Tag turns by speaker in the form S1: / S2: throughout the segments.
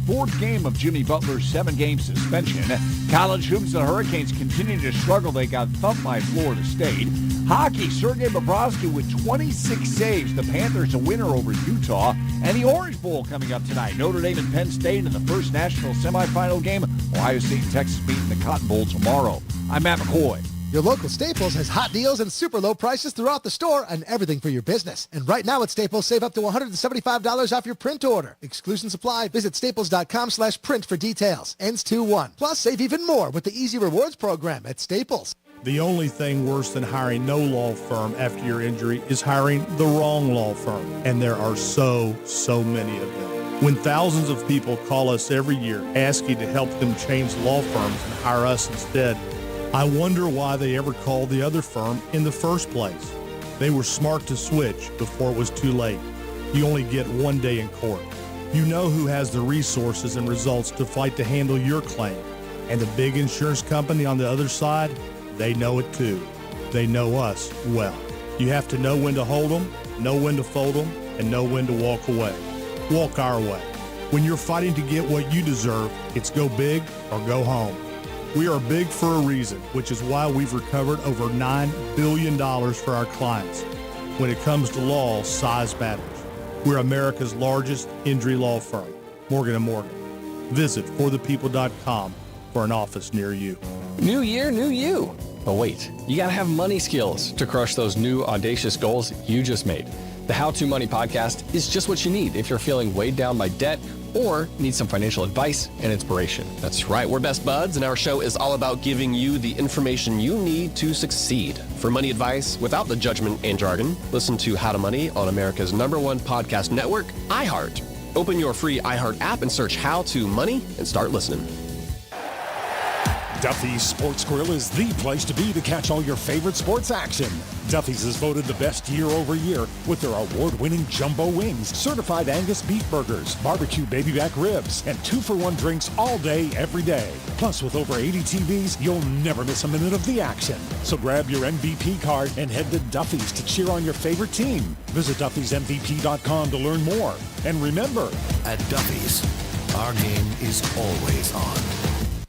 S1: fourth game of Jimmy Butler's 7-game suspension. College hoops, the Hurricanes continue to struggle. They got thumped by Florida State. Hockey, Sergei Bobrovsky with 26 saves. The Panthers a winner over Utah. And the Orange Bowl coming up tonight. Notre Dame and Penn State in the first national semifinal game. Ohio State and Texas meet in the Cotton Bowl tomorrow. I'm Matt McCoy.
S2: Your local Staples has hot deals and super low prices throughout the store and everything for your business. And right now at Staples, save up to $175 off your print order. Exclusions apply. Visit staples.com/print for details. Ends 2/1. Plus, save even more with the Easy Rewards program at Staples.
S3: The only thing worse than hiring no law firm after your injury is hiring the wrong law firm. And there are so many of them. When thousands of people call us every year asking to help them change law firms and hire us instead, I wonder why they ever called the other firm in the first place. They were smart to switch before it was too late. You only get one day in court. You know who has the resources and results to fight to handle your claim. And the big insurance company on the other side, they know it too. They know us well. You have to know when to hold them, know when to fold them, and know when to walk away. Walk our way. When you're fighting to get what you deserve, it's go big or go home. We are big for a reason, which is why we've recovered over $9 billion for our clients. When it comes to law, size matters. We're America's largest injury law firm, Morgan & Morgan. Visit forthepeople.com for an office near you.
S4: New year, new you. But wait, you gotta have money skills to crush those new audacious goals you just made. The How to Money podcast is just what you need if you're feeling weighed down by debt or need some financial advice and inspiration.
S5: That's right, we're best buds, and our show is all about giving you the information you need to succeed. For money advice without the judgment and jargon, listen to How to Money on America's #1 podcast network, iHeart. Open your free iHeart app and search How to Money and start listening.
S6: Duffy's Sports Grill is the place to be to catch all your favorite sports action. Duffy's is voted the best year over year with their award-winning jumbo wings, certified Angus beef burgers, barbecue baby back ribs, and 2-for-1 drinks all day, every day. Plus, with over 80 TVs, you'll never miss a minute of the action. So grab your MVP card and head to Duffy's to cheer on your favorite team. Visit Duffy'sMVP.com to learn more. And remember,
S7: at Duffy's, our game is always on.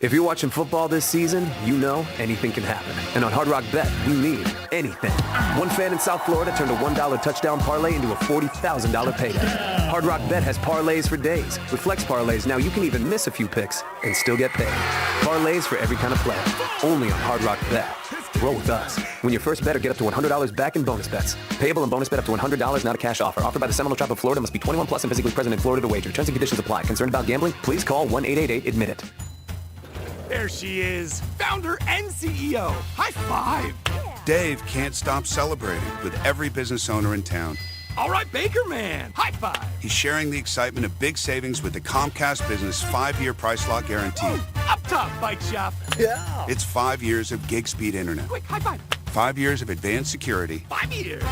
S8: If you're watching football this season, you know anything can happen. And on Hard Rock Bet, we mean anything. One fan in South Florida turned a $1 touchdown parlay into a $40,000 payday. Hard Rock Bet has parlays for days. With Flex Parlays, now you can even miss a few picks and still get paid. Parlays for every kind of play. Only on Hard Rock Bet. Roll with us. When your first bet or get up to $100 back in bonus bets. Payable and bonus bet up to $100, not a cash offer. Offered by the Seminole Tribe of Florida. Must be 21 plus and physically present in Florida to wager. Terms and conditions apply. Concerned about gambling? Please call 1-888-ADMIT-IT.
S9: There she is, founder and CEO. High five.
S10: Dave can't stop celebrating with every business owner in town.
S9: All right, Baker Man, high five.
S10: He's sharing the excitement of big savings with the Comcast Business 5-year price lock guarantee.
S9: Ooh, up top, bike shop.
S10: Yeah. It's 5 years of gig speed internet.
S9: Quick, high five.
S10: 5 years of advanced security.
S9: 5 years.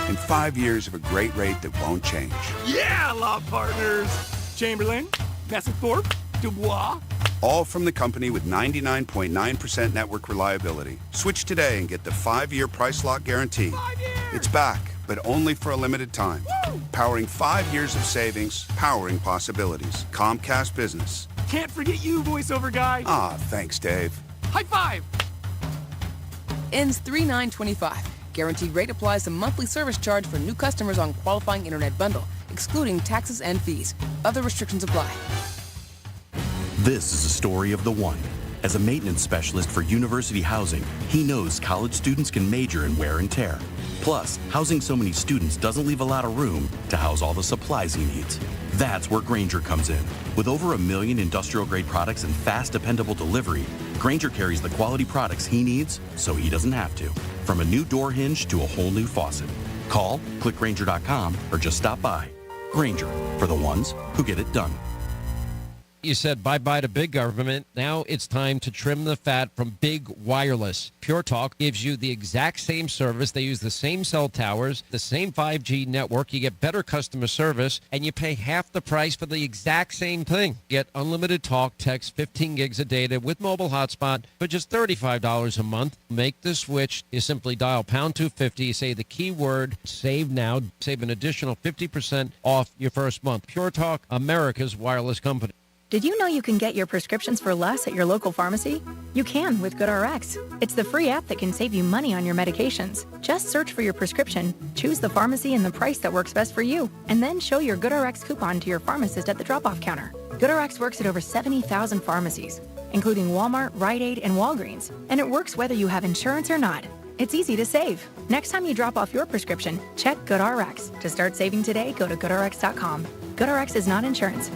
S10: And 5 years of a great rate that won't change.
S9: Yeah, law partners. Chamberlain, Messethorpe, Dubois.
S10: All from the company with 99.9% network reliability. Switch today and get the 5-year price lock guarantee.
S9: 5 years.
S10: It's back, but only for a limited time.
S9: Woo!
S10: Powering 5 years of savings, powering possibilities. Comcast Business.
S9: Can't forget you, voiceover guy.
S10: Ah, thanks, Dave.
S9: High five.
S11: Ends 3/9/25. Guaranteed rate applies to monthly service charge for new customers on qualifying internet bundle, excluding taxes and fees. Other restrictions apply.
S12: This is a story of the one. As a maintenance specialist for university housing, he knows college students can major in wear and tear. Plus, housing so many students doesn't leave a lot of room to house all the supplies he needs. That's where Grainger comes in. With over 1 million industrial-grade products and fast, dependable delivery, Grainger carries the quality products he needs so he doesn't have to. From a new door hinge to a whole new faucet. Call, click Grainger.com, or just stop by. Grainger, for the ones who get it done.
S13: You said bye-bye to big government. Now it's time to trim the fat from Big Wireless. Pure Talk gives you the exact same service. They use the same cell towers, the same 5G network. You get better customer service, and you pay half the price for the exact same thing. Get unlimited talk, text, 15 gigs of data with mobile hotspot for just $35 a month. Make the switch. You simply dial pound 250. You say the keyword save now. Save an additional 50% off your first month. Pure Talk, America's wireless company.
S14: Did you know you can get your prescriptions for less at your local pharmacy? You can with GoodRx. It's the free app that can save you money on your medications. Just search for your prescription, choose the pharmacy and the price that works best for you, and then show your GoodRx coupon to your pharmacist at the drop-off counter. GoodRx works at over 70,000 pharmacies, including Walmart, Rite Aid, and Walgreens, and it works whether you have insurance or not. It's easy to save. Next time you drop off your prescription, check GoodRx. To start saving today, go to GoodRx.com. GoodRx is not insurance.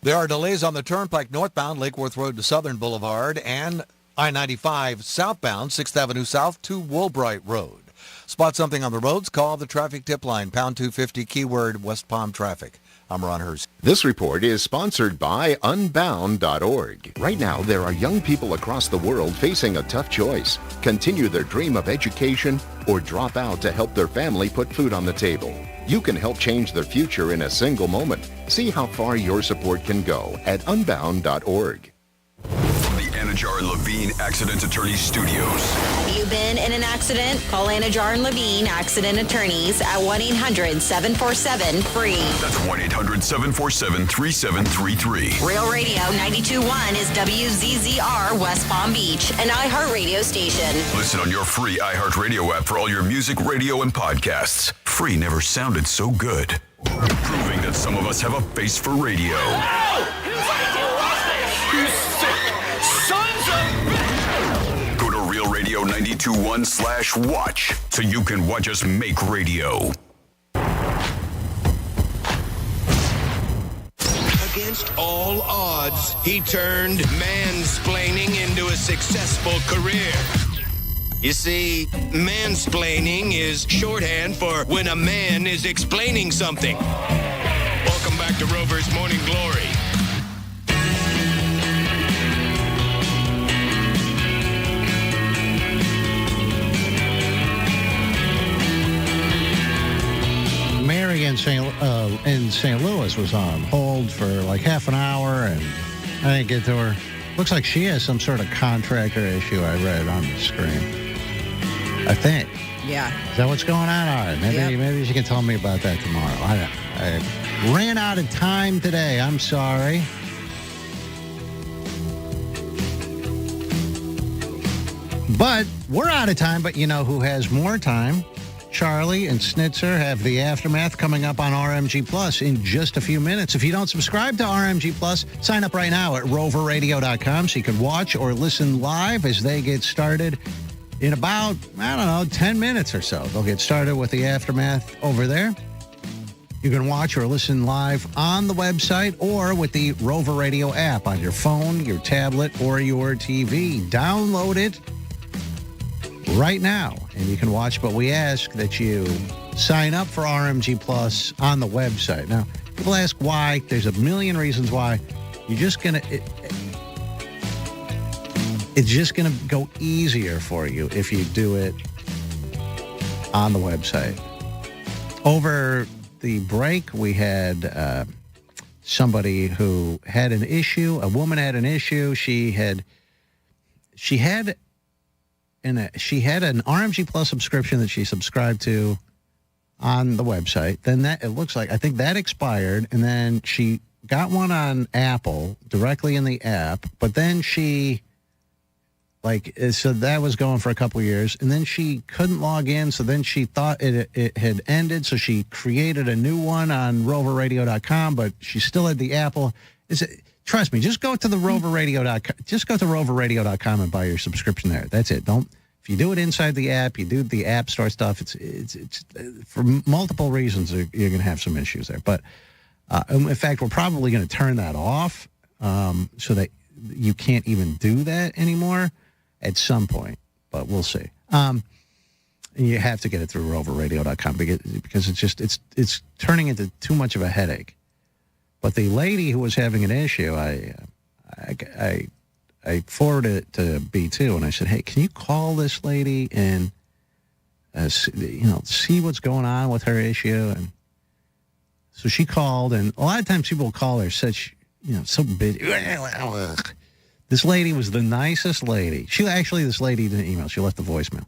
S15: There are delays on the Turnpike northbound Lake Worth Road to Southern Boulevard and I-95 southbound 6th Avenue South to Woolbright Road. Spot something on the roads, call the traffic tip line, pound 250, keyword West Palm traffic. I'm Ron Hurst.
S16: This report is sponsored by Unbound.org. Right now, there are young people across the world facing a tough choice. Continue their dream of education or drop out to help their family put food on the table. You can help change their future in a single moment. See how far your support can go at Unbound.org.
S17: From the Anajar and Levine Accident Attorneys Studios.
S18: Have you been in an accident? Call Anajar and Levine Accident Attorneys at 1-800-747-FREE.
S17: That's 1-800-747-3733.
S18: Real Radio 92.1 is WZZR West Palm Beach, an iHeartRadio station.
S17: Listen on your free iHeartRadio app for all your music, radio, and podcasts. Free never sounded so good. Proving that some of us have a face for radio.
S9: You sick sons of...
S17: Go to RealRadio921/watch so you can watch us make radio.
S19: Against all odds, he turned mansplaining into a successful career. You see, mansplaining is shorthand for when a man is explaining something. Welcome back to Rover's Morning Glory.
S20: Mary in St. Louis was on hold for like half an hour, and I didn't get to her. Looks like she has some sort of contractor issue I read on the screen. I think.
S21: Yeah.
S20: Is that what's going on? All right. Maybe she can tell me about that tomorrow. I ran out of time today. I'm sorry. But we're out of time. But you know who has more time? Charlie and Snitzer have the aftermath coming up on RMG Plus in just a few minutes. If you don't subscribe to RMG Plus, sign up right now at roverradio.com so you can watch or listen live as they get started in about, 10 minutes or so. They'll get started with the aftermath over there. You can watch or listen live on the website or with the Rover Radio app on your phone, your tablet, or your TV. Download it right now, and you can watch. But we ask that you sign up for RMG Plus on the website. Now, people ask why. There's a million reasons why. You're just going to... It's just going to go easier for you if you do it on the website. Over the break, we had somebody who had an issue. A woman had an issue. She had an RMG Plus subscription that she subscribed to on the website. Then I think that expired, and then she got one on Apple directly in the app. But then so that was going for a couple of years, and then she couldn't log in, so then she thought it had ended, so she created a new one on roverradio.com, but she still had the Apple. Trust me, just go to the roverradio.com. Just go to roverradio.com and buy your subscription there. That's it. If you do it inside the app, you do the App Store stuff, it's for multiple reasons you're going to have some issues there. But in fact, we're probably going to turn that off so that you can't even do that anymore at some point, but we'll see. And you have to get it through roverradio.com because it's turning into too much of a headache. But the lady who was having an issue, I forwarded it to B2, and I said, hey, can you call this lady and see what's going on with her issue? And so she called, and a lot of times people will call her so busy. This lady was the nicest lady. This lady didn't email. She left a voicemail.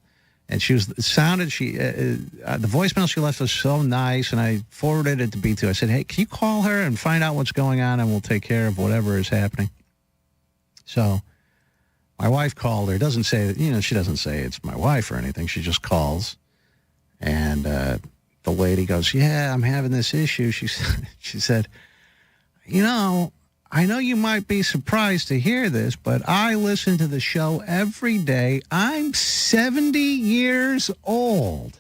S20: And the voicemail she left was so nice, and I forwarded it to B2. I said, hey, can you call her and find out what's going on, and we'll take care of whatever is happening. So my wife called her. Doesn't say that, she doesn't say it's my wife or anything. She just calls. And the lady goes, yeah, I'm having this issue. She said, I know you might be surprised to hear this, but I listen to the show every day. I'm 70 years old.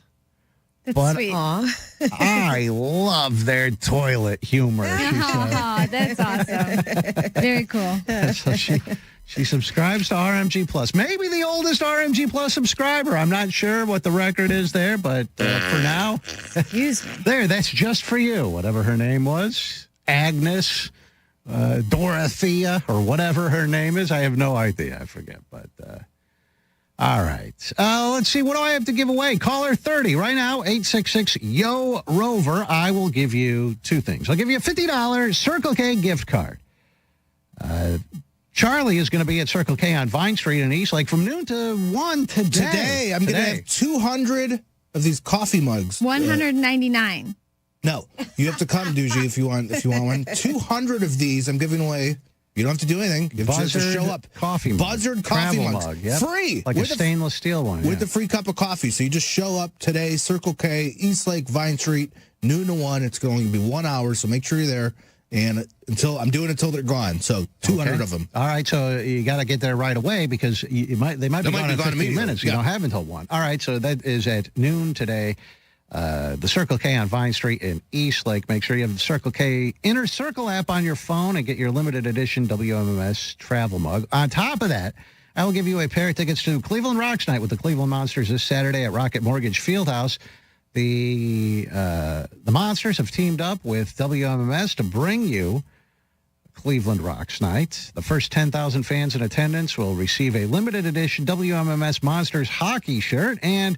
S21: That's
S20: but
S21: sweet.
S20: I love their toilet humor, she said.
S21: That's awesome. Very cool.
S20: So she subscribes to RMG Plus. Maybe the oldest RMG Plus subscriber. I'm not sure what the record is there, but for now, that's just for you. Whatever her name was, Agnes, Dorothea, or whatever her name is. I have no idea. I forget, but all right. Let's see. What do I have to give away? Caller 30 right now, 866-YO-ROVER. I will give you two things. I'll give you a $50 Circle K gift card. Charlie is going to be at Circle K on Vine Street in Eastlake from noon to 1 today.
S22: Today, I'm going to have 200 of these coffee mugs.
S21: 199.
S22: No, you have to come, Doogie, if you want one. 200 of these I'm giving away. You don't have to do anything. You just have to show up.
S20: Coffee mug.
S22: Buzzard coffee mugs.
S20: Mug, yep.
S22: Free.
S20: Like a stainless steel one.
S22: With the free cup of coffee. So you just show up today, Circle K, Eastlake, Vine Street, noon to 1. It's going to be 1 hour, so make sure you're there. And I'm doing it until they're gone. So 200 of them.
S20: All right, so you got to get there right away because they might be gone in 15 minutes. You don't have until 1. All right, so that is at noon today. The Circle K on Vine Street in Eastlake. Make sure you have the Circle K Inner Circle app on your phone and get your limited edition WMMS travel mug. On top of that, I will give you a pair of tickets to Cleveland Rocks Night with the Cleveland Monsters this Saturday at Rocket Mortgage Fieldhouse. The Monsters have teamed up with WMMS to bring you Cleveland Rocks Night. The first 10,000 fans in attendance will receive a limited edition WMMS Monsters hockey shirt, and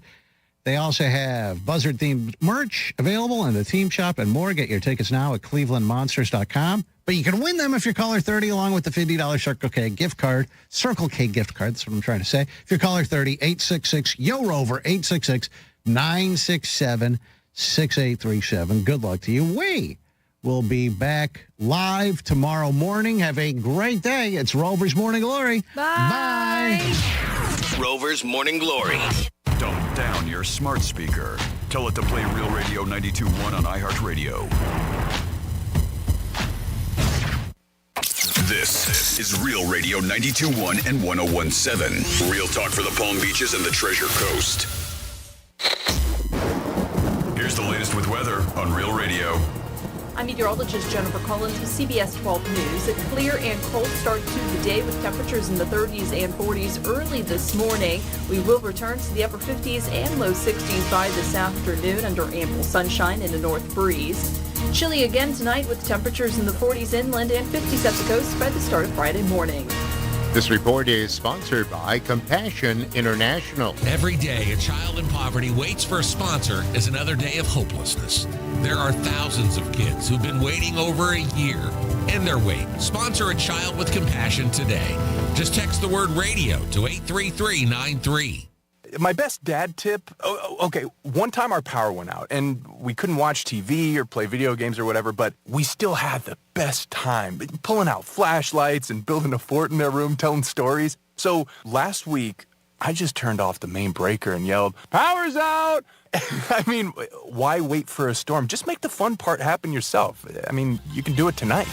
S20: they also have Buzzard-themed merch available in the team shop and more. Get your tickets now at clevelandmonsters.com. But you can win them if you're caller 30 along with the $50 Circle K gift card. Circle K gift card, that's what I'm trying to say. If you're caller 30, 866-YO-ROVER, 866-967-6837. Good luck to you. We will be back live tomorrow morning. Have a great day. It's Rover's Morning Glory.
S21: Bye.
S17: Rover's Morning Glory. Dump down your smart speaker. Tell it to play Real Radio 92.1 on iHeartRadio. This is Real Radio 92.1 and 101.7. Real talk for the Palm Beaches and the Treasure Coast. Here's the latest with weather on Real Radio.
S23: I'm meteorologist Jennifer Collins with CBS 12 News. A clear and cold start to the day with temperatures in the 30s and 40s early this morning. We will return to the upper 50s and low 60s by this afternoon under ample sunshine and a north breeze. Chilly again tonight with temperatures in the 40s inland and 50s at the coast by the start of Friday morning.
S16: This report is sponsored by Compassion International.
S24: Every day, a child in poverty waits for a sponsor as another day of hopelessness. There are thousands of kids who've been waiting over a year. End their wait. Sponsor a child with compassion today. Just text the word radio to 83393.
S9: My best dad tip, okay, one time our power went out and we couldn't watch TV or play video games or whatever, but we still had the best time pulling out flashlights and building a fort in their room, telling stories. So last week, I just turned off the main breaker and yelled, "Power's out!" I mean, why wait for a storm? Just make the fun part happen yourself. I mean, you can do it tonight.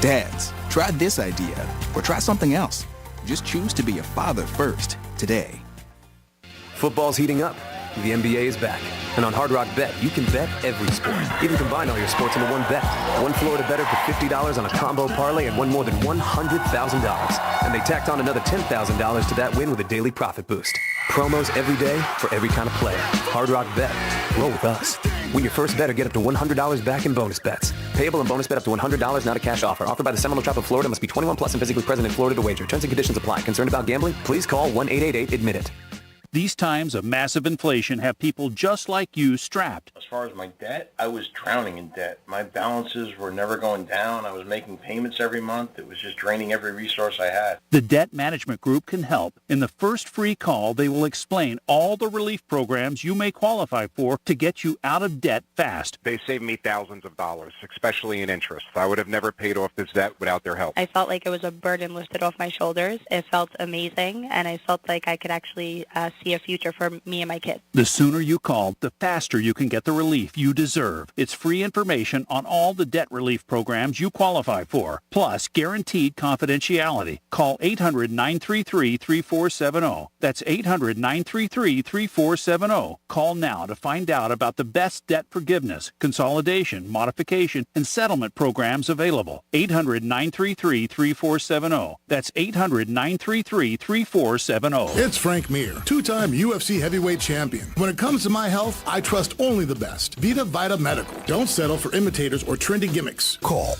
S25: Dads, try this idea or try something else. Just choose to be a father first today.
S8: Football's heating up. The NBA is back. And on Hard Rock Bet, you can bet every sport. Even combine all your sports into one bet. One Florida bettor put $50 on a combo parlay and won more than $100,000. And they tacked on another $10,000 to that win with a daily profit boost. Promos every day for every kind of player. Hard Rock Bet. Roll with us. Win your first bet or get up to $100 back in bonus bets. Payable and bonus bet up to $100, not a cash offer. Offered by the Seminole Tribe of Florida. Must be 21 plus and physically present in Florida to wager. Terms and conditions apply. Concerned about gambling? Please call 1-888-ADMIT-IT.
S1: These times of massive inflation have people just like you strapped.
S2: As far as my debt, I was drowning in debt. My balances were never going down. I was making payments every month. It was just draining every resource I had.
S1: The Debt Management Group can help. In the first free call, they will explain all the relief programs you may qualify for to get you out of debt fast.
S3: They saved me thousands of dollars, especially in interest. I would have never paid off this debt without their help.
S4: I felt like it was a burden lifted off my shoulders. It felt amazing, and I felt like I could actually see a future for me and my kids.
S1: The sooner you call, the faster you can get the relief you deserve. It's free information on all the debt relief programs you qualify for, plus guaranteed confidentiality. Call 800-933-3470. That's 800-933-3470. Call now to find out about the best debt forgiveness, consolidation, modification, and settlement programs available. 800-933-3470. That's 800-933-3470.
S5: It's Frank Mir, two-time UFC heavyweight champion. When it comes to my health, I trust only the best. Vita Medical. Don't settle for imitators or trendy gimmicks.
S26: Call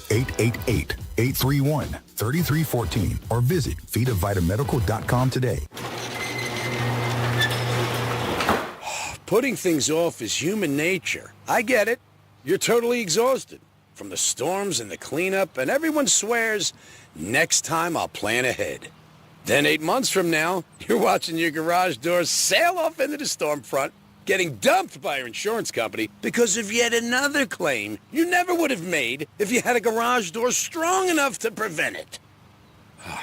S26: 888-831-3314 or visit VitaVitaMedical.com today.
S19: Putting things off is human nature. I get it. You're totally exhausted from the storms and the cleanup, and everyone swears, next time I'll plan ahead. Then 8 months from now, you're watching your garage door sail off into the storm front, getting dumped by your insurance company because of yet another claim you never would have made if you had a garage door strong enough to prevent it.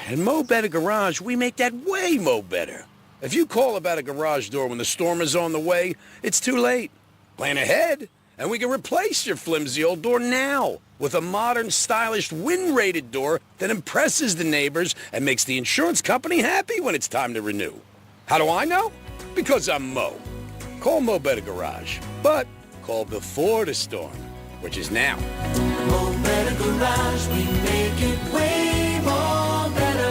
S19: At Mo Better Garage, we make that way mo better. If you call about a garage door when the storm is on the way, it's too late. Plan ahead, and we can replace your flimsy old door now with a modern, stylish, wind-rated door that impresses the neighbors and makes the insurance company happy when it's time to renew. How do I know? Because I'm Mo. Call Mo Better Garage, but call before the storm, which is now.
S27: Mo Better Garage, we make it way more better.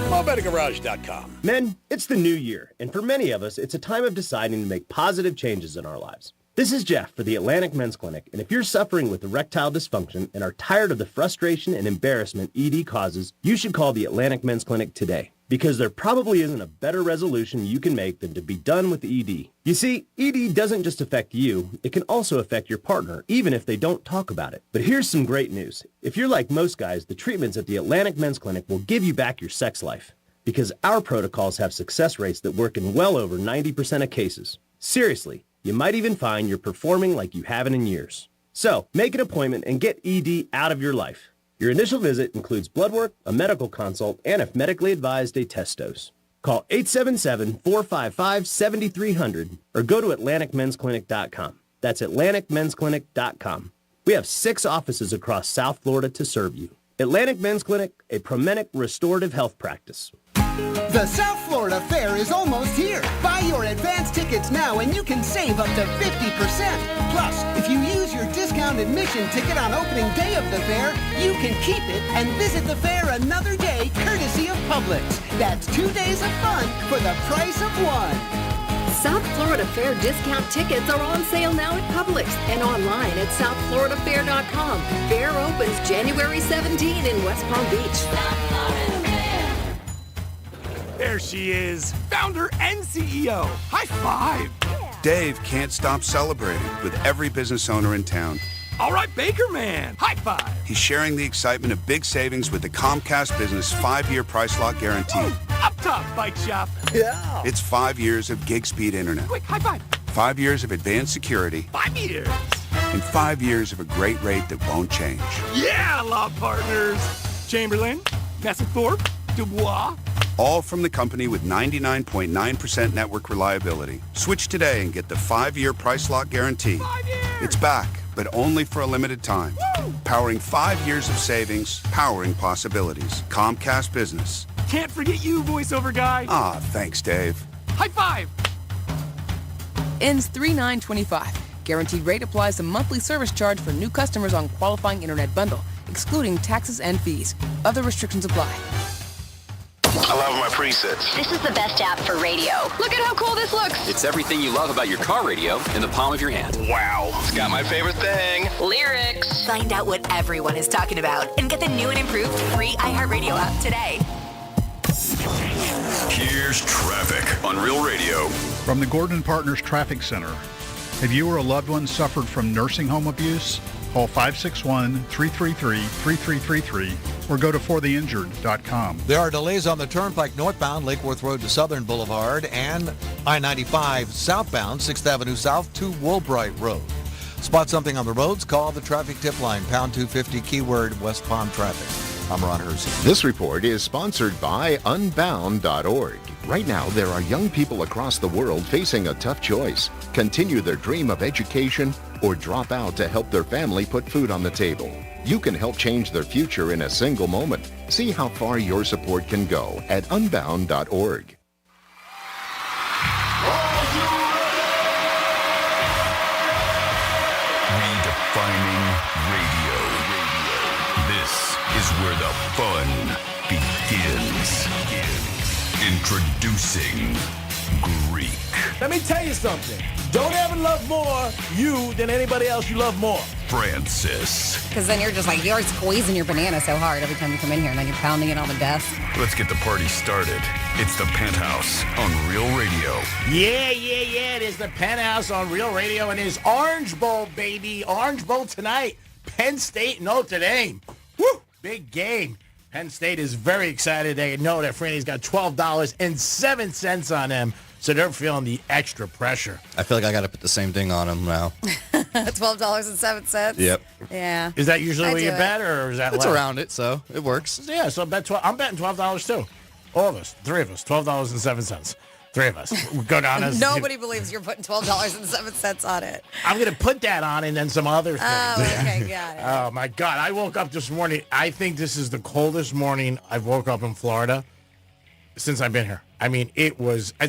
S19: MoBetterGarage.com.
S28: Men, it's the new year, and for many of us, it's a time of deciding to make positive changes in our lives. This is Jeff for the Atlantic Men's Clinic, and if you're suffering with erectile dysfunction and are tired of the frustration and embarrassment ED causes, you should call the Atlantic Men's Clinic today, because there probably isn't a better resolution you can make than to be done with ED. You see, ED doesn't just affect you, it can also affect your partner, even if they don't talk about it. But here's some great news. If you're like most guys, the treatments at the Atlantic Men's Clinic will give you back your sex life, because our protocols have success rates that work in well over 90% of cases. Seriously. You might even find you're performing like you haven't in years. So, make an appointment and get ED out of your life. Your initial visit includes blood work, a medical consult, and if medically advised, a test dose. Call 877-455-7300 or go to AtlanticMen'sClinic.com. That's AtlanticMen'sClinic.com. We have 6 offices across South Florida to serve you. Atlantic Men's Clinic, a Promenic restorative health practice.
S29: The South Florida Fair is almost here. Buy your advance tickets now and you can save up to 50%. Plus, if you use your discount admission ticket on opening day of the fair, you can keep it and visit the fair another day courtesy of Publix. That's 2 days of fun for the price of one.
S30: South Florida Fair discount tickets are on sale now at Publix and online at southfloridafair.com. Fair opens January 17 in West Palm Beach.
S9: There she is, founder and CEO. High five.
S10: Dave can't stop celebrating with every business owner in town.
S9: All right, Baker Man, high five.
S10: He's sharing the excitement of big savings with the Comcast Business 5-year price lock guarantee.
S9: Ooh, up top, bike shop.
S10: Yeah. It's 5 years of gig speed internet.
S9: Quick, high five.
S10: 5 years of advanced security.
S9: 5 years.
S10: And 5 years of a great rate that won't change.
S9: Yeah, law partners. Chamberlain, Messethorpe, Dubois.
S10: All from the company with 99.9% network reliability. Switch today and get the 5-year price lock guarantee.
S9: 5 years.
S10: It's back, but only for a limited time.
S9: Woo!
S10: Powering 5 years of savings, powering possibilities. Comcast Business.
S9: Can't forget you, voiceover guy.
S10: Ah, thanks, Dave.
S9: High five.
S11: Ends 3/9/25. Guaranteed rate applies to monthly service charge for new customers on qualifying internet bundle, excluding taxes and fees. Other restrictions apply.
S31: I love my presets.
S18: This is the best app for radio.
S32: Look at how cool this looks.
S33: It's everything you love about your car radio in the palm of your hand.
S31: Wow. It's got my favorite thing.
S18: Lyrics. Find out what everyone is talking about and get the new and improved free iHeartRadio app today.
S10: Here's traffic on Real Radio.
S1: From the Gordon Partners Traffic Center. Have you or a loved one suffered from nursing home abuse? Call 561-333-3333 or go to fortheinjured.com.
S6: There are delays on the Turnpike northbound, Lake Worth Road to Southern Boulevard, and I-95 southbound, 6th Avenue South to Woolbright Road. Spot something on the roads, call the traffic tip line, pound 250, keyword West Palm Traffic. I'm Ron Hersey.
S7: This report is sponsored by Unbound.org. Right now, there are young people across the world facing a tough choice. Continue their dream of education or drop out to help their family put food on the table. You can help change their future in a single moment. See how far your support can go at Unbound.org.
S10: Redefining radio. This is where the fun begins. Introducing Greek.
S12: Let me tell you something. Don't ever love more you than anybody else you love more.
S10: Francis.
S13: Because then you're just like, you're squeezing your banana so hard every time you come in here, and then you're pounding it on the desk.
S10: Let's get the party started. It's the Penthouse on Real Radio.
S12: Yeah. It is the Penthouse on Real Radio, and it's Orange Bowl, baby. Orange Bowl tonight. Penn State, Notre Dame. Woo! Big game. Penn State is very excited. They know that Franny's got $12.07 on them, so they're feeling the extra pressure.
S14: I feel like I got to put the same thing on them now.
S13: $12.07.
S14: Yep.
S13: Yeah.
S12: Is that usually what you bet, or is that
S14: It's
S12: less?
S14: around it, so it works.
S12: Yeah, so I'm betting $12 too. All of us, three of us, $12.07. Three of us. We go down as
S13: Nobody believes you're putting $12.07 on it.
S12: I'm going to put that on and then some other things.
S13: Oh, okay, got it.
S12: Oh, my God. I woke up this morning. I think this is the coldest morning I've woke up in Florida since I've been here. I mean, it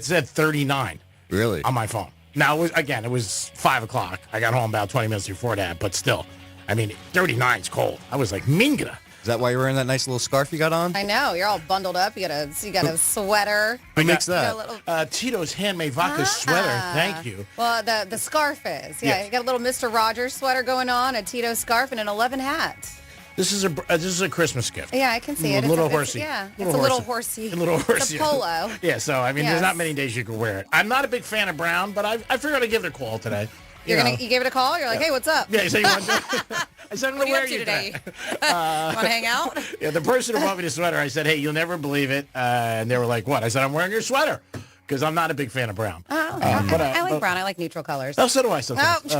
S12: said 39.
S14: Really?
S12: On my phone. Now, it was 5 o'clock. I got home about 20 minutes before that, but still. I mean, 39 is cold. I was like, minga.
S14: Is that why you're wearing that nice little scarf you got on?
S13: I know. You're all bundled up. You got a sweater.
S14: Who makes that?
S12: Tito's Handmade Vodka sweater. Thank you.
S13: Well, the scarf is. Yeah, you got a little Mr. Rogers sweater going on, a Tito scarf, and an 11 hat.
S12: This is a Christmas gift.
S13: Yeah, I can see it.
S12: A little horsey.
S13: It's a little horsey.
S12: A little horsey.
S13: It's a polo.
S12: Yeah, so, I mean, there's not many days you can wear it. I'm not a big fan of brown, but I figured I'd give it a call today.
S13: You gave it a call? You're like, hey, what's up?
S12: Yeah, so you want to I said, I'm
S13: what are
S12: going
S13: you
S12: to
S13: up
S12: wear
S13: to today? Want to hang out?
S12: Yeah, the person who bought me the sweater, I said, hey, you'll never believe it. And they were like, what? I said, I'm wearing your sweater because I'm not a big fan of brown.
S13: Oh, okay. I like brown. I like neutral colors.
S12: Oh, so do I sometimes.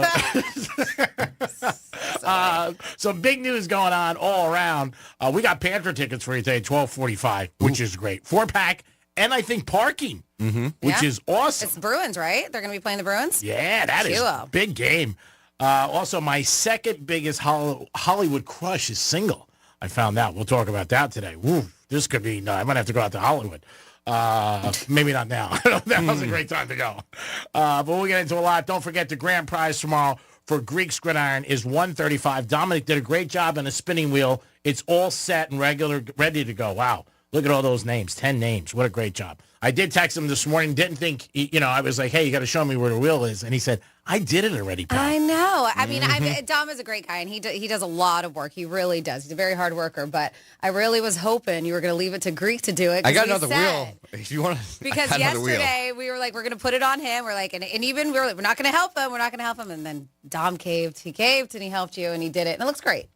S12: Some big news going on all around. We got Panther tickets for you today, 12:45, which is great. 4-pack, and I think parking, which is awesome.
S13: It's Bruins, right? They're going to be playing the Bruins?
S12: Yeah, that is a big game. Also, my second biggest Hollywood crush is single. I found out. We'll talk about that today. Woo, this could be, I might have to go out to Hollywood. Maybe not now. That was a great time to go. But we'll get into a lot. Don't forget the grand prize tomorrow for Greek's Gridiron is $135. Dominic did a great job on a spinning wheel. It's all set and ready to go. Wow. Look at all those names. 10 names. What a great job. I did text him this morning. Didn't think, I was like, hey, you got to show me where the wheel is. And he said, I did it already, pal.
S13: I know. I mean, Dom is a great guy, and he does a lot of work. He really does. He's a very hard worker. But I really was hoping you were going to leave it to Greek to do it.
S14: I got another wheel. If you want to.
S13: Because yesterday we were like, we're going to put it on him. We're like, and even we were like, we're not going to help him. We're not going to help him. And then Dom caved. He caved, and he helped you, and he did it. And it looks great.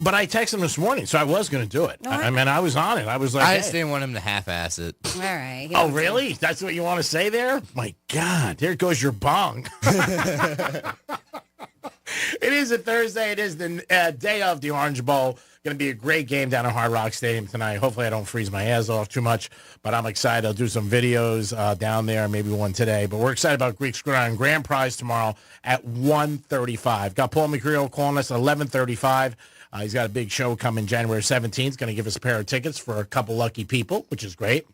S12: But I texted him this morning, so I was going to do it. I mean, I was on it. I was like,
S14: I just didn't want him to half-ass it.
S13: All right.
S12: Oh, really? That's what you want to say there? My God, there goes your bong. It is a Thursday. It is the day of the Orange Bowl. Going to be a great game down at Hard Rock Stadium tonight. Hopefully I don't freeze my ass off too much, but I'm excited. I'll do some videos down there, maybe one today. But we're excited about Greek's Gridiron Grand Prize tomorrow at 1:35. Got Paul McCreal calling us at 11:35. He's got a big show coming January 17th. He's going to give us a pair of tickets for a couple lucky people, which is great.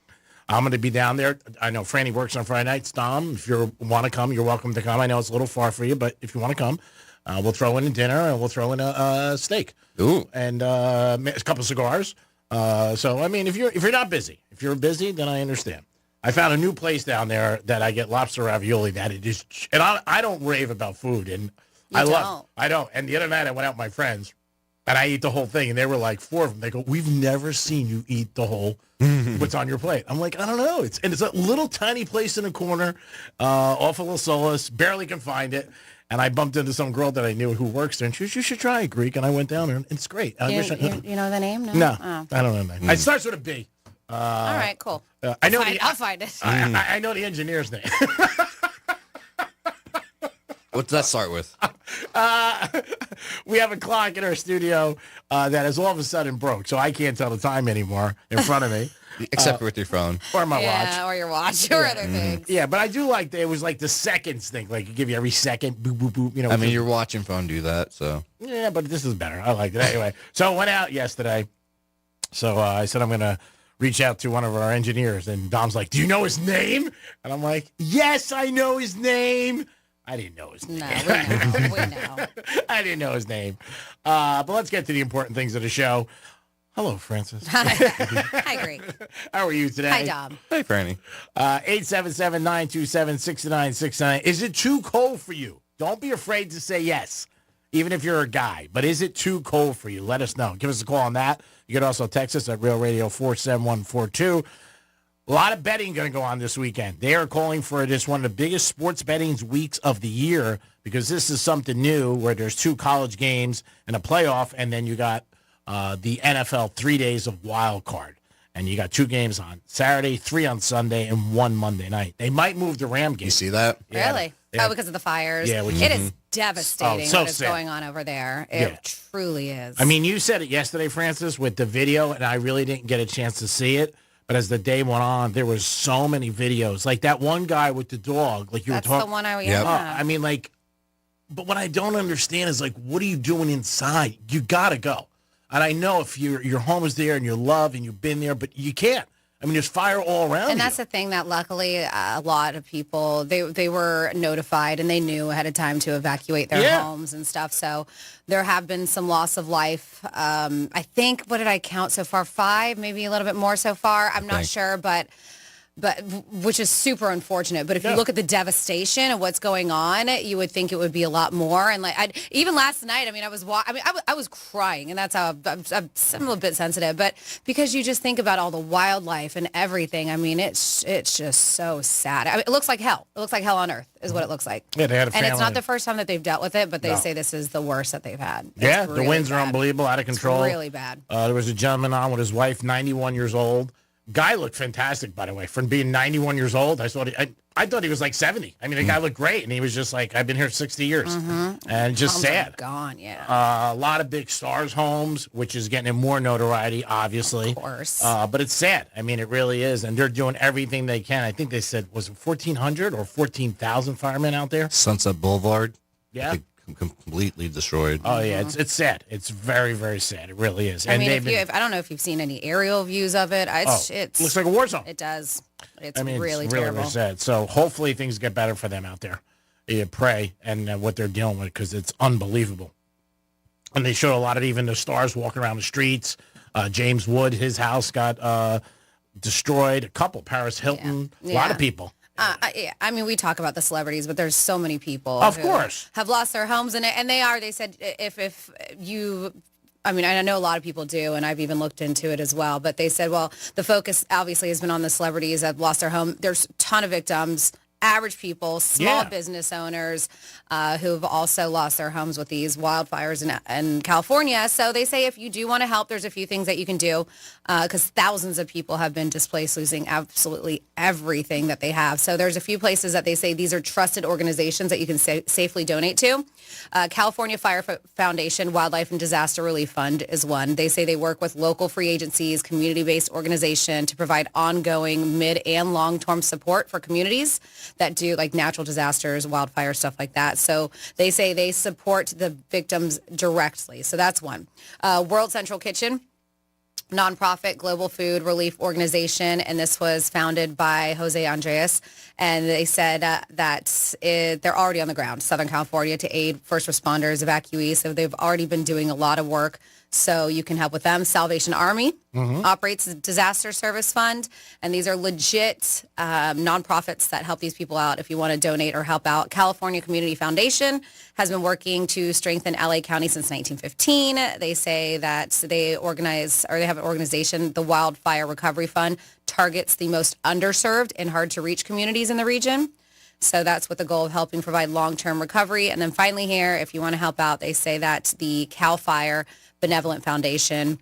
S12: I'm going to be down there. I know Franny works on Friday nights. Dom, if you want to come, you're welcome to come. I know it's a little far for you, but if you want to come, we'll throw in a dinner and we'll throw in a steak.
S14: Ooh.
S12: And a couple cigars. So, I mean, if you're not busy, if you're busy, then I understand. I found a new place down there that I get lobster ravioli that it is, and I don't rave about food, and I don't. And the other night I went out with my friends. And I ate the whole thing, and they were like 4 of them. They go, we've never seen you eat the whole what's on your plate. I'm like, I don't know. It's a little tiny place in a corner off of Las Olas. Barely can find it. And I bumped into some girl that I knew who works there, and she goes, you should try it, Greek. And I went down there, and it's great.
S13: You know the name?
S12: No,
S13: Oh.
S12: I don't know the name. It starts with a B.
S13: All right, cool.
S12: I'll
S13: find it.
S12: I know the engineer's name.
S14: What's that start with?
S12: We have a clock in our studio that has all of a sudden broke, so I can't tell the time anymore in front of me.
S14: Except with your phone.
S12: Or my watch.
S13: Yeah, or your watch or other things.
S12: Yeah, but I do like that it was like the seconds thing. Like, you give you every second, boop, boop, boop. You know.
S14: I mean, your watch and phone do that, so.
S12: Yeah, but this is better. I like it. Anyway, so I went out yesterday. So I said I'm going to reach out to one of our engineers. And Dom's like, do you know his name? And I'm like, yes, I know his name. I didn't know his name.
S13: No, we know.
S12: I didn't know his name. But let's get to the important things of the show. Hello, Francis.
S13: Hi, Greg.
S12: How are you today?
S13: Hi, Dom.
S14: Hey, Franny.
S12: 877-927-6969. Is it too cold for you? Don't be afraid to say yes, even if you're a guy. But is it too cold for you? Let us know. Give us a call on that. You can also text us at Real Radio 47142. A lot of betting going to go on this weekend. They are calling for this one of the biggest sports betting weeks of the year because this is something new where there's 2 college games and a playoff, and then you got the NFL 3 days of wild card. And you got 2 games on Saturday, 3 on Sunday, and 1 Monday night. They might move the Ram game.
S14: You see that?
S13: Really?
S12: Yeah.
S13: Oh, because of the fires?
S12: Yeah,
S13: it is devastating
S12: so
S13: what is
S12: sad.
S13: going on over there. It truly is.
S12: I mean, you said it yesterday, Francis, with the video, and I really didn't get a chance to see it. But as the day went on, there was so many videos. Like that one guy with the dog, like you
S13: That's
S12: were talking.
S13: the one I
S12: I mean, like, but what I don't understand is, like, what are you doing inside? You got to go. And I know if your home is there and you love and you've been there, but you can't. I mean, there's fire all around
S13: And that's the thing that luckily a lot of people, they were notified and they knew ahead of time to evacuate their homes and stuff. So there have been some loss of life. I think, what did I count so far? 5, maybe a little bit more so far. I'm not sure, but which is super unfortunate. But if you look at the devastation of what's going on, you would think it would be a lot more. And like even last night, I mean, I was crying, and that's how I'm a bit sensitive. But because you just think about all the wildlife and everything, I mean, it's just so sad. I mean, it looks like hell. It looks like hell on earth is what it looks like.
S12: Yeah, they had a family.
S13: And it's not the first time that they've dealt with it, but they say this is the worst that they've had.
S12: Yeah,
S13: really
S12: the winds are
S13: bad.
S12: unbelievable, out of control.
S13: It's really bad.
S12: There was a gentleman on with his wife, 91 years old. Guy looked fantastic, by the way. From being 91 years old, I thought he was like 70. I mean, the guy looked great, and he was just like, I've been here 60 years. And just
S13: Homes are
S12: sad.
S13: gone, yeah.
S12: A lot of big stars homes, which is getting more notoriety, obviously.
S13: Of course.
S12: But it's sad. I mean, it really is. And they're doing everything they can. I think they said, was it 1,400 or 14,000 firemen out there?
S14: Sunset Boulevard.
S12: Yeah.
S14: Completely destroyed.
S12: Oh, yeah. It's sad. It's very, very sad. It really is.
S13: I mean, I don't know if you've seen any aerial views of it. It
S12: looks like a war zone.
S13: It does. It's
S12: really
S13: really
S12: it's
S13: terrible.
S12: really sad. So hopefully things get better for them out there. You pray and what they're dealing with, because it's unbelievable. And they showed a lot of even the stars walking around the streets. James Wood, his house got destroyed. A couple, Paris Hilton, a lot of people.
S13: I mean, we talk about the celebrities, but there's so many people
S12: Of
S13: who
S12: course.
S13: have lost their homes, and they said if you, I mean, I know a lot of people do, and I've even looked into it as well, but they said, well, the focus obviously has been on the celebrities that have lost their home. There's a ton of victims, average people, small business owners who've also lost their homes with these wildfires in California. So they say if you do want to help, there's a few things that you can do because thousands of people have been displaced, losing absolutely everything that they have. So there's a few places that they say these are trusted organizations that you can safely donate to. California Fire Foundation Wildlife and Disaster Relief Fund is one. They say they work with local free agencies, community-based organization to provide ongoing mid and long-term support for communities that do like natural disasters, wildfire, stuff like that. So they say they support the victims directly. So that's one. World Central Kitchen, nonprofit global food relief organization, and this was founded by Jose Andres. And they said that they're already on the ground, Southern California, to aid first responders, evacuees. So they've already been doing a lot of work So you can help with them. Salvation Army operates a disaster service fund, and these are legit nonprofits that help these people out if you want to donate or help out. California Community Foundation has been working to strengthen LA County since 1915. They say that they have an organization, the Wildfire Recovery Fund, targets the most underserved and hard-to-reach communities in the region. So that's with the goal of helping provide long-term recovery. And then finally here, if you want to help out, they say that the CAL FIRE Benevolent Foundation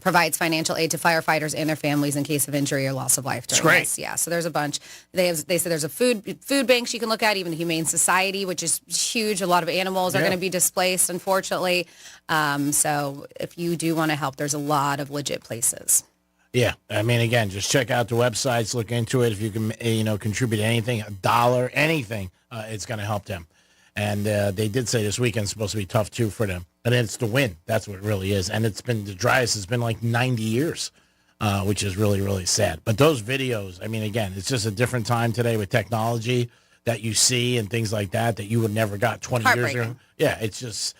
S13: provides financial aid to firefighters and their families in case of injury or loss of life.
S12: That's great.
S13: This. Yeah, so there's a bunch. They said there's a food banks you can look at, even the Humane Society, which is huge. A lot of animals are going to be displaced, unfortunately. So if you do want to help, there's a lot of legit places.
S12: Yeah, I mean, again, just check out the websites, look into it. If you can, contribute anything, $1, anything, it's going to help them. And they did say this weekend's supposed to be tough, too, for them. And it's the wind. That's what it really is. And the driest has been like 90 years, which is really, really sad. But those videos, I mean, again, it's just a different time today with technology that you see and things like that you would never got 20 years ago. Yeah, it's just,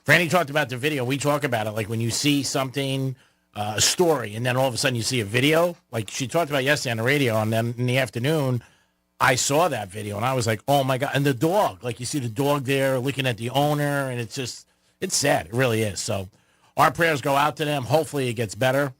S12: Franny talked about the video. We talk about it. Like when you see something, a story, and then all of a sudden you see a video, like she talked about yesterday on the radio, and then in the afternoon, I saw that video, and I was like, oh, my God. And the dog, like you see the dog there looking at the owner, and it's just, it's sad. It really is. So our prayers go out to them. Hopefully it gets better.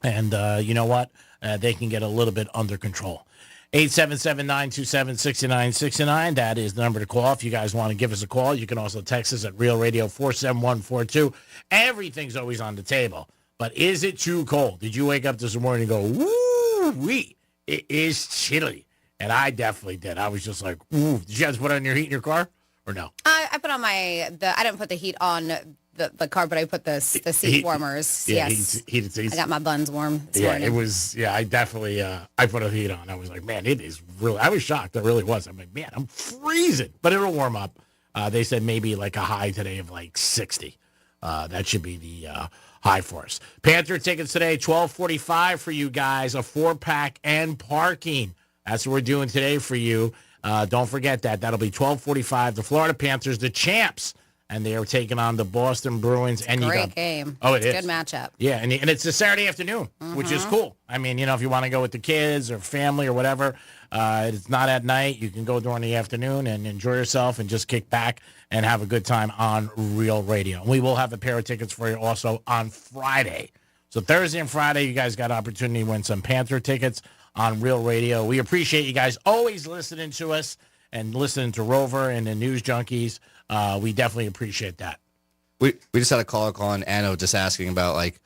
S12: And you know what? They can get a little bit under control. 877-927-6969. That is the number to call. If you guys want to give us a call, you can also text us at Real Radio 47142. Everything's always on the table. But is it too cold? Did you wake up this morning and go, woo-wee, it is chilly? And I definitely did. I was just like, ooh. Did you guys put on your heat in your car or no?
S13: I put on I didn't put the heat on the car, but I put the seat warmers.
S12: Yeah,
S13: yes.
S12: Heated seats.
S13: I got my buns warm this
S12: morning.
S13: morning.
S12: It was, I definitely, I put a heat on. I was like, man, it is really, I was shocked. It really was. I'm like, man, I'm freezing. But it'll warm up. They said maybe like a high today of like 60. That should be the high for us. Panther tickets today, $12.45 for you guys, a 4-pack and parking. That's what we're doing today for you. Don't forget that. That'll be $12.45. The Florida Panthers, the champs, and they are taking on the Boston Bruins. And
S13: Great game.
S12: Oh, it is.
S13: Good matchup.
S12: Yeah, and it's a Saturday afternoon, which is cool. I mean, if you want to go with the kids or family or whatever, it's not at night. You can go during the afternoon and enjoy yourself and just kick back and have a good time on Real Radio. And we will have a pair of tickets for you also on Friday. So Thursday and Friday, you guys got an opportunity to win some Panther tickets on Real Radio. We appreciate you guys always listening to us and listening to Rover and the News Junkies. We definitely appreciate that.
S14: We just had a call on Anno just asking about, like,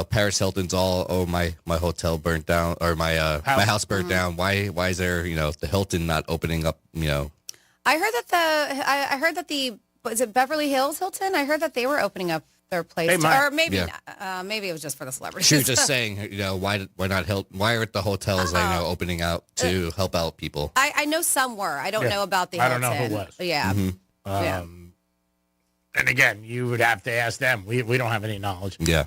S14: Paris Hilton's my hotel burnt down, or my house burnt down. Why is there, the Hilton not opening up,
S13: I heard that was it Beverly Hills Hilton? I heard that they were opening up their place, or maybe maybe it was just for the celebrities.
S14: She was just saying, why not Hilton? Why aren't the hotels opening out to help out people?
S13: I know some were. I don't know about the Hilton.
S12: I don't know who was.
S13: Yeah.
S12: And again, you would have to ask them. We don't have any knowledge.
S14: Yeah.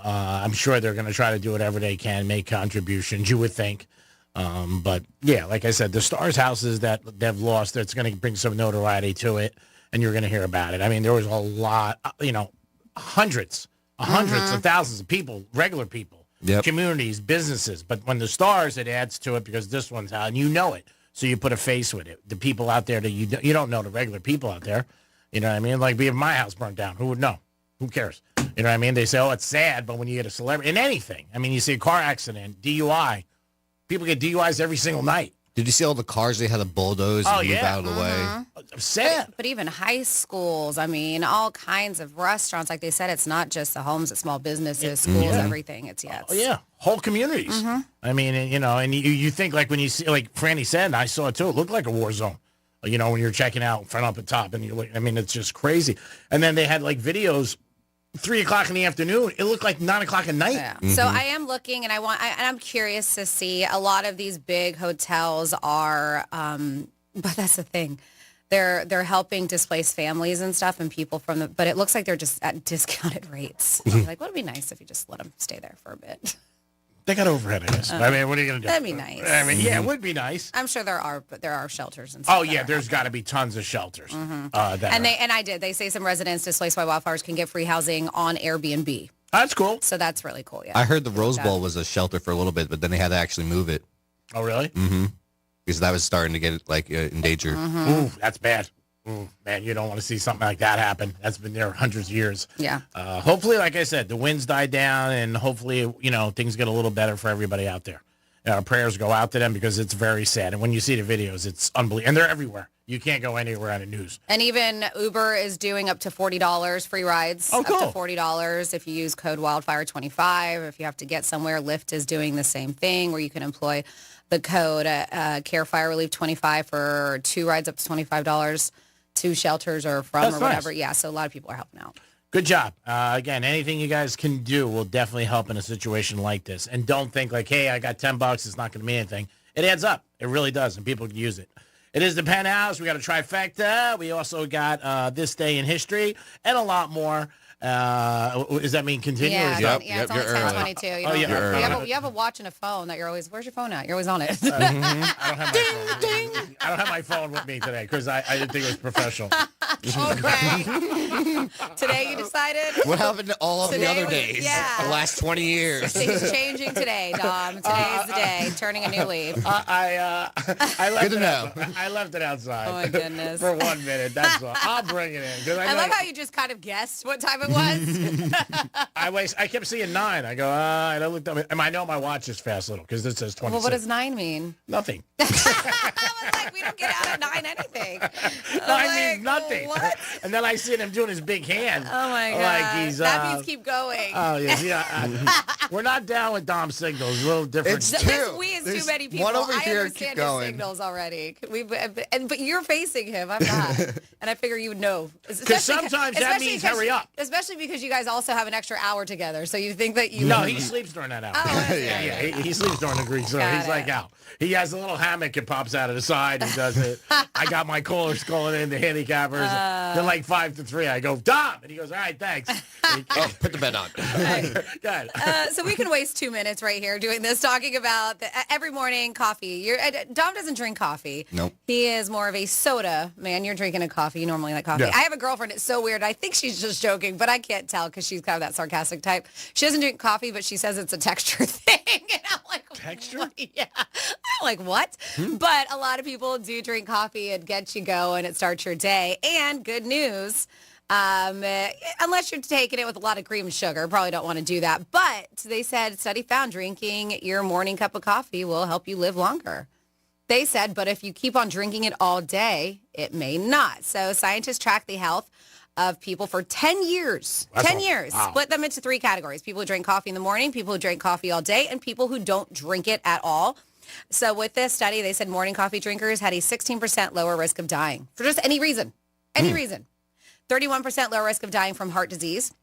S12: I'm sure they're going to try to do whatever they can, make contributions, you would think. But yeah, like I said, the Stars houses that they've lost, that's going to bring some notoriety to it, and you're going to hear about it. I mean, there was a lot, hundreds of thousands of people, regular people, communities, businesses. But when the Stars, it adds to it because this one's out, and you know it. So you put a face with it. The people out there that you don't know, the regular people out there. You know what I mean? Like, if my house burned down, who would know? Who cares? You know what I mean? They say, oh, it's sad, but when you get a celebrity, in anything, I mean, you see a car accident, DUI, people get DUIs every single night.
S14: Did you see all the cars they had to bulldoze and move out of the way?
S12: Sad.
S13: But even high schools, I mean, all kinds of restaurants, like they said, it's not just the homes, it's small businesses, schools, everything. It's
S12: whole communities. I mean, and you think, like, when you see, like Franny said, and I saw it too, it looked like a war zone. When you're checking out front up at top, and it's just crazy. And then they had like videos, 3:00 in the afternoon. It looked like 9:00 at night.
S13: Yeah. So I am looking, and I'm curious to see. A lot of these big hotels are, but that's the thing, they're helping displaced families and stuff, and people but it looks like they're just at discounted rates. Like, would it be nice if you just let them stay there for a bit?
S12: They got overhead, I guess. I mean, what are you going to do?
S13: That'd be nice.
S12: I mean, yeah, it would be nice.
S13: I'm sure there are shelters and stuff.
S12: Oh, yeah, there's got to be tons of shelters.
S13: They say some residents displaced by wildfires can get free housing on Airbnb.
S12: That's cool.
S13: So that's really cool, yeah.
S14: I heard the Rose Bowl was a shelter for a little bit, but then they had to actually move it.
S12: Oh, really?
S14: Mm-hmm. Because that was starting to get, endangered.
S12: Ooh, that's bad. Ooh, man, you don't want to see something like that happen. That's been there hundreds of years.
S13: Yeah.
S12: Hopefully, like I said, the winds die down, and hopefully, things get a little better for everybody out there. Our prayers go out to them because it's very sad. And when you see the videos, it's unbelievable. And they're everywhere. You can't go anywhere on the news.
S13: And even Uber is doing up to $40 free rides.
S12: Oh, cool.
S13: Up to $40 if you use code Wildfire25. If you have to get somewhere, Lyft is doing the same thing where you can employ the code Care Fire Relief 25 for 2 rides up to $25 to shelters or from
S12: That's
S13: or whatever.
S12: nice.
S13: Yeah, so a lot of people are helping out.
S12: Good job. Again, anything you guys can do will definitely help in a situation like this. And don't think like, hey, I got $10. It's not going to mean anything. It adds up. It really does, and people can use it. It is the Penthouse. We got a trifecta. We also got This Day in History and a lot more. Does that mean continue?
S13: Yeah,
S12: or stop?
S13: it's only 10:22. You have a watch and a phone that you're always, where's your phone at? You're always on it.
S12: I don't have my phone. Ding. I don't have my phone with me today because I didn't think it was professional.
S13: Okay. Today you decided?
S14: What happened to all of the
S13: Today
S14: other
S13: was-
S14: days?
S13: yeah.
S14: The last 20 years.
S13: Things changing today, Dom. Today's the day. Turning a new leaf.
S12: I left
S14: Good to know.
S12: I left it outside.
S13: Oh, my goodness.
S12: For 1 minute. That's all. I'll bring it in.
S13: I love how you just kind of guessed what time it was.
S12: I kept seeing 9. I go, and I looked up, and I know my watch is fast little because it says 26.
S13: Well, what does 9 mean?
S12: Nothing.
S13: I was like, we don't get out at 9 anything.
S12: 9 means nothing.
S13: What?
S12: And then I see him doing his big hand.
S13: Oh, my God.
S12: Like he's,
S13: that means keep going.
S12: Oh, yeah. We're not down with Dom's signals. A little different.
S14: It's
S13: We is too many people.
S14: one over
S13: I
S14: here,
S13: understand
S14: keep
S13: his
S14: going.
S13: signals already. But you're facing him. I'm not. And I figure you would know.
S12: Because sometimes that means hurry up.
S13: Especially because you guys also have an extra hour together. So you think that you...
S12: No, he sleeps during that hour.
S13: Oh,
S12: yeah, he sleeps during the Greek, so
S13: Got
S12: he's
S13: it.
S12: like out. He has a little hammock that pops out of the side and does it. I got my callers calling in, the handicappers. They're like 5 to 3. I go, Dom! And he goes, all right, thanks.
S14: Put the bed on.
S12: Good.
S13: So we can waste 2 minutes right here doing this, talking about every morning coffee. Dom doesn't drink coffee.
S14: Nope.
S13: He is more of a soda man. You're drinking a coffee. You normally like coffee.
S12: Yeah.
S13: I have a girlfriend. It's so weird. I think she's just joking, but I can't tell because she's kind of that sarcastic type. She doesn't drink coffee, but she says it's a texture thing. And I'm like,
S12: texture?
S13: What? Yeah. I'm like, what? But a lot of people do drink coffee. It gets you going. It starts your day. And good news, unless you're taking it with a lot of cream and sugar, probably don't want to do that. But they said, study found drinking your morning cup of coffee will help you live longer. They said, but if you keep on drinking it all day, it may not. So scientists track the health of people for 10 years.
S12: That's
S13: 10
S12: all-
S13: years.
S12: wow.
S13: Split them into 3 categories. People who drink coffee in the morning, people who drink coffee all day, and people who don't drink it at all. So with this study, they said morning coffee drinkers had a 16% lower risk of dying for just any reason. Any reason. 31% lower risk of dying from heart disease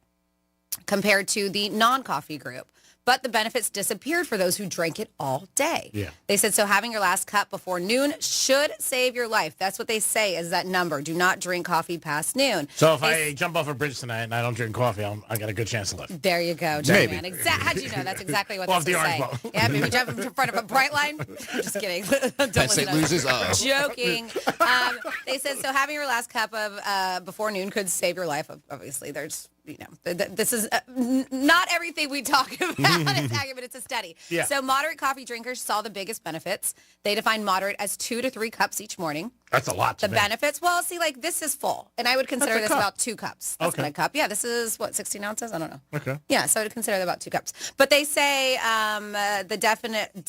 S13: compared to the non-coffee group. But the benefits disappeared for those who drank it all day.
S12: Yeah.
S13: They said, so having your last cup before noon should save your life. That's what they say is that number. Do not drink coffee past noon.
S12: So if I jump off a bridge tonight and I don't drink coffee, I got a good chance to live.
S13: There you go,
S12: Maybe.
S13: man. How'd you know? That's exactly what
S12: Off
S13: this
S12: the
S13: was
S12: orange
S13: saying.
S12: ball.
S13: Yeah, maybe jump in front of a bright line. I'm just kidding. Don't
S14: Penn State
S13: listen to
S14: loses.
S13: us.
S14: Uh-oh.
S13: Joking. They said, so having your last cup of before noon could save your life. Obviously, there's, this is not everything we talk about. But it's a study.
S12: Yeah.
S13: So moderate coffee drinkers saw the biggest benefits. They define moderate as 2 to 3 cups each morning.
S12: That's a lot to
S13: The
S12: me.
S13: benefits, well, see, like this is full. And I would consider
S12: That's a
S13: this
S12: cup.
S13: about 2 cups. That's
S12: Okay.
S13: what a cup. Yeah, this is, 16 ounces? I don't know.
S12: Okay.
S13: Yeah, so I would consider that about 2 cups. But they say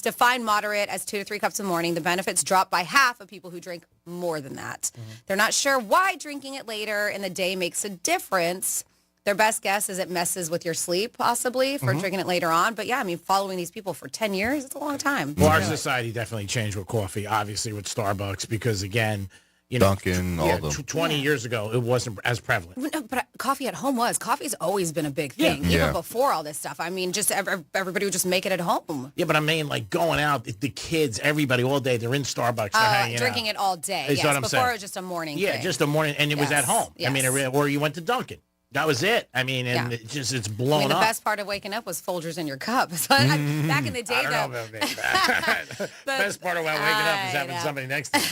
S13: define moderate as 2 to 3 cups in the morning. The benefits drop by half of people who drink more than that. They're not sure why drinking it later in the day makes a difference. Their best guess is it messes with your sleep, possibly, for drinking it later on. But yeah, I mean, following these people for 10 years, it's a long time.
S12: Well, our society definitely changed with coffee, obviously with Starbucks, because again,
S14: Dunkin', all of them.
S12: 20 years ago, it wasn't as prevalent.
S13: No, but coffee at home was. Coffee's always been a big thing,
S12: Yeah.
S13: even
S14: Yeah.
S13: before all this stuff. I mean, just everybody would just make it at home.
S12: Yeah, but I mean, like going out, the kids, everybody all day, they're in Starbucks, they're hanging
S13: Drinking
S12: out.
S13: it all day.
S12: Is
S13: Yes,
S12: what I'm
S13: before
S12: saying.
S13: it was just a morning
S12: Yeah,
S13: thing.
S12: just a morning, and it was
S13: Yes,
S12: at home. I mean,
S13: yes.
S12: or you went to Dunkin'. That was it. I mean, and it's blown up.
S13: The best part of waking up was Folgers in your cup. So back in the day,
S12: I don't know about that. Best part about waking up is having somebody next to you.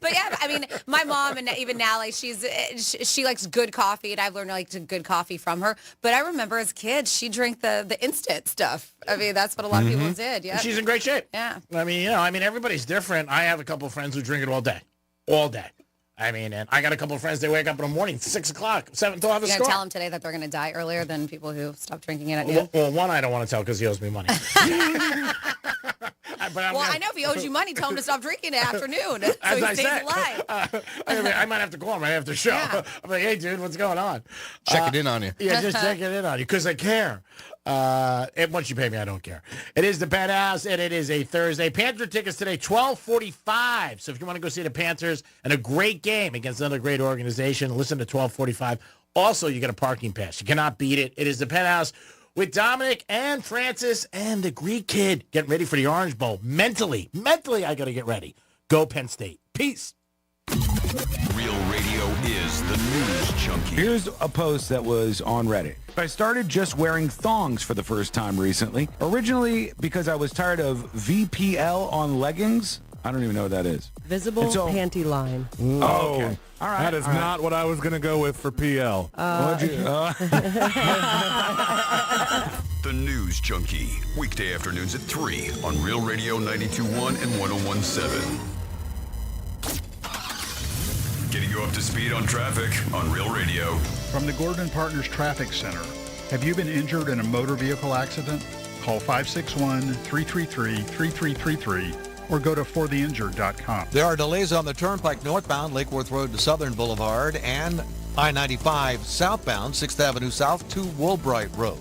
S13: But yeah, I mean, my mom and even now, like she likes good coffee, and I've learned to like good coffee from her. But I remember as kids, she drank the instant stuff. I mean, that's what a lot of people did. Yeah,
S12: she's in great shape.
S13: Yeah.
S12: I mean, everybody's different. I have a couple of friends who drink it all day. I mean, and I got a couple of friends, they wake up in the morning, 6 o'clock, 7 to have a
S13: You're
S12: score.
S13: going to tell them today that they're going to die earlier than people who stop drinking it at noon?
S12: Well, one I don't want to tell because he owes me money.
S13: I know if he owes you money, tell him to stop drinking at afternoon so he stays alive.
S12: I might have to call him right after the show. Yeah. I'm like, hey, dude, what's going on?
S14: Checking in on you.
S12: Yeah, just checking in on you because I care. And once you pay me, I don't care. It is the Penthouse, and it is a Thursday. Panther tickets today, 12:45. So if you want to go see the Panthers and a great game against another great organization, listen to 12:45. Also, you get a parking pass. You cannot beat it. It is the Penthouse with Dominic and Francis and the Greek kid getting ready for the Orange Bowl. Mentally, I got to get ready. Go Penn State. Peace.
S2: Real Radio is the news junkie.
S3: Here's a post that was on Reddit. I started just wearing thongs for the first time recently. Originally because I was tired of VPL on leggings. I don't even know what that is.
S8: Visible panty line.
S3: Oh, okay. All right.
S15: That is not what I was going to go with for PL.
S2: The News Junkie. Weekday afternoons at 3 on Real Radio 92.1 and 101.7. Getting you up to speed on traffic on Real Radio.
S16: From the Gordon Partners Traffic Center. Have you been injured in a motor vehicle accident? Call 561-333-3333 or go to fortheinjured.com.
S6: There are delays on the Turnpike northbound Lake Worth Road to Southern Boulevard and I-95 southbound 6th Avenue South to Woolbright Road.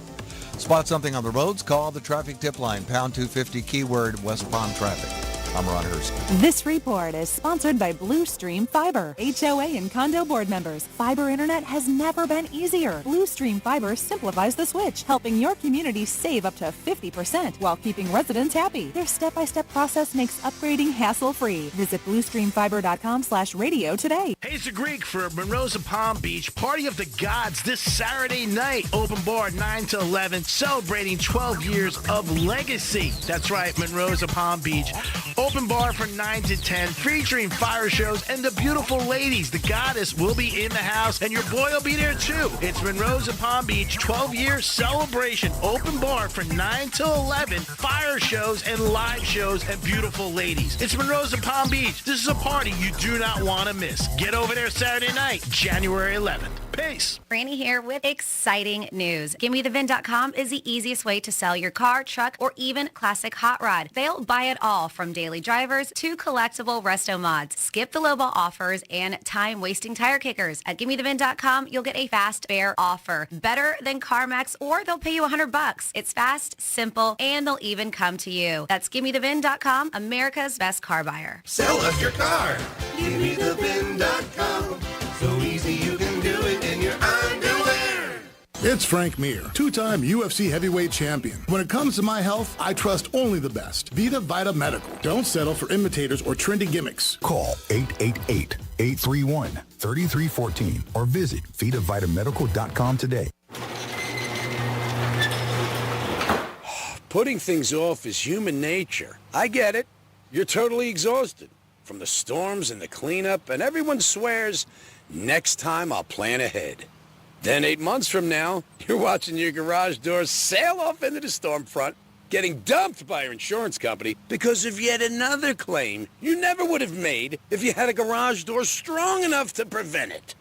S6: Spot something on the roads, call the traffic tip line, pound 250, keyword West Palm Traffic. I'm Ron Hurst.
S17: This report is sponsored by Blue Stream Fiber, HOA and condo board members. Fiber internet has never been easier. Blue Stream Fiber simplifies the switch, helping your community save up to 50% while keeping residents happy. Their step-by-step process makes upgrading hassle-free. Visit bluestreamfiber.com/radio today.
S12: Hey, it's the Greek for Monroe's of Palm Beach. Party of the Gods this Saturday night. Open bar 9 to 11, celebrating 12 years of legacy. That's right, Monroe's of Palm Beach. Open bar from 9 to 10, featuring fire shows and the beautiful ladies. The Goddess will be in the house, and your boy will be there too. It's Monroe's of Palm Beach, 12-year celebration. Open bar from 9 to 11, fire shows and live shows and beautiful ladies. It's Monroe's of Palm Beach. This is a party you do not want to miss. Get over there Saturday night, January 11th. Peace.
S20: Franny here with exciting news. GimmeTheVin.com is the easiest way to sell your car, truck, or even classic hot rod. They'll buy it all from daily drivers to collectible resto mods. Skip the lowball offers and time-wasting tire kickers. At GimmeTheVin.com, you'll get a fast, fair offer. Better than CarMax, or they'll pay you $100. It's fast, simple, and they'll even come to you. That's GimmeTheVin.com, America's best car buyer.
S27: Sell us your car. GimmeTheVin.com. So easy you can do it in your underwear.
S5: It's Frank Mir, two-time UFC heavyweight champion. When it comes to my health, I trust only the best. Vita Medical. Don't settle for imitators or trendy gimmicks.
S26: Call 888-831-3314 or visit VitaVitaMedical.com today.
S19: Putting things off is human nature. I get it. You're totally exhausted from the storms and the cleanup, and everyone swears, next time I'll plan ahead. Then 8 months from now, you're watching your garage doors sail off into the storm front, getting dumped by your insurance company because of yet another claim you never would have made if you had a garage door strong enough to prevent it.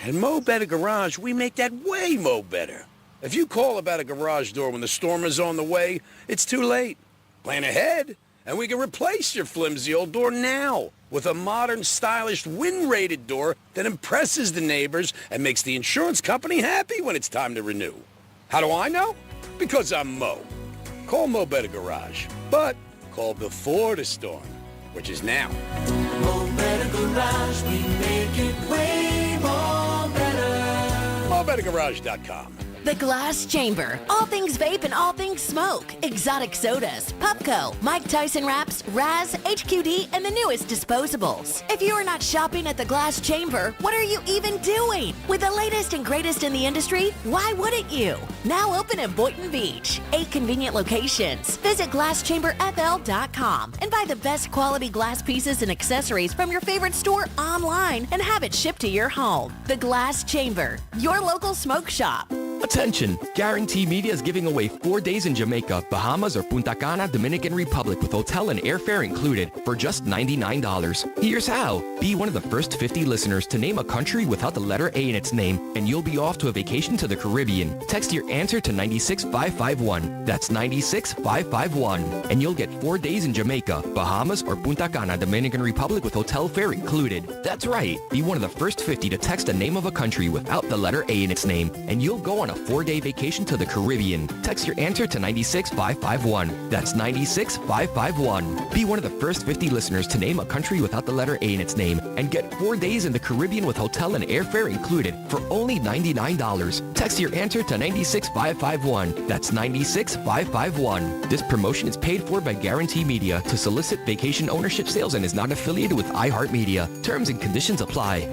S19: At Mo Better Garage, we make that way Mo Better. If you call about a garage door when the storm is on the way, it's too late. Plan ahead, and we can replace your flimsy old door now with a modern, stylish, wind-rated door that impresses the neighbors and makes the insurance company happy when it's time to renew. How do I know? Because I'm Mo. Call Mo Better Garage, but call before the storm, which is now.
S27: Mo Better Garage, we make it way more better.
S19: MoBetterGarage.com.
S4: The Glass Chamber. All things vape and all things smoke. Exotic sodas, Pupco, Mike Tyson wraps, Raz, HQD, and the newest disposables. If you are not shopping at the Glass Chamber, what are you even doing? With the latest and greatest in the industry, why wouldn't you? Now open in Boynton Beach. 8 convenient locations. Visit GlassChamberFL.com and buy the best quality glass pieces and accessories from your favorite store online and have it shipped to your home. The Glass Chamber, your local smoke shop.
S9: Attention! Guarantee Media is giving away 4 days in Jamaica, Bahamas, or Punta Cana, Dominican Republic with hotel and airfare included for just $99. Here's how. Be one of the first 50 listeners to name a country without the letter A in its name, and you'll be off to a vacation to the Caribbean. Text your answer to 96551. That's 96551. And you'll get 4 days in Jamaica, Bahamas, or Punta Cana, Dominican Republic with hotel fare included. That's right. Be one of the first 50 to text the name of a country without the letter A in its name, and you'll go on a 4-day vacation to the Caribbean. Text your answer to 96551. That's 96551. Be one of the first 50 listeners to name a country without the letter A in its name and get 4 days in the Caribbean with hotel and airfare included for only $99. Text your answer to 96551. That's 96551. This promotion is paid for by Guarantee Media to solicit vacation ownership sales and is not affiliated with iHeartMedia. Terms and conditions apply.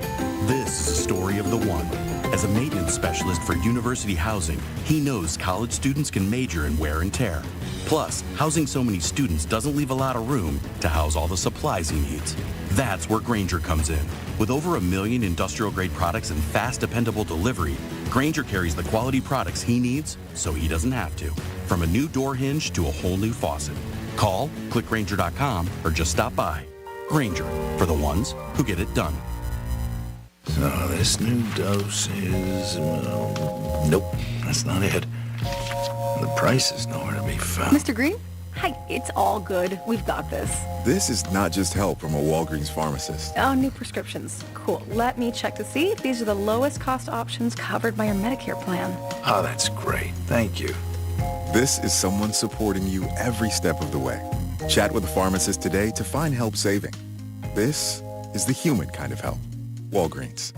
S11: This is a story of the one. As a maintenance specialist for university housing, he knows college students can major in wear and tear. Plus, housing so many students doesn't leave a lot of room to house all the supplies he needs. That's where Grainger comes in. With over 1 million industrial-grade products and fast, dependable delivery, Grainger carries the quality products he needs so he doesn't have to. From a new door hinge to a whole new faucet. Call, click Grainger.com, or just stop by. Grainger, for the ones who get it done.
S21: So this new dose is, nope, that's not it. The price is nowhere to be found.
S22: Mr. Green? Hi, it's all good. We've got this.
S23: This is not just help from a Walgreens pharmacist.
S22: Oh, new prescriptions. Cool. Let me check to see if these are the lowest cost options covered by your Medicare plan.
S21: Oh, that's great. Thank you.
S23: This is someone supporting you every step of the way. Chat with a pharmacist today to find help saving. This is the human kind of help. Walgreens.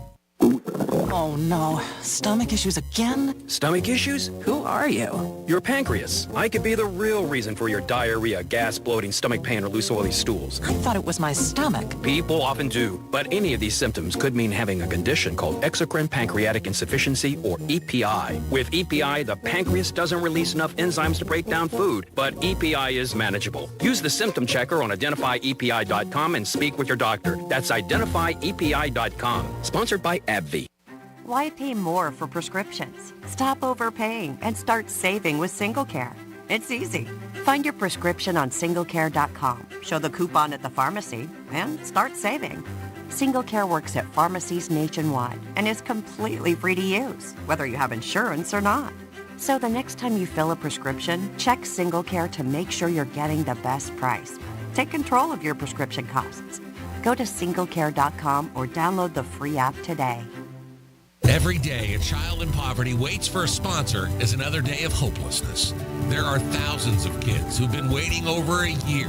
S24: Oh no, stomach issues again?
S25: Stomach issues? Who are you? Your pancreas. I could be the real reason for your diarrhea, gas, bloating, stomach pain, or loose oily stools.
S24: I thought it was my stomach.
S25: People often do, but any of these symptoms could mean having a condition called exocrine pancreatic insufficiency, or EPI. With EPI, the pancreas doesn't release enough enzymes to break down food, but EPI is manageable. Use the symptom checker on identifyepi.com and speak with your doctor. That's identifyepi.com. Sponsored by AbbVie.
S28: Why pay more for prescriptions? Stop overpaying and start saving with SingleCare. It's easy. Find your prescription on singlecare.com, show the coupon at the pharmacy, and start saving. SingleCare works at pharmacies nationwide and is completely free to use, whether you have insurance or not. So the next time you fill a prescription, check SingleCare to make sure you're getting the best price. Take control of your prescription costs. Go to singlecare.com or download the free app today.
S29: Every day, a child in poverty waits for a sponsor is another day of hopelessness. There are thousands of kids who've been waiting over a year.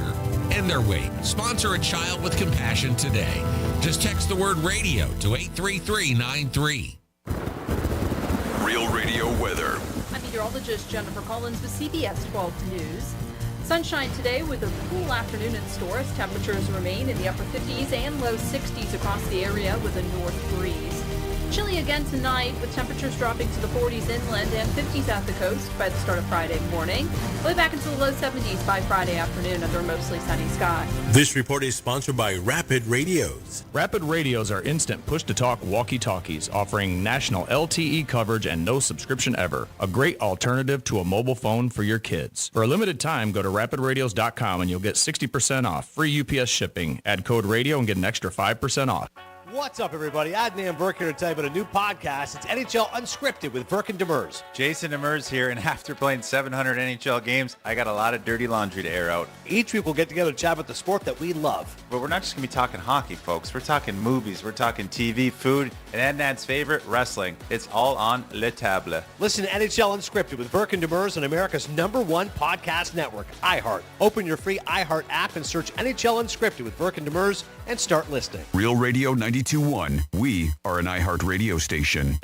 S29: End their wait. Sponsor a child with compassion today. Just text the word radio to 83393.
S2: Real Radio weather.
S31: I'm meteorologist Jennifer Collins with CBS 12 News. Sunshine today with a cool afternoon in store as temperatures remain in the upper 50s and low 60s across the area with a north breeze. Chilly again tonight with temperatures dropping to the 40s inland and 50s at the coast by the start of Friday morning. We'll be back into the low 70s by Friday afternoon under a mostly sunny sky.
S30: This report is sponsored by Rapid Radios.
S32: Rapid Radios are instant push-to-talk walkie-talkies offering national LTE coverage and no subscription ever. A great alternative to a mobile phone for your kids. For a limited time, go to rapidradios.com and you'll get 60% off. Free UPS shipping. Add code radio and get an extra 5% off.
S33: What's up, everybody? Adnan Burke here to tell you about a new podcast. It's NHL Unscripted with Burke and Demers.
S34: Jason Demers here, and after playing 700 NHL games, I got a lot of dirty laundry to air out.
S33: Each week we'll get together to chat about the sport that we love.
S34: But we're not just going to be talking hockey, folks. We're talking movies, we're talking TV, food, and Adnan's favorite, wrestling. It's all on Le Table.
S33: Listen to NHL Unscripted with Burke and Demers on America's #1 podcast network, iHeart. Open your free iHeart app and search NHL Unscripted with Burke and Demers and start listening.
S2: Real Radio 92.1. We are an iHeart radio station.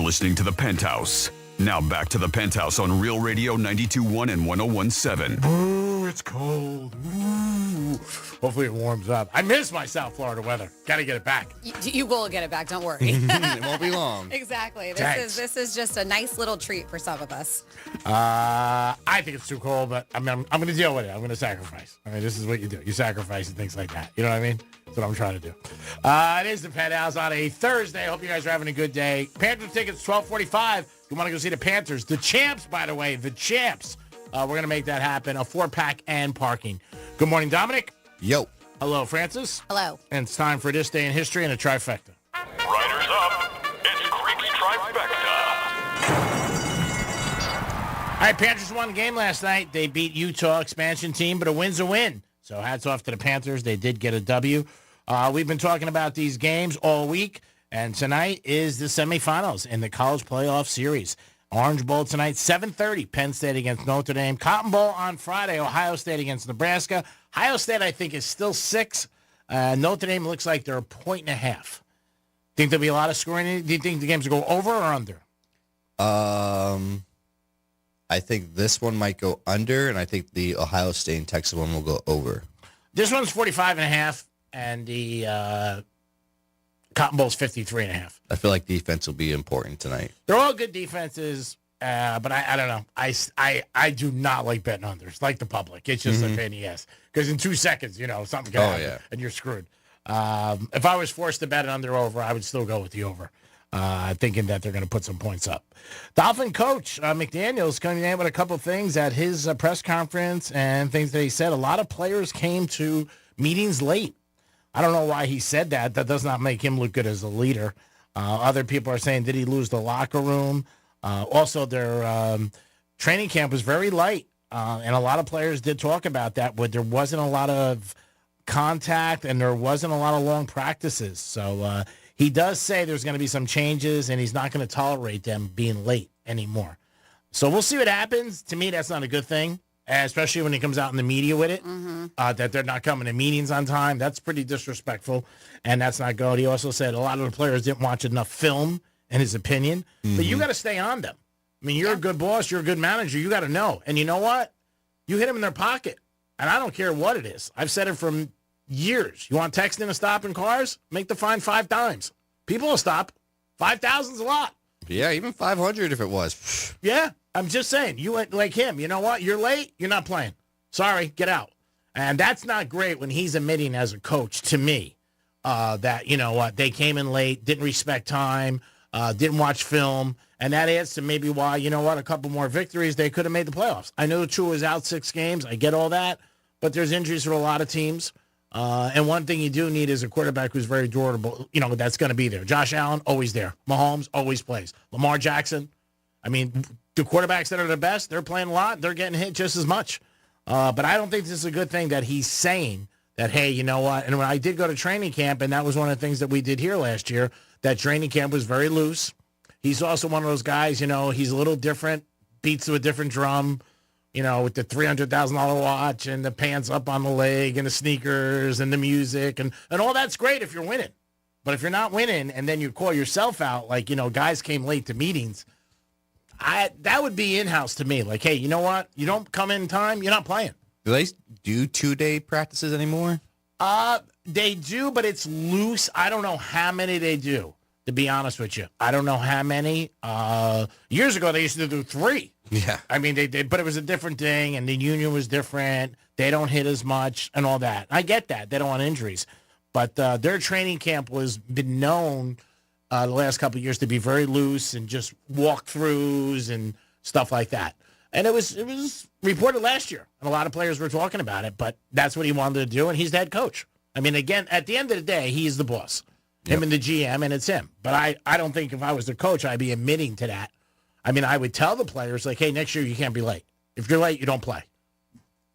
S2: listening to The Penthouse. Now back to The Penthouse on Real Radio 92.1 and 101.7.
S1: Ooh, it's cold. Ooh. Hopefully it warms up. I miss my South Florida weather. Got to get it back.
S3: You will get it back. Don't worry.
S1: It won't be long.
S3: Exactly.
S1: Thanks.
S3: This is just a nice little treat for some of us.
S1: I think it's too cold, but I'm going to deal with it. I'm going to sacrifice. I mean, this is what you do. You sacrifice and things like that. You know what I mean? That's what I'm trying to do. It is the Penthouse on a Thursday. Hope you guys are having a good day. Panther tickets, $12.45. You want to go see the Panthers. The champs, by the way. The champs. We're going to make that happen. A 4-pack and parking. Good morning, Dominic.
S6: Yo.
S1: Hello, Francis.
S3: Hello.
S1: And it's time for This Day in History and a trifecta.
S2: Riders up. It's Creek's Trifecta.
S1: All right, Panthers won the game last night. They beat Utah expansion team, but a win's a win. So hats off to the Panthers. They did get a W. We've been talking about these games all week, and tonight is the semifinals in the college playoff series. Orange Bowl tonight, 7:30, Penn State against Notre Dame. Cotton Bowl on Friday, Ohio State against Nebraska. Ohio State, I think, is still 6. Notre Dame looks like they're 1.5. Think there'll be a lot of scoring? Do you think the games will go over or under?
S6: I think this one might go under, and I think the Ohio State and Texas one will go over.
S1: This one's 45.5, and the Cotton Bowl's 53.5.
S6: I feel like defense will be important tonight.
S1: They're all good defenses, but I don't know. I do not like betting unders, like the public. It's just a pain in the ass. Because in 2 seconds, something can happen, and you're screwed. If I was forced to bet an under over, I would still go with the over, thinking that they're going to put some points up. Dolphin coach McDaniels coming in with a couple of things at his press conference and things that he said. A lot of players came to meetings late. I don't know why he said that. That does not make him look good as a leader. Other people are saying, did he lose the locker room? Also, their training camp was very light, and a lot of players did talk about that, but there wasn't a lot of contact and there wasn't a lot of long practices. So he does say there's going to be some changes, and he's not going to tolerate them being late anymore. So we'll see what happens. To me, that's not a good thing, especially when he comes out in the media with it, that they're not coming to meetings on time. That's pretty disrespectful, and that's not good. He also said a lot of the players didn't watch enough film, in his opinion. But you got to stay on them. I mean, you're a good boss. You're a good manager. You got to know. And you know what? You hit them in their pocket, and I don't care what it is. I've said it from years. You want texting to stop in cars? Make the fine 5 times. People will stop. 5,000's a lot.
S6: Yeah, even 500 if it was.
S1: Yeah, I'm just saying. You went like him. You know what? You're late. You're not playing. Sorry, get out. And that's not great when he's admitting as a coach to me that, you know what, they came in late, didn't respect time, didn't watch film, and that adds to maybe why, you know what, a couple more victories, they could have made the playoffs. I know Tua was out 6 games. I get all that, but there's injuries for a lot of teams. And one thing you do need is a quarterback who's very durable, that's going to be there. Josh Allen, always there. Mahomes, always plays. Lamar Jackson, I mean, the quarterbacks that are the best, they're playing a lot. They're getting hit just as much. But I don't think this is a good thing that he's saying that, hey, you know what? And when I did go to training camp, and that was one of the things that we did here last year, that training camp was very loose. He's also one of those guys, he's a little different, beats to a different drum, with the $300,000 watch and the pants up on the leg and the sneakers and the music and all that's great if you're winning. But if you're not winning and then you call yourself out, like, guys came late to meetings, that would be in-house to me. Like, hey, you know what? You don't come in time, you're not playing.
S6: Do they do 2-day practices anymore?
S1: They do, but it's loose. I don't know how many they do, to be honest with you. I don't know how many. Years ago, they used to do 3.
S6: Yeah.
S1: I mean, they did, but it was a different thing, and the union was different. They don't hit as much and all that. I get that. They don't want injuries. But their training camp was been known the last couple of years to be very loose and just walkthroughs and stuff like that. And it was reported last year, and a lot of players were talking about it, but that's what he wanted to do, and he's the head coach. I mean, again, at the end of the day, he's the boss. Him and the GM, and it's him. But I don't think if I was the coach, I'd be admitting to that. I mean, I would tell the players, like, hey, next year you can't be late. If you're late, you don't play.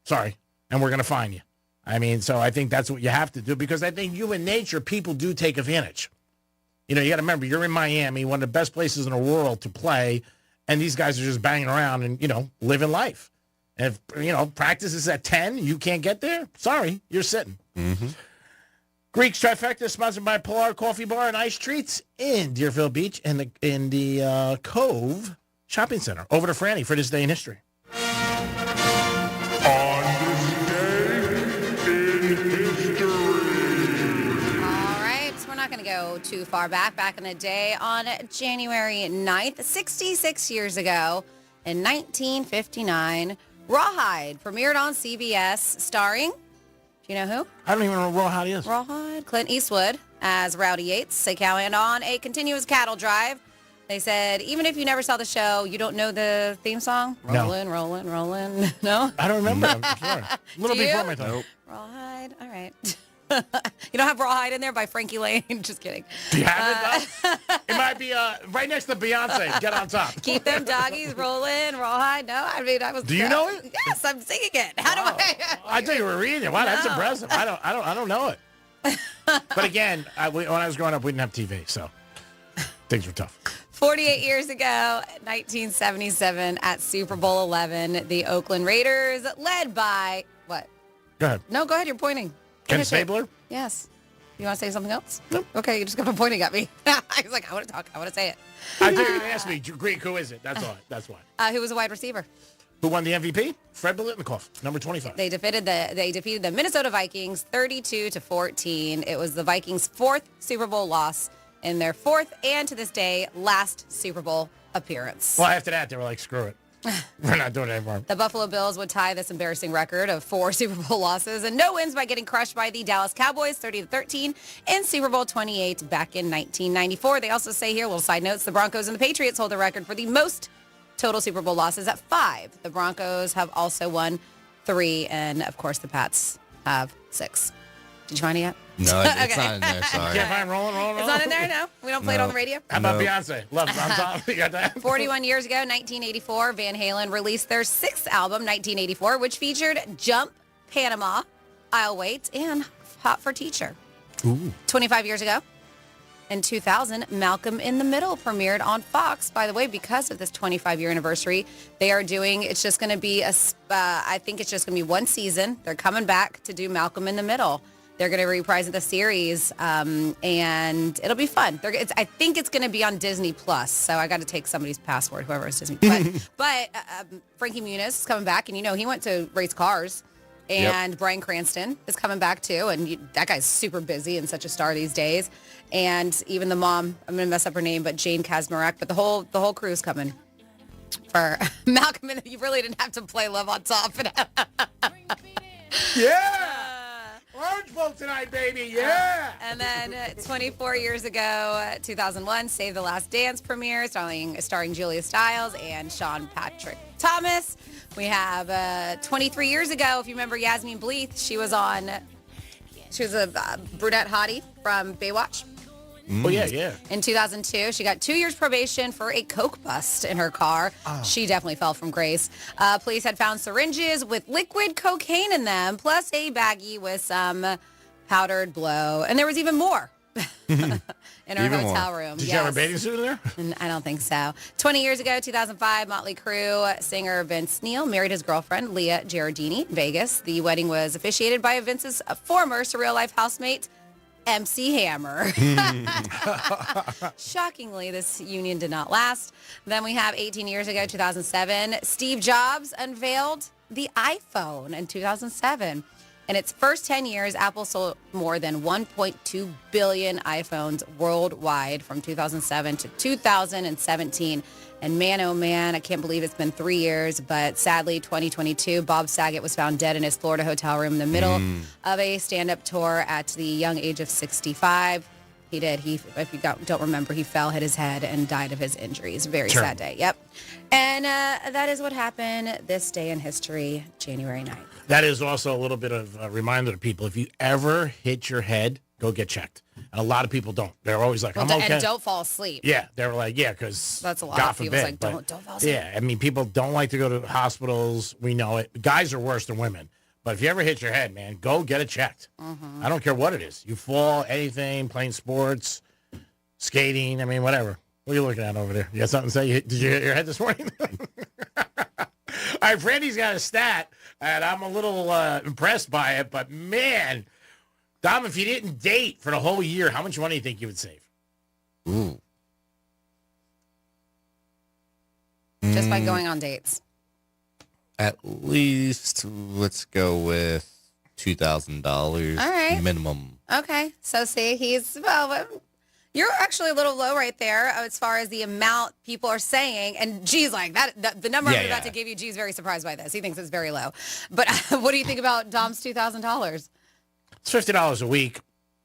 S1: Sorry, and we're going to fine you. I mean, so I think that's what you have to do, because I think human nature, people do take advantage. You got to remember, you're in Miami, one of the best places in the world to play, and these guys are just banging around and, living life. And if, practice is at 10, you can't get there, sorry, you're sitting. Greeks Trifecta, sponsored by Polar Coffee Bar and Ice Treats in Deerfield Beach and in the Cove Shopping Center. Over to Franny for this day in history.
S2: On this day in history.
S3: All right, so we're not going to go too far back. Back in the day on January 9th, 66 years ago, in 1959, Rawhide premiered on CBS, starring... Do you know who?
S1: I don't even know what Rawhide is.
S3: Rawhide. Clint Eastwood as Rowdy Yates. Say cowhand on a continuous cattle drive. They said, even if you never saw the show, you don't know the theme song?
S1: No.
S3: Rolling, rolling, rolling. No?
S1: I don't remember. I'm sure. A little
S3: Do you?
S1: before my time.
S6: Nope.
S3: Rawhide. All right. You don't have Rawhide in there by Frankie Lane? Just kidding.
S1: Do you have it, though? It might be right next to Beyonce. Get on top.
S3: Keep them doggies rolling, Rawhide. No, I mean, I was...
S1: Do you know it?
S3: Yes, I'm singing it. How do I...
S1: I thought you were reading it. Wow, that's
S3: No.
S1: impressive. I don't know it. But again, when I was growing up, we didn't have TV, so things were tough.
S3: 48 years ago, 1977, at Super Bowl 11, the Oakland Raiders, led by... What?
S1: Go ahead.
S3: No, go ahead. You're pointing.
S1: Ken
S3: Finish it.
S1: Stabler?
S3: Yes. You want to say something else? Nope. Okay, you just kept on pointing at me. I was like, I want to talk. I want to say it.
S1: I thought you were going to ask me, Greek, who is it? That's all. That's why.
S3: Who was a wide receiver?
S1: Who won the MVP? Fred Biletnikoff, number 25.
S3: They defeated the Minnesota Vikings 32-14. It was the Vikings' fourth Super Bowl loss in their fourth and, to this day, last Super Bowl appearance.
S1: Well, after that, they were like, screw it. We're not doing it anymore.
S3: The Buffalo Bills would tie this embarrassing record of 4 Super Bowl losses and no wins by getting crushed by the Dallas Cowboys 30-13 in Super Bowl 28 back in 1994. They also say here, little side notes, the Broncos and the Patriots hold the record for the most total Super Bowl losses at 5. The Broncos have also won 3, and of course the Pats have 6. Did you find it yet?
S6: No, it's
S3: Okay.
S6: not in there. Sorry.
S1: Can't find rolling.
S3: It's not in there? No? We don't play it on the radio?
S1: How about
S6: No.
S1: Beyonce? Love on top. You got that?
S3: 41 years ago, 1984, Van Halen released their 6th album, 1984, which featured Jump, Panama, I'll Wait, and Hot for Teacher.
S1: Ooh.
S3: 25 years ago, in 2000, Malcolm in the Middle premiered on Fox. By the way, because of this 25-year anniversary, they are doing, it's just going to be, I think it's just going to be one season. They're coming back to do Malcolm in the Middle. They're going to reprise the series, and it'll be fun. I think it's going to be on Disney Plus, so I got to take somebody's password, whoever is Disney. But Frankie Muniz is coming back, and he went to race cars. And Bryan Cranston is coming back too, and that guy's super busy and such a star these days. And even the mom, I'm going to mess up her name, but Jane Kasmarek, but the whole crew is coming for Malcolm. And you really didn't have to play Love on Top.
S1: Yeah. Orange Bowl tonight, baby. Yeah.
S3: And then 24 years ago, 2001, Save the Last Dance premiere, starring Julia Stiles and Sean Patrick Thomas. We have 23 years ago, if you remember Yasmin Bleeth, she was a brunette hottie from Baywatch.
S1: Oh, yeah.
S3: In 2002, she got 2 years probation for a coke bust in her car.
S1: Oh.
S3: She definitely fell from grace. Police had found syringes with liquid cocaine in them, plus a baggie with some powdered blow. And there was even more in her hotel room.
S1: Did you have a bathing suit in there?
S3: I don't think so. 20 years ago, 2005, Motley Crue singer Vince Neil married his girlfriend, Leah Giardini, in Vegas. The wedding was officiated by Vince's former Surreal Life housemate, MC Hammer. Shockingly, this union did not last. Then we have 18 years ago, 2007, Steve Jobs unveiled the iPhone in 2007. In its first 10 years, Apple sold more than 1.2 billion iPhones worldwide from 2007 to 2017. And man, oh man, I can't believe it's been 3 years. But sadly, 2022, Bob Saget was found dead in his Florida hotel room in the middle of a stand-up tour at the young age of 65. He did. If you don't remember, he fell, hit his head, and died of his injuries. Very sad day. Yep. And that is what happened this day in history, January 9th.
S1: That is also a little bit of a reminder to people. If you ever hit your head, go get checked. And a lot of people don't. They're always like, I'm okay.
S3: And don't fall asleep.
S1: Yeah, they're like, because
S3: that's a lot
S1: God
S3: of people.
S1: Forbid,
S3: Like, don't fall asleep.
S1: Yeah, I mean, people don't like to go to hospitals. We know it. Guys are worse than women. But if you ever hit your head, man, go get it checked. I don't care what it is. You fall, anything, playing sports, skating, I mean, whatever. What are you looking at over there? You got something to say? Did you hit your head this morning? All right, Brandy's got a stat, and I'm a little impressed by it. But, man, Dom, if you didn't date for the whole year, how much money do you think you would save?
S6: Ooh.
S3: Just by going on dates.
S6: At least, let's go with $2,000
S3: All right.
S6: minimum.
S3: Okay. So see, you're actually a little low right there as far as the amount people are saying. And G's like, the number I'm about to give you, G's very surprised by this. He thinks it's very low. But what do you think about Dom's $2,000?
S1: It's $50 a week.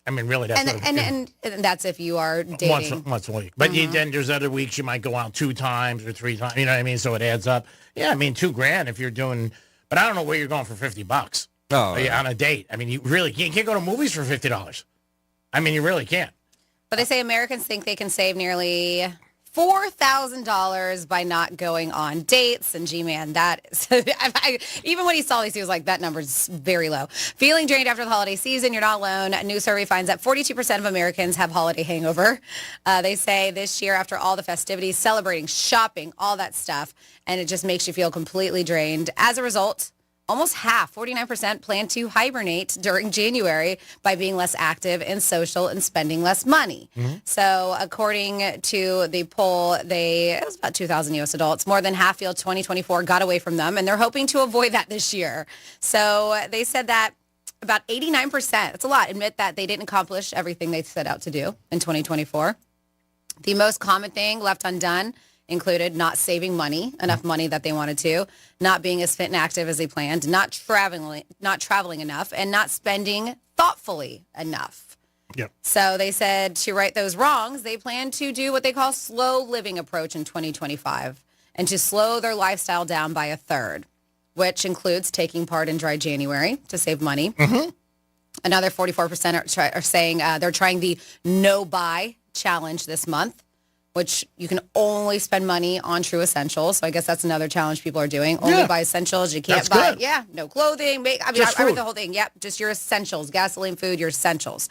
S1: I mean, really, that's
S3: and that's if you are dating.
S1: Once a week. But then there's other weeks you might go out 2 times or 3 times. You know what I mean? So it adds up. Yeah, I mean, $2,000 if you're doing. But I don't know where you're going for $50. On a date. I mean, you really can't go to movies for $50. I mean, you really can't.
S3: But they say Americans think they can save nearly $4,000 by not going on dates. And G-Man, that is, even when he saw these, he was like, that number's very low. Feeling drained after the holiday season, you're not alone. A new survey finds that 42% of Americans have holiday hangover. They say this year, after all the festivities, celebrating, shopping, all that stuff, and it just makes you feel completely drained. As a result, almost half, 49%, plan to hibernate during January by being less active and social and spending less money. So according to the poll, it was about 2,000 U.S. adults. More than half feel 2024 got away from them, and they're hoping to avoid that this year. So they said that about 89%, that's a lot, admit that they didn't accomplish everything they set out to do in 2024. The most common thing left undone included not saving enough money that they wanted to, not being as fit and active as they planned, not traveling enough, and not spending thoughtfully enough.
S1: Yep.
S3: So they said to right those wrongs, they plan to do what they call slow living approach in 2025 and to slow their lifestyle down by a third, which includes taking part in Dry January to save money. Another 44% are saying they're trying the no buy challenge this month, which you can only spend money on true essentials. So I guess that's another challenge people are doing. Only buy essentials. You can't buy, no clothing. I read the whole thing. Yep, just your essentials. Gasoline, food, your essentials.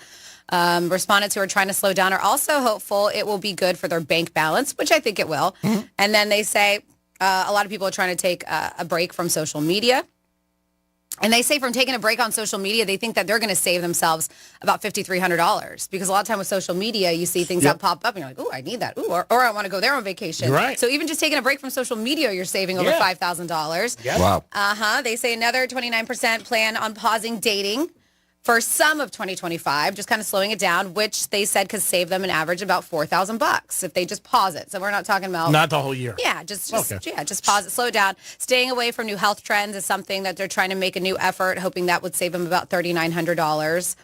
S3: Respondents who are trying to slow down are also hopeful it will be good for their bank balance, which I think it will. And then they say a lot of people are trying to take a break from social media. And they say from taking a break on social media, they think that they're going to save themselves about $5,300 because a lot of time with social media, you see things that pop up and you're like, oh, I need that. Ooh, or I want to go there on vacation.
S1: Right.
S3: So even just taking a break from social media, you're saving over $5,000.
S1: Yep.
S6: Wow.
S3: They say another 29% plan on pausing dating for some of 2025, just kind of slowing it down, which they said could save them an average about $4,000 if they just pause it. So we're not talking about
S1: not the whole year.
S3: Yeah, just pause it, slow it down. Staying away from new health trends is something that they're trying to make a new effort, hoping that would save them about $3,900.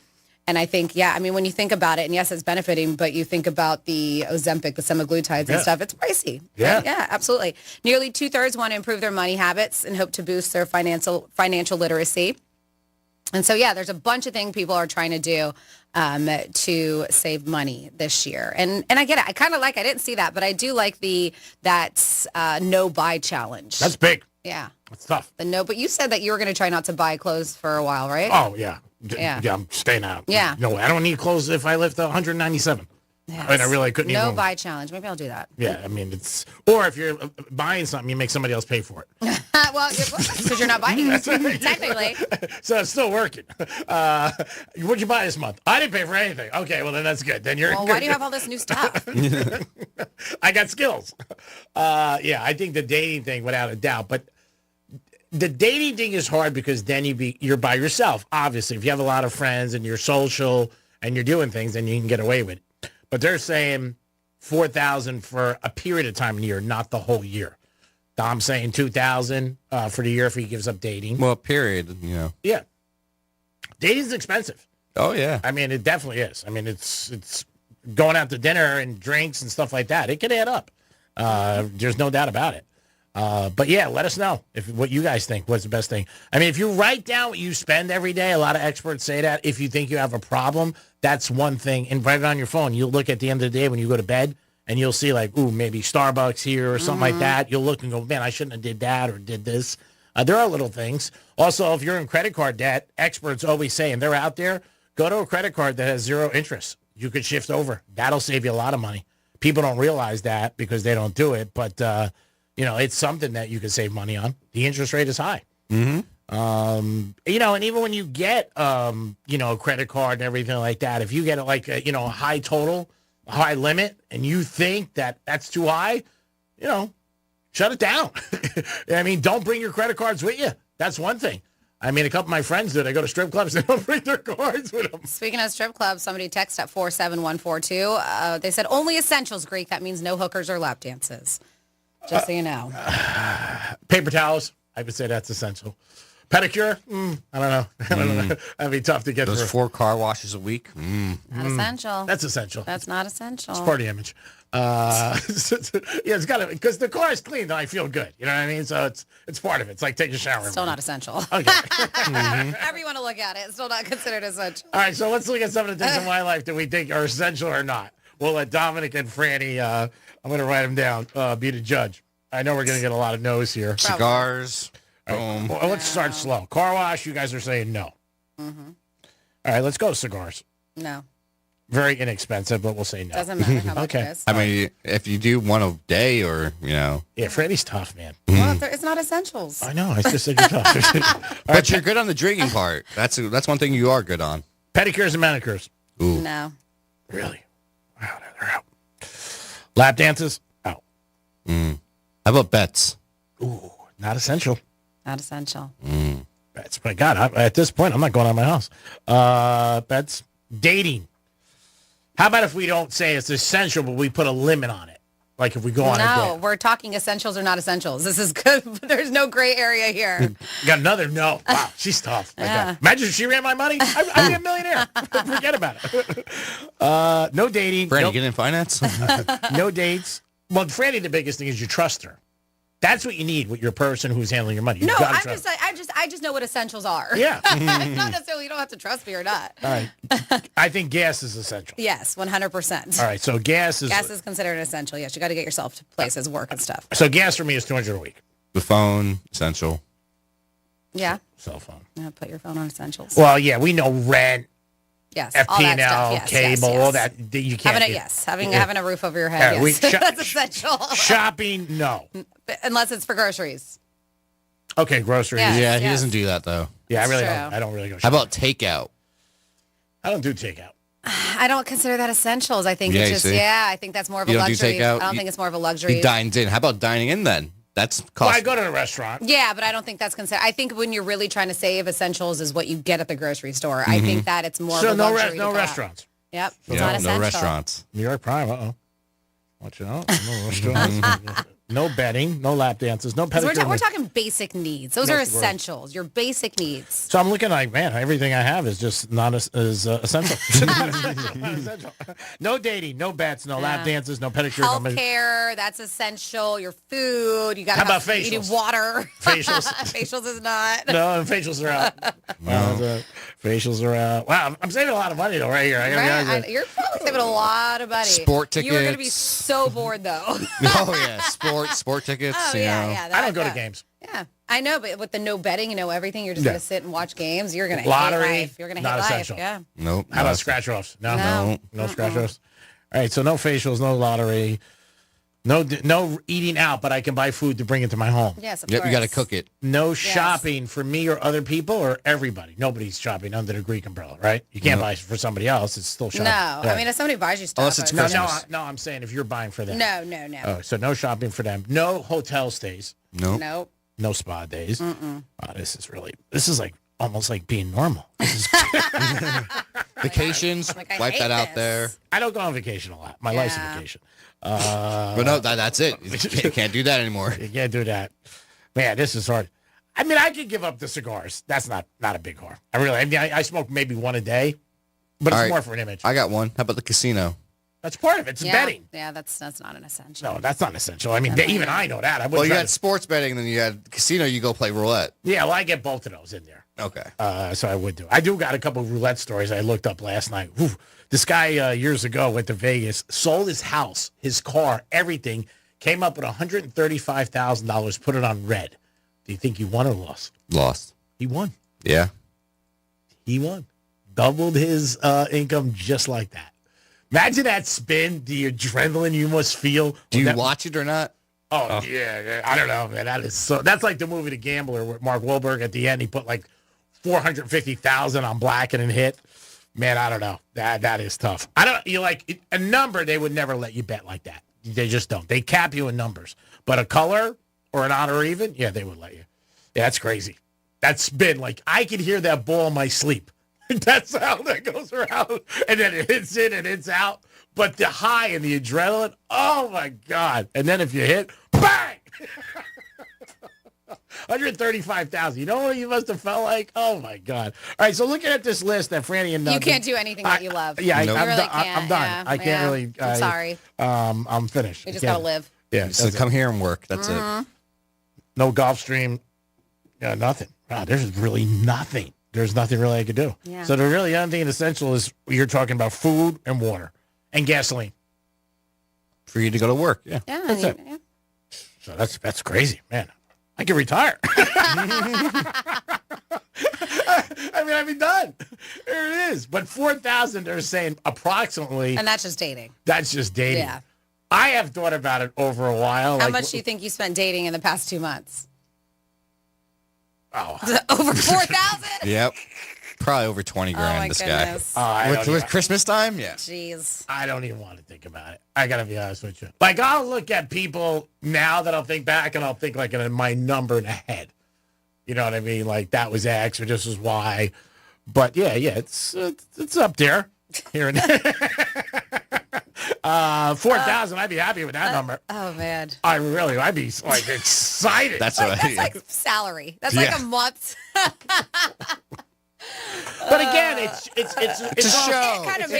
S3: And I think, when you think about it, and yes, it's benefiting, but you think about the Ozempic, the semaglutides and stuff, it's pricey.
S1: Yeah.
S3: Yeah, absolutely. Nearly 2/3 want to improve their money habits and hope to boost their financial literacy. And so, there's a bunch of things people are trying to do to save money this year. And I get it. I kind of I didn't see that, but I do like that no buy challenge.
S1: That's big.
S3: Yeah.
S1: That's tough.
S3: But you said that you were going to try not to buy clothes for a while, right?
S1: Oh, yeah. Yeah, I'm staying out.
S3: Yeah.
S1: No, I don't need clothes if I lift 197.
S3: Yes.
S1: I really couldn't
S3: no
S1: even.
S3: buy challenge. Maybe I'll do that.
S1: Yeah, or if you're buying something, you make somebody else pay for it.
S3: Well, because you're not buying it, technically.
S1: So it's still working. What'd you buy this month? I didn't pay for anything. Okay, well, then that's good. Then you're good.
S3: Why do you have all this new stuff?
S1: I got skills. I think the dating thing, without a doubt. But the dating thing is hard because then you're by yourself. Obviously, if you have a lot of friends and you're social and you're doing things, then you can get away with it. But they're saying $4,000 for a period of time in the year, not the whole year. Dom's saying $2,000 for the year if he gives up dating.
S6: Well, period,
S1: Yeah. Dating's expensive.
S6: Oh, yeah.
S1: I mean, it definitely is. I mean, it's going out to dinner and drinks and stuff like that. It can add up. There's no doubt about it. But let us know what you guys think. What's the best thing? I mean, if you write down what you spend every day, a lot of experts say that. If you think you have a problem, that's one thing. And write it on your phone. You'll look at the end of the day when you go to bed, and you'll see maybe Starbucks here or something like that. You'll look and go, man, I shouldn't have did that or did this. There are little things. Also, if you're in credit card debt, experts always say, and they're out there, go to a credit card that has 0 interest. You could shift over. That'll save you a lot of money. People don't realize that because they don't do it, but it's something that you can save money on. The interest rate is high.
S6: Mm-hmm.
S1: And even when you get, a credit card and everything like that, if you get like a high total, a high limit, and you think that that's too high, shut it down. I mean, don't bring your credit cards with you. That's one thing. I mean, a couple of my friends do. They go to strip clubs. They don't bring their cards with them.
S3: Speaking of strip clubs, somebody texted at 47142. They said only essentials, Greek. That means no hookers or lap dances. Just so you know.
S1: Paper towels. I would say that's essential. Pedicure? I don't know. That'd be tough to get
S6: those
S1: through.
S6: 4 car washes a week.
S3: Not essential.
S1: That's essential.
S3: That's not essential.
S1: It's part of the image. It's got to, because the car is clean, then I feel good. You know what I mean? So it's part of it. It's like taking a shower.
S3: Still not essential.
S1: Okay.
S3: However you want to look at it, it's still not considered essential.
S1: All right, so let's look at some of the things in my life that we think are essential or not. We'll let Dominic and Franny, I'm going to write them down, be the judge. I know we're going to get a lot of no's here.
S6: Cigars.
S1: Right. Well, let's start slow. Car wash, you guys are saying no.
S3: Mm-hmm.
S1: All right, let's go to cigars.
S3: No.
S1: Very inexpensive, but we'll say no.
S3: Doesn't matter how much it is.
S6: I mean, if you do one a day or,
S1: Yeah, Freddie's tough, man.
S3: Well, it's not essentials.
S1: I know. I just said you're tough.
S6: But you're good on the drinking part. That's one thing you are good on.
S1: Pedicures and manicures.
S6: Ooh.
S3: No.
S1: Really? Wow, they're out. Lap dances? Out.
S6: How about bets?
S1: Ooh, not essential.
S3: Not essential.
S1: Bets. My God, at this point, I'm not going out of my house. Bets. Dating. How about if we don't say it's essential, but we put a limit on it? Like if we go on a
S3: No,
S1: date.
S3: we're talking essentials or not essentials. This is good. There's no gray area here.
S1: Got another no. Wow, she's tough.
S3: Yeah.
S1: Imagine if she ran my money. I'd be a millionaire. Forget about it. No dating.
S6: Franny, get in finance?
S1: No dates. Well, Franny, the biggest thing is you trust her. That's what you need with your person who's handling your money. You
S3: No,
S1: gotta
S3: I
S1: trust
S3: just know what essentials are.
S1: Yeah.
S3: Not necessarily you don't have to trust me or not.
S1: All right. I think gas is essential.
S3: Yes, 100%.
S1: All right, so gas is
S3: considered an essential. Yes, you got to get yourself to places, work and stuff.
S1: So gas for me is $200 a week.
S6: The phone, essential.
S3: Yeah.
S1: Cell phone.
S3: Yeah, put your phone on essentials.
S1: Well, yeah, we know rent.
S3: Yes, all that stuff.
S1: FP&L,
S3: Yes,
S1: cable,
S3: yes,
S1: all
S3: yes.
S1: that you can't.
S3: Having a roof over your head. Yes. That's essential.
S1: Shopping, no.
S3: Unless it's for groceries.
S1: Okay, groceries.
S3: Yes,
S6: yeah, he doesn't do that though.
S1: Yeah, I really
S3: True.
S1: don't. I don't really go
S6: How
S1: shopping.
S6: about takeout?
S1: I don't do takeout.
S3: I don't consider that essentials. I think
S6: Yeah,
S3: it's
S6: you
S3: just
S6: see?
S3: I think that's more of a
S6: You don't do
S3: luxury.
S6: takeout?
S3: I don't think it's more of a luxury.
S6: He dines in. How about dining in then? That's
S1: Well,
S6: cost.
S1: I go to a restaurant.
S3: Yeah, but I don't think that's considered. I think when you're really trying to save, essentials is what you get at the grocery store. I think that it's more
S1: So
S3: of a luxury. to
S1: no
S3: go out.
S1: restaurants.
S3: Yep, it's
S6: Yeah,
S3: not
S6: no
S3: essential.
S6: restaurants.
S1: New York Prime. Watch out. No restaurants. No betting. No lap dances. No
S3: 'Cause
S1: pedicure.
S3: we're talking basic needs. Those
S1: No
S3: are
S1: cigarettes.
S3: essentials. Your basic needs.
S1: So I'm looking like, man, everything I have is just not essential. Not essential. No dating, no bets, no lap dances, no pedicure. No
S3: Healthcare, that's essential. Your food, you got to
S1: How about
S3: have you need
S1: facials?
S3: water.
S1: Facials.
S3: Facials is not.
S1: No, facials are out. Wow, facials are out. Wow, I'm saving a lot of money though, right here. I gotta be honest with you.
S3: You're probably saving a lot of money.
S6: Sport
S3: You were going to be
S6: tickets.
S3: so bored though.
S6: Oh yeah, sport tickets.
S3: Oh,
S6: you
S3: yeah,
S6: know.
S3: yeah.
S1: I don't go to games.
S3: Yeah, I know, but with the no betting, everything, you're just
S1: Yeah.
S3: going to sit and watch games. You're going to
S1: Lottery,
S3: hate life. You're going to
S1: not
S3: hate life.
S1: essential.
S3: Yeah.
S6: Nope.
S1: How about scratch offs?
S3: No.
S1: No scratch offs. All right, so no facials, no lottery, no eating out, but I can buy food to bring it to my home.
S3: Yes, of
S6: Yep,
S3: course.
S6: you got to cook it.
S1: No shopping for me or other people or everybody. Nobody's shopping under the Greek umbrella, right? You can't buy for somebody else. It's still shopping.
S3: No,
S1: Yeah.
S3: I mean, if somebody buys you stuff.
S6: Unless it's
S3: I would-
S6: Christmas.
S1: No, I'm saying if you're buying for them.
S3: No.
S1: Oh, so no shopping for them. No hotel stays.
S6: Nope.
S3: Nope.
S1: No spa days. This is like almost like being normal. This is,
S6: Vacations,
S3: Like, I
S6: wipe
S3: hate
S6: that out
S3: this.
S6: there.
S1: I don't go on vacation a lot. My life's a
S3: Yeah.
S1: vacation.
S6: But no, that's it. You can't do that anymore.
S1: You can't do that. Man, this is hard. I mean, I could give up the cigars. That's not a big harm. I smoke maybe one a day, but it's
S6: All right.
S1: more for an image.
S6: I got one. How about the casino?
S1: That's part of it. It's betting.
S3: Yeah, that's not an essential.
S1: No, that's not essential. I mean, even I know that. I
S6: Well,
S1: wouldn't
S6: you
S1: try
S6: had
S1: to-
S6: sports betting, then you had casino. You go play roulette.
S1: Yeah, well, I get both of those in there.
S6: Okay.
S1: So I would do. I do got a couple of roulette stories I looked up last night. Whew. This guy years ago went to Vegas, sold his house, his car, everything, came up with $135,000, put it on red. Do you think he won or lost?
S6: Lost.
S1: He won.
S6: Yeah.
S1: He won. Doubled his income just like that. Imagine that spin, the adrenaline you must feel.
S6: Do you watch it or not?
S1: Oh, yeah. I don't know, man. That's like the movie The Gambler with Mark Wahlberg at the end. He put like $450,000 on Blacken and hit. Man, I don't know. That is tough. A number they would never let you bet like that. They just don't. They cap you in numbers. But a color or an odd or even, yeah, they would let you. Yeah, that's crazy. That's been like, I can hear that ball in my sleep. That's how that goes around. And then it hits in and it's out. But the high and the adrenaline, oh my God. And then if you hit, bang! 135,000. You know what you must have felt like? Oh my God. All right, so looking at this list that Franny and
S3: you can't do anything that you love.
S1: Yeah,
S3: you
S1: I'm
S3: really
S1: done.
S3: can't.
S1: I'm done. I can't really.
S3: I'm sorry.
S1: I'm finished.
S3: You just gotta live.
S1: Yeah.
S6: So come here and work. That's it.
S1: No golf stream. Yeah, nothing. Wow, there's really nothing. There's nothing really I could do.
S3: Yeah.
S1: So the really only thing essential is you're talking about food and water and gasoline
S6: for you to go to work. Yeah.
S1: That's it. Yeah. So that's crazy, man. I can retire. I mean, I'd be done. There it is. But 4,000, they're saying approximately.
S3: And that's just dating.
S1: That's just dating.
S3: Yeah.
S1: I have thought about it over a while.
S3: How much do you think you spent dating in the past 2 months?
S1: Oh.
S3: Over 4,000?
S6: Yep. Probably over 20 grand, this
S3: goodness.
S6: guy. With Christmas time? Yeah.
S3: Jeez.
S1: I don't even want to think about it. I got to be honest with you. Like, I'll look at people now that I'll think back and I'll think like in my number in a head. You know what I mean? Like, that was X or this was Y. But, yeah, it's up there. Here and there. 4,000, I'd be happy with that number.
S3: Oh, man.
S1: I'd be like excited.
S6: That's
S3: like salary. That's like a month.
S1: But again, it's
S6: a show.
S3: It kind of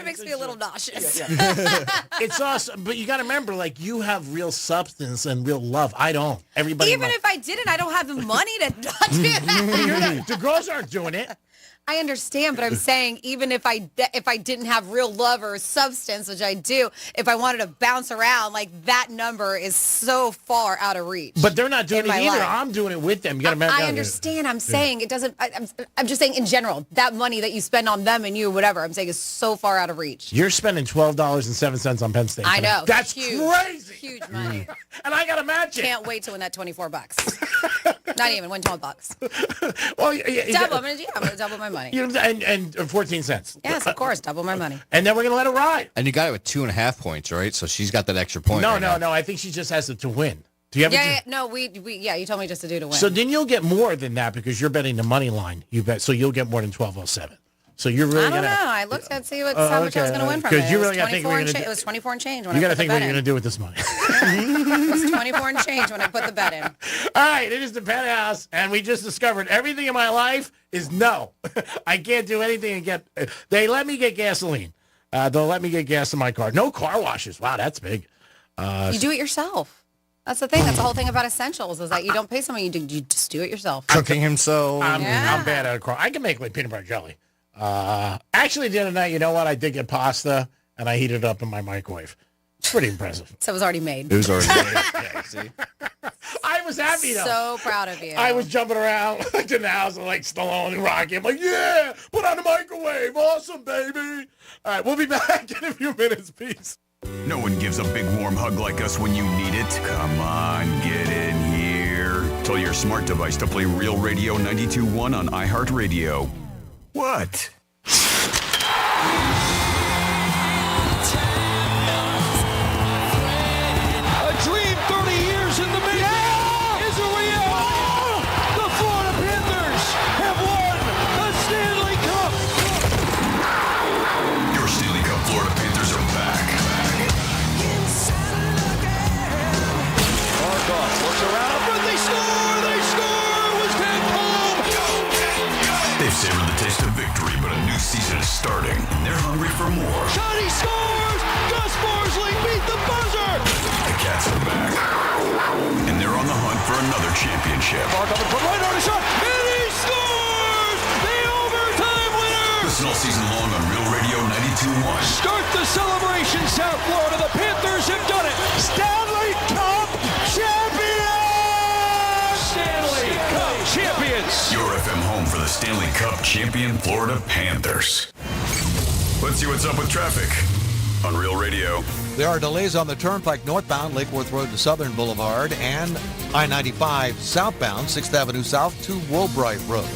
S3: makes me a little nauseous.
S1: It's awesome, but you got to remember, like, you have real substance and real love. I don't. Everybody.
S3: Even if I didn't, I don't have the money to not do that.
S1: The girls aren't doing it.
S3: I understand, but I'm saying even if I didn't have real love or substance, which I do, if I wanted to bounce around, like that number is so far out of reach.
S1: But they're not doing it either.
S3: Life.
S1: I'm doing it with them. You got to
S3: I understand. I'm saying it doesn't. I'm just saying in general, that money that you spend on them and you, whatever. I'm saying is so far out of reach.
S1: You're spending $12.07 on Penn State.
S3: I know.
S1: That's
S3: huge,
S1: crazy.
S3: Huge money.
S1: And I got to match it.
S3: Can't wait to win that $24. Not even win $12.
S1: Well,
S3: double. I'm gonna double my money.
S1: And 14 cents.
S3: Yes, of course, double my money.
S1: And then we're gonna let it ride.
S6: And you got it with 2.5 points, right? So she's got that extra point.
S1: No. I think she just has it to win. Do you have it?
S3: No, we you told me just to do to win.
S1: So then you'll get more than that because you're betting the money line. You bet. So you'll get more than 12.07. So you're really
S3: gonna. I don't know. I looked at see how much I was gonna win from it.
S1: Because you really got to think
S3: it was 24 and change when
S1: you
S3: I
S1: got to
S3: put the
S1: think
S3: bet
S1: what you're gonna do with this money.
S3: It was 24 and change when I put the bet in.
S1: All right, it is the Penthouse, and we just discovered everything in my life is no. I can't do anything and get. They let me get gasoline. They'll let me get gas in my car. No car washes. Wow, that's big.
S3: You do it yourself. That's the thing. That's the whole thing about essentials is that you don't pay someone. You just do it yourself.
S6: Cooking himself.
S1: I'm bad at a car. I can make like peanut butter jelly. Actually, the other night, you know what? I did get pasta, and I heated it up in my microwave. It's pretty impressive.
S3: So it was already made.
S6: It was already made. Yeah, see?
S1: I was happy, though.
S3: So proud of you.
S1: I was jumping around like in the house like Stallone and Rocky. I'm like, yeah, put on the microwave. Awesome, baby. All right, we'll be back in a few minutes. Peace.
S2: No one gives a big warm hug like us when you need it. Come on, get in here. Tell your smart device to play Real Radio 92.1 on iHeartRadio. What?
S5: A dream 30 years in the making is a reality. The Florida Panthers have won the Stanley Cup.
S2: Your Stanley Cup Florida Panthers are back.
S5: Markov looks around, but they score! They score! It was Ken Cole!
S2: They've savored the taste of victory, but a new season is starting, and they're hungry for more.
S5: Johnny scores! Gus Borsley beat the buzzer!
S2: The Cats are back, and they're on the hunt for another championship.
S5: Markov put right on his shot, and he scores! The overtime winner!
S2: Listen all season long on Real Radio 92.1.
S5: Start the celebration, South Florida. The Panthers have done it. Stanley Cup champions! Stanley Cup champions!
S2: Your FM home for the Stanley Cup champion Florida Panthers. Let's see what's up with traffic. on Real Radio.
S7: There are delays on the Turnpike northbound, Lake Worth Road to Southern Boulevard, and I-95 southbound, 6th Avenue South to Woolbright Road.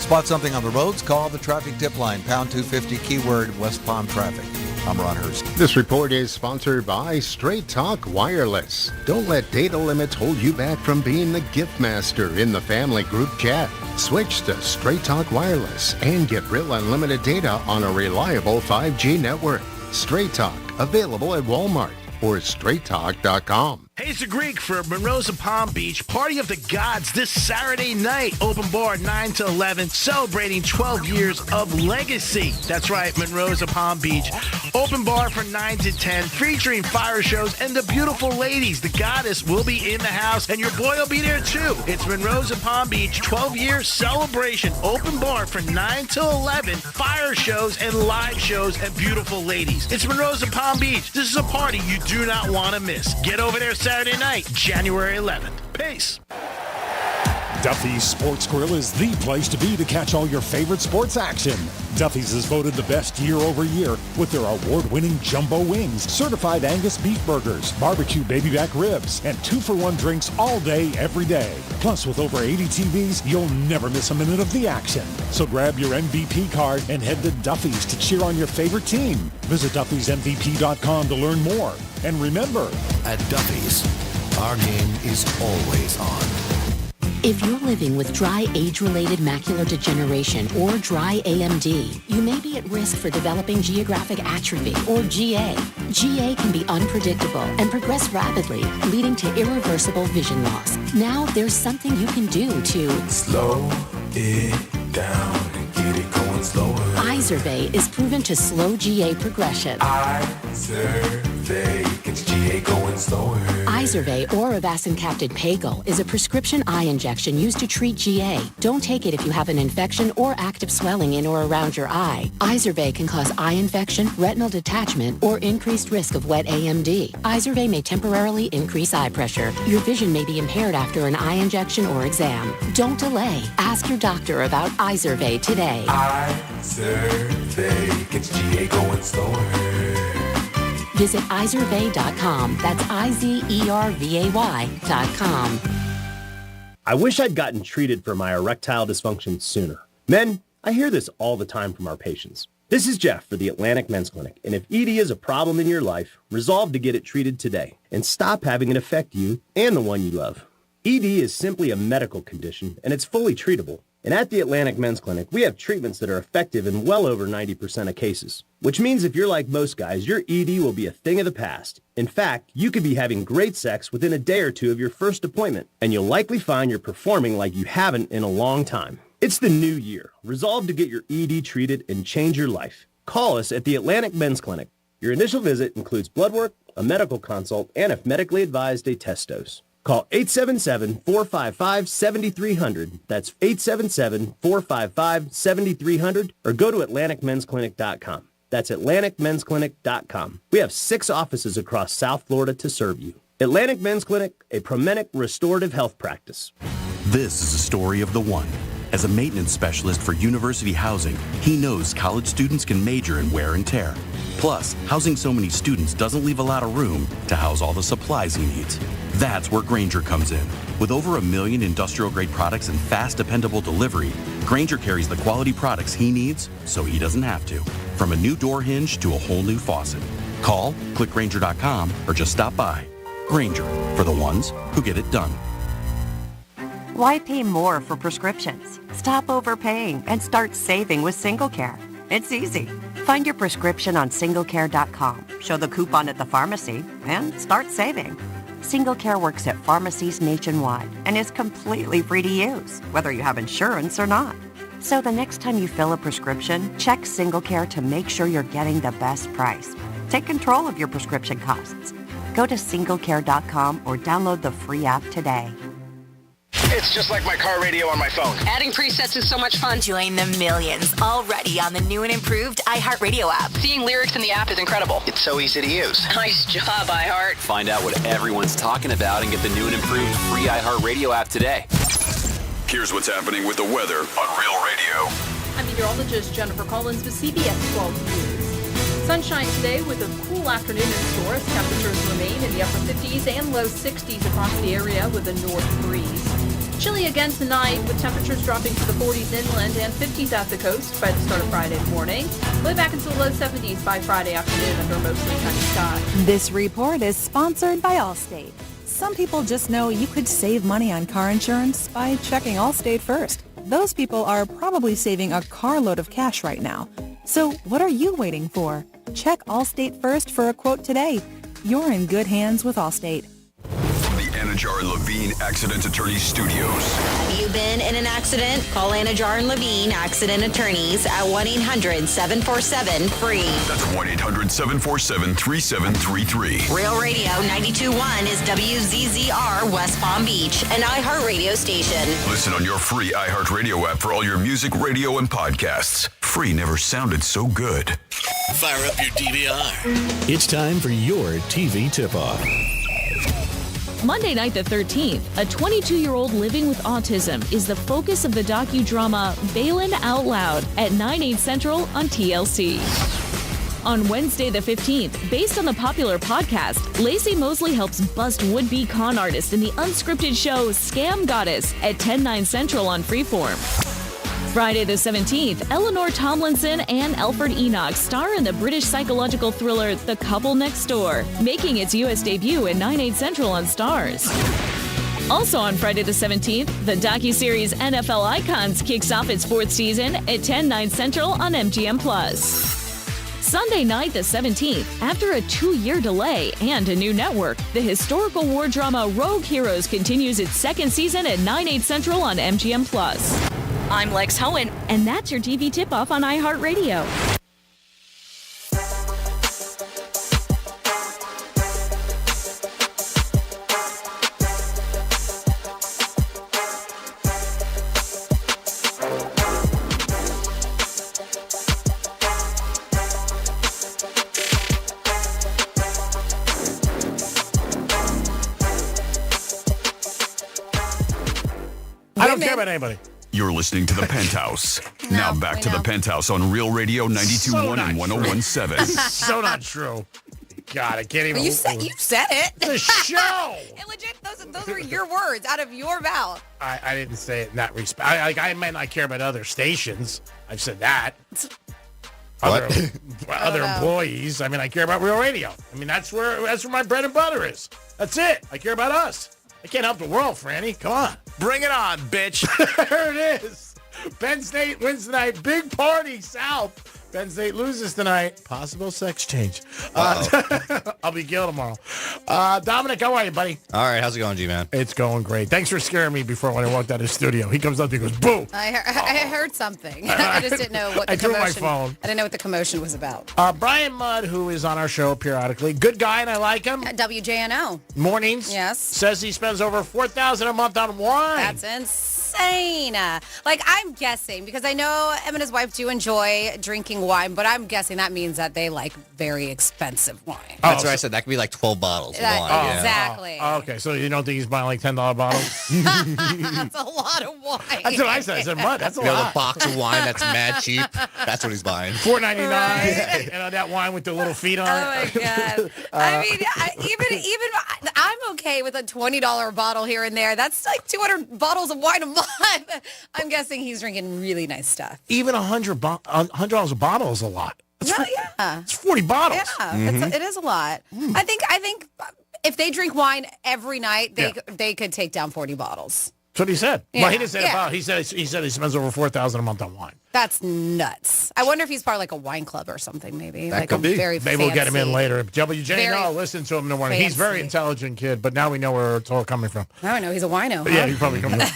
S7: Spot something on the roads, call the traffic tip line, pound 250, keyword West Palm traffic. I'm Ron Hurst.
S8: This report is sponsored by Straight Talk Wireless. Don't let data limits hold you back from being the gift master in the family group chat. Switch to Straight Talk Wireless and get real unlimited data on a reliable 5G network. Straight Talk, available at Walmart or straighttalk.com.
S10: Hey, it's the Greek for Monroe's and Palm Beach. Party of the Gods this Saturday night. Open bar 9 to 11, celebrating 12 years of legacy. That's right, Monroe's and Palm Beach. Open bar from 9 to 10, featuring fire shows and the beautiful ladies. The Goddess will be in the house, and your boy will be there too. It's Monroe's and Palm Beach 12-year celebration. Open bar from 9 to 11, fire shows and live shows and beautiful ladies. It's Monroe's and Palm Beach. This is a party you do not want to miss. Get over there Saturday night, January 11th. Peace.
S12: Duffy's Sports Grill is the place to be to catch all your favorite sports action. Duffy's is voted the best year over year with their award-winning jumbo wings, certified Angus beef burgers, barbecue baby back ribs, and 2-for-1 drinks all day, every day. Plus, with over 80 TVs, you'll never miss a minute of the action. So grab your MVP card and head to Duffy's to cheer on your favorite team. Visit Duffy'sMVP.com to learn more. And remember,
S13: at Duffy's, our game is always on.
S14: If you're living with dry age-related macular degeneration or dry AMD, you may be at risk for developing geographic atrophy or GA. GA can be unpredictable and progress rapidly, leading to irreversible vision loss. Now there's something you can do to
S13: slow it down and get it going slower.
S14: Izervay is proven to slow GA progression.
S13: Izervay gets GA going slower.
S14: Izervay or avacincaptad pagel is a prescription eye injection used to treat GA. Don't take it if you have an infection or active swelling in or around your eye. Izervay can cause eye infection, retinal detachment, or increased risk of wet AMD. Izervay may temporarily increase eye pressure. Your vision may be impaired after an eye injection or exam. Don't delay. Ask your doctor about Izervay today.
S13: Izervay gets GA going slower.
S14: Visit Izervay.com. That's IZERVAY.com.
S33: I wish I'd gotten treated for my erectile dysfunction sooner. Men, I hear this all the time from our patients. This is Jeff for the Atlantic Men's Clinic, and if ED is a problem in your life, resolve to get it treated today and stop having it affect you and the one you love. ED is simply a medical condition, and it's fully treatable. And at the Atlantic Men's Clinic, we have treatments that are effective in well over 90% of cases, which means if you're like most guys, your ED will be a thing of the past. In fact, you could be having great sex within a day or two of your first appointment, and you'll likely find you're performing like you haven't in a long time. It's the new year. Resolve to get your ED treated and change your life. Call us at the Atlantic Men's Clinic. Your initial visit includes blood work, a medical consult, and if medically advised, a test dose. Call 877-455-7300. That's 877-455-7300 or go to AtlanticMen'sClinic.com. That's AtlanticMen'sClinic.com. We have 6 offices across South Florida to serve you. Atlantic Men's Clinic, a Promenic restorative health practice.
S11: This is a story of the one. As a maintenance specialist for university housing, he knows college students can major in wear and tear. Plus, housing so many students doesn't leave a lot of room to house all the supplies he needs. That's where Grainger comes in. With over 1 million industrial-grade products and fast, dependable delivery, Grainger carries the quality products he needs so he doesn't have to. From a new door hinge to a whole new faucet. Call, click Grainger.com, or just stop by. Grainger, for the ones who get it done.
S28: Why pay more for prescriptions? Stop overpaying and start saving with SingleCare. It's easy. Find your prescription on singlecare.com, show the coupon at the pharmacy, and start saving. SingleCare works at pharmacies nationwide and is completely free to use, whether you have insurance or not. So the next time you fill a prescription, check SingleCare to make sure you're getting the best price. Take control of your prescription costs. Go to singlecare.com or download the free app today.
S15: It's just like my car radio on my phone.
S16: Adding presets is so much fun. Join the millions already on the new and improved iHeartRadio app. Seeing lyrics in the app is incredible.
S15: It's so easy to use.
S16: Nice job, iHeart.
S17: Find out what everyone's talking about and get the new and improved free iHeartRadio app today.
S2: Here's what's happening with the weather on Real Radio.
S31: I'm meteorologist Jennifer Collins with CBS 12 News. Sunshine today with a cool afternoon in store as temperatures remain in the upper 50s and low 60s across the area with a north breeze. Chilly again tonight with temperatures dropping to the 40s inland and 50s at the coast by the start of Friday morning. Way back into the low 70s by Friday afternoon under mostly sunny skies.
S4: This report is sponsored by Allstate. Some people just know you could save money on car insurance by checking Allstate first. Those people are probably saving a carload of cash right now. So what are you waiting for? Check Allstate first for a quote today. You're in good hands with Allstate.
S2: From the Anajar and Levine Accident Attorney Studios.
S16: Have you been in an accident? Call Anajar and Levine Accident Attorneys at 1-800-747-FREE.
S2: That's 1-800-747-3733.
S16: Real Radio 92.1 is WZZR West Palm Beach, an iHeartRadio station.
S2: Listen on your free iHeartRadio app for all your music, radio, and podcasts. Free never sounded so good.
S9: Fire up your DVR. It's time for your TV tip-off.
S18: Monday night the 13th, a 22-year-old living with autism is the focus of the docudrama Balin Out Loud at 9/8 Central on TLC. On Wednesday the 15th, based on the popular podcast, Lacey Mosley helps bust would-be con artists in the unscripted show Scam Goddess at 10/9 Central on Freeform. Friday the 17th, Eleanor Tomlinson and Alfred Enoch star in the British psychological thriller The Couple Next Door, making its U.S. debut at 9/8 Central on Starz. Also on Friday the 17th, the docuseries NFL Icons kicks off its 4th season at 10/9 Central on MGM+. Sunday night the 17th, after a 2-year delay and a new network, the historical war drama Rogue Heroes continues its 2nd season at 9/8 Central on MGM+. I'm Lex Hohen, and that's your TV tip-off on iHeartRadio.
S1: I don't care about anybody.
S2: You're listening to The Penthouse. Now back to The Penthouse on Real Radio 92.1 and 101.7.
S1: So not true. God, I can't even.
S3: You said it.
S1: The show.
S3: It legit. Those were your words out of your mouth.
S1: I didn't say it in that respect. I meant I care about other stations. I've said that. Other employees. I mean, I care about Real Radio. I mean, that's where my bread and butter is. That's it. I care about us. I can't help the world, Franny. Come on.
S10: Bring it on, bitch.
S1: There it is. Penn State wins tonight. Big party, South. Penn State loses tonight. Possible sex change. I'll be Gil tomorrow. Dominic, how are you, buddy?
S6: All right, how's it going, G-Man?
S1: It's going great. Thanks for scaring me before when I walked out of the studio. He comes up and he goes, boo.
S3: I heard something. I just didn't know what the commotion.
S1: I threw my phone.
S3: I didn't know what the commotion was about.
S1: Brian Mudd, who is on our show periodically, good guy, and I like him.
S3: At WJNO.
S1: Mornings.
S3: Yes.
S1: Says he spends over $4,000 a month on wine.
S3: That's insane. Like, I'm guessing, because I know him and his wife do enjoy drinking wine, but I'm guessing that means that they like very expensive wine.
S6: That's what I said. That could be like 12 bottles of wine.
S3: Exactly.
S1: Okay, so you don't think he's buying like $10 bottles?
S3: That's a lot of wine.
S1: That's what I said. I said, Mudd, that's a lot.
S6: The box of wine that's mad cheap. That's what he's buying.
S1: $4.99. Right. And that wine with the little feet on it.
S3: Oh, my God. I mean, even I'm okay with a $20 bottle here and there. That's like 200 bottles of wine a month. I'm guessing he's drinking really nice stuff.
S1: Even $100 a bottle is a lot.
S3: Yeah.
S1: It's 40 bottles.
S3: Yeah, it is a lot. I think if they drink wine every night, they could take down 40 bottles.
S1: That's what he said.
S3: Yeah.
S1: Well, he didn't say about. He said he spends over $4,000 a month on wine.
S3: That's nuts. I wonder if he's part of like a wine club or something, maybe.
S1: That
S3: like
S1: could be.
S3: Very
S1: Maybe
S3: fancy.
S1: we'll get him in later. WJ, listen to him in the morning. He's a very intelligent kid, but now we know where it's all coming from.
S3: Now I know he's a wino.
S1: Yeah, he's probably coming from.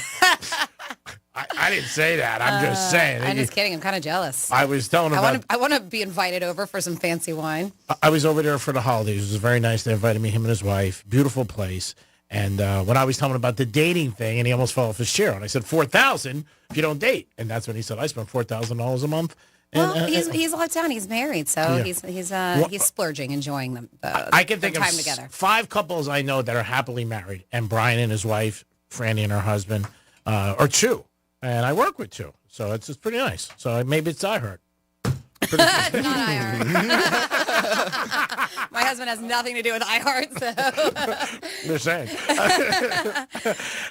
S1: I didn't say that. I'm just saying.
S3: I'm just kidding. I'm kind of jealous.
S1: I was telling him
S3: I want to be invited over for some fancy wine.
S1: I was over there for the holidays. It was very nice. They invited me, him and his wife. Beautiful place. And when I was telling him about the dating thing, and he almost fell off his chair, and I said, $4,000 if you don't date. And that's when he said, I spent $4,000 a month.
S3: Well, he's out of town. He's married, so he's splurging, enjoying them.
S1: I can think of
S3: time together.
S1: 5 couples I know that are happily married, and Brian and his wife, Franny and her husband, or 2. And I work with 2, so it's pretty nice. So maybe it's iHeart.
S3: Not iHeart. My husband has nothing to do with iHeart, so.
S1: They're saying.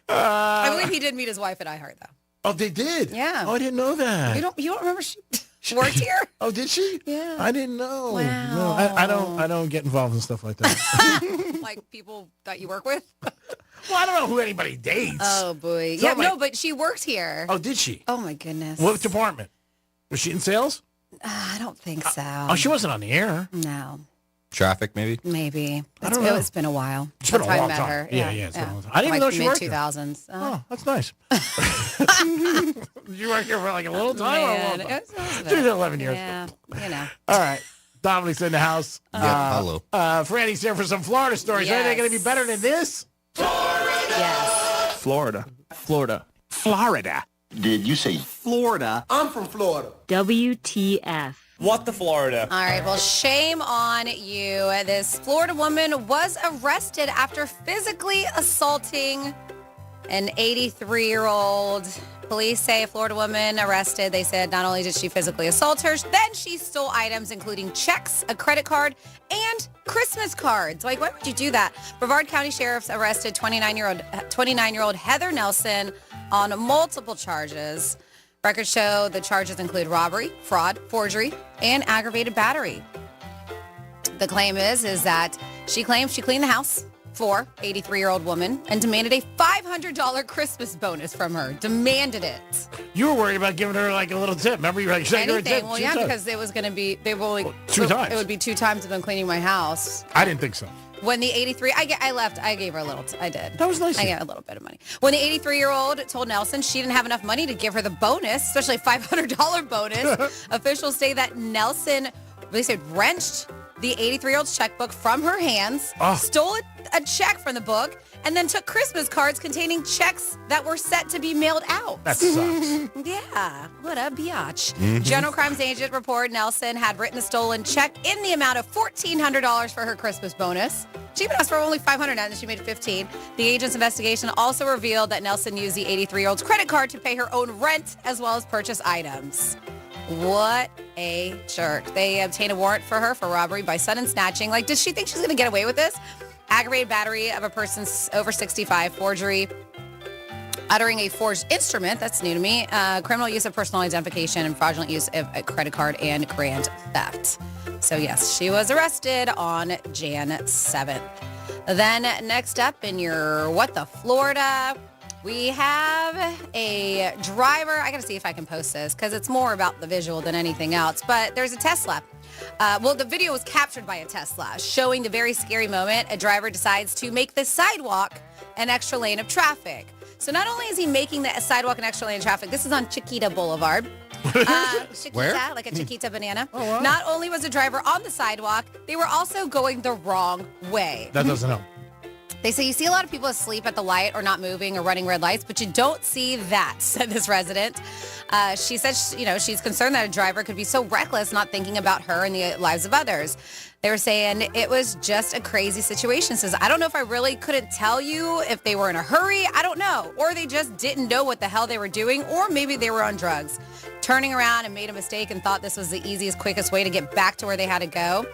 S3: I believe he did meet his wife at iHeart, though.
S1: Oh, they did?
S3: Yeah.
S1: Oh, I didn't know that.
S3: You don't remember she worked here?
S1: Oh, did she?
S3: Yeah.
S1: I didn't know.
S3: Wow.
S1: No, I don't get involved in stuff like that.
S3: Like people that you work with?
S1: Well, I don't know who anybody dates.
S3: Oh, boy.
S1: So
S3: Yeah,
S1: I'm like-
S3: no, but she worked here.
S1: Oh, did she?
S3: Oh, my goodness.
S1: What department? Was she in sales?
S3: I don't think so.
S1: Oh, she wasn't on the air.
S3: No.
S6: Traffic, maybe?
S3: Maybe.
S1: I don't know.
S3: It's been a while.
S1: It's been a
S3: Since I
S1: long
S3: met
S1: time.
S3: her.
S1: Yeah, it's been a long time. I didn't even know she worked here.
S3: mid-2000s.
S1: Oh, that's nice. You worked here for like a little time or a long time?
S3: it was
S1: She was 11 years.
S3: Yeah, you know.
S1: All right. Dominic's in the house.
S6: Yeah, hello.
S1: Franny's here for some Florida stories.
S3: Yes.
S1: Anything going to be better than this?
S3: Yes.
S10: Florida.
S15: Did you say Florida? I'm from Florida.
S18: WTF.
S15: What the Florida?
S3: All right, well, shame on you. This Florida woman was arrested after physically assaulting an 83-year-old. Police say a Florida woman arrested. They said not only did she physically assault her, then she stole items including checks, a credit card, and Christmas cards. Like, why would you do that? Brevard County Sheriff's arrested 29-year-old Heather Nelson on multiple charges. Records show the charges include robbery, fraud, forgery, and aggravated battery. The claim is that she claims she cleaned the house for 83-year-old woman and demanded a $500 Christmas bonus from her. Demanded it.
S1: You were worried about giving her like a little tip. Remember, you were like, should I give her a tip?
S3: Anything. Well, yeah, because it was going to be, they were only,
S1: 2 times.
S3: It would be 2 times of them cleaning my house.
S1: I didn't think so.
S3: When the 83, I gave her a little, I did.
S1: That was nice.
S3: I gave a little bit of money. When the 83-year-old told Nelson she didn't have enough money to give her the bonus, especially a $500 bonus, officials say that Nelson, they said, wrenched the 83-year-old's checkbook from her hands, stole a check from the book, and then took Christmas cards containing checks that were set to be mailed out.
S1: That sucks.
S3: Yeah, what a biatch. General Crimes Agent report Nelson had written a stolen check in the amount of $1,400 for her Christmas bonus. She even asked for only $500 and then she made it $1,500. The agent's investigation also revealed that Nelson used the 83-year-old's credit card to pay her own rent as well as purchase items. What a jerk. They obtained a warrant for her for robbery by sudden snatching. Like, does she think she's going to get away with this? Aggravated battery of a person over 65, forgery, uttering a forged instrument, that's new to me, criminal use of personal identification, and fraudulent use of a credit card and grand theft. So yes, she was arrested on Jan 7th. Then next up in your What the Florida, we have a driver. I got to see if I can post this because it's more about the visual than anything else. But there's a Tesla. The video was captured by a Tesla, showing the very scary moment a driver decides to make the sidewalk an extra lane of traffic. So not only is he making the sidewalk an extra lane of traffic, this is on Chiquita Boulevard. Chiquita,
S6: Where?
S3: like a Chiquita banana.
S1: Oh, wow.
S3: Not only was the driver on the sidewalk, they were also going the wrong way.
S1: That doesn't help.
S3: They say you see a lot of people asleep at the light or not moving or running red lights, but you don't see that, said this resident. She said, she's concerned that a driver could be so reckless, not thinking about her and the lives of others. They were saying it was just a crazy situation. Says, I don't know if I really couldn't tell you if they were in a hurry. I don't know. Or they just didn't know what the hell they were doing. Or maybe they were on drugs. Turning around and made a mistake and thought this was the easiest, quickest way to get back to where they had to go.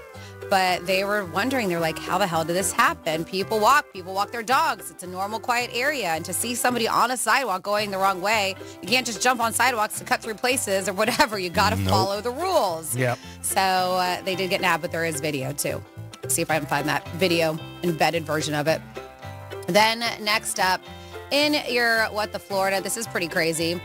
S3: But they were wondering, they're like, how the hell did this happen? People walk their dogs. It's a normal, quiet area. And to see somebody on a sidewalk going the wrong way, you can't just jump on sidewalks to cut through places or whatever. You got to follow the rules.
S1: Yep.
S3: So they did get nabbed, but there is video too. See if I can find that video embedded version of it. Then next up in your What the Florida, this is pretty crazy.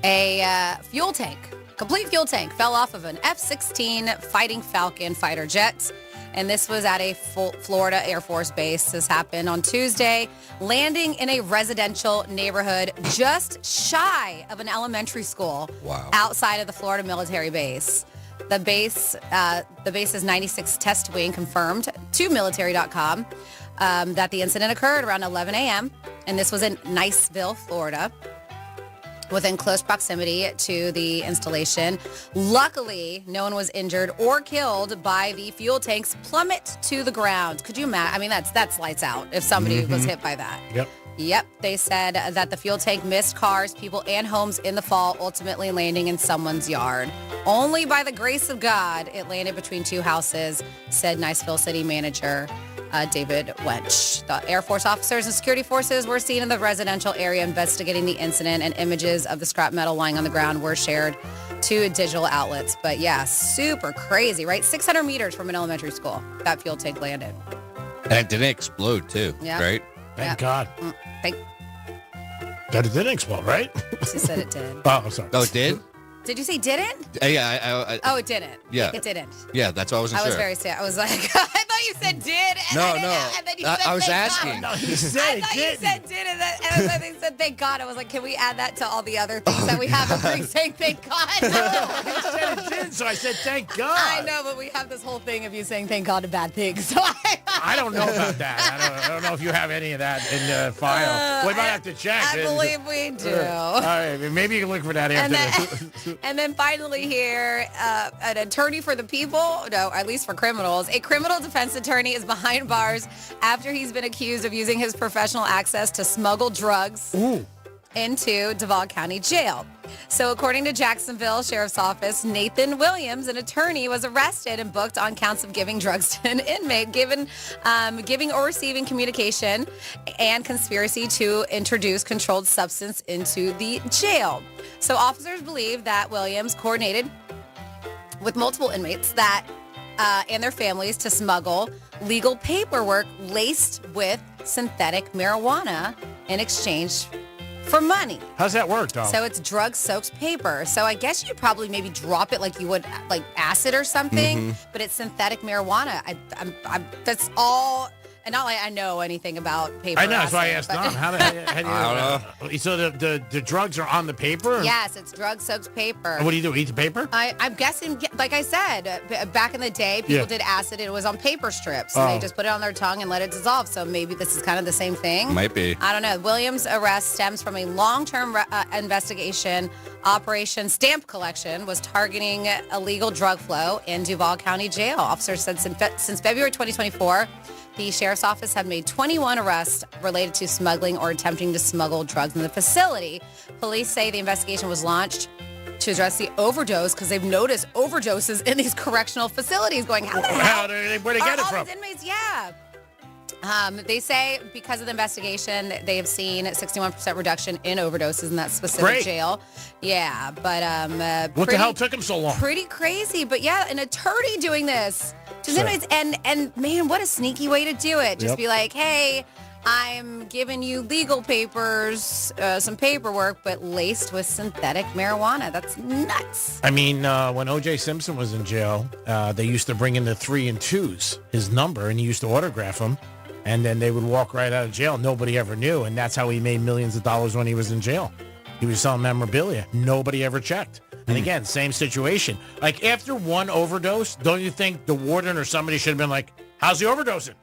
S3: A fuel tank. Complete fuel tank fell off of an F-16 Fighting Falcon fighter jet. And this was at a Florida Air Force base. This happened on Tuesday, landing in a residential neighborhood just shy of an elementary school outside of the Florida military base. The base's 96th Test Wing confirmed to military.com that the incident occurred around 11 a.m. And this was in Niceville, Florida, within close proximity to the installation. Luckily, no one was injured or killed by the fuel tank's plummet to the ground. Could you imagine? I mean, that's lights out if somebody was hit by that.
S1: Yep.
S3: Yep, they said that the fuel tank missed cars, people, and homes in the fall, ultimately landing in someone's yard. Only by the grace of God, it landed between two houses, said Niceville City Manager David Wench. The Air Force officers and security forces were seen in the residential area investigating the incident, and images of the scrap metal lying on the ground were shared to digital outlets. But yeah, super crazy, right? 600 meters from an elementary school, that fuel tank landed.
S6: And it didn't explode, too, right?
S1: Thank God. That it didn't explode, right?
S3: She said it did.
S1: Oh, I'm sorry.
S6: Oh, it did?
S3: Did you say didn't?
S6: Yeah.
S3: Oh, it didn't.
S6: Yeah.
S3: It didn't.
S6: Yeah, that's why I wasn't sure.
S3: I was very sad. I was like, I thought you said did. And
S6: No.
S3: And then you said
S6: I was
S3: thank
S6: asking.
S3: God.
S1: No, he said
S3: I
S1: it
S3: thought you
S1: didn't.
S3: said did, and then they said thank God. I was like, can we add that to all the other things that we have in Greek saying thank God?
S1: He said it did, so I said tend God.
S3: I know, but we have this whole thing of you saying thank God to bad things. So
S1: I don't know about that. I don't know if you have any of that in the file. We might have to check.
S3: I believe we do.
S1: All right, maybe you can look for that after this.
S3: And then finally here, an attorney for the people, no, at least for criminals, a criminal defense attorney is behind bars after he's been accused of using his professional access to smuggle drugs into Duval County Jail. So according to Jacksonville Sheriff's Office, Nathan Williams, an attorney, was arrested and booked on counts of giving drugs to an inmate, giving or receiving communication, and conspiracy to introduce controlled substance into the jail. So officers believe that Williams coordinated with multiple inmates and their families to smuggle legal paperwork laced with synthetic marijuana in exchange for money.
S1: How's that work, Dom?
S3: So it's drug-soaked paper. So I guess you'd probably maybe drop it like you would like acid or something, but it's synthetic marijuana. That's all. And not like I know anything about paper.
S1: I know, that's why I
S3: acid,
S1: asked Dom. How do you
S6: I don't
S1: know. So the drugs are on the paper?
S3: Yes, it's drug-soaked paper.
S1: And what do you do, eat the paper?
S3: I'm guessing, like I said, back in the day, people did acid. It was on paper strips. And they just put it on their tongue and let it dissolve. So maybe this is kind of the same thing.
S6: Might be.
S3: I don't know. Williams' arrest stems from a long-term investigation. Operation Stamp Collection was targeting illegal drug flow in Duval County Jail. Officers said since February 2024, the Sheriff's Office had made 21 arrests related to smuggling or attempting to smuggle drugs in the facility. Police say the investigation was launched to address the overdose because they've noticed overdoses in these correctional facilities going, where'd they
S1: get it from?
S3: These inmates, yeah. They say because of the investigation, they have seen a 61% reduction in overdoses in that specific jail. Yeah, but
S1: what the hell took them so long?
S3: Pretty crazy, but yeah, an attorney doing this to inmates, and man, what a sneaky way to do it. Just be like, hey, I'm giving you legal papers, some paperwork, but laced with synthetic marijuana. That's nuts.
S1: I mean, when O.J. Simpson was in jail, they used to bring in the 3 and 2s, his number, and he used to autograph them. And then they would walk right out of jail. Nobody ever knew. And that's how he made millions of dollars when he was in jail. He was selling memorabilia. Nobody ever checked. And again, same situation. Like after one overdose, don't you think the warden or somebody should have been like, how's he overdosing?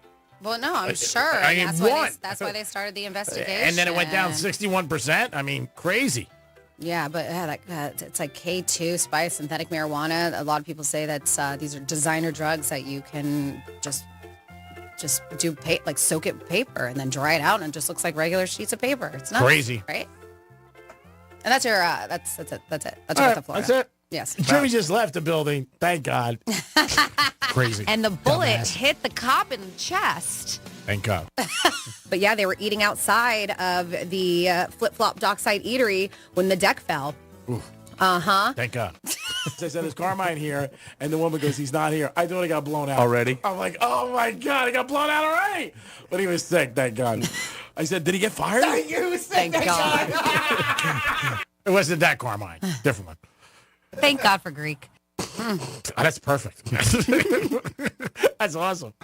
S3: Well, no, I'm sure.
S1: I mean,
S3: that's why they started the investigation.
S1: And then it went down 61%. I mean, crazy.
S3: Yeah, but it's like K2, spice, synthetic marijuana. A lot of people say that these are designer drugs that you can just do like soak it in paper and then dry it out and it just looks like regular sheets of paper. It's nuts,
S1: crazy,
S3: right? And that's your that's it. That's it. That's
S1: right,
S3: the Florida.
S1: That's it.
S3: Yes.
S1: Jimmy just left the building. Thank God. Crazy.
S3: And the bullet hit the cop in the chest.
S1: Thank God.
S3: But yeah, they were eating outside of the Flip Flop Dockside Eatery when the deck fell. Uh-huh.
S1: Thank God. I said, is Carmine here? And the woman goes, he's not here. I thought he got blown out.
S6: Already?
S1: I'm like, oh my God, he got blown out already. But he was sick, thank God. I said, did he get fired?
S3: He was sick, thank God.
S1: It wasn't that Carmine. Different one.
S3: Thank God for Greek.
S1: That's perfect. That's awesome.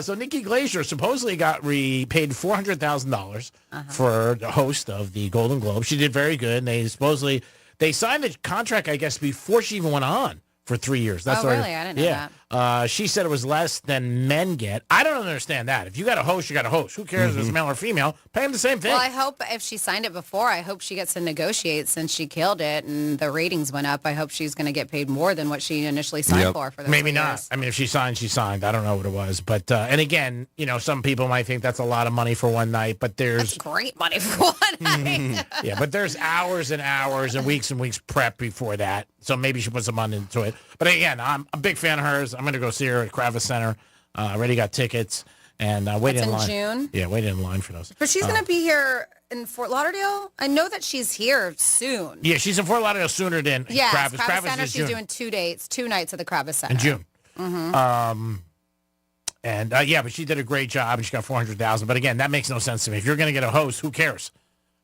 S1: So Nikki Glaser supposedly got paid $400,000 for the host of the Golden Globe. She did very good. And they signed the contract, I guess, before she even went on for 3 years. That's
S3: really? I didn't know that.
S1: She said it was less than men get. I don't understand that. If you got a host, you got a host. Who cares if it's male or female? Pay them the same thing.
S3: Well, I hope if she signed it before, I hope she gets to negotiate since she killed it and the ratings went up. I hope she's going to get paid more than what she initially signed for those
S1: Maybe
S3: 3
S1: not.
S3: years.
S1: I mean, if she signed, she signed. I don't know what it was. But, and again, some people might think that's a lot of money for one night, but there's...
S3: That's great money for one night.
S1: Yeah, but there's hours and hours and weeks prep before that. So maybe she put some money into it. But again, I'm a big fan of hers. I'm going to go see her at Kravis Center. Already got tickets and waited in line.
S3: That's in June?
S1: Yeah, waited in line for those.
S3: But she's going to be here in Fort Lauderdale? I know that she's here soon.
S1: Yeah, she's in Fort Lauderdale sooner than
S3: Yes,
S1: Kravis.
S3: Kravis Center,
S1: is
S3: she's
S1: June.
S3: doing 2 nights at the Kravis Center.
S1: In June.
S3: Mm-hmm.
S1: But she did a great job and she got $400,000. But again, that makes no sense to me. If you're going to get a host, who cares?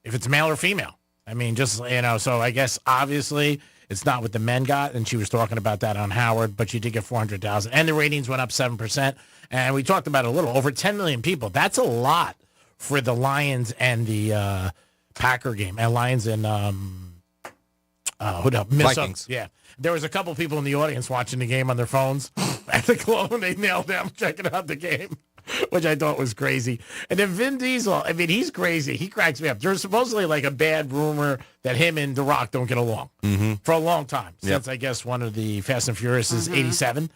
S1: If it's male or female. I mean, just, so I guess obviously it's not what the men got, and she was talking about that on Howard, but she did get $400,000. And the ratings went up 7%. And we talked about it a little, over 10 million people. That's a lot for the Lions and the Packer game. And Lions and
S6: Vikings.
S1: Yeah. There was a couple people in the audience watching the game on their phones at the Globe, and they nailed them checking out the game, which I thought was crazy. And then Vin Diesel, I mean, he's crazy. He cracks me up. There's supposedly like a bad rumor that him and The Rock don't get along for a long time, since I guess one of the Fast and Furious is 87.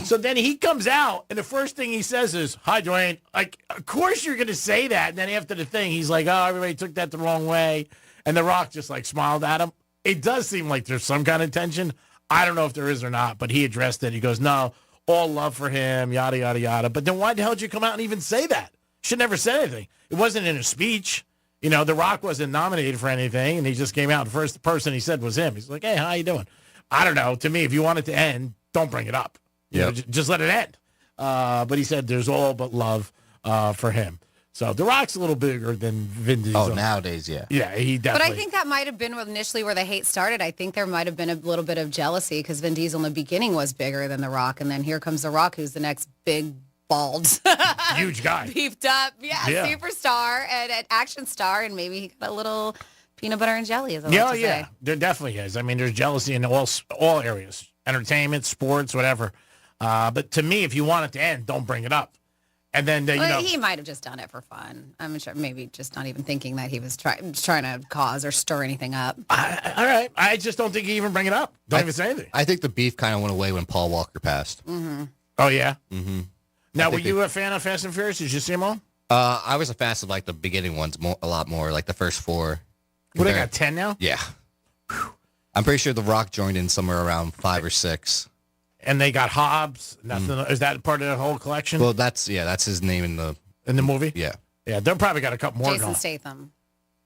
S1: So then he comes out, and the first thing he says is, "Hi, Dwayne." Like, of course you're going to say that. And then after the thing, he's like, "Oh, everybody took that the wrong way." And The Rock just like smiled at him. It does seem like there's some kind of tension. I don't know if there is or not, but he addressed it. He goes, "No, all love for him, yada, yada, yada." But then why the hell did you come out and even say that? Should never say anything. It wasn't in a speech. The Rock wasn't nominated for anything, and he just came out. The first person he said was him. He's like, "Hey, how you doing?" I don't know. To me, if you want it to end, don't bring it up. Just let it end. But he said there's all but love for him. So The Rock's a little bigger than Vin Diesel.
S6: Oh, nowadays, yeah.
S1: Yeah, he definitely.
S3: But I think that might have been initially where the hate started. I think there might have been a little bit of jealousy because Vin Diesel in the beginning was bigger than The Rock. And then here comes The Rock, who's the next big, bald,
S1: huge guy.
S3: Beefed up, superstar and an action star. And maybe he got a little peanut butter and jelly, as I like to say.
S1: There definitely is. I mean, there's jealousy in all areas. Entertainment, sports, whatever. But to me, if you want it to end, don't bring it up. And then,
S3: he might have just done it for fun. I'm sure, maybe just not even thinking that he was trying to cause or stir anything up.
S1: All right. I just don't think he even bring it up. Don't even say anything.
S6: I think the beef kind of went away when Paul Walker passed.
S3: Mm-hmm.
S1: Oh, yeah?
S6: Mm-hmm.
S1: Now, were you a fan of Fast and Furious? Did you see them all?
S6: I was a fan of like the beginning ones a lot more, like the first 4.
S1: What, they got 10 now?
S6: Yeah. I'm pretty sure The Rock joined in somewhere around 5 or 6.
S1: And they got Hobbs. Is that part of the whole collection?
S6: Well, that's his name in the
S1: movie.
S6: Yeah,
S1: they'll probably got a couple more.
S3: Jason Statham.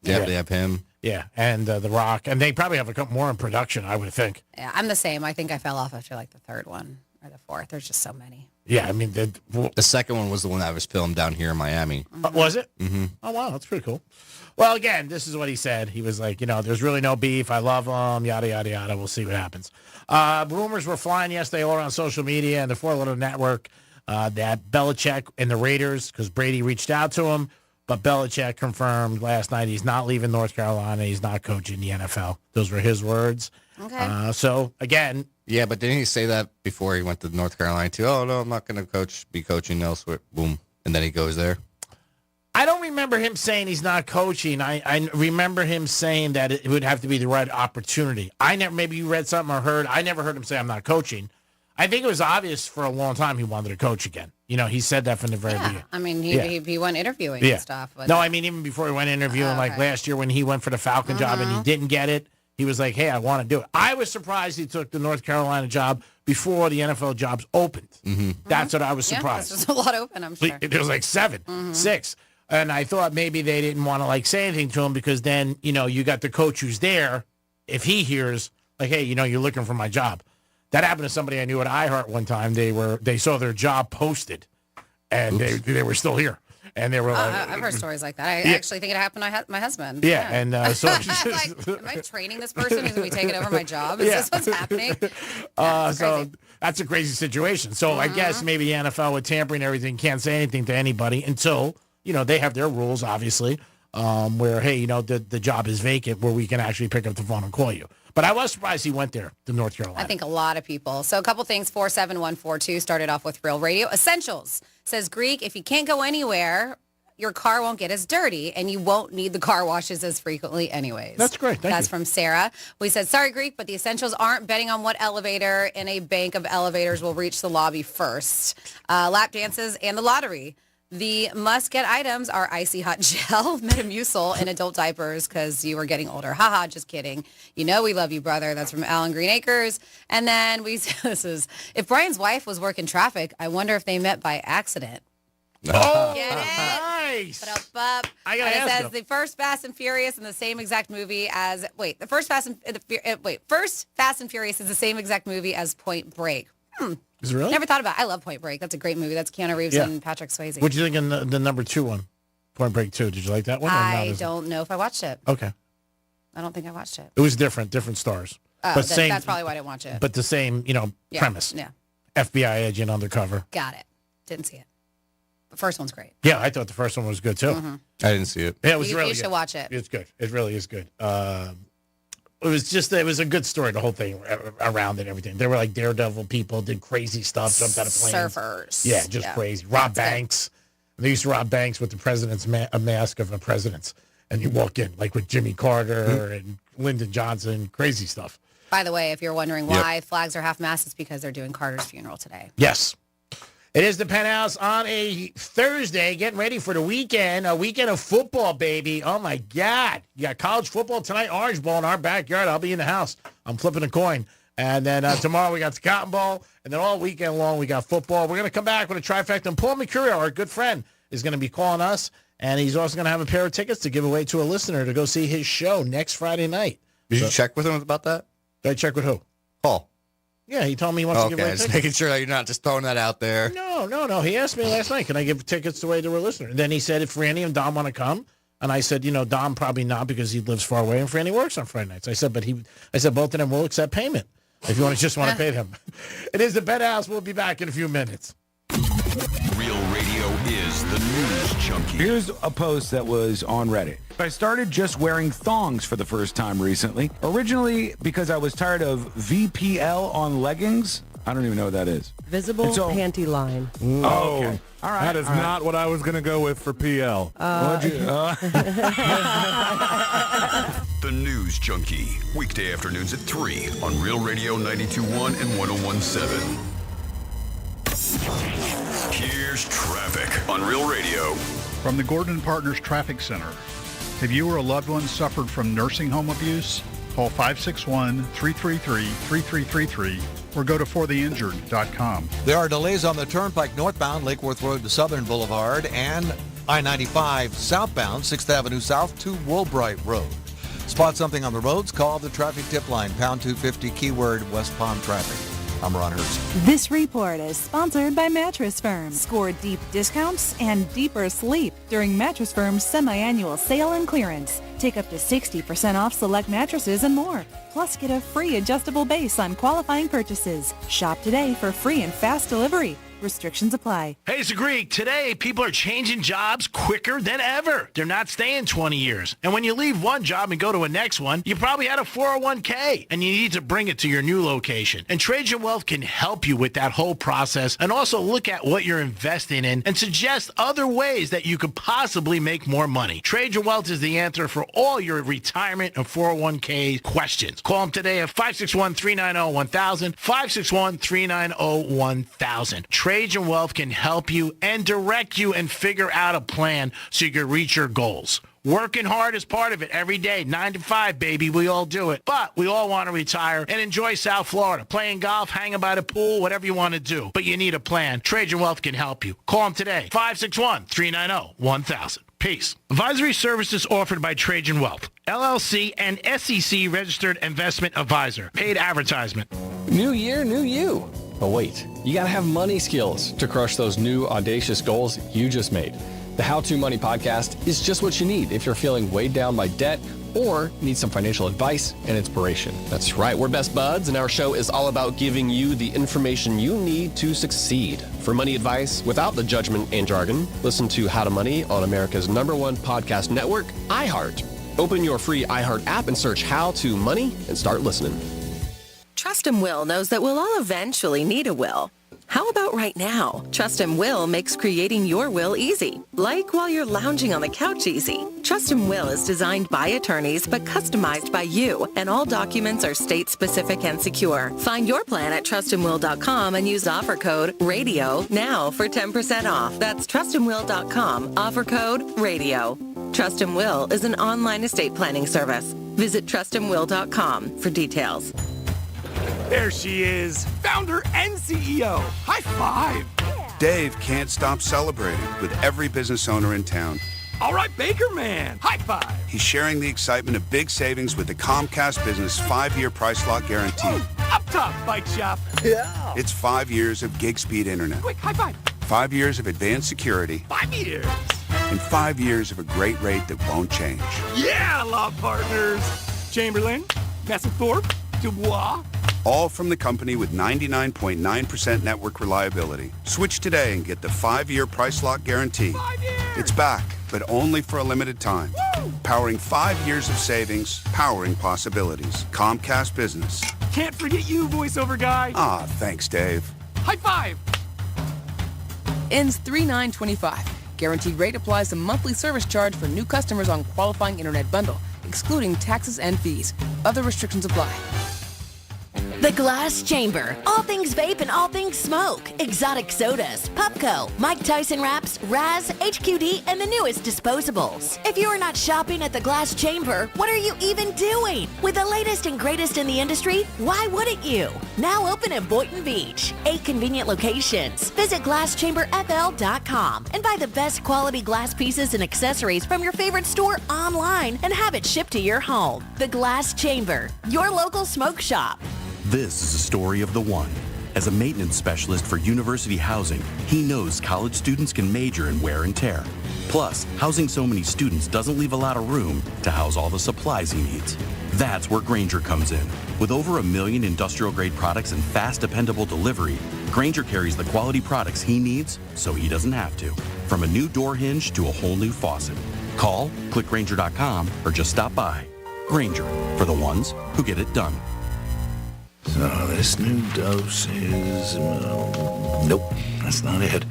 S6: Yeah, they have him.
S1: Yeah, and The Rock, and they probably have a couple more in production, I would think.
S3: Yeah, I'm the same. I think I fell off after like the 3rd one or the 4th. There's just so many.
S1: Yeah, I mean
S6: the second one was the one that was filmed down here in Miami.
S1: Was it?
S6: Mm-hmm.
S1: Oh wow, that's pretty cool. Well, again, this is what he said. He was like, there's really no beef. I love them, yada, yada, yada. We'll see what happens. Rumors were flying yesterday all around social media and the Four Letter Network that Belichick and the Raiders, because Brady reached out to him, but Belichick confirmed last night he's not leaving North Carolina. He's not coaching the NFL. Those were his words.
S3: Okay.
S1: So, again.
S6: Yeah, but didn't he say that before he went to North Carolina, too? Oh, no, I'm not going to be coaching elsewhere. Boom. And then he goes there.
S1: I don't remember him saying he's not coaching. I remember him saying that it would have to be the right opportunity. Maybe you read something or heard. I never heard him say I'm not coaching. I think it was obvious for a long time he wanted to coach again. He said that from the very beginning.
S3: I mean, he went interviewing and stuff. But...
S1: No, I mean, even before he went interviewing, like last year when he went for the Falcon job and he didn't get it, he was like, hey, I want to do it. I was surprised he took the North Carolina job before the NFL jobs opened.
S6: Mm-hmm.
S1: That's what I was surprised.
S3: There's a lot open, I'm sure.
S1: There was like 7, 6. And I thought maybe they didn't want to say anything to him because then, you got the coach who's there. If he hears like, hey, you're looking for my job. That happened to somebody I knew at iHeart one time. They saw their job posted and they were still here. And they were like,
S3: I've heard stories like that. I actually think it happened to my husband.
S1: Yeah. And so
S3: am I training this person who's going to be taking over my job? Is this what's happening?
S1: So that's a crazy situation. So I guess maybe the NFL with tampering and everything can't say anything to anybody until, they have their rules, obviously, where, hey, the job is vacant where we can actually pick up the phone and call you. But I was surprised he went there to North Carolina.
S3: I think a lot of people. So a couple things. 47142 started off with Real Radio. Essentials says, Greek, if you can't go anywhere, your car won't get as dirty, and you won't need the car washes as frequently anyways.
S1: That's great. Thank
S3: That's
S1: you.
S3: from Sarah. We said, sorry, Greek, but the Essentials aren't betting on what elevator in a bank of elevators will reach the lobby first. Lap dances and the lottery. The must-get items are icy hot gel, Metamucil, and adult diapers because you are getting older. Haha, just kidding. You know we love you, brother. That's from Alan Green Acres. And then this is, if Brian's wife was working traffic, I wonder if they met by accident.
S1: Oh,
S3: Get it?
S1: nice.
S3: I
S1: gotta
S3: it
S1: ask
S3: says
S1: him.
S3: the first Fast and Furious in the same exact movie as first Fast and Furious is the same exact movie as Point Break.
S1: Is it really?
S3: Never thought about it. I love Point Break. That's a great movie. That's Keanu Reeves and Patrick Swayze.
S1: What do you think in the number 2 one, Point Break 2? Did you like that one?
S3: I don't know if I watched it.
S1: Okay.
S3: I don't think I watched it.
S1: It was different stars.
S3: Oh,
S1: but
S3: that's probably why I didn't watch it.
S1: But the same, premise.
S3: Yeah.
S1: FBI agent undercover.
S3: Got it. Didn't see it. The first one's great.
S1: Yeah, I thought the first one was good too.
S3: Mhm.
S6: I didn't see it.
S1: Yeah, it was really
S3: You
S1: good.
S3: should watch it.
S1: It's good. It really is good. It was a good story, the whole thing around it and everything. They were like daredevil people, did crazy stuff, jumped out of planes.
S3: Surfers.
S1: Yeah, just crazy. Rob banks. They used to rob banks with the president's a mask of a president's. And you walk in, like with Jimmy Carter and Lyndon Johnson, crazy stuff.
S3: By the way, if you're wondering why flags are half-mast, it's because they're doing Carter's funeral today.
S1: Yes. It is the Penthouse on a Thursday, getting ready for the weekend, a weekend of football, baby. Oh, my God. You got college football tonight, Orange Bowl in our backyard. I'll be in the house. I'm flipping a coin. And then tomorrow we got the Cotton Bowl. And then all weekend long we got football. We're going to come back with a trifecta. And Paul Mercurio, our good friend, is going to be calling us. And he's also going to have a pair of tickets to give away to a listener to go see his show next Friday night.
S6: Did you check with him about that?
S1: Did I check with who?
S6: Paul.
S1: Yeah, he told me he wants to give away
S6: just
S1: tickets.
S6: making sure that you're not just throwing that out there.
S1: No. He asked me last night, can I give tickets away to a listener? And then he said, if Franny and Dom want to come. And I said, Dom probably not because he lives far away and Franny works on Friday nights. I said, both of them will accept payment if you want to pay them. It is the Penthouse. We'll be back in a few minutes.
S2: Real Radio is the news junkie.
S5: Here's a post that was on Reddit. I started just wearing thongs for the first time recently. Originally because I was tired of VPL on leggings. I don't even know what that is.
S19: Visible panty line.
S5: Oh, okay. All right.
S20: That is not what I was going to go with for PL.
S2: The News Junkie. Weekday afternoons at 3 on Real Radio 92.1 and 101.7. Here's traffic on Real Radio.
S21: From the Gordon Partners Traffic Center. Have you or a loved one suffered from nursing home abuse? Call 561-333-3333 or go to fortheinjured.com.
S7: There are delays on the Turnpike northbound Lake Worth Road to Southern Boulevard and I-95 southbound 6th Avenue South to Woolbright Road. Spot something on the roads, call the traffic tip line, pound 250, keyword West Palm Traffic. I'm Ron Hurst.
S4: This report is sponsored by Mattress Firm. Score deep discounts and deeper sleep during Mattress Firm's semi-annual sale and clearance. Take up to 60% off select mattresses and more. Plus, get a free adjustable base on qualifying purchases. Shop today for free and fast delivery. Restrictions apply.
S10: Hey, it's Greek. Today, people are changing jobs quicker than ever. They're not staying 20 years. And when you leave one job and go to a next one, you probably had a 401k, and you need to bring it to your new location. And Trade Your Wealth can help you with that whole process and also look at what you're investing in and suggest other ways that you could possibly make more money. Trade Your Wealth is the answer for all your retirement and 401k questions. Call them today at 561-390-1000, 561-390-1000. Trade Your Wealth can help you and direct you and figure out a plan so you can reach your goals. Working hard is part of it every day, 9 to 5, baby. We all do it. But we all want to retire and enjoy South Florida, playing golf, hanging by the pool, whatever you want to do. But you need a plan. Trade Your Wealth can help you. Call them today, 561-390-1000. Peace. Advisory services offered by Trajan Wealth, LLC, and SEC registered investment advisor. Paid advertisement.
S22: New year, new you. But wait, you gotta have money skills to crush those new audacious goals you just made. The How To Money podcast is just what you need if you're feeling weighed down by debt or need some financial advice and inspiration.
S17: That's right. We're best buds, and our show is all about giving you the information you need to succeed. For money advice without the judgment and jargon, listen to How to Money on America's #1 podcast network, iHeart. Open your free iHeart app and search How to Money and start listening.
S8: Trust and Will knows that we'll all eventually need a will. How about right now? Trust and Will makes creating your will easy, like while you're lounging on the couch easy. Trust and Will is designed by attorneys but customized by you, and all documents are state-specific and secure. Find your plan at trustandwill.com and use offer code RADIO now for 10% off. That's trustandwill.com, offer code RADIO. Trust and Will is an online estate planning service. Visit trustandwill.com for details.
S12: There she is, founder and CEO. High five.
S13: Dave can't stop celebrating with every business owner in town.
S12: All right, Baker Man, high five.
S13: He's sharing the excitement of big savings with the Comcast Business 5-year price lock guarantee.
S12: Ooh, up top, bike shop. Yeah.
S13: It's 5 years of gig speed internet.
S12: Quick, high five.
S13: 5 years of advanced security.
S12: 5 years.
S13: And 5 years of a great rate that won't change.
S12: Yeah, law partners. Chamberlain, Messethorpe, Dubois.
S13: All from the company with 99.9% network reliability. Switch today and get the 5-year price lock guarantee.
S12: 5 years.
S13: It's back, but only for a limited time.
S12: Woo!
S13: Powering 5 years of savings, powering possibilities. Comcast Business.
S12: Can't forget you, voiceover guy.
S13: Ah, thanks, Dave.
S12: High five.
S14: Ends 3/9/25. Guaranteed rate applies to monthly service charge for new customers on qualifying internet bundle, excluding taxes and fees. Other restrictions apply.
S23: The Glass Chamber. All things vape and all things smoke. Exotic sodas, Pupco, Mike Tyson wraps, Raz, HQD, and the newest disposables. If you are not shopping at the Glass Chamber, what are you even doing? With the latest and greatest in the industry, why wouldn't you? Now open in Boynton Beach. 8 convenient locations. Visit GlassChamberFL.com and buy the best quality glass pieces and accessories from your favorite store online and have it shipped to your home. The Glass Chamber, your local smoke shop.
S11: This is a story of the one. As a maintenance specialist for university housing, he knows college students can major in wear and tear. Plus, housing so many students doesn't leave a lot of room to house all the supplies he needs. That's where Grainger comes in. With over 1 million industrial-grade products and fast, dependable delivery, Grainger carries the quality products he needs so he doesn't have to. From a new door hinge to a whole new faucet. Call, click Grainger.com, or just stop by. Grainger, for the ones who get it done.
S24: So this new dose is... nope, that's not it.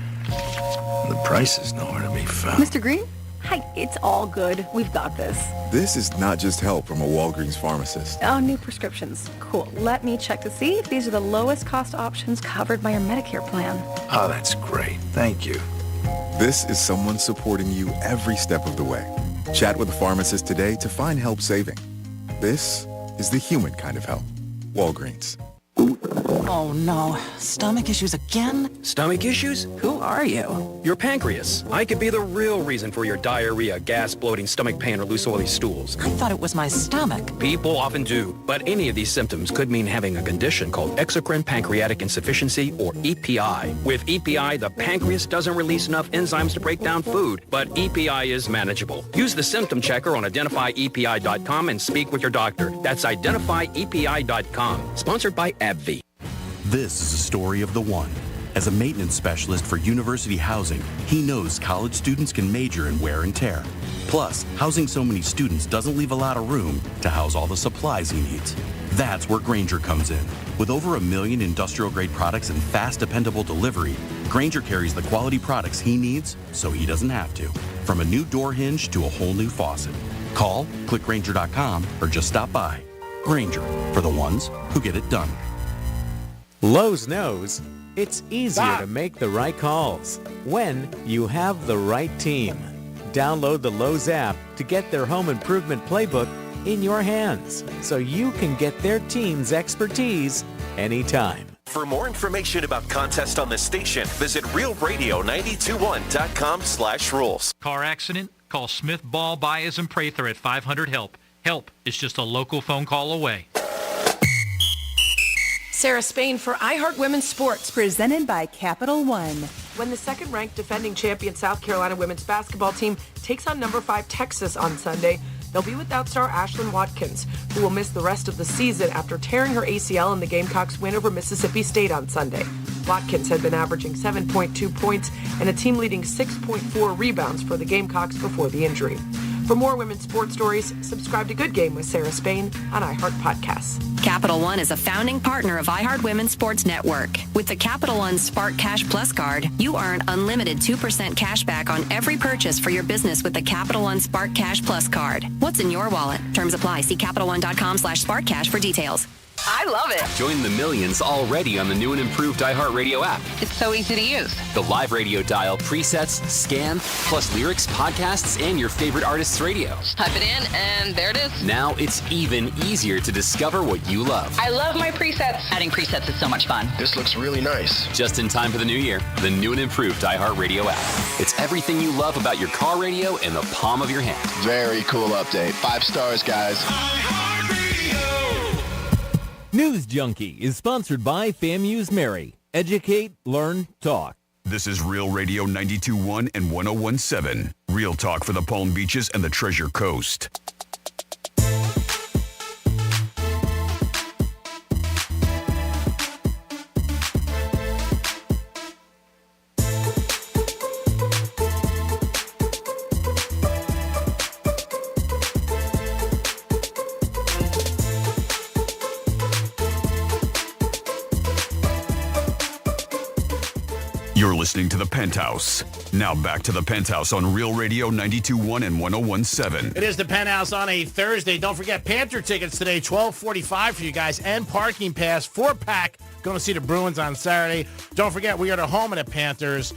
S24: The price is nowhere to be found.
S25: Mr. Green? Hi, it's all good. We've got this.
S26: This is not just help from a Walgreens pharmacist.
S25: Oh, new prescriptions. Cool. Let me check to see if these are the lowest cost options covered by your Medicare plan.
S24: Oh, that's great. Thank you.
S26: This is someone supporting you every step of the way. Chat with a pharmacist today to find help saving. This is the human kind of help. Walgreens.
S27: Oh no, stomach issues again?
S28: Stomach issues?
S25: Who are you?
S28: Your pancreas. I could be the real reason for your diarrhea, gas, bloating, stomach pain, or loose oily stools.
S27: I thought it was my stomach.
S28: People often do, but any of these symptoms could mean having a condition called exocrine pancreatic insufficiency, or EPI. With EPI, the pancreas doesn't release enough enzymes to break down food, but EPI is manageable. Use the symptom checker on identifyepi.com and speak with your doctor. That's identifyepi.com. Sponsored by AbbVie.
S11: This is a story of the one. As a maintenance specialist for university housing, he knows college students can major in wear and tear. Plus, housing so many students doesn't leave a lot of room to house all the supplies he needs. That's where Grainger comes in. With over 1 million industrial-grade products and fast, dependable delivery, Grainger carries the quality products he needs so he doesn't have to. From a new door hinge to a whole new faucet. Call, click Grainger.com, or just stop by. Grainger, for the ones who get it done.
S29: Lowe's knows it's easier to make the right calls when you have the right team. Download the Lowe's app to get their home improvement playbook in your hands so you can get their team's expertise anytime.
S30: For more information about contests on this station, visit realradio921.com/rules.
S31: Car accident? Call Smith Ball Baez and Prather at 500-HELP. Help is just a local phone call away.
S32: Sarah Spain for iHeart Women's Sports.
S4: Presented by Capital One.
S32: When the second-ranked defending champion South Carolina women's basketball team takes on number 5 Texas on Sunday, they'll be without star Ashlyn Watkins, who will miss the rest of the season after tearing her ACL in the Gamecocks' win over Mississippi State on Sunday. Watkins had been averaging 7.2 points and a team-leading 6.4 rebounds for the Gamecocks before the injury. For more women's sports stories, subscribe to Good Game with Sarah Spain on iHeart Podcasts.
S8: Capital One is a founding partner of iHeart Women's Sports Network. With the Capital One Spark Cash Plus card, you earn unlimited 2% cash back on every purchase for your business with the Capital One Spark Cash Plus card. What's in your wallet? Terms apply. See CapitalOne.com/SparkCash for details.
S1: I love it.
S2: Join the millions already on the new and improved iHeartRadio app.
S1: It's so easy to use.
S2: The live radio dial, presets, scan, plus lyrics, podcasts, and your favorite artists' radio.
S1: Type it in, and there it is.
S2: Now it's even easier to discover what you love.
S1: I love my presets. Adding presets is so much fun.
S2: This looks really nice. Just in time for the new year, the new and improved iHeartRadio app. It's everything you love about your car radio in the palm of your hand.
S3: Very cool update. 5 stars, guys.
S5: News Junkie is sponsored by FAMU's Mary. Educate, learn, talk.
S6: This is Real Radio 92.1 and 101.7. Real talk for the Palm Beaches and the Treasure Coast. You're listening to The Penthouse. Now back to The Penthouse on Real Radio 92.1 and 101.7.
S10: It is The Penthouse on a Thursday. Don't forget Panther tickets today, $12.45 for you guys, and parking pass, 4-pack. Going to see the Bruins on Saturday. Don't forget, we are the home of the Panthers.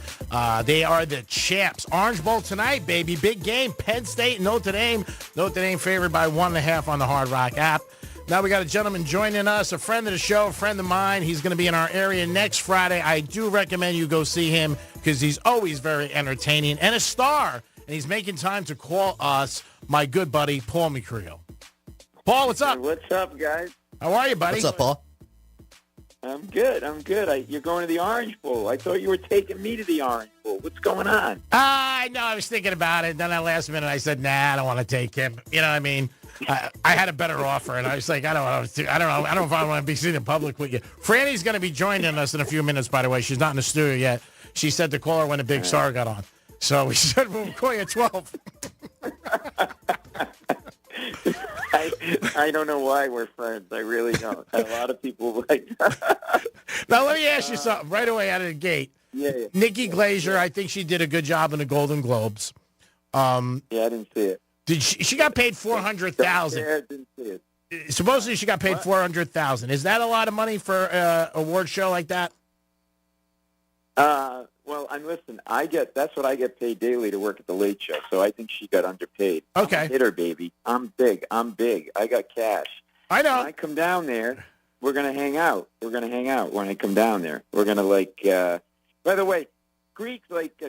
S10: They are the champs. Orange Bowl tonight, baby. Big game. Penn State and Notre Dame. Notre Dame favored by 1.5 on the Hard Rock app. Now we got a gentleman joining us, a friend of the show, a friend of mine. He's going to be in our area next Friday. I do recommend you go see him because he's always very entertaining and a star. And he's making time to call us, my good buddy, Paul McCreel. Paul, what's up?
S9: What's up, guys?
S10: How are you, buddy?
S9: What's up, Paul? I'm good. You're going to the Orange Bowl. I thought you were taking me to the Orange Bowl. What's going on?
S10: I know. I was thinking about it. Then at last minute, I said, nah, I don't want to take him. You know what I mean? I had a better offer, and I was like, I don't know if I want to be seen in public with you. Franny's going to be joining us in a few minutes, by the way. She's not in the studio yet. She said to call her when the Big Star got on. So we said we'll call you at 12.
S9: I don't know why we're friends. I really don't. A lot of people like
S10: Now, let me ask you something right away out of the gate.
S9: Yeah.
S10: Nikki Glaser, I think she did a good job in the Golden Globes.
S9: Yeah, I didn't see it.
S10: Did she got paid $400,000?
S9: Yeah, I didn't see it.
S10: Supposedly she got paid $400,000. Is that a lot of money for an award show like that?
S9: Well, listen, that's what I get paid daily to work at the Late Show, so I think she got underpaid.
S10: Okay.
S9: I'm a hitter, baby. I'm big. I got cash.
S10: I know.
S9: When I come down there, we're going to hang out. When I come down there. We're going to, by the way, Greek,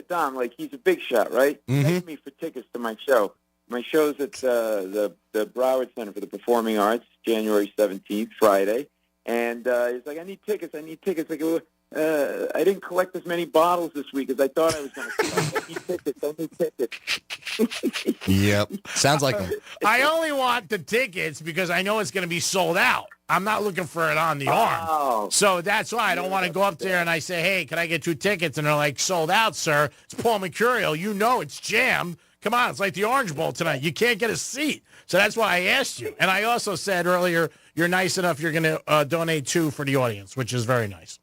S9: Dom, he's a big shot, right?
S10: Mm-hmm.
S9: Text me for tickets to my show. My show's at the Broward Center for the Performing Arts, January 17th, Friday. And he's like, I need tickets. Like, I didn't collect as many bottles this week as I thought I was going to. I need tickets.
S15: Yep. Sounds like them.
S10: I only want the tickets because I know it's going to be sold out. I'm not looking for it on the arm. So that's why I don't want to go up there and I say, hey, can I get 2 tickets? And they're like, sold out, sir. It's Paul Mercurial. You know it's jammed. Come on, it's like the Orange Bowl tonight. You can't get a seat. So that's why I asked you. And I also said earlier, you're nice enough, you're going to donate 2 for the audience, which is very nice.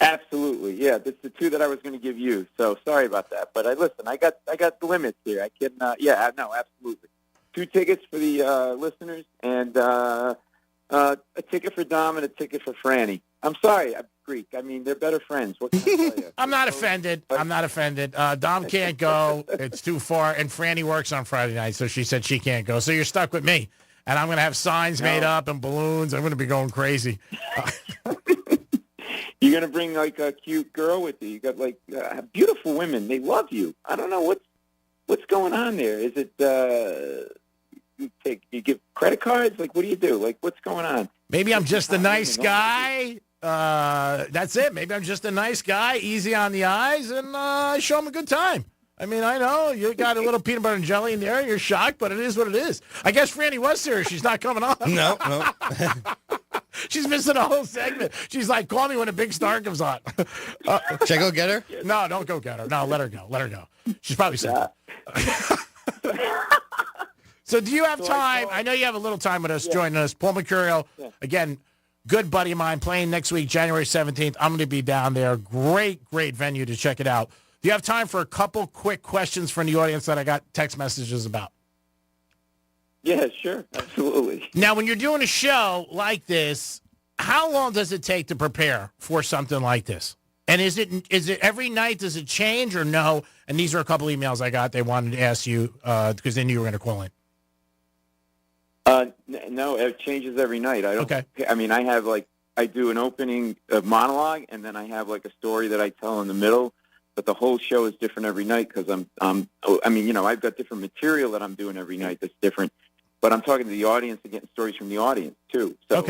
S9: Absolutely, yeah. That's the 2 that I was going to give you. So sorry about that. But I got the limits here. I can, no, absolutely. 2 tickets for the listeners and a ticket for Dom and a ticket for Franny. I'm sorry, I'm Greek. I mean, they're better friends. What can I tell you?
S10: I'm not offended. Dom can't go. It's too far. And Franny works on Friday night, so she said she can't go. So you're stuck with me. And I'm going to have signs made up and balloons. I'm going to be going crazy.
S9: You're going to bring, a cute girl with you. You got, beautiful women. They love you. I don't know what's going on there. Is it you give credit cards? What do you do? What's going on?
S10: Maybe I'm just a nice guy. That's it. Maybe I'm just a nice guy, easy on the eyes, and I show him a good time. I mean, I know you got a little peanut butter and jelly in there. You're shocked, but it is what it is. I guess Franny was serious. She's not coming on.
S15: No.
S10: She's missing a whole segment. She's like, call me when a Big Star comes on.
S15: Should I go get her?
S10: No, don't go get her. No, let her go. She's probably sick. So do you have time? I know you have a little time with us, joining us. Paul Mercurio, again, good buddy of mine, playing next week, January 17th. I'm going to be down there. Great venue to check it out. Do you have time for a couple quick questions from the audience that I got text messages about?
S9: Yeah, sure. Absolutely.
S10: Now, when you're doing a show like this, how long does it take to prepare for something like this? And is it every night? Does it change or no? And these are a couple emails I got. They wanted to ask you because they knew you were going to call in.
S9: No, it changes every night. I don't. Okay. I mean, I do an opening monologue, and then I have like a story that I tell in the middle. But the whole show is different every night because I've got different material that I'm doing every night that's different. But I'm talking to the audience and getting stories from the audience too. So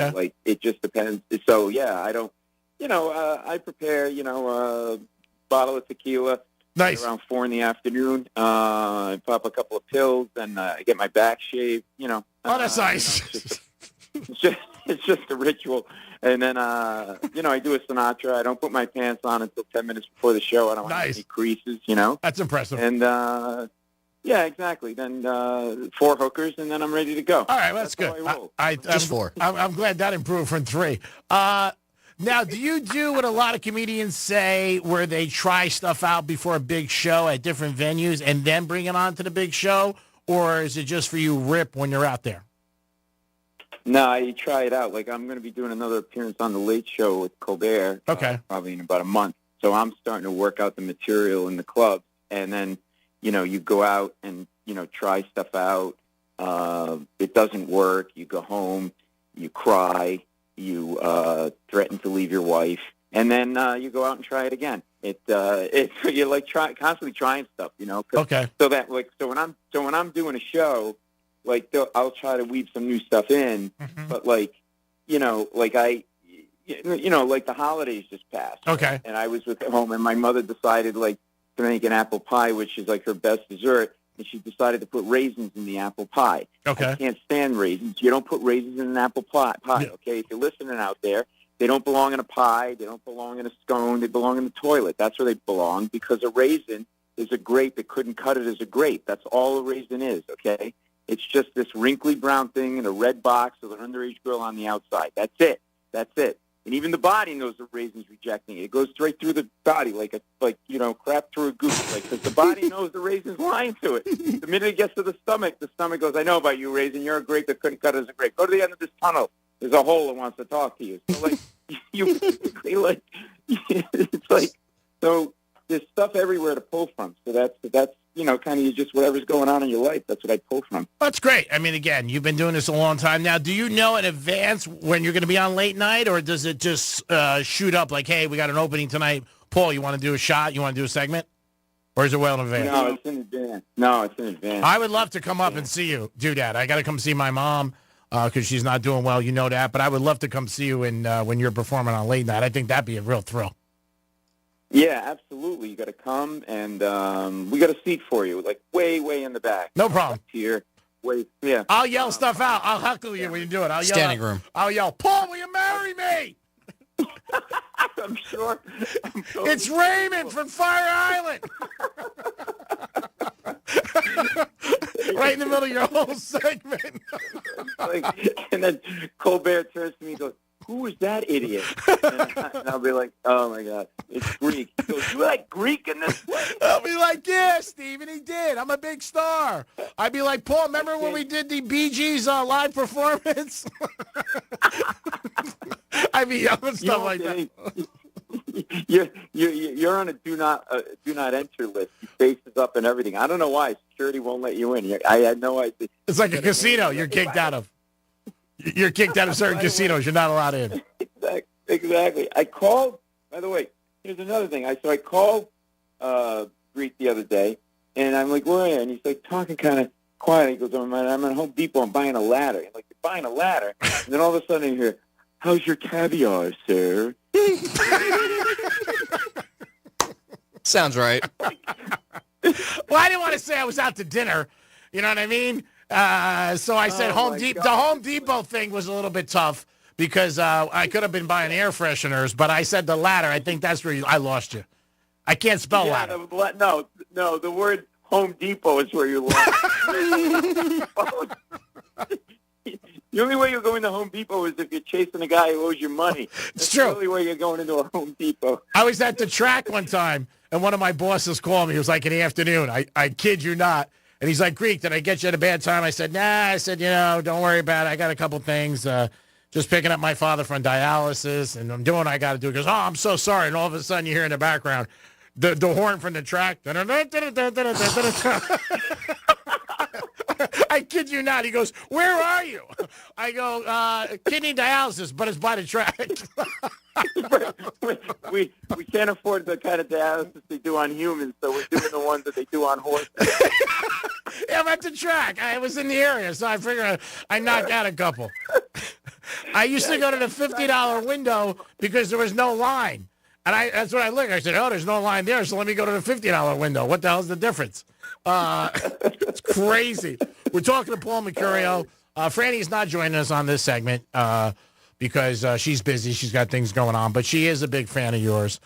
S9: it just depends. So yeah, I don't. I prepare. A bottle of tequila.
S10: Nice.
S9: Around 4 p.m. I pop a couple of pills, and I get my back shaved.
S10: Oh, that's nice.
S9: It's just a ritual. And then, I do a Sinatra. I don't put my pants on until 10 minutes before the show. I don't have any creases, That's
S10: impressive.
S9: And, yeah, exactly. Then 4 hookers, and then I'm ready to go.
S10: All right, well, that's good.
S15: Just 4.
S10: I'm glad that improved from 3. Now, do you do what a lot of comedians say where they try stuff out before a big show at different venues and then bring it on to the big show? Or is it just for you rip when you're out there?
S9: No, you try it out. Like, I'm going to be doing another appearance on The Late Show with Colbert. Probably in about a month. So I'm starting to work out the material in the club. And then, you go out and, try stuff out. It doesn't work. You go home. You cry. You threaten to leave your wife. And then you go out and try it again. You're like constantly trying stuff,
S10: Okay.
S9: So when I'm doing a show, I'll try to weave some new stuff in, but the holidays just passed.
S10: Okay.
S9: And I was at home, and my mother decided to make an apple pie, which is like her best dessert, and she decided to put raisins in the apple pie.
S10: Okay.
S9: I can't stand raisins. You don't put raisins in an apple pie. Okay. If you're listening out there, they don't belong in a pie. They don't belong in a scone. They belong in the toilet. That's where they belong, because a raisin is a grape that couldn't cut it as a grape. That's all a raisin is. Okay. It's just this wrinkly brown thing in a red box with an underage girl on the outside. That's it. And even the body knows the raisin's rejecting it. It goes straight through the body crap through a goose. Because the body knows the raisin's lying to it. The minute it gets to the stomach goes, I know about you, raisin. You're a grape that couldn't cut it as a grape. Go to the end of this tunnel. There's a hole that wants to talk to you. So, so there's stuff everywhere to pull from. So that's kind of just whatever's going on in your life. That's what I pull from.
S10: That's great. I mean, again, you've been doing this a long time now. Do you know in advance when you're going to be on late night, or does it just shoot up like, hey, we got an opening tonight. Paul, you want to do a shot? You want to do a segment? Or is it well in advance?
S9: No, it's in advance.
S10: I would love to come up and see you do that. I got to come see my mom because she's not doing well. You know that. But I would love to come see you when you're performing on late night. I think that'd be a real thrill.
S9: Yeah, absolutely. You got to come, and we got a seat for you, way in the back.
S10: No problem.
S9: Here, yeah.
S10: I'll yell stuff out. I'll heckle you when you do it. I'll yell.
S15: Standing room.
S10: I'll yell, Paul, will you marry me?
S9: I'm sure.
S10: It's Raymond from Fire Island. Right in the middle of your whole segment.
S9: And then Colbert turns to me and goes, who is that idiot? And I'll be like, oh, my God, it's Greek. He goes, you like Greek in this place?
S10: I'll be like, yeah, Steven, he did. I'm a big star. I'd be like, Paul, remember when we did the Bee Gees live performance? I'd be yelling stuff like that.
S9: You're on a do not enter list. Your face is up and everything. I don't know why security won't let you in. I had no idea.
S10: It's like a casino you're kicked out of. You're kicked out of certain casinos. You're not allowed in.
S9: Exactly. I called, by the way, here's another thing. I called Greek the other day, and I'm like, where are you? And he's like talking kind of quiet. He goes, I'm at Home Depot. I'm buying a ladder. I'm like, you're buying a ladder? And then all of a sudden you hear, how's your caviar, sir?
S15: Sounds right.
S10: Well, I didn't want to say I was out to dinner. You know what I mean? So I said Home Depot. The Home Depot thing was a little bit tough because I could have been buying air fresheners, but I said the ladder. I think that's where I lost you. I can't spell ladder.
S9: No, the word Home Depot is where you lost. The only way you're going to Home Depot is if you're chasing a guy who owes you money. That's
S7: true.
S9: The only way you're going into a Home Depot.
S7: I was at the track one time, and one of my bosses called me. It was like in the afternoon. I kid you not. And he's like, Greek, did I get you at a bad time? I said, nah. I said, don't worry about it. I got a couple things. Just picking up my father from dialysis, and I'm doing what I got to do. He goes, I'm so sorry. And all of a sudden, you hear in the background the horn from the track. I kid you not. He goes, where are you? I go, kidney dialysis, but it's by the track.
S9: we can't afford the kind of dialysis they do on humans, so we're doing the ones that they do on horses.
S7: Yeah, I'm at the track. I was in the area, so I figured I knocked out a couple. I used to go to the $50 window because there was no line. And that's what I looked. I said, there's no line there, so let me go to the $50 window. What the hell's the difference? It's crazy. We're talking to Paul Mercurio. Franny's not joining us on this segment because she's busy. She's got things going on. But she is a big fan of yours.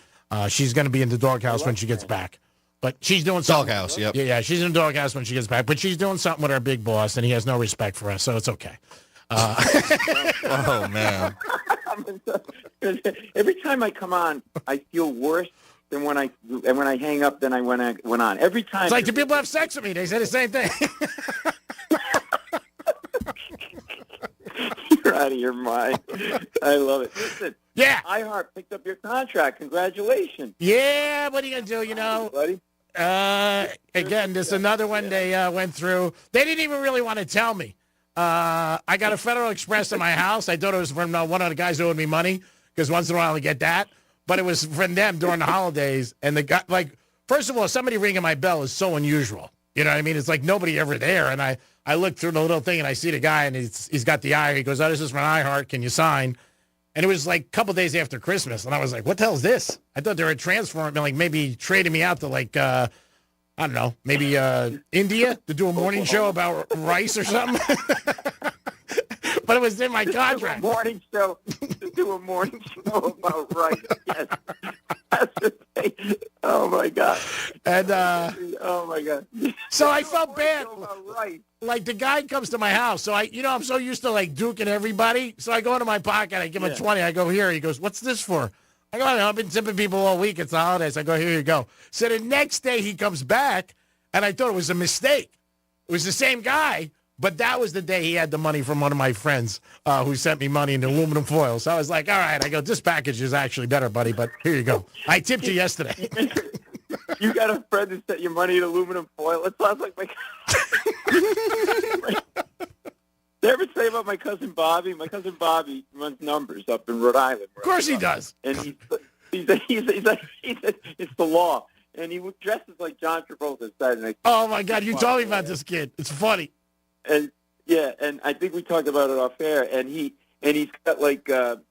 S7: She's going to be in the doghouse when she gets back. But she's doing something.
S15: Doghouse, yep.
S7: Yeah, she's in the doghouse when she gets back. But she's doing something with our big boss, and he has no respect for us, so it's okay.
S15: Oh, man.
S9: Every time I come on, I feel worse than when I hang up than I went on. Every time.
S7: It's like, do people have sex with me? They say the same thing.
S9: You're out of your mind. I love it. Listen, iHeart picked up your contract. Congratulations.
S7: Yeah, what are you going to do,
S9: buddy?
S7: Again, this is another one they went through. They didn't even really want to tell me. I got a Federal Express in my house. I thought it was from one of the guys who owed me money because once in a while I get that. But it was from them during the holidays. And the guy, first of all, somebody ringing my bell is so unusual. You know what I mean? It's like nobody ever there. And I look through the little thing and I see the guy and he's got the eye. He goes, this is from iHeart. Can you sign? And it was like a couple days after Christmas. And I was like, what the hell is this? I thought they were transferring me, maybe trading me out to I don't know, maybe India to do a morning show about rice or something. But it was in my contract.
S9: To do a morning show about rice. Yes. That's the thing. Oh, my God.
S7: And,
S9: oh, my God.
S7: So I felt bad. Like, the guy comes to my house. So, I'm so used to, duking everybody. So I go into my pocket. I give him 20. I go, here. He goes, what's this for? I go, I've been tipping people all week. It's the holidays. I go, here you go. So the next day he comes back, and I thought it was a mistake. It was the same guy, but that was the day he had the money from one of my friends who sent me money in aluminum foil. So I was like, all right. I go, this package is actually better, buddy, but here you go. I tipped you yesterday.
S9: You got a friend that sent your money in aluminum foil? It sounds like my... Did I ever say about my cousin Bobby? My cousin Bobby runs numbers up in Rhode Island.
S7: Of course he does.
S9: And he's it's the law. And he dresses like John Travolta Saturday night.
S7: Oh my God, you told me about this kid. It's funny.
S9: And and I think we talked about it off air. And he's got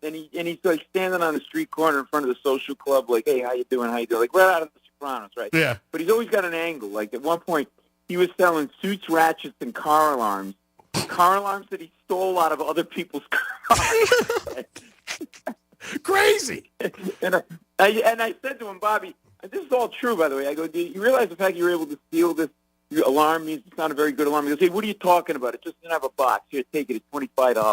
S9: and he's like standing on the street corner in front of the social club, like, hey, how you doing? How you doing? Like right out of the Sopranos, right?
S7: Yeah.
S9: But he's always got an angle. Like at one point, he was selling suits, ratchets, and car alarms. Car alarms that he stole out of other people's cars.
S7: Crazy.
S9: And I said to him, Bobby, this is all true, by the way. I go, do you realize the fact you were able to steal this alarm means it's not a very good alarm? He goes, hey, what are you talking about? It just didn't have a box. Here, take it. It's $25.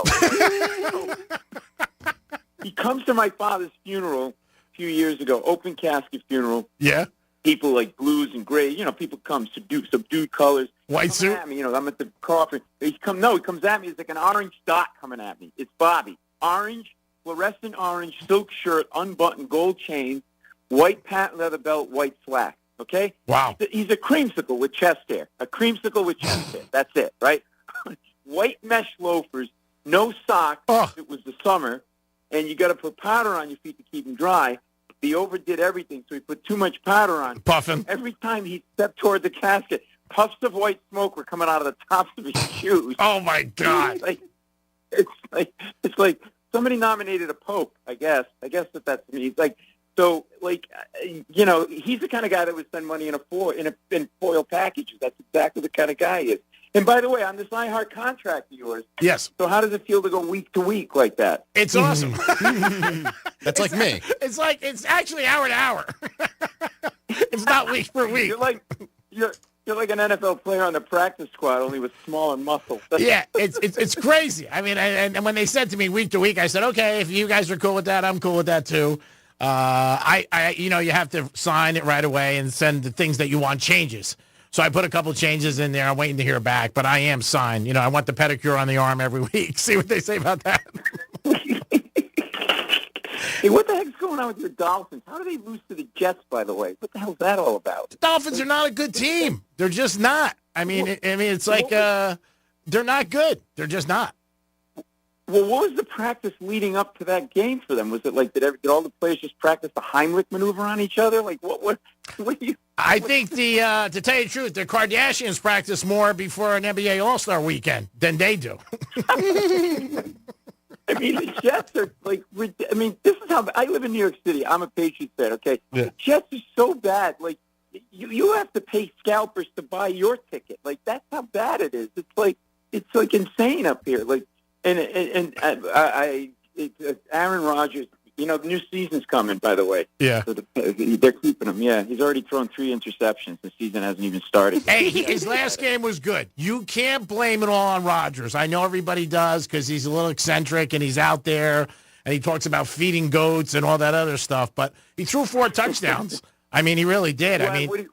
S9: He comes to my father's funeral a few years ago, open casket funeral.
S7: Yeah.
S9: People like blues and gray. People come, subdued colors.
S7: White suit?
S9: At me, I'm at the coffin. He comes at me. It's like an orange dot coming at me. It's Bobby. Orange, fluorescent orange, silk shirt, unbuttoned, gold chain, white patent leather belt, white slack. Okay?
S7: Wow.
S9: He's a creamsicle with chest hair. A creamsicle with chest hair. That's it, right? White mesh loafers, no socks.
S7: Oh.
S9: It was the summer, and you got to put powder on your feet to keep them dry. He overdid everything, so he put too much powder on.
S7: Puffing.
S9: Every time he stepped toward the casket, puffs of white smoke were coming out of the tops of his shoes.
S7: Oh, my God.
S9: It's like somebody nominated a pope, I guess. I guess that's me. He's like, so, he's the kind of guy that would send money in foil packages. That's exactly the kind of guy he is. And by the way, on this iHeart contract of yours,
S7: yes.
S9: So how does it feel to go week to week like that?
S7: It's awesome.
S15: That's like me.
S7: It's actually hour to hour. It's not week per week.
S9: You're You're like an NFL player on the practice squad, only with smaller muscles.
S7: Yeah, it's crazy. I mean, and when they said to me week to week, I said, okay, if you guys are cool with that, I'm cool with that too. You have to sign it right away and send the things that you want changes. So I put a couple changes in there. I'm waiting to hear back, but I am signed. I want the pedicure on the arm every week. See what they say about that.
S9: Hey, what the heck's going on with your Dolphins? How do they lose to the Jets, by the way? What the hell's that all about?
S7: The Dolphins are not a good team. They're just not. It's like they're not good. They're just not.
S9: Well, what was the practice leading up to that game for them? Was it like, did all the players just practice the Heimlich maneuver on each other? Like, what do you...
S7: I think to tell you the truth, the Kardashians practice more before an NBA All-Star weekend than they do.
S9: The Jets are like, this is how, I live in New York City. I'm a Patriots fan, okay?
S7: Yeah.
S9: The Jets are so bad. Like, you have to pay scalpers to buy your ticket. Like, that's how bad it is. It's like insane up here. Like, and Aaron Rodgers, the new season's coming, by the way.
S7: Yeah.
S9: So they're keeping him, yeah. He's already thrown 3 interceptions. The season hasn't even started.
S7: Hey, his last game was good. You can't blame it all on Rodgers. I know everybody does because he's a little eccentric and he's out there and he talks about feeding goats and all that other stuff. But he threw 4 touchdowns. He really did.
S9: Well,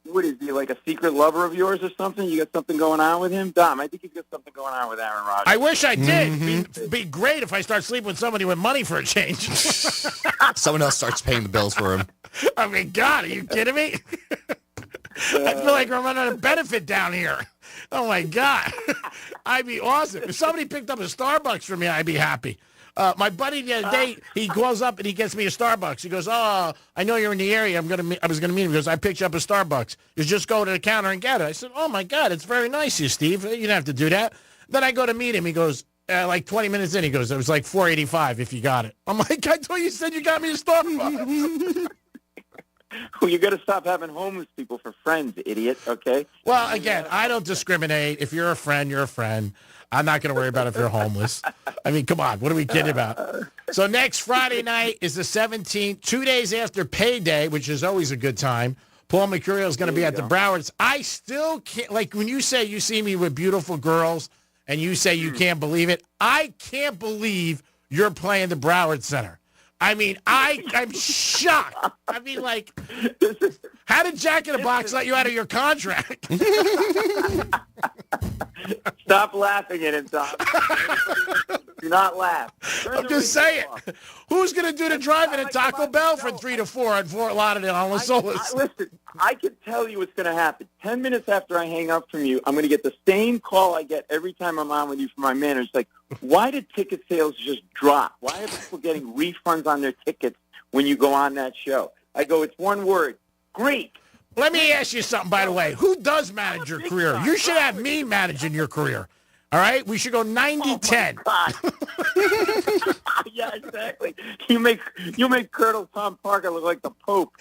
S9: what is he, like a secret lover of yours or something? You got something going on with him? Dom, I think he's got something going on with Aaron Rodgers.
S7: I wish I did. It'd be great if I start sleeping with somebody with money for a change.
S15: Someone else starts paying the bills for him.
S7: God, are you kidding me? I feel like I'm running a benefit down here. Oh, my God. I'd be awesome. If somebody picked up a Starbucks for me, I'd be happy. My buddy the other day, he goes up and he gets me a Starbucks. He goes, "Oh, I know you're in the area. I was going to meet him." He goes, "I picked you up a Starbucks. You just go to the counter and get it." I said, "Oh my God, it's very nice of you, Steve. You don't have to do that." Then I go to meet him. He goes, like 20 minutes in, he goes, "It was like $4.85 if you got it." I'm like, "I thought you said you got me a Starbucks."
S9: Well, you got to stop having homeless people for friends, idiot. Okay.
S7: Well, again, I don't discriminate. If you're a friend, you're a friend. I'm not going to worry about if you're homeless. Come on. What are we kidding about? So next Friday night is the 17th, 2 days after payday, which is always a good time. Paul Mercurio is going to be at the Browards. I still can't, like when you say you see me with beautiful girls and you say you can't believe it, I can't believe you're playing the Broward Center. I'm shocked. How did Jack in the Box let you out of your contract?
S9: Stop laughing at him, Tom. Do not laugh.
S7: I'm just saying. Who's going to do the driving at Taco Bell from 3 to 4 on Fort Lauderdale on Las Olas?
S9: Listen, I can tell you what's going to happen. 10 minutes after I hang up from you, I'm going to get the same call I get every time I'm on with you from my manager. It's like, why did ticket sales just drop? Why are people getting refunds on their tickets when you go on that show? I go, it's one word, Greek.
S7: Let me ask you something, by the way. Who does manage your career? You should have me managing your career. All right? We should go 90-10.
S9: Yeah, exactly. You make Colonel Tom Parker look like the Pope.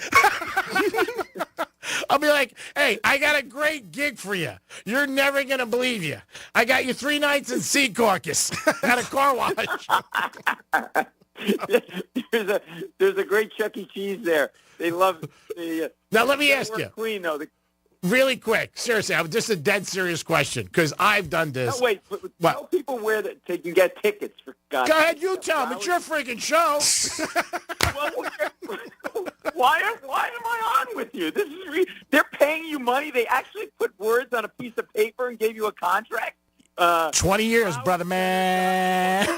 S7: I'll be like, "Hey, I got a great gig for you. You're never going to believe you. I got you 3 nights in Sea Caucus at a car wash."
S9: There's a great Chuck E. Cheese there. They love the...
S7: Now, let me ask you.
S9: Clean, though.
S7: Really quick. Seriously, just a dead serious question, because I've done this.
S9: No, wait. Tell people where they can get tickets, for God's sake.
S7: Go ahead, you tell them. It's your freaking show.
S9: Why am I on with you? They're paying you money. They actually put words on a piece of paper and gave you a contract.
S7: 20 years, brother man.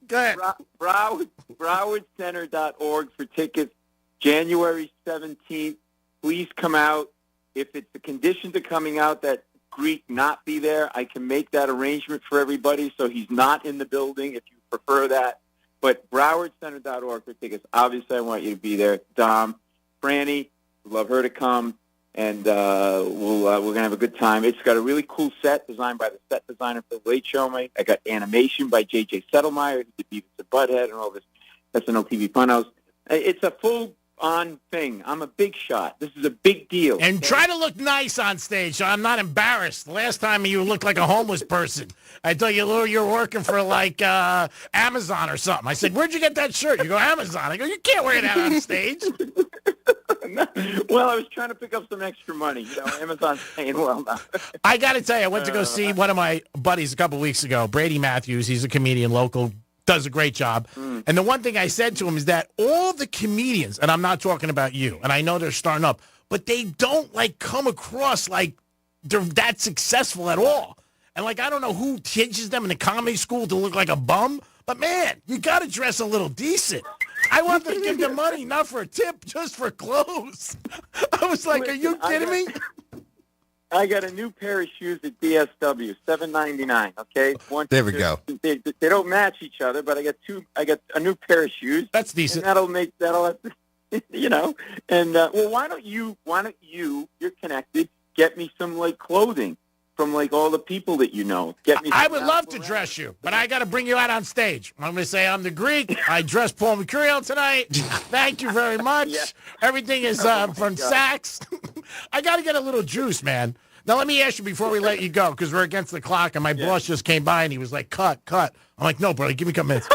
S7: Go ahead.
S9: BrowardCenter.org for tickets. January 17th. Please come out. If it's the conditions are coming out that Greek not be there, I can make that arrangement for everybody so he's not in the building if you prefer that. But BrowardCenter.org for tickets. Obviously, I want you to be there. Dom, Franny, would love her to come, and we're going to have a good time. It's got a really cool set designed by the set designer for The Late Show. I got animation by J.J. Settlemeyer, who did Beavis and Butthead and all this SNL TV Funhouse. It's a full-on thing. I'm a big shot. This is a big deal.
S7: And try to look nice on stage so I'm not embarrassed. Last time you looked like a homeless person. I thought you were working for, like, Amazon or something. I said, "Where'd you get that shirt?" You go, "Amazon." I go, "You can't wear that on stage."
S9: Well, I was trying to pick up some extra money. Amazon's paying well now.
S7: I got to tell you, I went to go see one of my buddies a couple weeks ago, Brady Matthews. He's a comedian, local, does a great job. And the one thing I said to him is that all the comedians, and I'm not talking about you, and I know they're starting up, but they don't, come across like they're that successful at all. And, I don't know who teaches them in the comedy school to look like a bum, but, man, you got to dress a little decent. I want them to give them money, not for a tip, just for clothes. I was like, are you kidding me?
S9: I got a new pair of shoes at DSW, $7.99. Okay,
S15: There we go.
S9: They don't match each other, but I got a new pair of shoes.
S7: That's decent.
S9: And that'll And well, why don't you? You're connected. Get me some clothing from all the people that you know. Get me.
S7: I would love to dress you, but I got to bring you out on stage. I'm going to say I'm the Greek. I dressed Paul Mercurio tonight. Thank you very much. Yeah. Everything is from Saks. I got to get a little juice, man. Now, let me ask you before we let you go, because we're against the clock, and my boss just came by, and he was like, cut. I'm like, no, brother, give me a couple minutes.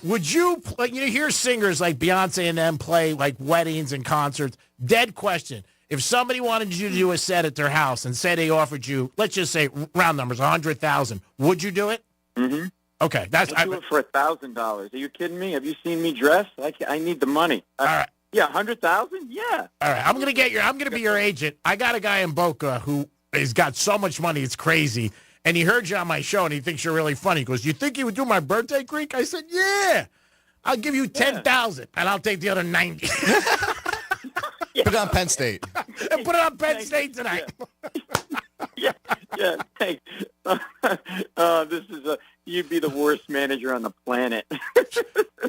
S7: Would you, hear singers like Beyonce and them play, weddings and concerts? Dead question. If somebody wanted you to do a set at their house and say they offered you, let's just say round numbers, $100,000, would you do it?
S9: Mm-hmm.
S7: Okay.
S9: I'd do it for $1,000. Are you kidding me? Have you seen me dress? I need the money.
S7: All right.
S9: Yeah, $100,000? Yeah.
S7: All right. I'm gonna be your agent. I got a guy in Boca who has got so much money, it's crazy. And he heard you on my show and he thinks you're really funny. He goes, you think you would do my birthday, Greek? I said, yeah. I'll give you $10,000 and I'll take the other 90.
S15: Put it on Penn State.
S7: And put it on Penn State tonight.
S9: Yeah. Hey, you'd be the worst manager on the planet.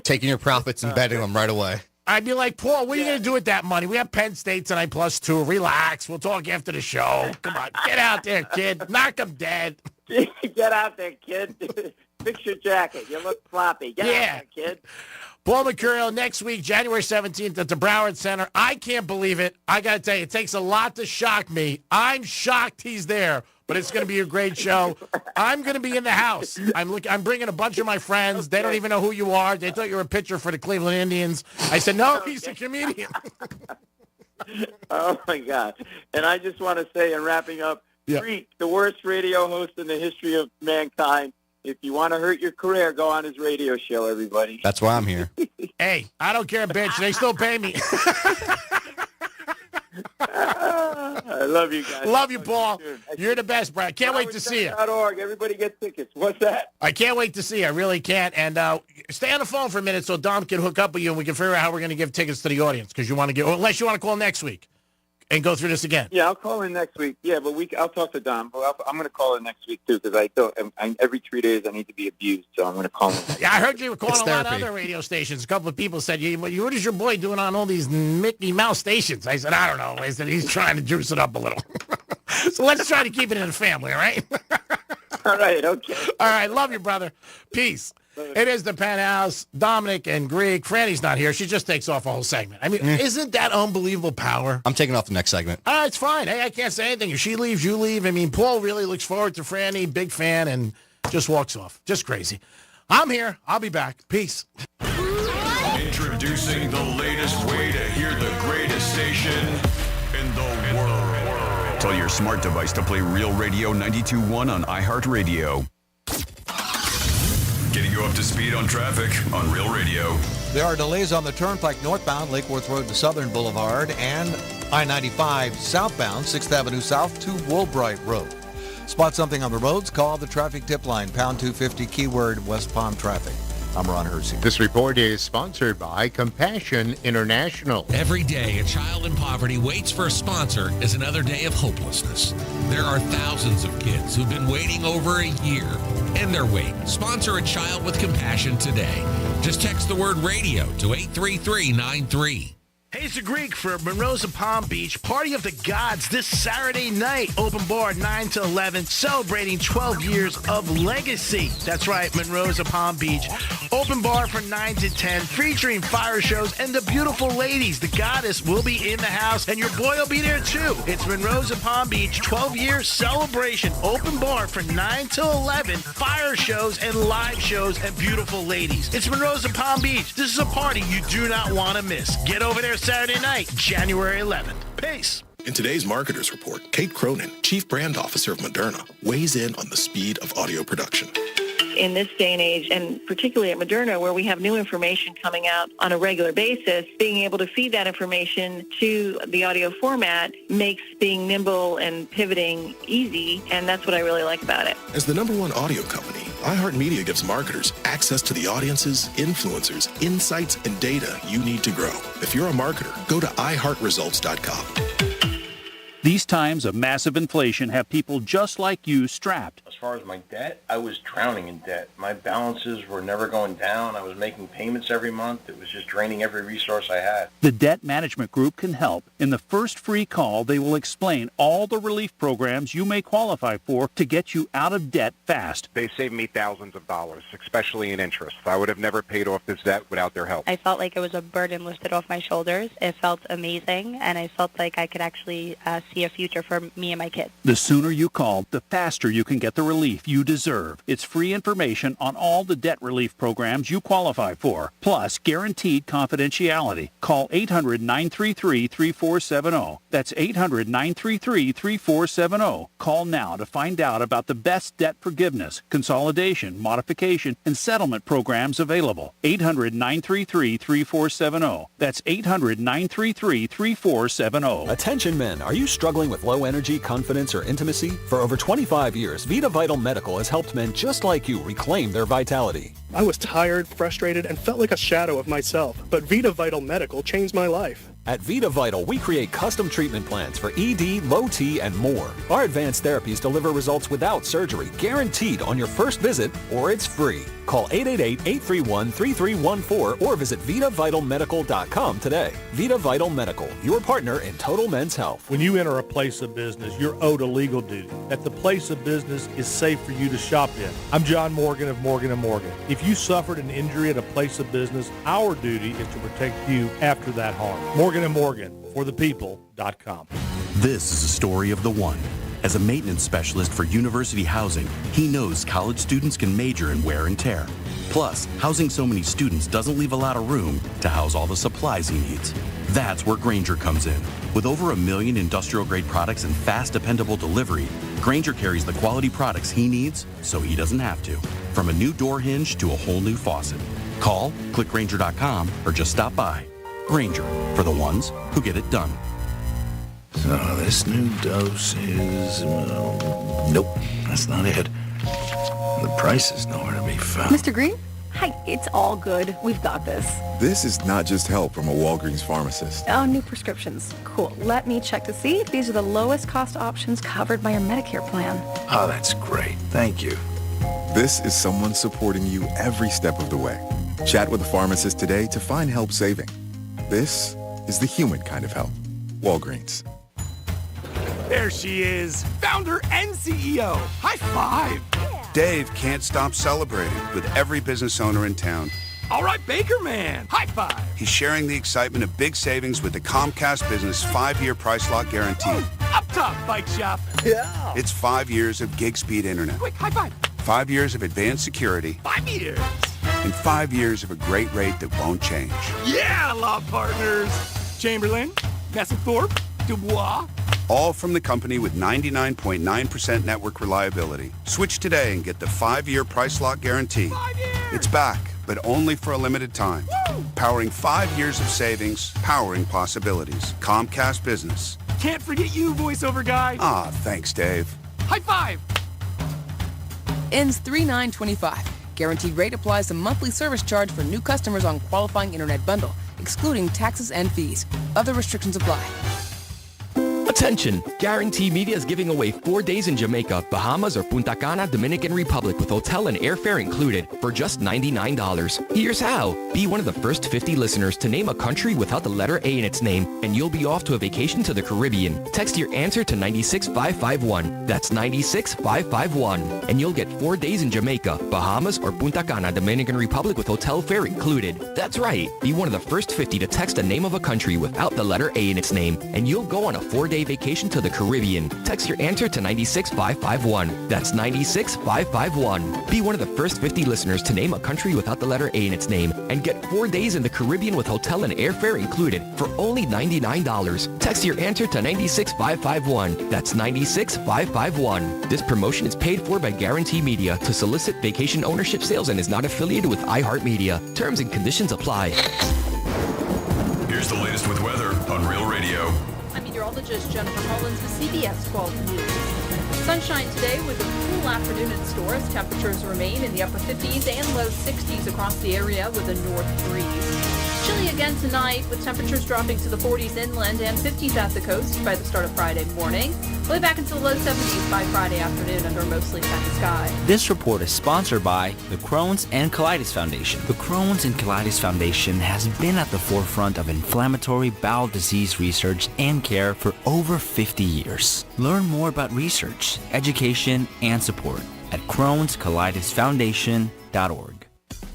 S15: Taking your profits and betting them right away.
S7: I'd be like, Paul, what are you going to do with that money? We have Penn State tonight +2. Relax. We'll talk after the show. Come on. Get out there, kid. Knock him dead.
S9: Get out there, kid. Fix your jacket. You look floppy. Get out there, kid.
S7: Paul Mercurio next week, January 17th at the Broward Center. I can't believe it. I got to tell you, it takes a lot to shock me. I'm shocked he's there, but it's going to be a great show. I'm going to be in the house. I'm bringing a bunch of my friends. They don't even know who you are. They thought you were a pitcher for the Cleveland Indians. I said, no, he's a comedian.
S9: Oh, my God. And I just want to say, in wrapping up, Greek, the worst radio host in the history of mankind. If you want to hurt your career, go on his radio show, everybody.
S15: That's why I'm here.
S7: Hey, I don't care, bitch. They still pay me.
S9: I love you guys.
S7: Love you, Paul. You're the best, Brad. Can't wait to see you.
S9: .org. Everybody get tickets. What's that?
S7: I can't wait to see you. I really can't. And stay on the phone for a minute so Dom can hook up with you and we can figure out how we're going to give tickets to the audience because you want to get, unless you want to call next week and go through this again.
S9: Yeah, I'll call in next week. Yeah, but I'll talk to Dom. I'm going to call in next week, too, because every 3 days I need to be abused, so I'm going to call in.
S7: Yeah, I heard you were calling a lot of other radio stations. A couple of people said, what is your boy doing on all these Mickey Mouse stations? I said, I don't know. I said, he's trying to juice it up a little. So let's try to keep it in the family, all right?
S9: All right, okay.
S7: All right, love you, brother. Peace. It is the Penthouse. Dominic and Greek. Franny's not here. She just takes off a whole segment. I mean, isn't that unbelievable power?
S15: I'm taking off the next segment.
S7: It's fine. Hey, I can't say anything. If she leaves, you leave. I mean, Paul really looks forward to Franny. Big fan, and just walks off. Just crazy. I'm here. I'll be back. Peace.
S6: Introducing the latest way to hear the greatest station in the world. Tell your smart device to play Real Radio 92.1 on iHeartRadio. Getting you up to speed on traffic on Real Radio.
S12: There are delays on the Turnpike northbound, Lake Worth Road to Southern Boulevard, and I-95 southbound, 6th Avenue South to Woolbright Road. Spot something on the roads, call the traffic tip line, pound 250, keyword West Palm traffic. I'm Ron Hersey.
S13: This report is sponsored by Compassion International.
S14: Every day, a child in poverty waits for a sponsor is another day of hopelessness. There are thousands of kids who've been waiting over a year. End their wait. Sponsor a child with compassion today. Just text the word radio to 83393.
S10: Hey, it's the Greek for Monroe's and Palm Beach. Party of the Gods this Saturday night. Open bar 9 to 11, celebrating 12 years of legacy. That's right, Monroe's and Palm Beach. Open bar from 9 to 10, featuring fire shows and the beautiful ladies. The Goddess will be in the house, and your boy will be there too. It's Monroe's and Palm Beach 12-year celebration. Open bar from 9 to 11, fire shows and live shows and beautiful ladies. It's Monroe's and Palm Beach. This is a party you do not want to miss. Get over there Saturday night, January 11th. Peace.
S16: In today's Marketers Report, Kate Cronin, Chief Brand Officer of Moderna, weighs in on the speed of audio production.
S17: In this day and age, and particularly at Moderna, where we have new information coming out on a regular basis, being able to feed that information to the audio format makes being nimble and pivoting easy, and that's what I really like about it.
S16: As the #1 audio company, iHeartMedia gives marketers access to the audiences, influencers, insights, and data you need to grow. If you're a marketer, go to iHeartResults.com.
S18: These times of massive inflation have people just like you strapped.
S19: As far as my debt, I was drowning in debt. My balances were never going down. I was making payments every month. It was just draining every resource I had.
S18: The Debt Management Group can help. In the first free call, they will explain all the relief programs you may qualify for to get you out of debt fast.
S20: They saved me thousands of dollars, especially in interest. I would have never paid off this debt without their help.
S21: I felt like it was a burden lifted off my shoulders. It felt amazing, and I felt like I could actually see a future for me and my kids.
S18: The sooner you call, the faster you can get the relief you deserve. It's free information on all the debt relief programs you qualify for, plus guaranteed confidentiality. Call 800-933-3470. That's 800-933-3470. Call now to find out about the best debt forgiveness, consolidation, modification, and settlement programs available. 800-933-3470. That's 800-933-3470.
S22: Attention men, are you struggling with low energy, confidence, or intimacy? For over 25 years, Vita Vital Medical has helped men just like you reclaim their vitality.
S23: I was tired, frustrated, and felt like a shadow of myself, but Vita Vital Medical changed my life.
S22: At Vita Vital, we create custom treatment plans for ED, low T, and more. Our advanced therapies deliver results without surgery, guaranteed on your first visit, or it's free. Call 888-831-3314 or visit VitaVitalMedical.com today. Vita Vital Medical, your partner in total men's health.
S24: When you enter a place of business, you're owed a legal duty, that the place of business is safe for you to shop in. I'm John Morgan of Morgan & Morgan. If you suffered an injury at a place of business, our duty is to protect you after that harm. Morgan & Morgan, forthepeople.com.
S11: This is a story of the one. As a maintenance specialist for university housing, he knows college students can major in wear and tear. Plus, housing so many students doesn't leave a lot of room to house all the supplies he needs. That's where Grainger comes in. With over 1 million industrial-grade products and fast, dependable delivery, Grainger carries the quality products he needs so he doesn't have to. From a new door hinge to a whole new faucet. Call, click Grainger.com, or just stop by. Grainger, for the ones who get it done.
S25: So this new dose is, nope, that's not it. The price is nowhere to be found.
S26: Mr. Green? Hi, it's all good. We've got this.
S27: This is not just help from a Walgreens pharmacist.
S26: Oh, new prescriptions. Cool. Let me check to see if these are the lowest cost options covered by your Medicare plan.
S25: Oh, that's great. Thank you.
S27: This is someone supporting you every step of the way. Chat with a pharmacist today to find help saving. This is the human kind of help. Walgreens.
S33: There she is, founder and CEO. High five.
S34: Dave can't stop celebrating with every business owner in town.
S33: All right, Baker Man, high five.
S34: He's sharing the excitement of big savings with the Comcast Business 5-year price lock guarantee.
S33: Up top, bike shop. Yeah.
S34: It's 5 years of gig speed internet.
S33: Quick, high five.
S34: 5 years of advanced security.
S33: 5 years.
S34: And 5 years of a great rate that won't change.
S33: Yeah, law partners. Chamberlain, Messingthorpe, Dubois.
S34: All from the company with 99.9% network reliability. Switch today and get the 5-year price lock guarantee.
S33: 5 years.
S34: It's back, but only for a limited time.
S33: Woo!
S34: Powering 5 years of savings, powering possibilities. Comcast Business.
S33: Can't forget you, voiceover guy.
S34: Ah, thanks, Dave.
S33: High five.
S35: Ends 3/9/25. Guaranteed rate applies to monthly service charge for new customers on qualifying internet bundle, excluding taxes and fees. Other restrictions apply.
S36: Attention! Guarantee Media is giving away 4 days in Jamaica, Bahamas, or Punta Cana, Dominican Republic with hotel and airfare included for just $99. Here's how. Be one of the first 50 listeners to name a country without the letter A in its name, and you'll be off to a vacation to the Caribbean. Text your answer to 96551. That's 96551. And you'll get 4 days in Jamaica, Bahamas, or Punta Cana, Dominican Republic with hotel fare included. That's right. Be one of the first 50 to text the name of a country without the letter A in its name, and you'll go on a 4-day vacation to the Caribbean. Text your answer to 96551. That's 96551. Be one of the first 50 listeners to name a country without the letter A in its name and get 4 days in the Caribbean with hotel and airfare included for only $99. Text your answer to 96551. That's 96551. This promotion is paid for by Guarantee Media to solicit vacation ownership sales and is not affiliated with iHeartMedia. Terms and conditions apply.
S1: Here's the latest with weather on Real Radio.
S2: I'm meteorologist Jennifer Mullins with CBS 12 News. Sunshine today with a cool afternoon in store as temperatures remain in the upper 50s and low 60s across the area with a north breeze. Chilly again tonight with temperatures dropping to the 40s inland and 50s at the coast by the start of Friday morning. Way back into the low 70s by Friday afternoon under mostly sunny skies.
S3: This report is sponsored by the Crohn's and Colitis Foundation. The Crohn's and Colitis Foundation has been at the forefront of inflammatory bowel disease research and care for over 50 years. Learn more about research, education, and support at Crohn'sColitisFoundation.org.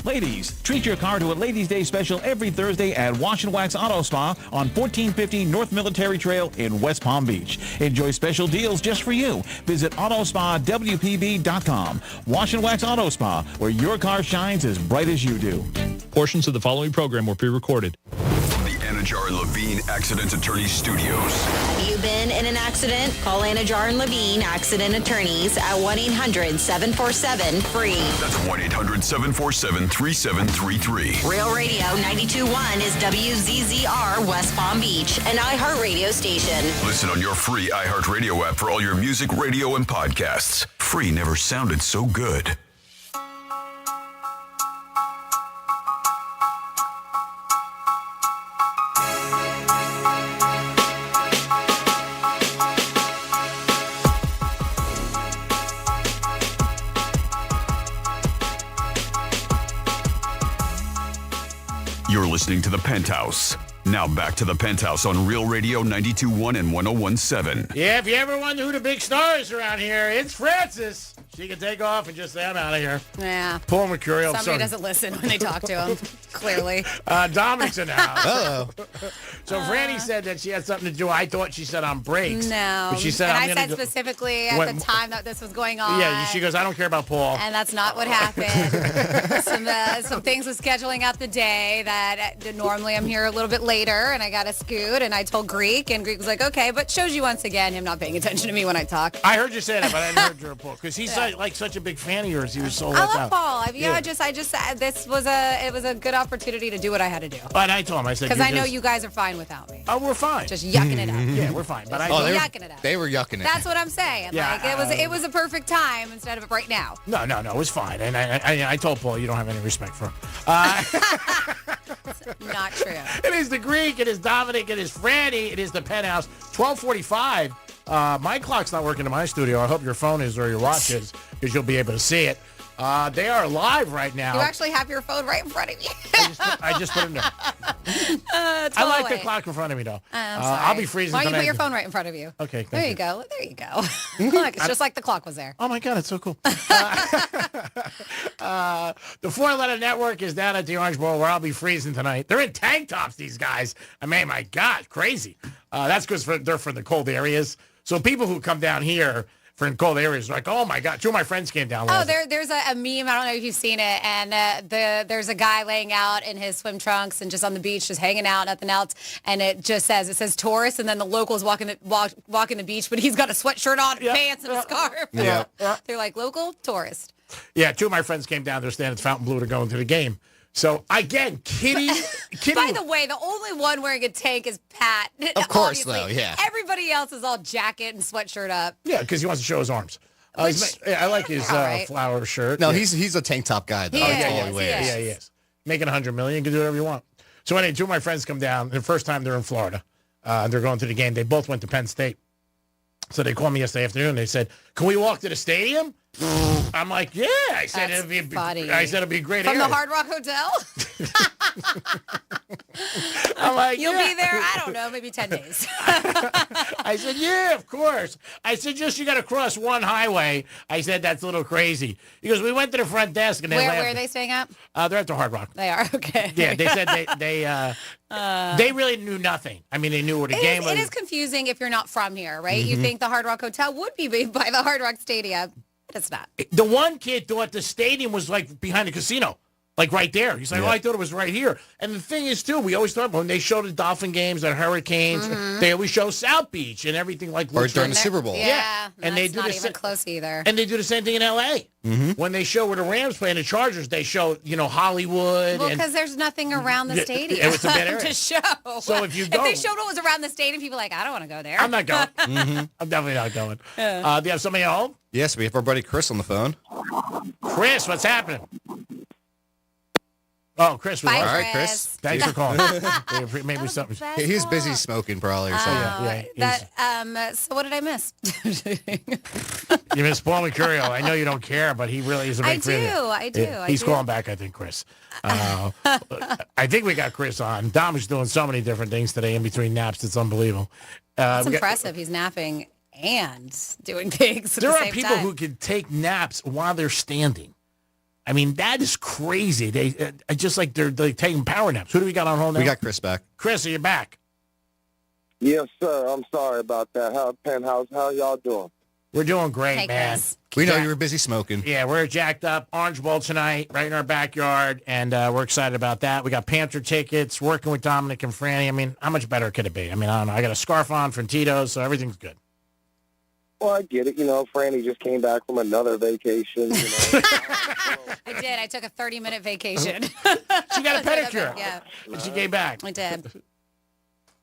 S4: Ladies, treat your car to a Ladies' Day special every Thursday at Wash and Wax Auto Spa on 1450 North Military Trail in West Palm Beach. Enjoy special deals just for you. Visit AutoSpaWPB.com. Wash and Wax Auto Spa, where your car shines as bright as you do.
S5: Portions of the following program were pre-recorded.
S1: From the Anajar and Levine Accident Attorney Studios.
S6: Have you been in an accident? Call Anajar and Levine Accident Attorneys at 1-800-747-FREE.
S1: That's 1-800-747-3733.
S6: Real Radio 92.1 is WZZR West Palm Beach, an iHeartRadio station.
S1: Listen on your free iHeartRadio app for all your music, radio, and podcasts. Free never sounded so good. You're listening to The Penthouse. Now back to The Penthouse on Real Radio 92.1 and 101.7.
S10: Yeah, if you ever wonder who the big star is around here, it's Francis. She can take off and just say, I'm out of here.
S7: Yeah.
S10: Paul Mercurio.
S7: Somebody doesn't listen when they talk to him, clearly.
S10: Dominic's in the house.
S7: Uh-oh.
S10: So Franny said that she had something to do. I thought she said on breaks.
S7: No.
S10: But she said,
S7: and
S10: I'm
S7: I
S10: gonna
S7: said specifically at the time that this was going on.
S10: Yeah, she goes, I don't care about Paul.
S7: And that's not what happened. some things with scheduling out the day that normally I'm here a little bit later, and I got to scoot, and I told Greek, and Greek was like, okay, but shows you once again him not paying attention to me when I talk.
S10: I heard you say that, but I didn't heard your report, because he's like such a big fan of yours. He was so
S7: I love Paul. I just this was a good opportunity to do what I had to do.
S10: And I told him, I said,
S7: because I know you guys are fine without me.
S10: Oh, we're fine.
S7: Just yucking it out.
S10: Yeah, we're fine. But
S7: yucking it out.
S8: They were yucking it.
S7: That's what I'm saying.
S10: Yeah,
S7: like it was a perfect time instead of right now.
S10: No, it was fine. And I told Paul you don't have any respect for him.
S7: Not true.
S10: It is the Greek. It is Dominic. It is Franny. It is the Penthouse. 12:45. My clock's not working in my studio. I hope your phone is or your watch is, because you'll be able to see it. They are live right now.
S7: You actually have your phone right in front of you.
S10: I just put it in there.
S7: Totally.
S10: I like the clock in front of me, though. I'll be freezing.
S7: Why don't you put your phone right in front of you?
S10: Okay,
S7: there you go. There you go. Look, it's just like the clock was there.
S10: Oh, my God, it's so cool. The 4-letter network is down at the Orange Bowl, where I'll be freezing tonight. They're in tank tops, these guys. I mean, my God, crazy. That's because they're from the cold areas. So people who come down here for in cold areas are like, oh, my God. Two of my friends came down last night.
S7: There's a meme. I don't know if you've seen it. And there's a guy laying out in his swim trunks and just on the beach, just hanging out, nothing else. And it says tourist. And then the locals walking the beach, but he's got a sweatshirt on, pants, and a scarf.
S10: Yeah.
S7: They're like, local, tourist.
S10: Yeah, two of my friends came down. They're standing at Fontainebleau to go into the game. So, again, Kitty.
S7: By the way, the only one wearing a tank is Pat.
S8: Of course,
S7: obviously.
S8: though, yeah.
S7: Everybody else is all jacket and sweatshirt up.
S10: Yeah, because he wants to show his arms. I like his flower shirt.
S8: No, he's a tank top guy, though.
S7: He
S10: is. Making $100 million. You can do whatever you want. So, anyway, two of my friends come down. The first time they're in Florida. They're going to the game. They both went to Penn State. So they called me yesterday afternoon. They said, "Can we walk to the stadium?" I'm like, "Yeah." I said, "It'd be a great
S7: From
S10: area."
S7: the Hard Rock Hotel?
S8: I'm like,
S7: You'll
S8: yeah.
S7: be there, I don't know, maybe 10 days.
S8: I said, yeah, of course. I said, just you got to cross one highway. I said, that's a little crazy. He goes, we went to the front desk and they laughed.
S7: Where are they staying at?
S8: They're at the Hard Rock.
S7: They are, okay.
S8: Yeah, they said they really knew nothing. I mean, they knew what a game was.
S7: It is confusing if you're not from here, right? You think the Hard Rock Hotel would be by the Hard Rock Stadium. But it's not.
S8: The one kid thought the stadium was like behind the casino. Like right there. He's like, oh, I thought it was right here. And the thing is, too, we always thought when they show the Dolphin games and Hurricanes, they always show South Beach and everything like
S9: Or during the Super Bowl.
S7: Yeah.
S8: And they do
S7: not
S8: the
S7: even close either.
S8: And they do the same thing in L.A. When they show where the Rams play and the Chargers, they show, Hollywood.
S7: Well, because there's nothing around the stadium
S8: It's a bad area.
S7: to show.
S8: So if you go.
S7: If they showed what was around the stadium, people are like, I don't want to go there.
S8: I'm not going. I'm definitely not going. Do you have somebody at home?
S9: Yes, we have our buddy Chris on the phone.
S8: Chris, what's happening? Oh, Chris.
S7: Bye,
S9: all right, Chris.
S8: Thanks for calling. Maybe something.
S9: He's busy smoking probably or something.
S7: So what did I miss?
S8: You miss Paul Mercurio. I know you don't care, but he really is a big fan.
S7: I do.
S8: He's calling back, I think, Chris. I think we got Chris on. Dom is doing so many different things today in between naps. It's unbelievable.
S7: That's impressive. He's napping and doing things at the same time.
S8: There are people who can take naps while they're standing. I mean, that is crazy. They just like they're taking power naps. Who do we got on hold now?
S9: We got Chris back.
S8: Chris, are you back?
S12: Yes, sir. I'm sorry about that. Penthouse, how y'all doing?
S8: We're doing great,
S7: Hey,
S8: man.
S7: Chris.
S9: We know you were busy smoking.
S8: Yeah, we're jacked up. Orange Bowl tonight, right in our backyard, and we're excited about that. We got Panther tickets, working with Dominic and Franny. I mean, how much better could it be? I mean, I don't know. I got a scarf on from Tito's, so everything's good.
S12: Well, I get it. Franny just came back from another vacation.
S7: I did. I took a 30-minute vacation.
S8: She got a pedicure.
S7: Yeah.
S8: And she came back.
S7: I did.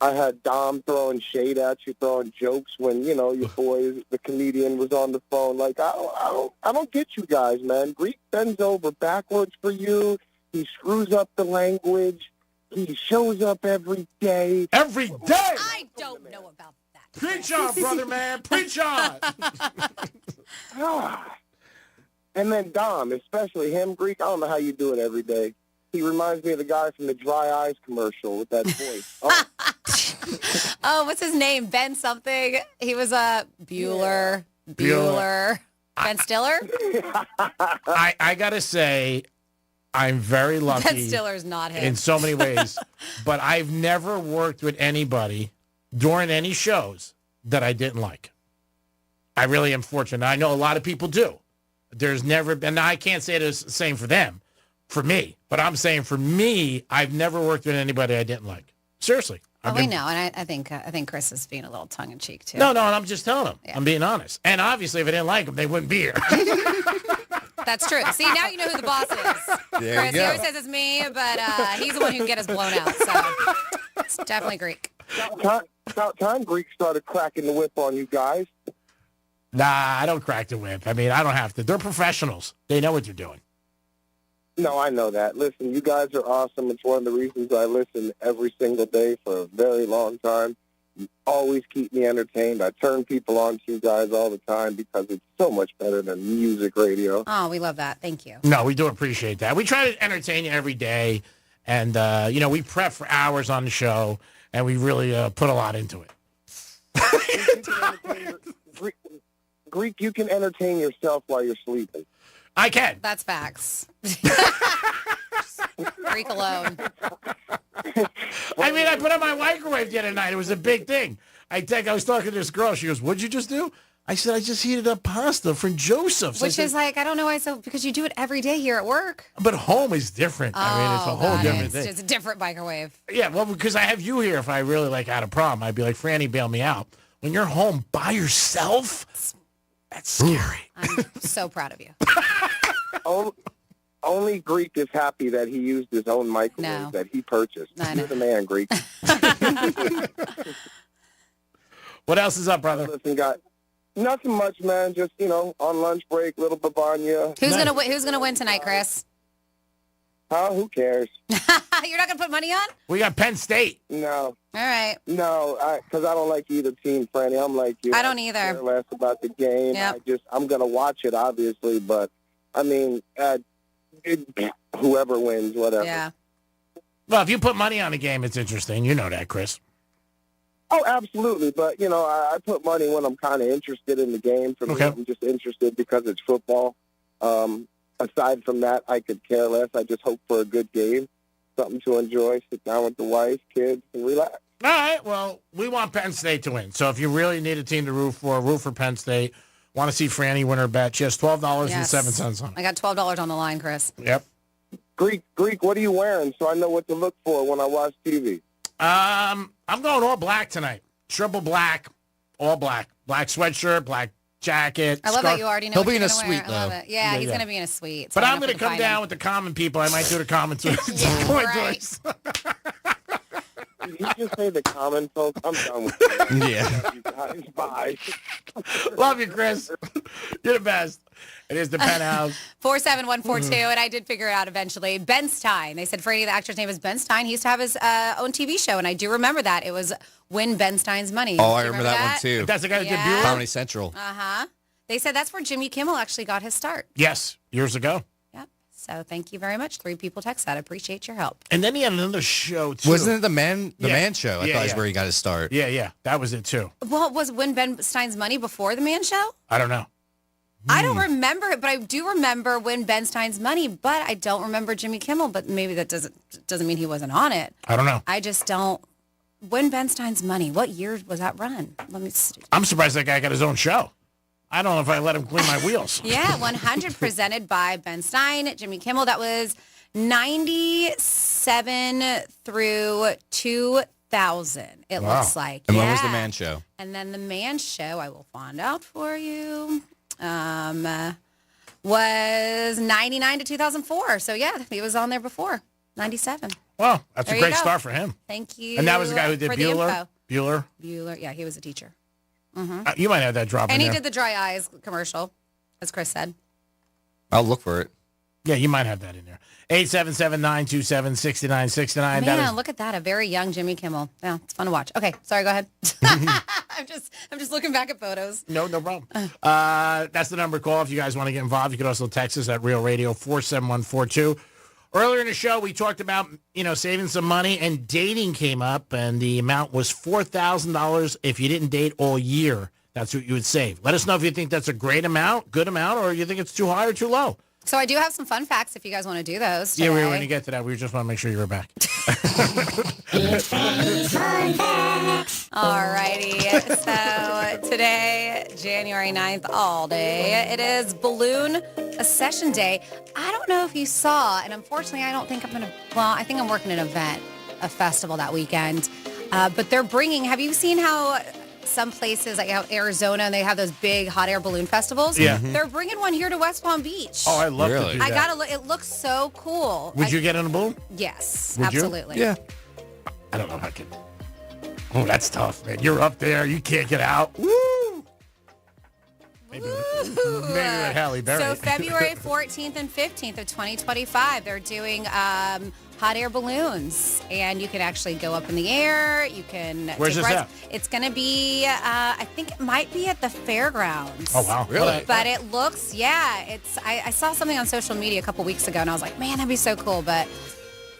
S12: I had Dom throwing shade at you, throwing jokes when, your boy, the comedian, was on the phone. Like, I don't get you guys, man. Greek bends over backwards for you. He screws up the language. He shows up every day.
S8: Every day?
S7: I don't know about that.
S8: Preach on, brother, man. Preach on.
S12: And then Dom, especially him, Greek, I don't know how you do it every day. He reminds me of the guy from the Dry Eyes commercial with that voice.
S7: Oh, what's his name? Ben something. He was a Bueller. Ben Stiller?
S8: I got to say, I'm very lucky.
S7: Ben Stiller's not him.
S8: In so many ways. But I've never worked with anybody during any shows that I didn't like. I really am fortunate. I know a lot of people do. There's never been, I can't say the same for them, for me. But I'm saying for me, I've never worked with anybody I didn't like. Seriously.
S7: We know, and I think Chris is being a little tongue-in-cheek, too.
S8: No, I'm just telling him. Yeah. I'm being honest. And obviously, if I didn't like them, they wouldn't be here.
S7: That's true. See, now you know who the boss is.
S9: There
S7: Chris,
S9: you
S7: he
S9: go.
S7: always says it's me, but he's the one who can get us blown out. So it's definitely Greek.
S12: About time Greek started cracking the whip on you guys.
S8: Nah, I don't crack the whip. I mean, I don't have to. They're professionals. They know what they're doing.
S12: No, I know that. Listen, you guys are awesome. It's one of the reasons I listen every single day for a very long time. You always keep me entertained. I turn people on to you guys all the time because it's so much better than music radio.
S7: Oh, we love that. Thank you.
S8: No, we do appreciate that. We try to entertain you every day. And, we prep for hours on the show, and we really put a lot into it.
S12: Greek, you can entertain yourself while you're sleeping.
S8: I can.
S7: That's facts. Greek alone.
S8: I mean, I put on my microwave the other night. It was a big thing. I was talking to this girl. She goes, what'd you just do? I said, I just heated up pasta from Joseph's.
S7: Which is like, I don't know why because you do it every day here at work.
S8: But home is different. I mean, it's a whole different thing.
S7: It's a different microwave.
S8: Yeah, well, because I have you here. If I really had a problem, I'd be like, Franny, bail me out. When you're home by yourself, that's scary.
S7: I'm so proud of you.
S12: Only Greek is happy that he used his own microwave that he purchased. You're the man, Greek.
S8: What else is up, brother?
S12: Listen, guys, nothing much, man. Just, on lunch break, little Bavania.
S7: Who's gonna win tonight, Chris?
S12: Who cares?
S7: You're not gonna put money on?
S8: We got Penn State.
S12: No.
S7: All right.
S12: No, because I don't like either team, Franny. I'm like you.
S7: I don't either.
S12: I care less about the game.
S7: Yep.
S12: I'm gonna watch it, obviously, but I mean, whoever wins, whatever.
S7: Yeah.
S8: Well, if you put money on a game, it's interesting. You know that, Chris.
S12: Oh, absolutely. But, I put money when I'm kind of interested in the game. For me, I'm just interested because it's football. Aside from that, I could care less. I just hope for a good game, something to enjoy, sit down with the wife, kids, and relax.
S8: All right. Well, we want Penn State to win. So if you really need a team to root for Penn State. Want to see Franny win her bet. She has $12.07 on it.
S7: I got $12 on the line, Chris.
S8: Yep.
S12: Greek, what are you wearing so I know what to look for when I watch TV?
S8: I'm going all black tonight. Triple black, all black. Black sweatshirt, black jacket.
S7: I love that you already know.
S9: He'll
S7: what
S9: be in
S7: you're
S9: a
S7: gonna
S9: suite,
S7: wear. I love
S9: though.
S7: it. Yeah, he's going to be in a suite.
S8: But I'm going to come down with the common people. I might do the common too.
S7: right.
S12: Did you just say the common folks? I'm done with you.
S9: Yeah.
S12: You guys, bye.
S8: Love you, Chris. You're the best. It is the Penthouse.
S7: 47142, and I did figure it out eventually. Ben Stein. They said Freddie, the actor's name is Ben Stein. He used to have his own TV show, and I do remember that. It was Win Ben Stein's Money.
S9: Oh, I remember that one, too.
S8: That's the guy who did Bueller?
S9: Comedy Central.
S7: Uh-huh. They said that's where Jimmy Kimmel actually got his start.
S8: Yes, years ago.
S7: Yep. So thank you very much. 3 people text that. I appreciate your help.
S8: And then he had another show, too.
S9: Wasn't it the Man Show? I thought is where he got his start.
S8: Yeah. That was it, too.
S7: Well, was Win Ben Stein's Money before The Man Show?
S8: I don't know.
S7: I don't remember it, but I do remember Win Ben Stein's Money, but I don't remember Jimmy Kimmel, but maybe that doesn't mean he wasn't on it.
S8: I don't know.
S7: I just don't. Win Ben Stein's Money. What year was that run? Let me see.
S8: I'm surprised that guy got his own show. I don't know if I let him clean my wheels.
S7: Yeah, 100 presented by Ben Stein, Jimmy Kimmel. That was 97 through 2000, it looks like.
S9: And when was the Man Show?
S7: And then the Man Show, I will find out for you, was 99 to 2004. So, yeah, he was on there before, 97.
S8: Well, that's
S7: There
S8: a
S7: you
S8: great
S7: go.
S8: start for him.
S7: Thank you.
S8: And that was the guy who did
S7: for the
S8: Bueller?
S7: info.
S8: Bueller?
S7: Bueller, yeah, he was a teacher. Mm-hmm.
S8: You might have that drop
S7: And
S8: in
S7: he
S8: there.
S7: did the dry eyes commercial, as Chris said.
S9: I'll look for it.
S8: Yeah, you might have that in there. 877-927-6969.
S7: Man,
S8: That is,
S7: look at that. A very young Jimmy Kimmel. Yeah, it's fun to watch. Okay, sorry, go ahead. I'm just looking back at photos.
S8: no problem. That's the number to call if you guys want to get involved. You can also text us at Real Radio 47142. Earlier in the show, we talked about, saving some money, and dating came up, and the amount was $4,000 if you didn't date all year. That's what you would save. Let us know if you think that's a great amount, good amount, or you think it's too high or too low.
S7: So I do have some fun facts if you guys want to do those today.
S8: Yeah, we were going to get to that. We just want to make sure you were back.
S7: All righty. So today, January 9th, all day, it is Balloon Accession Day. I don't know if you saw, and unfortunately, I don't think I'm going to, I think I'm working an event, a festival that weekend. But they're bringing, have you seen how some places like Arizona, and they have those big hot air balloon festivals?
S8: Yeah.
S7: They're bringing one here to West Palm Beach.
S8: Oh, I love to do that.
S7: I got to look. It looks so cool.
S8: Would you get on a balloon?
S7: Yes,
S8: Would you?
S7: absolutely.
S9: Yeah.
S8: I don't know if I could. Oh, that's tough, man. You're up there. You can't get out. Woo! Maybe with Halle Berry.
S7: So February 14th and 15th of 2025, they're doing hot air balloons, and you can actually go up in the air. You can.
S8: Where's this at?
S7: It's going to be, I think it might be at the fairgrounds.
S8: Oh, wow.
S9: Really?
S7: But it looks, it's. I saw something on social media a couple weeks ago, and I was like, man, that'd be so cool. But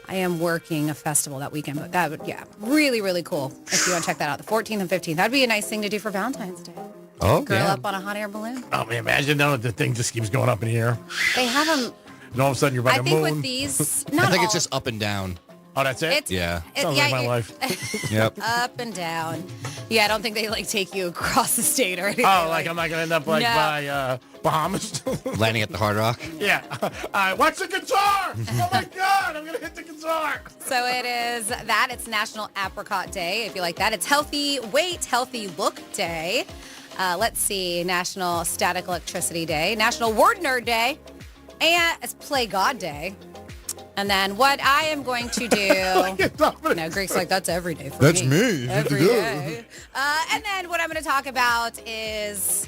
S7: I am working a festival that weekend. But that would, really, really cool. If you want to check that out, the 14th and 15th, that'd be a nice thing to do for Valentine's Day.
S9: Oh,
S7: Girl
S9: yeah.
S7: up on a hot air balloon.
S8: Oh, man, imagine though the thing just keeps going up in the air.
S7: They have them.
S8: And all of a sudden you're by
S7: I
S8: the
S7: think
S8: moon.
S7: with these,
S9: I
S7: not
S9: think
S7: all,
S9: it's just up and down.
S8: Oh, that's it?
S9: Yeah.
S8: Sounds like my life.
S9: Yep.
S7: up and down. Yeah, I don't think they take you across the state or anything.
S8: Oh, like I'm not going to end up
S7: No.
S8: by Bahamas?
S9: Landing at the Hard Rock.
S8: Yeah. Watch the guitar! Oh, my God! I'm going to hit the guitar!
S7: So it is that. It's National Apricot Day, if you like that. It's Healthy Weight, Healthy Look Day. Let's see. National Static Electricity Day. National Word Nerd Day. And it's Play God Day. And then what I am going to do... No, Greg's like, that's every day for
S9: That's
S7: me.
S9: me.
S7: Every day. And then what I'm going to talk about is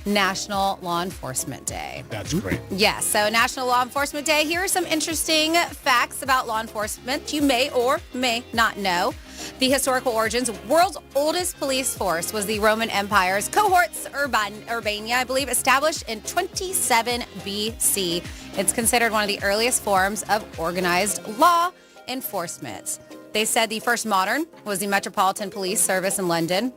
S7: National Law Enforcement Day.
S8: That's great.
S7: Yes, so National Law Enforcement Day. Here are some interesting facts about law enforcement you may or may not know. The historical origins: world's oldest police force was the Roman Empire's Cohorts Urbana, I believe, established in 27 BC. It's considered one of the earliest forms of organized law. enforcement. They said the first modern was the Metropolitan Police Service in London,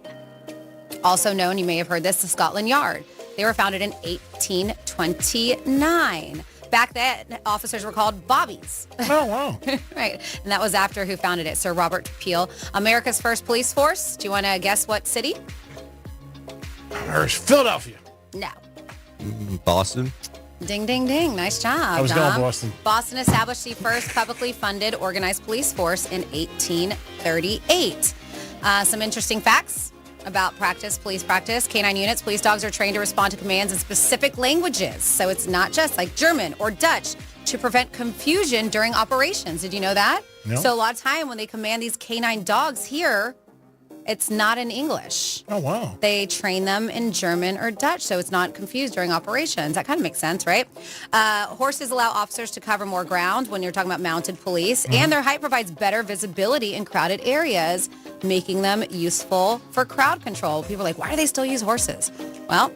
S7: also known, you may have heard this, the Scotland Yard. They were founded in 1829. Back then, officers were called bobbies.
S8: Oh, wow.
S7: Right. And that was after who founded it, Sir Robert Peel. America's first police force. Do you want to guess what city?
S8: Philadelphia.
S7: No.
S9: Boston.
S7: Ding, ding, ding. Nice job,
S8: I was
S7: Dom.
S8: going Boston.
S7: Boston established the first publicly funded organized police force in 1838. Some interesting facts about police practice. Canine units, police dogs are trained to respond to commands in specific languages. So it's not just like German or Dutch to prevent confusion during operations. Did you know that?
S8: No.
S7: So a lot of time when they command these canine dogs here, it's not in English.
S8: Oh, wow.
S7: They train them in German or Dutch, so it's not confused during operations. That kind of makes sense, right? Horses allow officers to cover more ground when you're talking about mounted police, and their height provides better visibility in crowded areas, making them useful for crowd control. People are like, why do they still use horses? Well,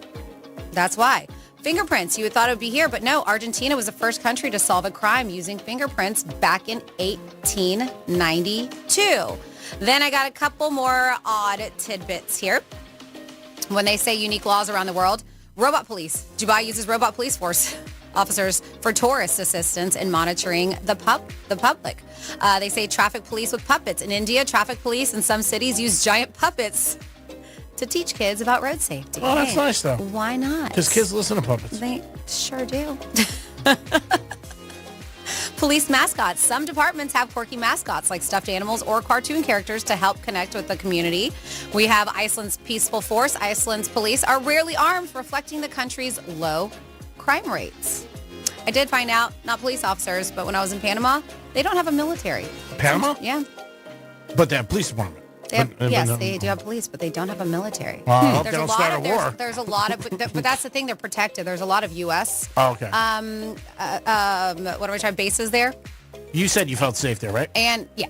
S7: that's why. Fingerprints, you would thought it would be here, but no, Argentina was the first country to solve a crime using fingerprints back in 1892. Then I got a couple more odd tidbits here. When they say unique laws around the world, robot police. Dubai uses robot police force officers for tourist assistance in monitoring the public. They say traffic police with puppets. In India, traffic police in some cities use giant puppets to teach kids about road safety.
S8: Oh, that's nice, though.
S7: Why not?
S8: Because kids listen to puppets.
S7: They sure do. Police mascots. Some departments have quirky mascots like stuffed animals or cartoon characters to help connect with the community. We have Iceland's peaceful force. Iceland's police are rarely armed, reflecting the country's low crime rates. I did find out, not police officers, but when I was in Panama, they don't have a military.
S8: Panama?
S7: Yeah.
S8: But they have police department.
S7: They have, yes, they do have police, but they don't have a military.
S8: Well, I hope they don't start a war.
S7: There's a lot of, but that's the thing, they're protected. There's a lot of U.S.
S8: Oh, okay.
S7: What do I try? Bases there.
S8: You said you felt safe there, right?
S7: And yeah,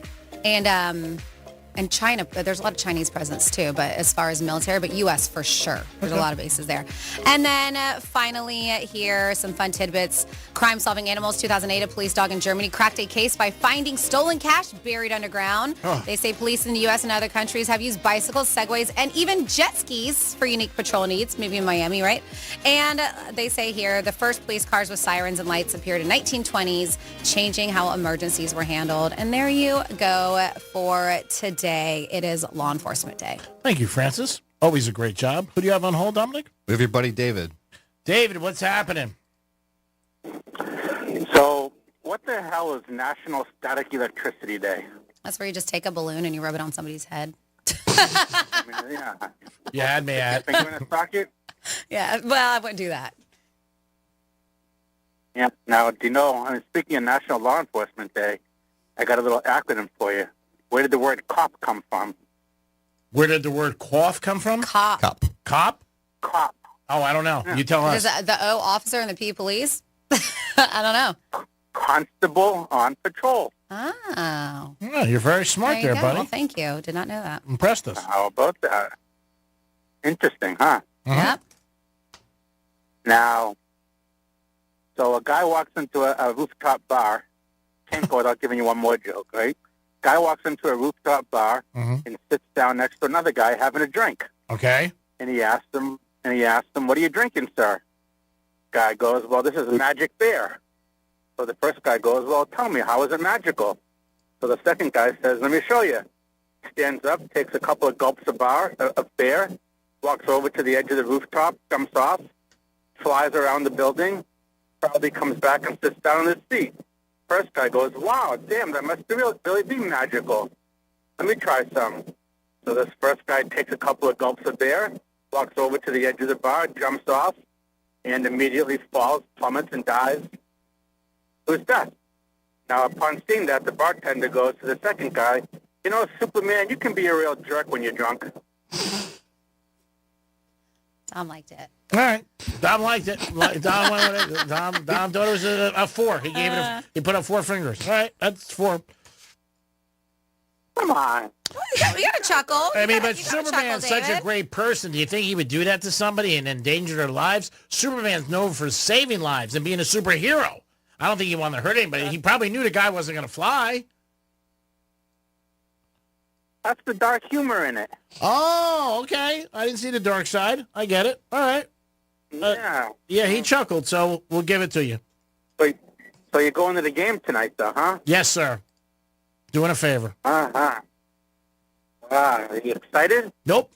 S7: and China. There's a lot of Chinese presence too, but as far as military, but U.S. for sure. There's a lot of bases there. And then finally, here some fun tidbits. Crime-solving animals. 2008, a police dog in Germany cracked a case by finding stolen cash buried underground.
S8: Oh.
S7: They say police in the U.S. and other countries have used bicycles, segways, and even jet skis for unique patrol needs. Maybe in Miami, right? And they say here the first police cars with sirens and lights appeared in 1920s, changing how emergencies were handled. And there you go for today. It is Law Enforcement Day.
S8: Thank you, Francis. Always a great job. Who do you have on hold, Dominic?
S9: We have your buddy David.
S8: David, what's happening?
S13: So, what the hell is National Static Electricity Day?
S7: That's where you just take a balloon and you rub it on somebody's head.
S13: I mean, yeah.
S8: You had me at.
S13: Finger in a socket?
S7: Yeah, well, I wouldn't do that.
S13: Yeah. Now, do you know, I mean, speaking of National Law Enforcement Day, I got a little acronym for you. Where did the word cop come from?
S8: Where did the word cough come from?
S7: Cop.
S8: Cop?
S13: Cop.
S8: Oh, I don't know. You tell us.
S7: There's the O, officer, and the P, police. I don't know.
S13: Constable on patrol.
S7: Oh.
S8: Yeah, you're very smart there,
S7: go.
S8: buddy.
S7: Well, thank you. Did not know that.
S8: Impressed us.
S13: How about that? Interesting, huh?
S7: Yep.
S13: Now, so a guy walks into a rooftop bar. Can't go without giving you one more joke, right? Guy walks into a rooftop bar and sits down next to another guy having a drink.
S8: Okay.
S13: And he asked him, what are you drinking, sir? Guy goes, well, this is magic beer. So the first guy goes, well, tell me, how is it magical? So the second guy says, let me show you. Stands up, takes a couple of gulps of beer, walks over to the edge of the rooftop, jumps off, flies around the building, probably comes back and sits down in his seat. First guy goes, wow, damn, that must really be magical. Let me try some. So this first guy takes a couple of gulps of beer, walks over to the edge of the bar, jumps off, and immediately falls, plummets, and dies to his death. Now, upon seeing that, the bartender goes to the second guy, you know, Superman, you can be a real jerk when you're drunk.
S7: Tom liked it.
S8: All right. Dom liked it. Dom thought it was a 4. He gave it he put up 4 fingers. All right. That's 4.
S13: Come on.
S7: You got to chuckle.
S8: I mean, but Superman's such a great person. Do you think he would do that to somebody and endanger their lives? Superman's known for saving lives and being a superhero. I don't think he wanted to hurt anybody. He probably knew the guy wasn't going to fly.
S13: That's the dark humor in it.
S8: Oh, okay. I didn't see the dark side. I get it. All right.
S13: Yeah.
S8: Yeah, he chuckled, so we'll give it to you.
S13: So you're going to the game tonight, though, huh?
S8: Yes, sir. Doing a favor.
S13: Uh-huh. Are you excited?
S8: Nope.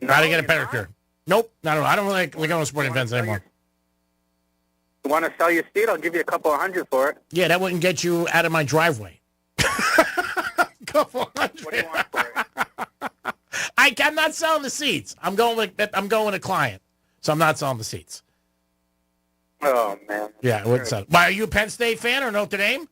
S13: No,
S8: Gotta get a pedicure. Nope. Not at all. I don't really like going to sporting events anymore.
S13: You want to sell your seat? I'll give you a couple of $100 for it.
S8: Yeah, that wouldn't get you out of my driveway. Couple $100.
S13: What do you want for it?
S8: I'm not selling the seats. I'm going with a client, so I'm not selling the seats.
S13: Oh, man.
S8: Yeah, I wouldn't sell. Why, are you a Penn State fan or Notre Dame?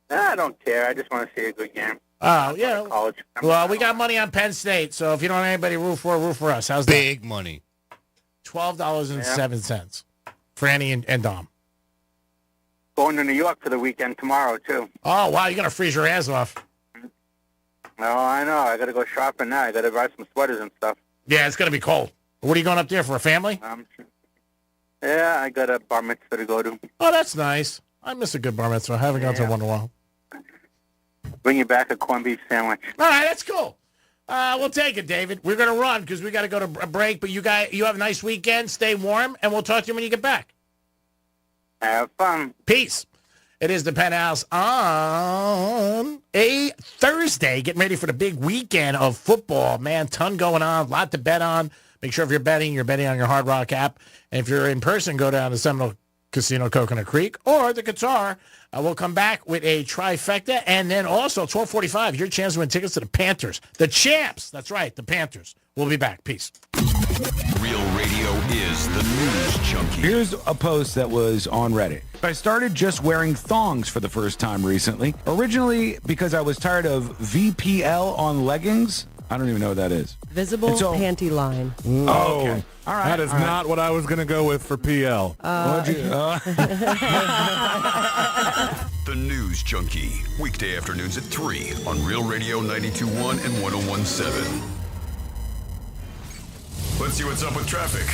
S13: I don't care. I just want to see a good game.
S8: Oh, yeah.
S13: College.
S8: Well, we got money on Penn State, so if you don't have anybody root for us. How's that?
S9: Big money.
S8: $12.07 for Annie and Dom.
S13: Going to New York for the weekend tomorrow, too.
S8: Oh, wow, you're going to freeze your ass off.
S13: Oh, I know. I got to go shopping now. I got to buy some sweaters and stuff.
S8: Yeah, it's going to be cold. What are you going up there for, a family?
S13: Yeah, I got a bar mitzvah to go to.
S8: Oh, that's nice. I miss a good bar mitzvah. I haven't gone to one in a while.
S13: Bring you back a corned beef sandwich.
S8: All right, that's cool. We'll take it, David. We're going to run because we got to go to a break, but you have a nice weekend. Stay warm, and we'll talk to you when you get back.
S13: Have fun.
S8: Peace. It is the Penthouse on a Thursday. Getting ready for the big weekend of football. Man, ton going on. A lot to bet on. Make sure if you're betting on your Hard Rock app. And if you're in person, go down to Seminole Casino, Coconut Creek, or the Qatar. We'll come back with a trifecta. And then also, 12:45, your chance to win tickets to the Panthers. The champs. That's right, the Panthers. We'll be back. Peace.
S1: Real Radio is the news junkie.
S14: Here's a post that was on Reddit. I started just wearing thongs for the first time recently. Originally because I was tired of VPL on leggings. I don't even know what that is.
S15: Visible panty line.
S14: Oh, okay. All right.
S16: That is not what I was going to go with for PL.
S1: The News Junkie. Weekday afternoons at 3 on Real Radio 92.1 and 101.7. Let's see what's up with traffic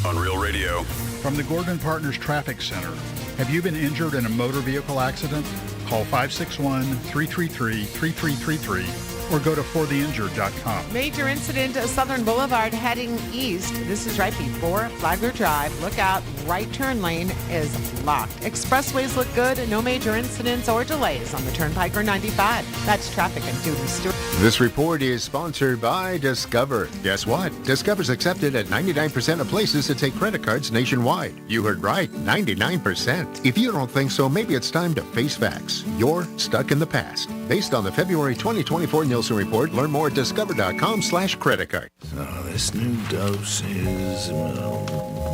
S1: on Real Radio.
S17: From the Gordon Partners Traffic Center. Have you been injured in a motor vehicle accident? Call 561-333-3333 or go to fortheinjured.com.
S18: Major incident at Southern Boulevard heading east. This is right before Flagler Drive. Look out, right turn lane is locked. Expressways look good. No major incidents or delays on the Turnpike or 95. That's traffic and Julie Stewart.
S19: This report is sponsored by Discover. Guess what? Discover's accepted at 99% of places to take credit cards nationwide. You heard right, 99%. If you don't think so, maybe it's time to face facts. You're stuck in the past. Based on the February 2024 Nielsen report, learn more at discover.com/credit card.
S25: So this new dose is,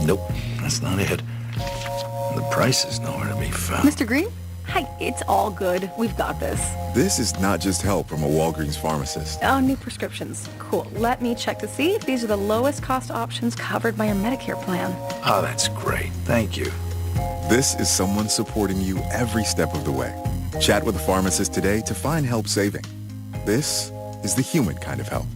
S25: nope, that's not it. The price is nowhere to be found.
S26: Mr. Green? Hi, it's all good. We've got this.
S27: This is not just help from a Walgreens pharmacist.
S26: Oh, new prescriptions. Cool. Let me check to see if these are the lowest cost options covered by your Medicare plan.
S25: Oh, that's great. Thank you.
S27: This is someone supporting you every step of the way. Chat with a pharmacist today to find help saving. This is the human kind of help.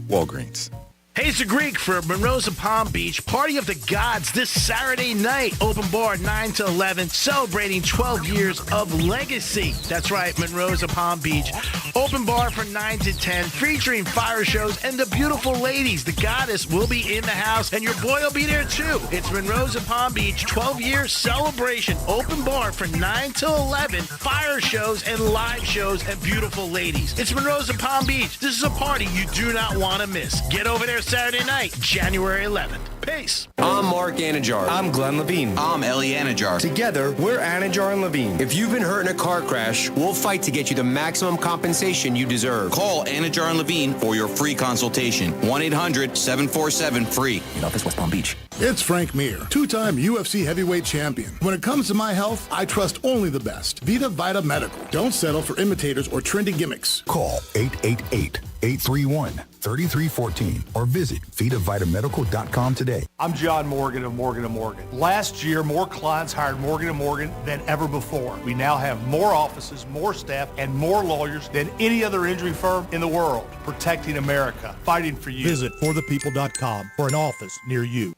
S27: Walgreens.
S10: Hey, it's the Greek for Monroe's and Palm Beach. Party of the Gods this Saturday night. Open bar 9 to 11, celebrating 12 years of legacy. That's right, Monroe's and Palm Beach. Open bar from 9 to 10, featuring fire shows and the beautiful ladies. The Goddess will be in the house, and your boy will be there too. It's Monroe's and Palm Beach 12-year celebration. Open bar from 9 to 11, fire shows and live shows and beautiful ladies. It's Monroe's and Palm Beach. This is a party you do not want to miss. Get over there Saturday night, January 11th. Peace.
S20: I'm Mark Anajar. I'm Glenn Levine. I'm Ellie Anajar. Together, we're Anajar and Levine. If you've been hurt in a car crash, we'll fight to get you the maximum compensation you deserve. Call Anajar and Levine for your free consultation. 1-800-747-FREE. In office, West Palm Beach.
S21: It's Frank Mir, two-time UFC heavyweight champion. When it comes to my health, I trust only the best. Vita Vita Medical. Don't settle for imitators or trendy gimmicks.
S22: Call 888-831-3314 or visit VitaVitaMedical.com today.
S23: I'm John Morgan of Morgan & Morgan. Last year, more clients hired Morgan & Morgan than ever before. We now have more offices, more staff, and more lawyers than any other injury firm in the world. Protecting America. Fighting for you.
S24: Visit forthepeople.com for an office near you.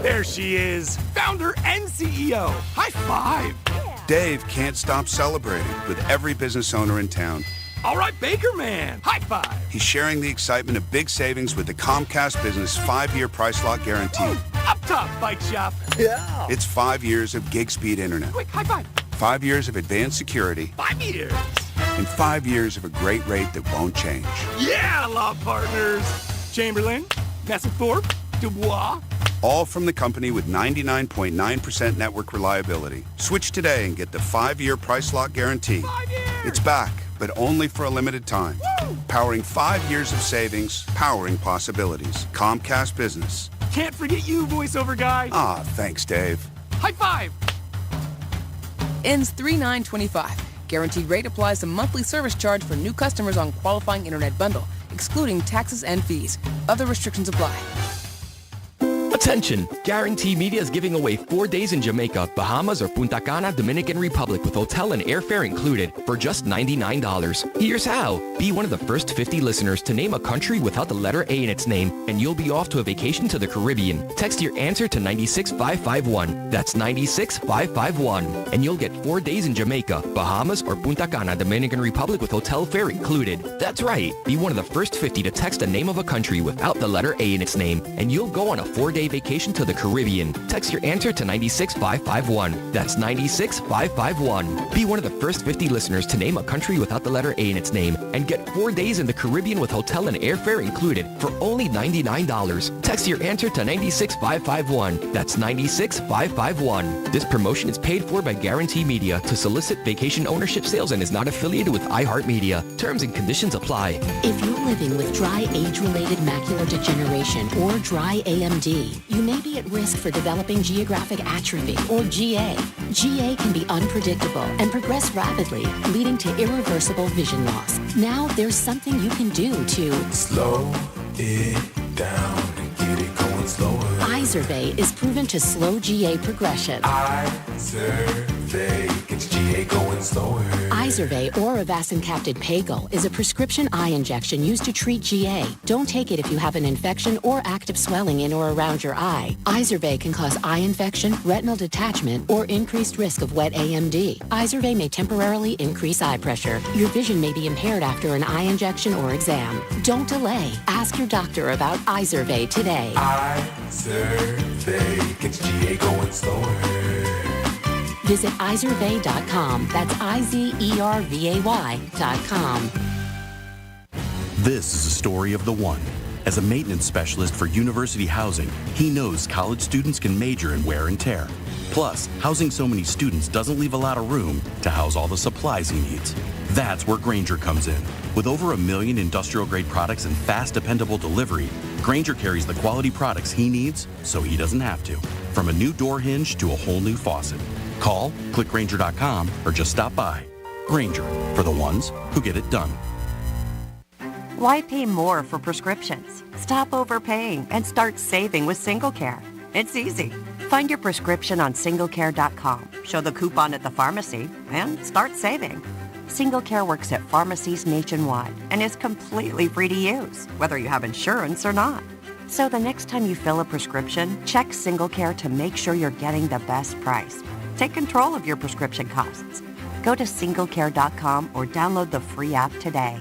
S33: There she is, founder and CEO. High five.
S26: Yeah.
S2: Dave can't stop celebrating with every business owner in town.
S33: All right, Baker Man, high five.
S2: He's sharing the excitement of big savings with the Comcast Business 5-year price lock guarantee.
S33: Woo, up top, bike shop. Yeah.
S2: It's 5 years of gig speed internet.
S33: Quick, high five.
S2: 5 years of advanced security.
S33: 5 years.
S2: And 5 years of a great rate that won't change.
S33: Yeah, law partners. Chamberlain, Messethorpe, Dubois.
S2: All from the company with 99.9% network reliability. Switch today and get the 5-year price lock guarantee.
S33: 5 years.
S2: It's back, but only for a limited time.
S33: Woo!
S2: Powering 5 years of savings, powering possibilities. Comcast Business.
S33: Can't forget you, voiceover guy.
S2: Ah, thanks, Dave.
S33: High five.
S3: Ends 3/9/25. Guaranteed rate applies to monthly service charge for new customers on qualifying internet bundle, excluding taxes and fees. Other restrictions apply.
S4: Attention! Guarantee Media is giving away 4 days in Jamaica, Bahamas, or Punta Cana, Dominican Republic with hotel and airfare included for just $99. Here's how. Be one of the first 50 listeners to name a country without the letter A in its name, and you'll be off to a vacation to the Caribbean. Text your answer to 96551. That's 96551. And you'll get 4 days in Jamaica, Bahamas, or Punta Cana, Dominican Republic with hotel fare included. That's right. Be one of the first 50 to text the name of a country without the letter A in its name, and you'll go on a 4-day vacation to the Caribbean. Text your answer to 96551. That's 96551. Be one of the first 50 listeners to name a country without the letter A in its name and get 4 days in the Caribbean with hotel and airfare included for only $99. Text your answer to 96551. That's 96551. This promotion is paid for by Guarantee Media to solicit vacation ownership sales and is not affiliated with iHeartMedia. Terms and conditions apply.
S5: If you're living with dry age-related macular degeneration or dry AMD, you may be at risk for developing geographic atrophy, or GA. GA can be unpredictable and progress rapidly, leading to irreversible vision loss. Now there's something you can do to
S25: slow it down and get it going slower.
S5: Izervay is proven to slow GA progression.
S25: Izervay gets GA going slower.
S5: Izervay or avacincaptad pagel is a prescription eye injection used to treat GA. Don't take it if you have an infection or active swelling in or around your eye. Izervay can cause eye infection, retinal detachment, or increased risk of wet AMD. Izervay may temporarily increase eye pressure. Your vision may be impaired after an eye injection or exam. Don't delay. Ask your doctor about Izervay today.
S25: Izervay gets GA going slower.
S5: Visit Izervay.com. That's IZERVAY.com.
S6: This is a story of the one. As a maintenance specialist for university housing, he knows college students can major in wear and tear. Plus, housing so many students doesn't leave a lot of room to house all the supplies he needs. That's where Grainger comes in. With over 1 million industrial-grade products and fast, dependable delivery, Grainger carries the quality products he needs so he doesn't have to. From a new door hinge to a whole new faucet. Call, click Grainger.com, or just stop by. Grainger, for the ones who get it done.
S7: Why pay more for prescriptions? Stop overpaying and start saving with SingleCare. It's easy. Find your prescription on singlecare.com, show the coupon at the pharmacy, and start saving. SingleCare works at pharmacies nationwide and is completely free to use, whether you have insurance or not. So the next time you fill a prescription, check SingleCare to make sure you're getting the best price. Take control of your prescription costs. Go to singlecare.com or download the free app today.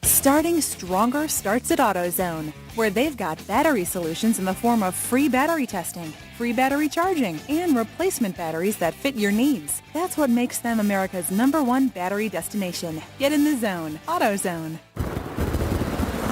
S11: Starting stronger starts at AutoZone, where they've got battery solutions in the form of free battery testing, free battery charging, and replacement batteries that fit your needs. That's what makes them America's #1 battery destination. Get in the zone. AutoZone.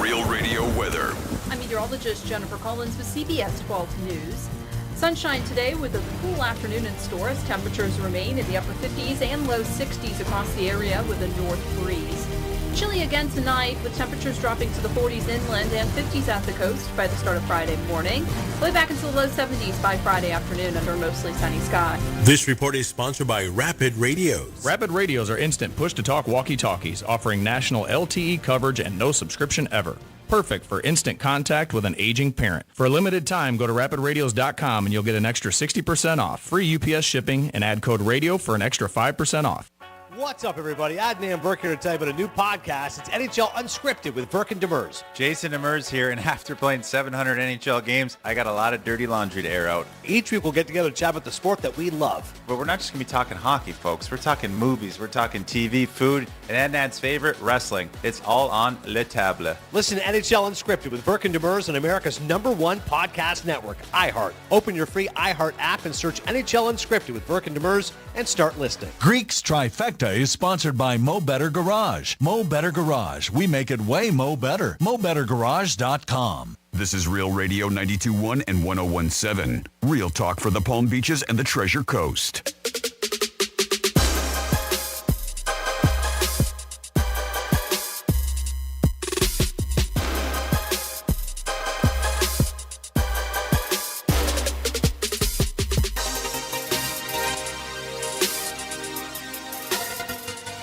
S1: Real Radio weather.
S12: I'm meteorologist Jennifer Collins with CBS 12 News. Sunshine today with a cool afternoon in store as temperatures remain in the upper 50s and low 60s across the area with a north breeze. Chilly again tonight with temperatures dropping to the 40s inland and 50s at the coast by the start of Friday morning. Way back into the low 70s by Friday afternoon under mostly sunny skies.
S28: This report is sponsored by Rapid Radios.
S29: Rapid Radios are instant push-to-talk walkie-talkies offering national LTE coverage and no subscription ever. Perfect for instant contact with an aging parent. For a limited time, go to rapidradios.com and you'll get an extra 60% off, free UPS shipping, and add code RADIO for an extra 5% off.
S8: What's up, everybody? Adnan Burke here to tell you about a new podcast. It's NHL Unscripted with Burke and Demers.
S9: Jason Demers here, and after playing 700 NHL games, I got a lot of dirty laundry to air out.
S8: Each week we'll get together to chat about the sport that we love.
S9: But we're not just going to be talking hockey, folks. We're talking movies, we're talking TV, food, and Adnan's favorite, wrestling. It's all on Le Table.
S8: Listen to NHL Unscripted with Burke and Demers on America's #1 podcast network, iHeart. Open your free iHeart app and search NHL Unscripted with Burke and Demers and start listening.
S13: Greek's Trifecta is sponsored by Mo Better Garage. Mo Better Garage. We make it way Mo Better. MoBetterGarage.com.
S1: This is Real Radio 92.1 and 101.7. Real talk for the Palm Beaches and the Treasure Coast.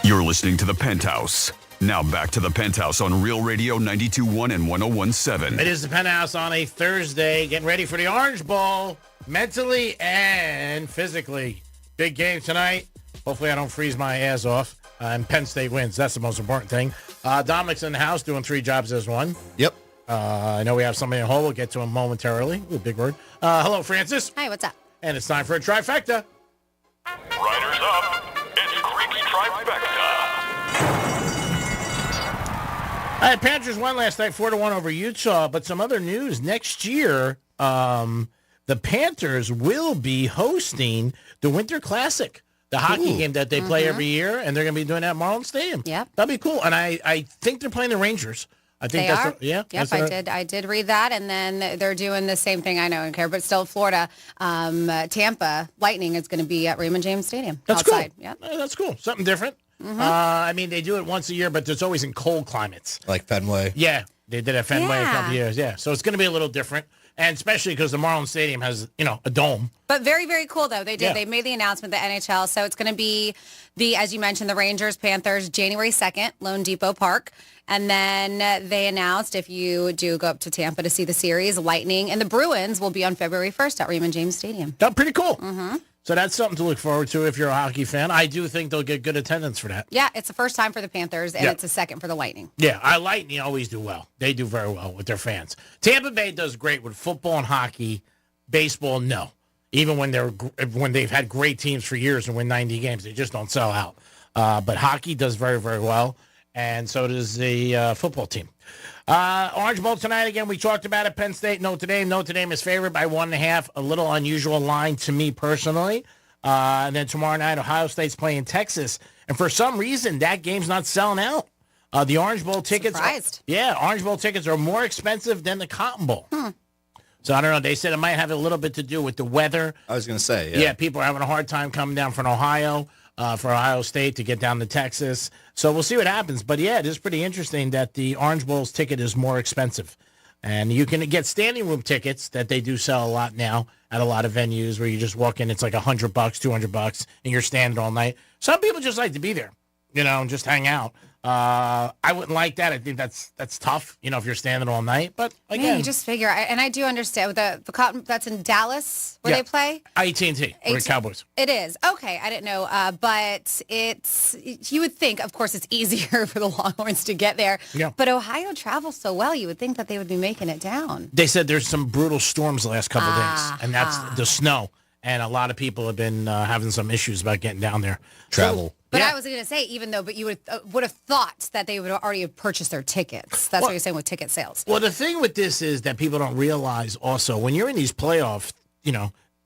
S1: You're listening to The Penthouse. Now back to The Penthouse on Real Radio 92.1 and 101.7.
S10: It is The Penthouse on a Thursday, getting ready for the Orange Bowl, mentally and physically. Big game tonight. Hopefully I don't freeze my ass off, and Penn State wins. That's the most important thing. Dominic's in the house doing 3 jobs as one.
S14: Yep.
S10: I know we have somebody in the hole. We'll get to him momentarily. Ooh, big word. Hello, Francis.
S15: Hi, what's up?
S10: And it's time for a trifecta.
S16: Riders up. It's Creek's Trifecta.
S10: All right, Panthers won last night 4-1 over Utah, but some other news. Next year, the Panthers will be hosting the Winter Classic, the hockey game that they play every year, and they're going to be doing that at Marlin Stadium.
S15: Yep.
S10: That'd be cool. And I think they're playing the Rangers. I think
S15: they
S10: that's
S15: are. Yep, I did read that, and then they're doing the same thing. I know, and care, but still, Florida, Tampa Lightning is going to be at Raymond James Stadium.
S10: That's
S15: outside.
S10: cool.
S15: Yep.
S10: That's cool. Something different. I mean, they do it once a year, but it's always in cold climates.
S14: Like Fenway.
S10: Yeah, they did at Fenway a couple years. Yeah, so it's going to be a little different, and especially because the Marlin Stadium has, a dome.
S15: But very, very cool, though. They made the announcement, the NHL. So it's going to be as you mentioned, the Rangers, Panthers, January 2nd, Lone Depot Park. And then they announced if you do go up to Tampa to see the series, Lightning and the Bruins will be on February 1st at Raymond James Stadium.
S10: That's pretty cool. So that's something to look forward to if you're a hockey fan. I do think they'll get good attendance for that.
S15: Yeah, it's the first time for the Panthers, and it's the second for the Lightning.
S10: Yeah, Lightning always do well. They do very well with their fans. Tampa Bay does great with football and hockey. Baseball, no. Even when they've had great teams for years and win 90 games, they just don't sell out. But hockey does very, very well, and so does the football team. Orange Bowl tonight again. We talked about it. Penn State, Notre Dame. Notre Dame is favored by 1.5. A little unusual line to me personally. And then tomorrow night, Ohio State's playing Texas. And for some reason, that game's not selling out. The Orange Bowl tickets.
S15: Surprised.
S10: Orange Bowl tickets are more expensive than the Cotton Bowl. So I don't know. They said it might have a little bit to do with the weather.
S14: I was going to say,
S10: Yeah, people are having a hard time coming down from Ohio. For Ohio State to get down to Texas. So we'll see what happens. But, yeah, it is pretty interesting that the Orange Bowl's ticket is more expensive. And you can get standing room tickets that they do sell a lot now at a lot of venues where you just walk in. It's like $100, $200, and you're standing all night. Some people just like to be there, and just hang out. I wouldn't like that. I think that's tough, if you're standing all night. But again,
S15: man, you just figure, and I do understand the Cotton. That's in Dallas where they play.
S10: AT&T, or the Cowboys.
S15: It is okay. I didn't know, but you would think, of course, it's easier for the Longhorns to get there.
S10: Yeah.
S15: But Ohio travels so well, you would think that they would be making it down.
S10: They said there's some brutal storms the last couple of days, and that's the snow. And a lot of people have been having some issues about getting down there.
S14: Travel.
S15: But I was going to say, but you would have thought that they would already have purchased their tickets. That's what you're saying with ticket sales.
S10: Well, the thing with this is that people don't realize also when you're in these playoff,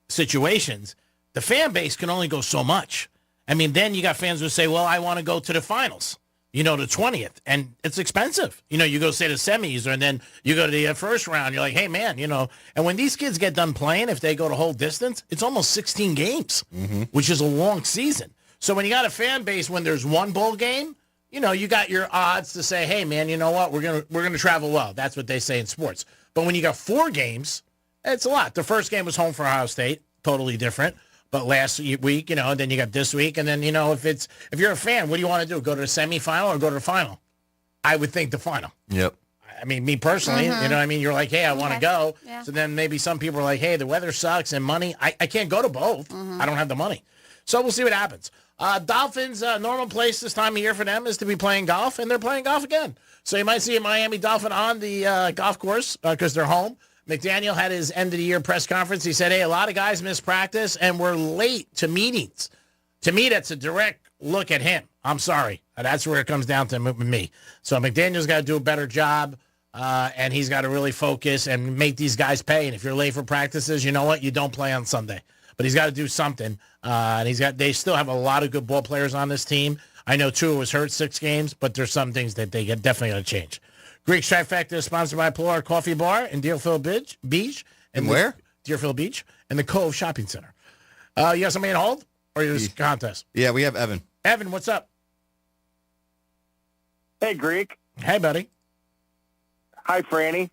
S10: situations, the fan base can only go so much. I mean, then you got fans who say, well, I want to go to the finals, the 20th, and it's expensive. You go say the semis, and then you go to the first round. You're like, hey, man, and when these kids get done playing, if they go the whole distance, it's almost 16 games, which is a long season. So when you got a fan base, when there's one bowl game, you got your odds to say, hey, man, you know what? We're gonna travel well. That's what they say in sports. But when you got 4 games, it's a lot. The first game was home for Ohio State, totally different. But last week, then you got this week, and then if you're a fan, what do you want to do? Go to the semifinal or go to the final? I would think the final.
S14: Yep.
S10: I mean, me personally, you're like, hey, I want to go. Yeah. So then maybe some people are like, hey, the weather sucks and money. I can't go to both. I don't have the money. So we'll see what happens. Dolphins, normal place this time of year for them is to be playing golf, and they're playing golf again. So you might see a Miami Dolphin on the golf course because they're home. McDaniel had his end-of-the-year press conference. He said, hey, a lot of guys missed practice, and we're late to meetings. To me, that's a direct look at him. I'm sorry. That's where it comes down to me. So McDaniel's got to do a better job, and he's got to really focus and make these guys pay. And if you're late for practices, you know what? You don't play on Sunday. But he's got to do something. And they still have a lot of good ball players on this team. I know Tua was hurt 6 games, but there's some things that they definitely got to change. Greek Trifecta is sponsored by Pilar Coffee Bar in Deerfield Beach.
S14: And where?
S10: Deerfield Beach and the Cove Shopping Center. You have somebody on hold? Or is this contest?
S14: Yeah, we have Evan.
S10: Evan, what's up?
S17: Hey, Greek.
S10: Hey, buddy.
S17: Hi, Franny.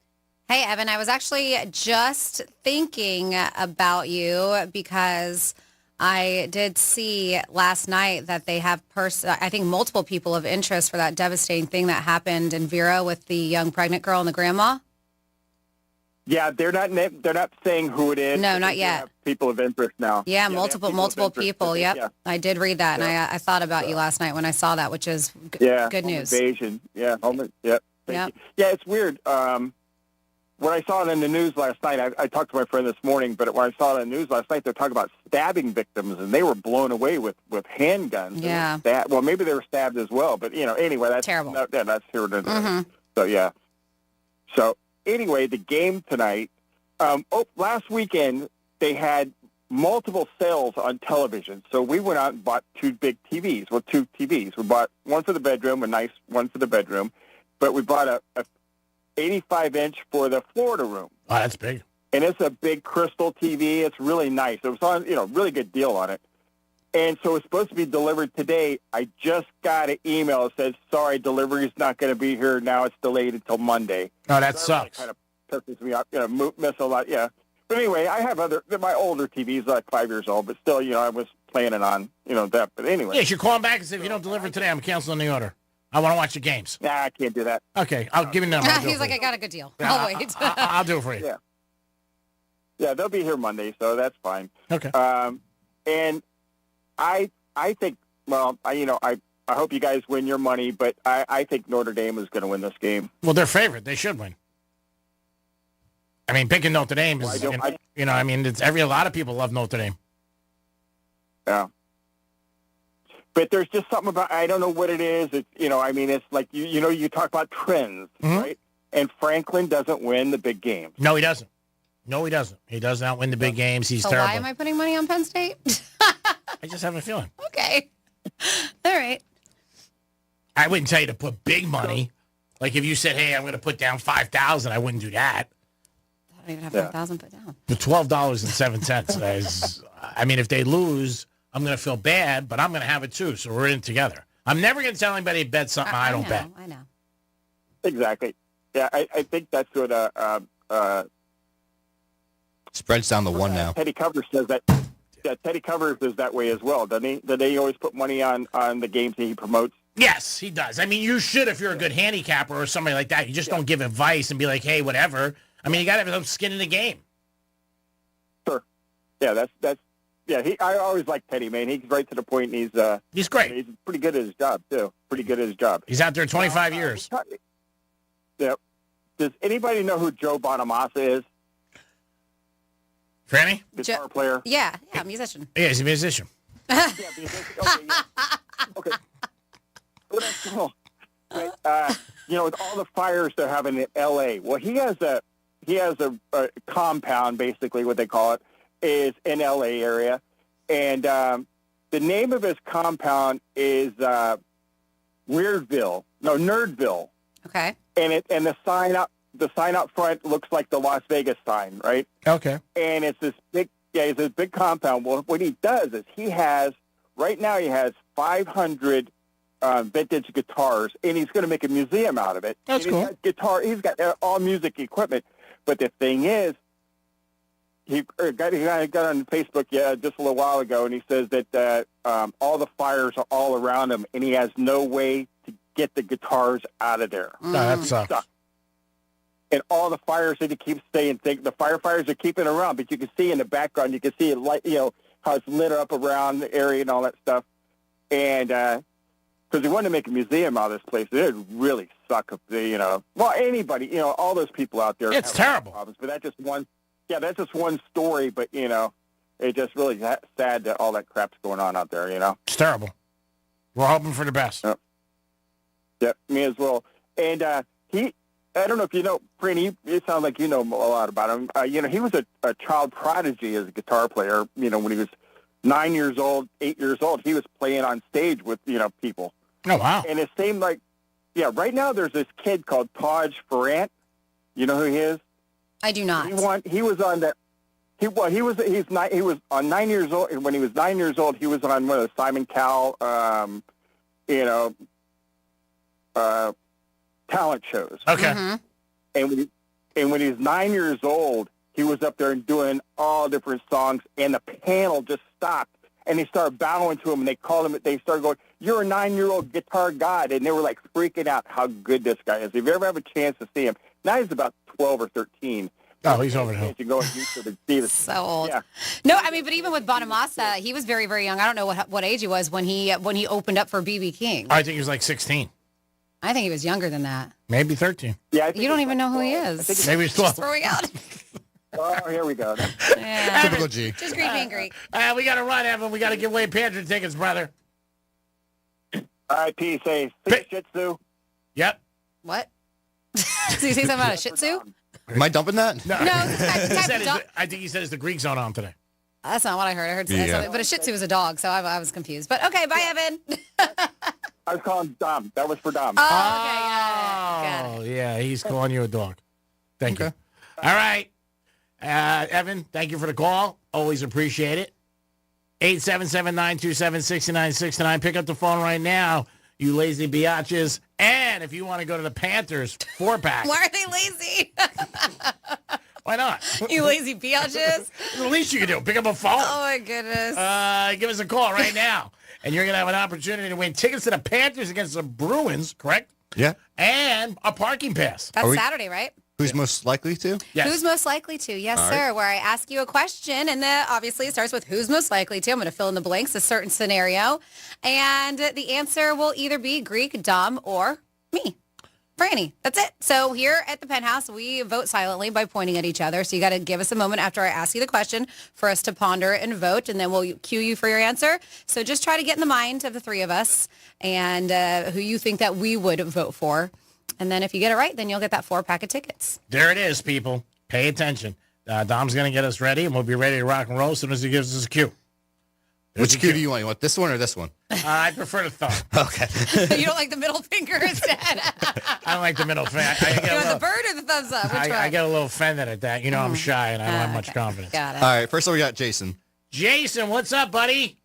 S15: Hey, Evan, I was actually just thinking about you because I did see last night that they have, I think, multiple people of interest for that devastating thing that happened in Vera with the young pregnant girl and the grandma.
S17: Yeah, they're not saying who it is.
S15: No, not yet.
S17: Have people of interest now.
S15: Yeah, multiple people. Yep, yeah. I did read that, and I thought about you last night when I saw that, which is good news.
S17: Invasion. Yeah, Thank you. Yeah, it's weird. When I saw it in the news last night, I talked to my friend this morning, but when I saw it in the news last night, they're talking about stabbing victims, and they were blown away with handguns.
S15: Yeah.
S17: Well, maybe they were stabbed as well, but, anyway. That's
S15: terrible.
S17: That's here and there.
S15: Mm-hmm.
S17: So, yeah. So, anyway, the game tonight, last weekend, they had multiple sales on television. So we went out and bought 2 big TVs. Well, 2 TVs. We bought one for the bedroom, a nice one for the bedroom, but we bought a 85-inch for the Florida room.
S10: Oh, that's big.
S17: And it's a big crystal TV. It's really nice. It was on, really good deal on it. And so it's supposed to be delivered today. I just got an email that says, sorry, delivery's not going to be here. Now it's delayed until Monday.
S10: Oh, that sucks.
S17: Kind of pisses me off. Miss a lot, yeah. But anyway, I have my older TV's like 5 years old, but still, I was planning on, that. But anyway.
S10: Yeah, you should call him back and say, if you don't deliver today, I'm canceling the order. I want to watch the games.
S17: Nah, I can't do that.
S10: Okay, I'll give you a number.
S15: He's like, I got a good deal.
S10: Yeah,
S15: I'll wait.
S10: I'll do it for you.
S17: Yeah. Yeah, they'll be here Monday, so that's fine.
S10: Okay.
S17: And I think, well, I hope you guys win your money, but I think Notre Dame is going to win this game.
S10: Well, they're favorite. They should win. I mean, picking Notre Dame is, it's a lot of people love Notre Dame.
S17: Yeah. But there's just something about, I don't know what it is. It's, it's like, you talk about trends, right? And Franklin doesn't win the big games.
S10: No, he doesn't. He does not win the big games. He's
S15: so
S10: terrible.
S15: Why am I putting money on Penn State?
S10: I just have a feeling.
S15: Okay. All right.
S10: I wouldn't tell you to put big money. Like if you said, hey, I'm going to put down $5,000, I wouldn't do that.
S15: I don't even have 5,000 put down.
S10: The $12.07 is, if they lose, I'm going to feel bad, but I'm going to have it too, so we're in it together. I'm never going to tell anybody to bet something I don't bet.
S15: I know.
S17: Exactly. Yeah, I think that's what
S14: spreads down to 1 now.
S17: Teddy Covers says that. Yeah, Teddy Covers is that way as well, doesn't he? Does he always put money on the games that he promotes?
S10: Yes, he does. You should if you're a good handicapper or somebody like that. You just don't give advice and be like, hey, whatever. You got to have some skin in the game.
S17: Sure. Yeah, that's. Yeah, I always like Teddy, man. He's right to the point. And
S10: he's great.
S17: He's pretty good at his job too.
S10: He's out there 25 years.
S17: Yeah. Does anybody know who Joe Bonamassa is?
S10: Franny?
S17: Guitar player.
S15: Yeah, musician.
S10: Yeah, he's a musician.
S17: Musician. Okay. Okay. Cool. With all the fires they're having in L.A., well, he has a compound, basically what they call it, is in L.A. area, and the name of his compound is Nerdville.
S15: Okay.
S17: And the sign out front looks like the Las Vegas sign, right?
S10: Okay.
S17: And it's this big compound. Well, what he does is he has 500 vintage guitars, and he's going to make a museum out of it.
S10: That's cool.
S17: He's got all music equipment. But the thing is, he got on Facebook just a little while ago, and he says that all the fires are all around him, and he has no way to get the guitars out of there.
S10: No, that sucks.
S17: And all the fires that he keeps saying, the firefighters are keeping around, but you can see in the background, you can see it how it's lit up around the area and all that stuff. and because they wanted to make a museum out of this place, it would really suck if they, well, anybody, all those people out there.
S10: It's terrible.
S17: Problems, but that's just one. Yeah, that's just one story. But it's just really sad that all that crap's going on out there.
S10: It's terrible. We're hoping for the best.
S17: Yep, me as well. And I don't know if you know, Franny, it sounds like you know a lot about him. He was a child prodigy as a guitar player. When he was 9 years old, 8 years old, he was playing on stage with, people.
S10: Oh, wow.
S17: And it seemed like, right now there's this kid called Taj Farrant. You know who he is?
S15: I do not.
S17: He was on that. He was on 9 years old, and when he was 9 years old, he was on one of the Simon Cowell, talent shows.
S10: Okay.
S15: Mm-hmm.
S17: And when he was 9 years old, he was up there and doing all different songs, and the panel just stopped, and they started bowing to him, and they called him. They started going, "You're a 9-year-old guitar god," and they were like freaking out how good this guy is. If you ever have a chance to see him, now he's about 12 or 13.
S10: Oh, he's over the hill.
S17: You go on YouTube and see this.
S15: So old.
S17: Yeah.
S15: No, I mean, but even with Bonamassa, he was very, very young. I don't know what age he was when he opened up for B.B. King.
S10: I think he was like 16.
S15: I think he was younger than that.
S10: Maybe 13.
S17: Yeah,
S15: you don't even know who he is.
S10: Maybe he's 12.
S15: Just throwing out.
S17: Oh, here we go.
S15: Yeah.
S14: Typical G.
S15: Just Greek being Greek.
S10: We got to run, Evan. We got to give away Panther tickets, brother.
S17: All right, P, say Shih Tzu.
S10: Yep.
S15: What? Did you say something about a Shih Tzu?
S14: Am I dumping that?
S15: No,
S10: I think he said it's the Greek zone on today.
S15: That's not what I heard. I heard something, but a Shih Tzu is a dog, so I was confused. But okay, bye, Evan.
S17: I was calling Dom. That was for Dom.
S15: Oh, okay, got it.
S10: Yeah, he's calling you a dog. Thank you. All right. Evan, thank you for the call. Always appreciate it. 877-927-6969. Pick up the phone right now, you lazy biatches. And if you want to go to the Panthers 4-pack.
S15: Why are they lazy?
S10: Why not?
S15: You lazy biatches.
S10: The least you can do, pick up a phone.
S15: Oh, my goodness.
S10: Give us a call right now. And you're going to have an opportunity to win tickets to the Panthers against the Bruins, correct?
S14: Yeah.
S10: And a parking pass.
S15: That's Saturday, right?
S14: Who's most likely to?
S10: Yes.
S15: Who's most likely to? Yes,
S14: All
S15: sir.
S14: right.
S15: Where I ask you a question, and obviously it starts with who's most likely to. I'm going to fill in the blanks, a certain scenario. And the answer will either be Greek, Dom, or me, Franny. That's it. So here at the Penthouse, we vote silently by pointing at each other. So you got to give us a moment after I ask you the question for us to ponder and vote, and then we'll cue you for your answer. So just try to get in the mind of the three of us and who you think that we would vote for. And then if you get it right, then you'll get that 4-pack of tickets.
S10: There it is, people. Pay attention. Dom's going to get us ready, and we'll be ready to rock and roll as soon as he gives us a cue.
S14: Which cue do you want? You want this one or this one?
S10: I prefer the thumb.
S14: Okay.
S15: You don't like the middle finger instead?
S10: I don't like the middle finger.
S15: You want the bird or the thumbs up? Which one?
S10: I get a little offended at that. I'm shy, and I don't have much confidence.
S15: Got it.
S14: All right, first up we got Jason.
S10: Jason, what's up, buddy?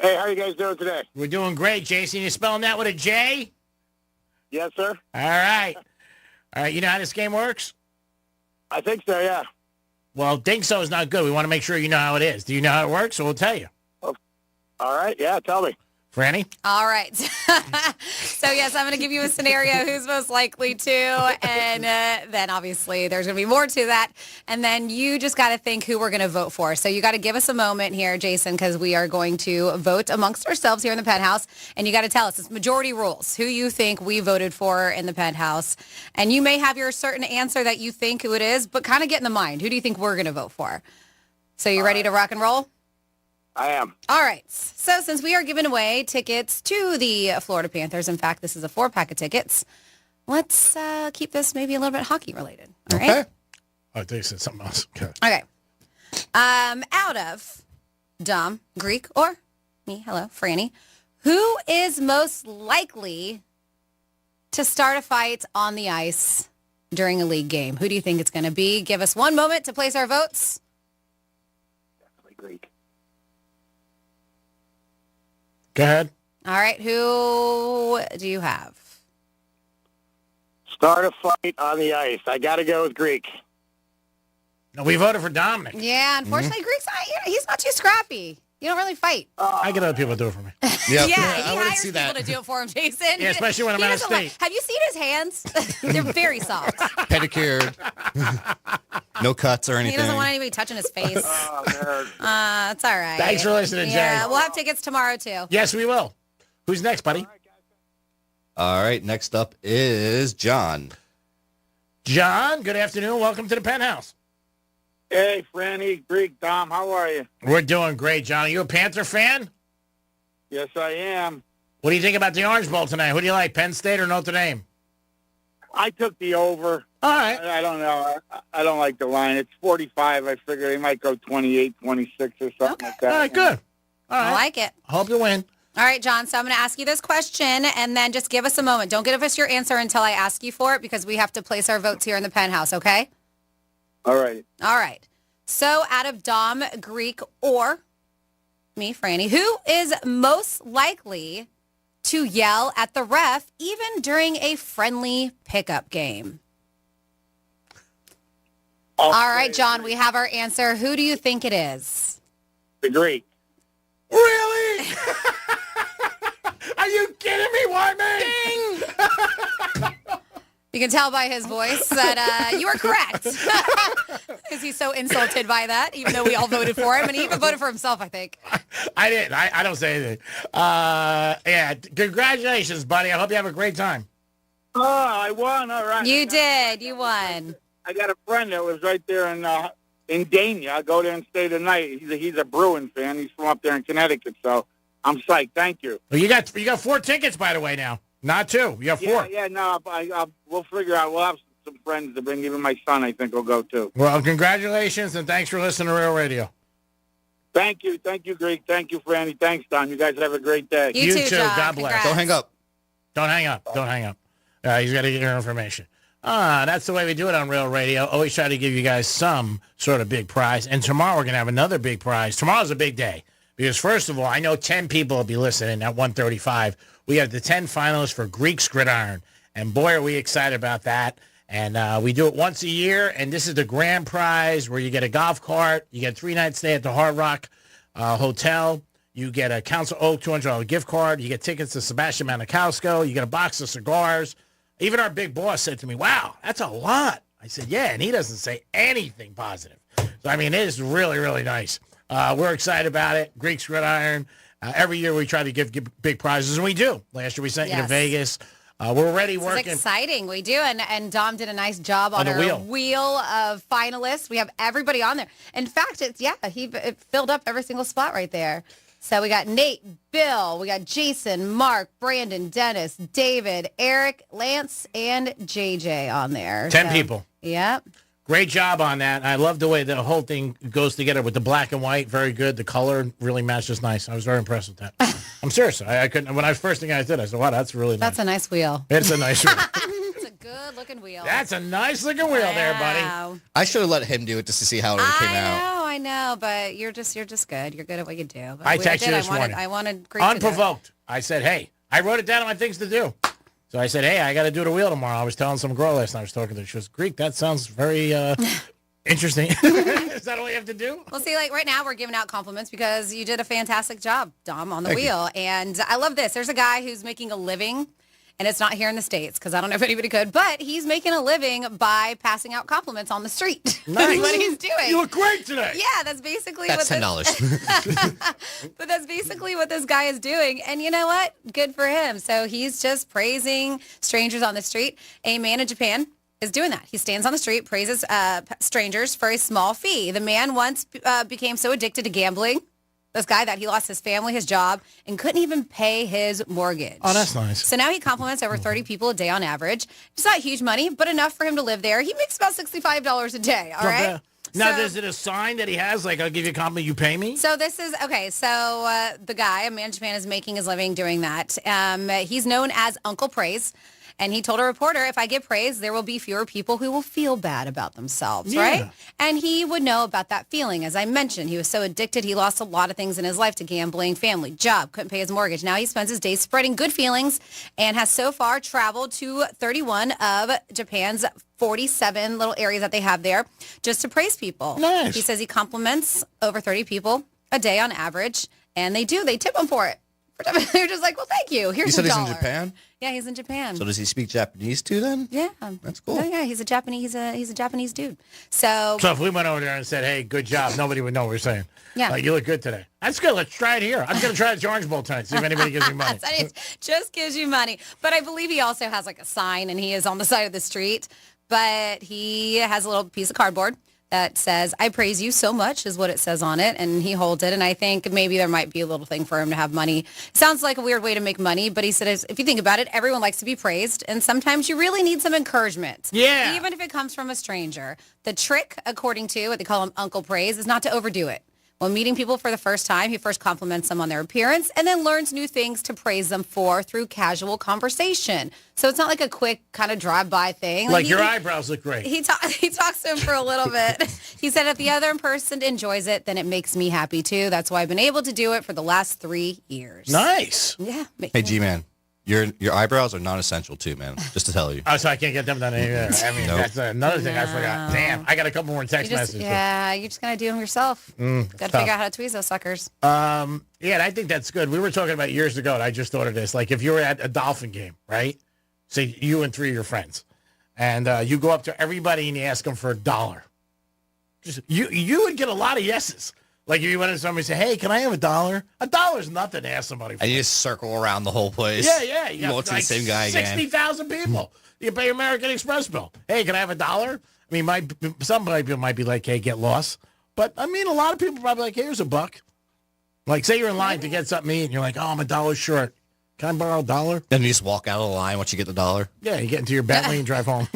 S17: Hey, how you guys doing today?
S10: We're doing great, Jason. You spelling that with a J?
S17: Yes, sir.
S10: All right. All right, you know how this game works?
S17: I think so, yeah.
S10: Well, think so is not good. We want to make sure you know how it is. Do you know how it works? So we'll tell you.
S17: All right, yeah, tell me.
S10: Franny?
S15: All right. So, yes, I'm going to give you a scenario, who's most likely to, and then obviously there's going to be more to that. And then you just got to think who we're going to vote for. So you got to give us a moment here, Jason, because we are going to vote amongst ourselves here in the Penthouse. And you got to tell us, it's majority rules, who you think we voted for in the Penthouse. And you may have your certain answer that you think who it is, but kind of get in the mind. Who do you think we're going to vote for? So you ready to rock and roll?
S17: I am.
S15: All right. So since we are giving away tickets to the Florida Panthers, in fact, this is a 4-pack of tickets, let's keep this maybe a little bit hockey related. All right?
S10: Okay. Oh, they said something else. Okay.
S15: Okay. Out of Dom, Greek, or me, hello, Franny, who is most likely to start a fight on the ice during a league game? Who do you think it's going to be? Give us one moment to place our votes.
S17: Definitely Greek.
S10: Go ahead.
S15: All right. Who do you have?
S17: Start a fight on the ice. I got to go with Greek.
S10: No, we voted for Dominic.
S15: Yeah, unfortunately, Greek's not, he's not too scrappy. You don't really fight.
S10: I get other people to do it for me.
S15: Yeah, he hires people to do it for him, Jason.
S10: Yeah, especially when I'm out of state.
S15: Have you seen his hands? They're very soft.
S14: Pedicured. No cuts or anything.
S15: He doesn't want anybody touching his face. It's all right.
S10: Thanks for listening, Jay.
S15: Yeah, we'll have tickets tomorrow, too.
S10: Yes, we will. Who's next, buddy?
S14: All right, next up is John.
S10: John, good afternoon. Welcome to the Penthouse.
S2: Hey, Franny, Greek, Dom, how are you?
S10: We're doing great, John. Are you a Panther fan?
S2: Yes, I am.
S10: What do you think about the Orange Bowl tonight? Who do you like, Penn State or Notre Dame?
S2: I took the over.
S10: All right.
S2: I don't know. I don't like the line. It's 45. I figure they might go 28, 26 or something like that.
S10: All right, good. All right.
S15: I like it.
S10: Hope you win.
S15: All right, John, so I'm going to ask you this question, and then just give us a moment. Don't give us your answer until I ask you for it, because we have to place our votes here in the Penthouse, okay?
S2: All right.
S15: All right. So out of Dom, Greek, or me, Franny, who is most likely to yell at the ref even during a friendly pickup game? All right, John, we have our answer. Who do you think it is?
S2: The Greek.
S10: Really? Are you kidding me, Wyman?
S15: Ding! You can tell by his voice that you are correct. Because he's so insulted by that, even though we all voted for him. And he even voted for himself, I think.
S10: I didn't. I don't say anything. Yeah, congratulations, buddy. I hope you have a great time.
S2: Oh, I won. All right.
S15: You did. You won.
S2: I got a friend that was right there in Dania. I go there and stay the night. He's a Bruin fan. He's from up there in Connecticut, so I'm psyched. Thank you.
S10: Well, you got 4 tickets, by the way, now. Not 2. You got 4.
S2: Yeah, no, we'll figure out. We'll have some friends to bring. Even my son, I think, will go, too.
S10: Well, congratulations, and thanks for listening to Real Radio.
S2: Thank you. Thank you, Greg. Thank you, Franny. Thanks, Don. You guys have a great day.
S15: You too, John.
S10: God bless.
S15: Congrats.
S14: Don't hang up.
S10: Don't hang up. Don't hang up. He's got to get your information. That's the way we do it on Real Radio. Always try to give you guys some sort of big prize. And tomorrow we're going to have another big prize. Tomorrow's a big day. Because, first of all, I know 10 people will be listening at 1:35. We have the 10 finalists for Greek's Gridiron. And, boy, are we excited about that. And we do it once a year. And this is the grand prize where you get a golf cart. You get a 3-night stay at the Hard Rock Hotel. You get a Council Oak $200 gift card. You get tickets to Sebastian Maniscalco. You get a box of cigars. Even our big boss said to me, wow, that's a lot. I said, yeah, and he doesn't say anything positive. So, I mean, it is really, really nice. We're excited about it. Greek's Gridiron. Every year we try to give big prizes, and we do. Last year we sent you to Vegas. We're already working.
S15: It's exciting. We do. And Dom did a nice job on our wheel of finalists. We have everybody on there. In fact, it filled up every single spot right there. So we got Nate, Bill, we got Jason, Mark, Brandon, Dennis, David, Eric, Lance, and JJ on there.
S10: 10 people.
S15: Yep.
S10: Great job on that. I love the way the whole thing goes together with the black and white. Very good. The color really matches nice. I was very impressed with that. I'm serious. I couldn't. When first thing I did, I said, wow, that's really nice.
S15: That's a nice wheel.
S10: It's a nice wheel.
S15: It's a good-looking wheel.
S10: That's a nice-looking wheel there, buddy.
S14: I should have let him do it just to see how it came out.
S15: I know, but you're just good. You're good at what you do. But
S10: I texted you this morning.
S15: I wanted Greek to do it.
S10: Unprovoked. I said, hey, I wrote it down on my things to do. So I said, hey, I got to do the wheel tomorrow. I was telling some girl last night I was talking to her. She goes, Greek, that sounds very interesting. Is that all you have to do?
S15: Well, see, like right now we're giving out compliments because you did a fantastic job, Dom, on the wheel. And I love this. There's a guy who's making a living, and it's not here in the States because I don't know if anybody could, but he's making a living by passing out compliments on the street.
S10: Nice.
S15: That's what he's doing.
S10: You look great today.
S15: Yeah, that's basically
S14: That's $10.
S15: But that's basically what this guy is doing. And you know what? Good for him. So he's just praising strangers on the street. A man in Japan is doing that. He stands on the street, praises strangers for a small fee. The man once became so addicted to gambling, this guy, that he lost his family, his job, and couldn't even pay his mortgage.
S10: Oh, that's nice.
S15: So now he compliments over 30 people a day on average. It's not huge money, but enough for him to live there. He makes about $65 a day, all right?
S10: Now, is it a sign that he has, like, I'll give you a compliment, you pay me?
S15: So this is, okay, so the guy, a man in Japan, is making his living doing that. He's known as Uncle Praise. And he told a reporter, if I get praise, there will be fewer people who will feel bad about themselves, right? And he would know about that feeling. As I mentioned, he was so addicted, he lost a lot of things in his life to gambling, family, job, couldn't pay his mortgage. Now he spends his days spreading good feelings and has so far traveled to 31 of Japan's 47 little areas that they have there just to praise people.
S10: Nice.
S15: He says he compliments over 30 people a day on average, and they tip him for it. They're just like, well, thank you. Here's
S14: You said
S15: $1.
S14: he's in Japan?
S15: Yeah, he's in Japan.
S14: So does he speak Japanese too then?
S15: Yeah.
S14: That's cool.
S15: Oh, yeah, he's a Japanese dude. So
S10: So if we went over there and said, hey, good job, nobody would know what we're saying.
S15: Yeah.
S10: Like, you look good today. That's good. Let's try it here. I'm going to try the Orange Bowl tonight, see if anybody gives me money.
S15: It just gives you money. But I believe he also has like a sign, and he is on the side of the street. But he has a little piece of cardboard that says, I praise you so much, is what it says on it. And he holds it. And I think maybe there might be a little thing for him to have money. Sounds like a weird way to make money. But he said, if you think about it, everyone likes to be praised. And sometimes you really need some encouragement.
S10: Yeah.
S15: Even if it comes from a stranger. The trick, according to what they call him Uncle Praise, is not to overdo it. When meeting people for the first time, he first compliments them on their appearance and then learns new things to praise them for through casual conversation. So it's not like a quick kind of drive-by thing.
S10: Like your eyebrows look great.
S15: He talks to him for a little bit. He said if the other person enjoys it, then it makes me happy too. That's why I've been able to do it for the last 3 years.
S10: Nice.
S15: Yeah.
S14: Hey, G-Man, your eyebrows are non-essential too, man. Just to tell you.
S10: Oh, so I can't get them done either. I mean,
S14: Nope.
S10: that's another thing I forgot. Damn, I got a couple more text messages.
S15: Yeah, you're just going to do them yourself. Got to
S10: tough.
S15: figure out how to tweeze those suckers.
S10: Yeah, and I think that's good. We were talking about years ago, and I just thought of this. Like, if you were at a Dolphin game, right? Say you and 3 of your friends, and you go up to everybody and you ask them for $1. Just you would get a lot of yeses. Like, if you went to somebody and say, hey, can I have $1? $1 is nothing to ask somebody for.
S14: And you just circle around the whole place.
S10: Yeah.
S14: You won't see the same guy again.
S10: 60,000 people. You pay American Express bill. Hey, can I have $1? I mean, some people might be like, hey, get lost. But, I mean, a lot of people probably like, hey, here's $1. Like, say you're in line to get something to eat, and you're like, oh, I'm $1 short. Can I borrow $1?
S14: Then you just walk out of the line once you get the $1.
S10: Yeah, you get into your Bentley and drive home.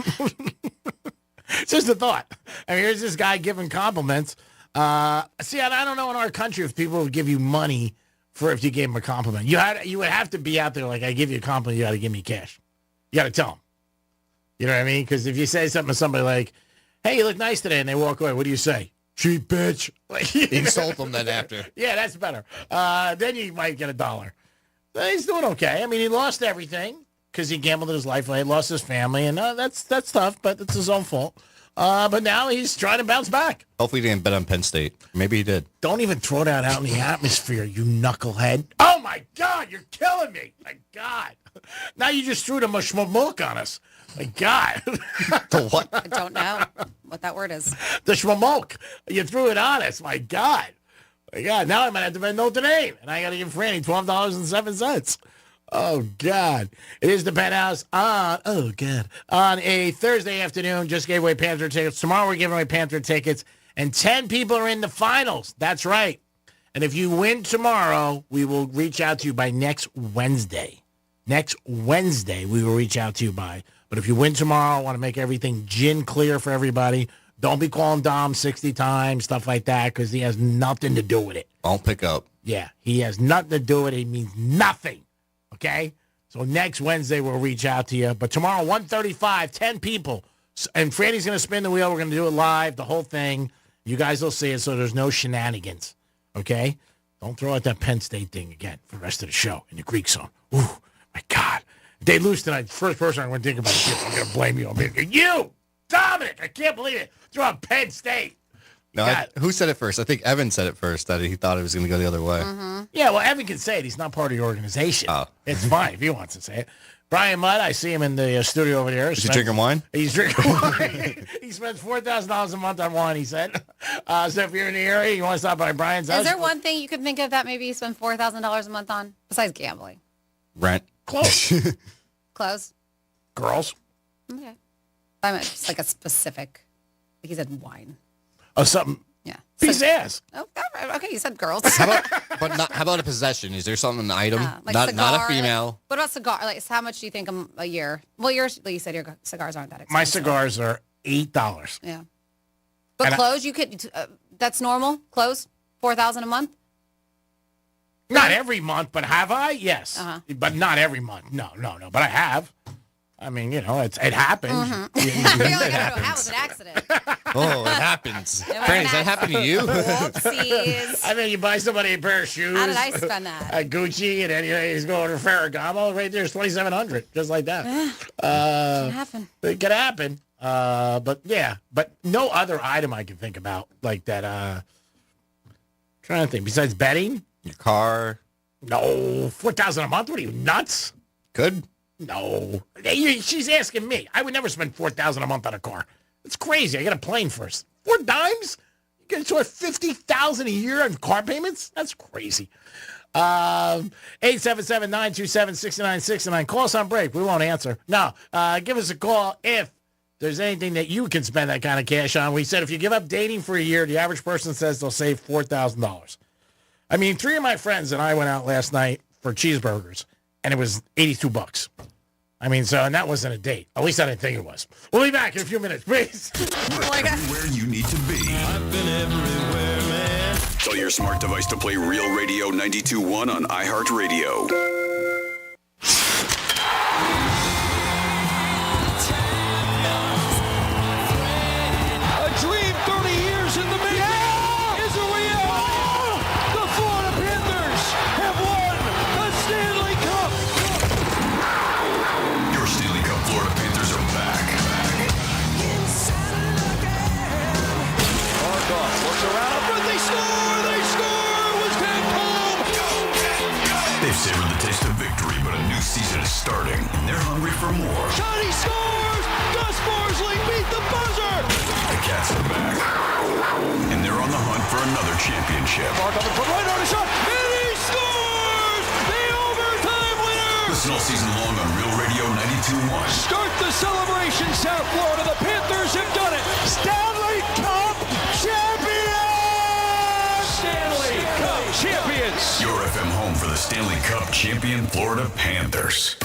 S10: It's just a thought. I mean, here's this guy giving compliments. See, I don't know in our country if people would give you money for if you gave them a compliment. You would have to be out there like, I give you a compliment, you got to give me cash. You got to tell them. You know what I mean? Because if you say something to somebody like, hey, you look nice today, and they walk away, what do you say? Cheap bitch. Like,
S14: Insult them then after.
S10: Yeah, that's better. Then you might get $1. He's doing okay. I mean, he lost everything because he gambled his life away, lost his family, and that's tough, but it's his own fault. But now he's trying to bounce back.
S14: Hopefully he didn't bet on Penn State. Maybe he did.
S10: Don't even throw that out in the atmosphere, you knucklehead. Oh, my God, you're killing me. My God. Now you just threw the schmamulk on us. My God.
S14: The what?
S15: I don't know what that word is.
S10: The schmamulk. You threw it on us. My God. My God. Now I might have to bet Notre Dame, and I got to give Franny $12.07. Oh, God. It is the Penthouse on a Thursday afternoon. Just gave away Panther tickets. Tomorrow we're giving away Panther tickets, and 10 people are in the finals. That's right. And if you win tomorrow, we will reach out to you by next Wednesday. Next Wednesday, we will reach out to you by. But if you win tomorrow, I want to make everything gin clear for everybody. Don't be calling Dom 60 times, stuff like that, because he has nothing to do with it.
S14: Won't pick up.
S10: Yeah, he has nothing to do with it. He means nothing. Okay? So next Wednesday, we'll reach out to you. But tomorrow, 1:35, 10 people. And Franny's going to spin the wheel. We're going to do it live, the whole thing. You guys will see it, so there's no shenanigans. Okay? Don't throw out that Penn State thing again for the rest of the show in the Greek zone. Ooh, my God. If they lose tonight, the first person I'm going to think about is I'm going to blame you. I'm going to you, Dominic, I can't believe it. Throw out Penn State.
S14: No, who said it first? I think Evan said it first, that he thought it was going to go the other way.
S15: Mm-hmm.
S10: Yeah, well, Evan can say it. He's not part of the organization. Oh. It's fine if he wants to say it. Brian Mudd, I see him in the studio over there.
S14: Is he drinking wine?
S10: He's drinking wine. He spends $4,000 a month on wine, he said. So if you're in the area, you want to stop by Brian's house.
S15: Is there one thing you could think of that maybe you spend $4,000 a month on besides gambling?
S14: Rent.
S10: Clothes.
S15: Clothes.
S10: Girls.
S15: Okay. I meant just like a specific. He said wine.
S10: Oh, something.
S15: Yeah.
S10: Piece of ass.
S15: Oh, okay. You said girls.
S14: How about a possession? Is there something, an item?
S15: Like
S14: not
S15: cigar,
S14: a female.
S15: What about cigar? Like, how much do you think a year? Well, you said your cigars aren't that expensive.
S10: My cigars are $8.
S15: Yeah. But clothes, you could. That's normal. Clothes, $4,000 a month.
S10: Not every month, but have I? Yes.
S15: Uh-huh.
S10: But not every month. No. But I have. I mean, it happens.
S15: Mm-hmm. I feel like that was an accident.
S14: Oh, it happens. Franny, does that happen to you?
S15: Whoopsies.
S10: I mean, you buy somebody a pair of shoes.
S15: How did I spend that?
S10: At Gucci, and then he's going to Ferragamo. Right there's $2,700, just like that.
S15: Can happen.
S10: It can happen. But no other item I can think about like that. Trying to think. Besides betting,
S14: your car.
S10: No, $4,000 a month? What are you, nuts?
S14: Could.
S10: No. She's asking me. I would never spend $4,000 a month on a car. It's crazy. I got a plane first. 4 dimes? You get to $50,000 a year on car payments? That's crazy. 877-927-6969. Call us on break. We won't answer. No, give us a call if there's anything that you can spend that kind of cash on. We said if you give up dating for a year, the average person says they'll save $4,000. I mean, 3 of my friends and I went out last night for cheeseburgers, and it was $82. I mean, and that wasn't a date. At least I didn't think it was. We'll be back in a few minutes, please.
S1: Everywhere you need to be.
S16: I've been everywhere, man.
S1: Tell your smart device to play Real Radio 92.1 on iHeartRadio.
S16: A dream 30 years in the making is a reality. The Florida Panthers have won the Stanley Cup.
S1: Your Stanley Cup Florida Panthers are back.
S16: Barkov looks around up front. They score! They score! Was Ken home?
S1: They've savored the taste of victory, but a new season is starting, and they're hungry for more.
S16: Johnny scores! Gus Forsling beat the buzzer!
S1: The Cats are back, and they're on the hunt for another championship.
S16: Barkov put right on a shot, and he scores! The overtime winner!
S1: Listen all season long on Real Radio 92.1.
S16: Start the celebration, South Florida. The Panthers have done it. Stanley Cup champions! Stanley Cup champions!
S1: Your FM home for the Stanley Cup champion Florida Panthers.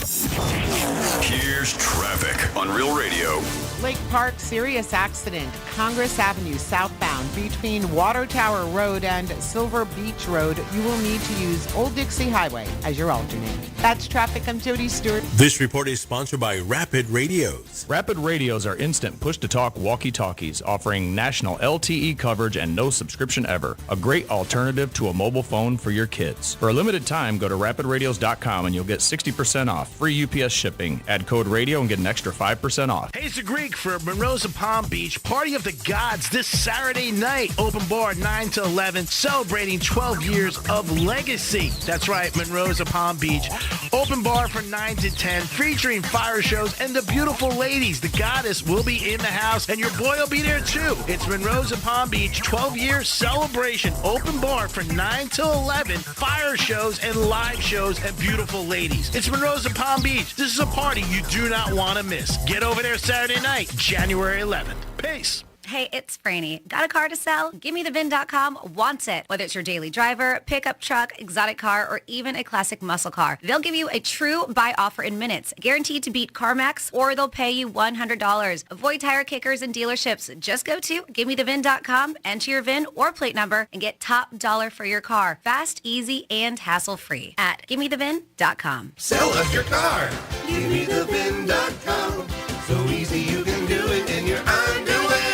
S1: Here's traffic on Real Radio.
S18: Lake Park, serious accident. Congress Avenue southbound between Water Tower Road and Silver Beach Road. You will need to use Old Dixie Highway as your alternate. That's traffic. I'm Jody Stewart.
S28: This report is sponsored by Rapid Radios.
S29: Rapid Radios are instant push-to-talk walkie-talkies offering national LTE coverage and no subscription ever. A great alternative to a mobile phone for your kids. For a limited time, go to rapidradios.com and you'll get 60% off. Free UPS shipping. Add code radio and get an extra 5% off.
S10: Hey, it's the Greek for Monroe's and Palm Beach. Party of the Gods this Saturday night. Open bar 9 to 11. Celebrating 12 years of legacy. That's right, Monroe's and Palm Beach. Open bar from 9 to 10. Featuring fire shows and the beautiful ladies. The Goddess will be in the house and your boy will be there too. It's Monroe's and Palm Beach 12-year celebration. Open bar from 9 to 11. Fire shows and live shows and beautiful ladies. It's Monroe's and Palm Beach. This is a party you do not want to miss. Get over there Saturday night, January 11th. Peace.
S15: Hey, it's Franny. Got a car to sell? GiveMeTheVin.com wants it. Whether it's your daily driver, pickup truck, exotic car, or even a classic muscle car. They'll give you a true buy offer in minutes, guaranteed to beat CarMax, or they'll pay you $100. Avoid tire kickers and dealerships. Just go to GiveMeTheVin.com, enter your VIN or plate number, and get top dollar for your car. Fast, easy, and hassle-free at GiveMeTheVin.com.
S16: Sell us your car. GiveMeTheVin.com. So easy you can do it in your underwear.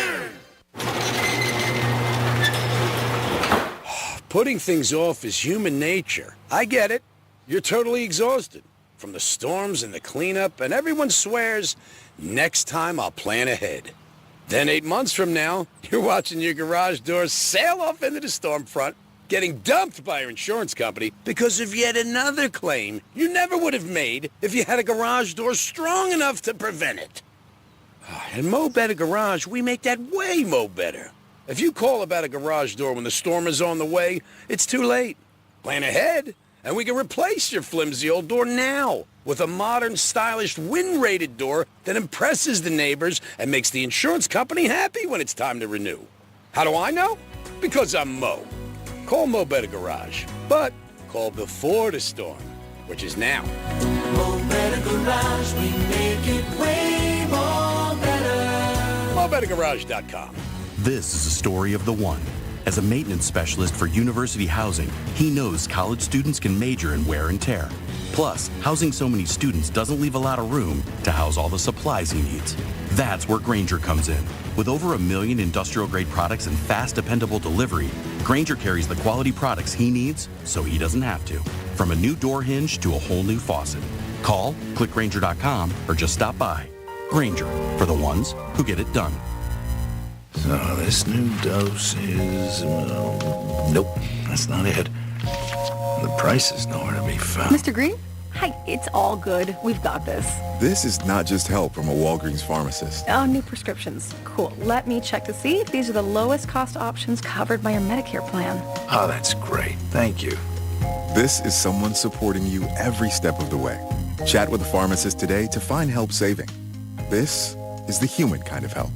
S19: Putting things off is human nature. I get it. You're totally exhausted from the storms and the cleanup, and everyone swears, next time I'll plan ahead. Then 8 months from now, you're watching your garage door sail off into the storm front, getting dumped by your insurance company because of yet another claim you never would have made if you had a garage door strong enough to prevent it. At Mo Better Garage, we make that way mo better. If you call about a garage door when the storm is on the way, it's too late. Plan ahead, and we can replace your flimsy old door now with a modern, stylish, wind-rated door that impresses the neighbors and makes the insurance company happy when it's time to renew. How do I know? Because I'm Mo. Call Mo Better Garage, but call before the storm, which is now.
S16: Mo Better Garage, we make it way more better.
S19: MoBetterGarage.com.
S6: This is a story of the one. As a maintenance specialist for university housing, he knows college students can major in wear and tear. Plus, housing so many students doesn't leave a lot of room to house all the supplies he needs. That's where Grainger comes in. With over 1 million industrial-grade products and fast, dependable delivery, Grainger carries the quality products he needs so he doesn't have to. From a new door hinge to a whole new faucet. Call, click Grainger.com, or just stop by. Grainger, for the ones who get it done.
S25: So this new dose is, nope, that's not it. The price is nowhere to be found.
S3: Mr. Green? Hi, it's all good. We've got this.
S4: This is not just help from a Walgreens pharmacist.
S3: Oh, new prescriptions. Cool. Let me check to see if these are the lowest cost options covered by your Medicare plan.
S25: Oh, that's great. Thank you.
S4: This is someone supporting you every step of the way. Chat with a pharmacist today to find help saving. This is the human kind of help.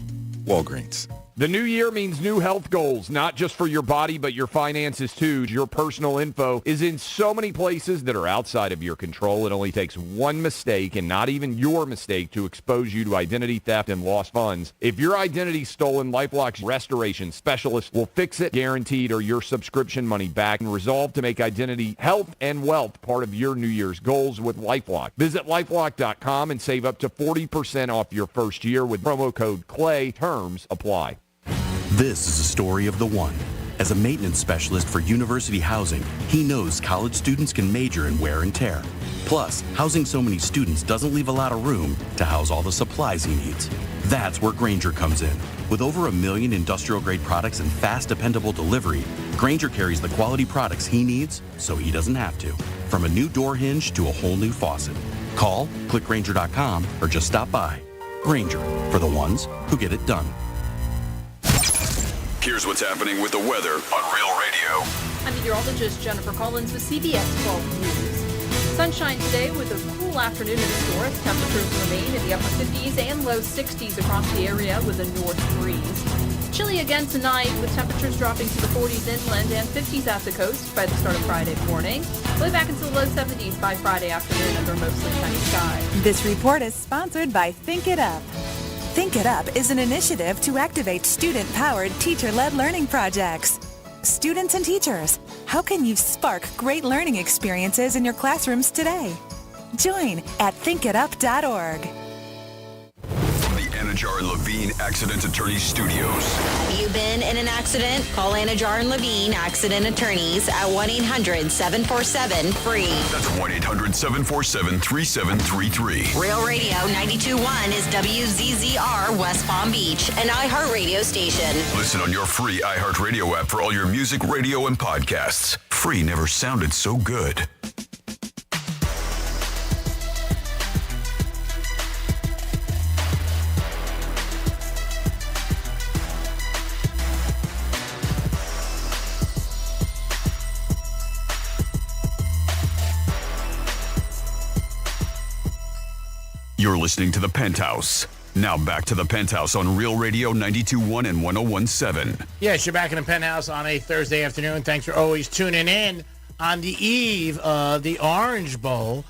S4: Walgreens.
S20: The new year means new health goals, not just for your body, but your finances too. Your personal info is in so many places that are outside of your control. It only takes one mistake, and not even your mistake, to expose you to identity theft and lost funds. If your identity's stolen, LifeLock's restoration specialist will fix it, guaranteed, or your subscription money back, and resolve to make identity, health, and wealth part of your New Year's goals with LifeLock. Visit LifeLock.com and save up to 40% off your first year with promo code CLAY. Terms apply.
S6: This is a story of the one. As a maintenance specialist for university housing, he knows college students can major in wear and tear. Plus, housing so many students doesn't leave a lot of room to house all the supplies he needs. That's where Grainger comes in. With over 1 million industrial-grade products and fast, dependable delivery, Grainger carries the quality products he needs so he doesn't have to. From a new door hinge to a whole new faucet. Call, click Grainger.com, or just stop by. Grainger, for the ones who get it done.
S1: Here's what's happening with the weather on Real Radio.
S12: I'm meteorologist Jennifer Collins with CBS 12 News. Sunshine today with a cool afternoon in store as temperatures remain in the upper 50s and low 60s across the area with a north breeze. Chilly again tonight with temperatures dropping to the 40s inland and 50s at the coast by the start of Friday morning. Way back into the low 70s by Friday afternoon under mostly sunny skies.
S11: This report is sponsored by Think It Up. Think It Up is an initiative to activate student-powered, teacher-led learning projects. Students and teachers, how can you spark great learning experiences in your classrooms today? Join at thinkitup.org.
S1: Anajar and Levine Accident Attorneys Studios.
S21: Have you been in an accident? Call Anajar and Levine Accident Attorneys at 1-800-747-FREE.
S1: That's 1-800-747-3733.
S21: Real Radio 92.1 is WZZR West Palm Beach, an iHeartRadio station.
S1: Listen on your free iHeartRadio app for all your music, radio, and podcasts. Free never sounded so good. You're listening to The Penthouse. Now back to The Penthouse on Real Radio 92.1 and 101.7.
S10: Yes, you're back in the Penthouse on a Thursday afternoon. Thanks for always tuning in on the eve of the Orange Bowl.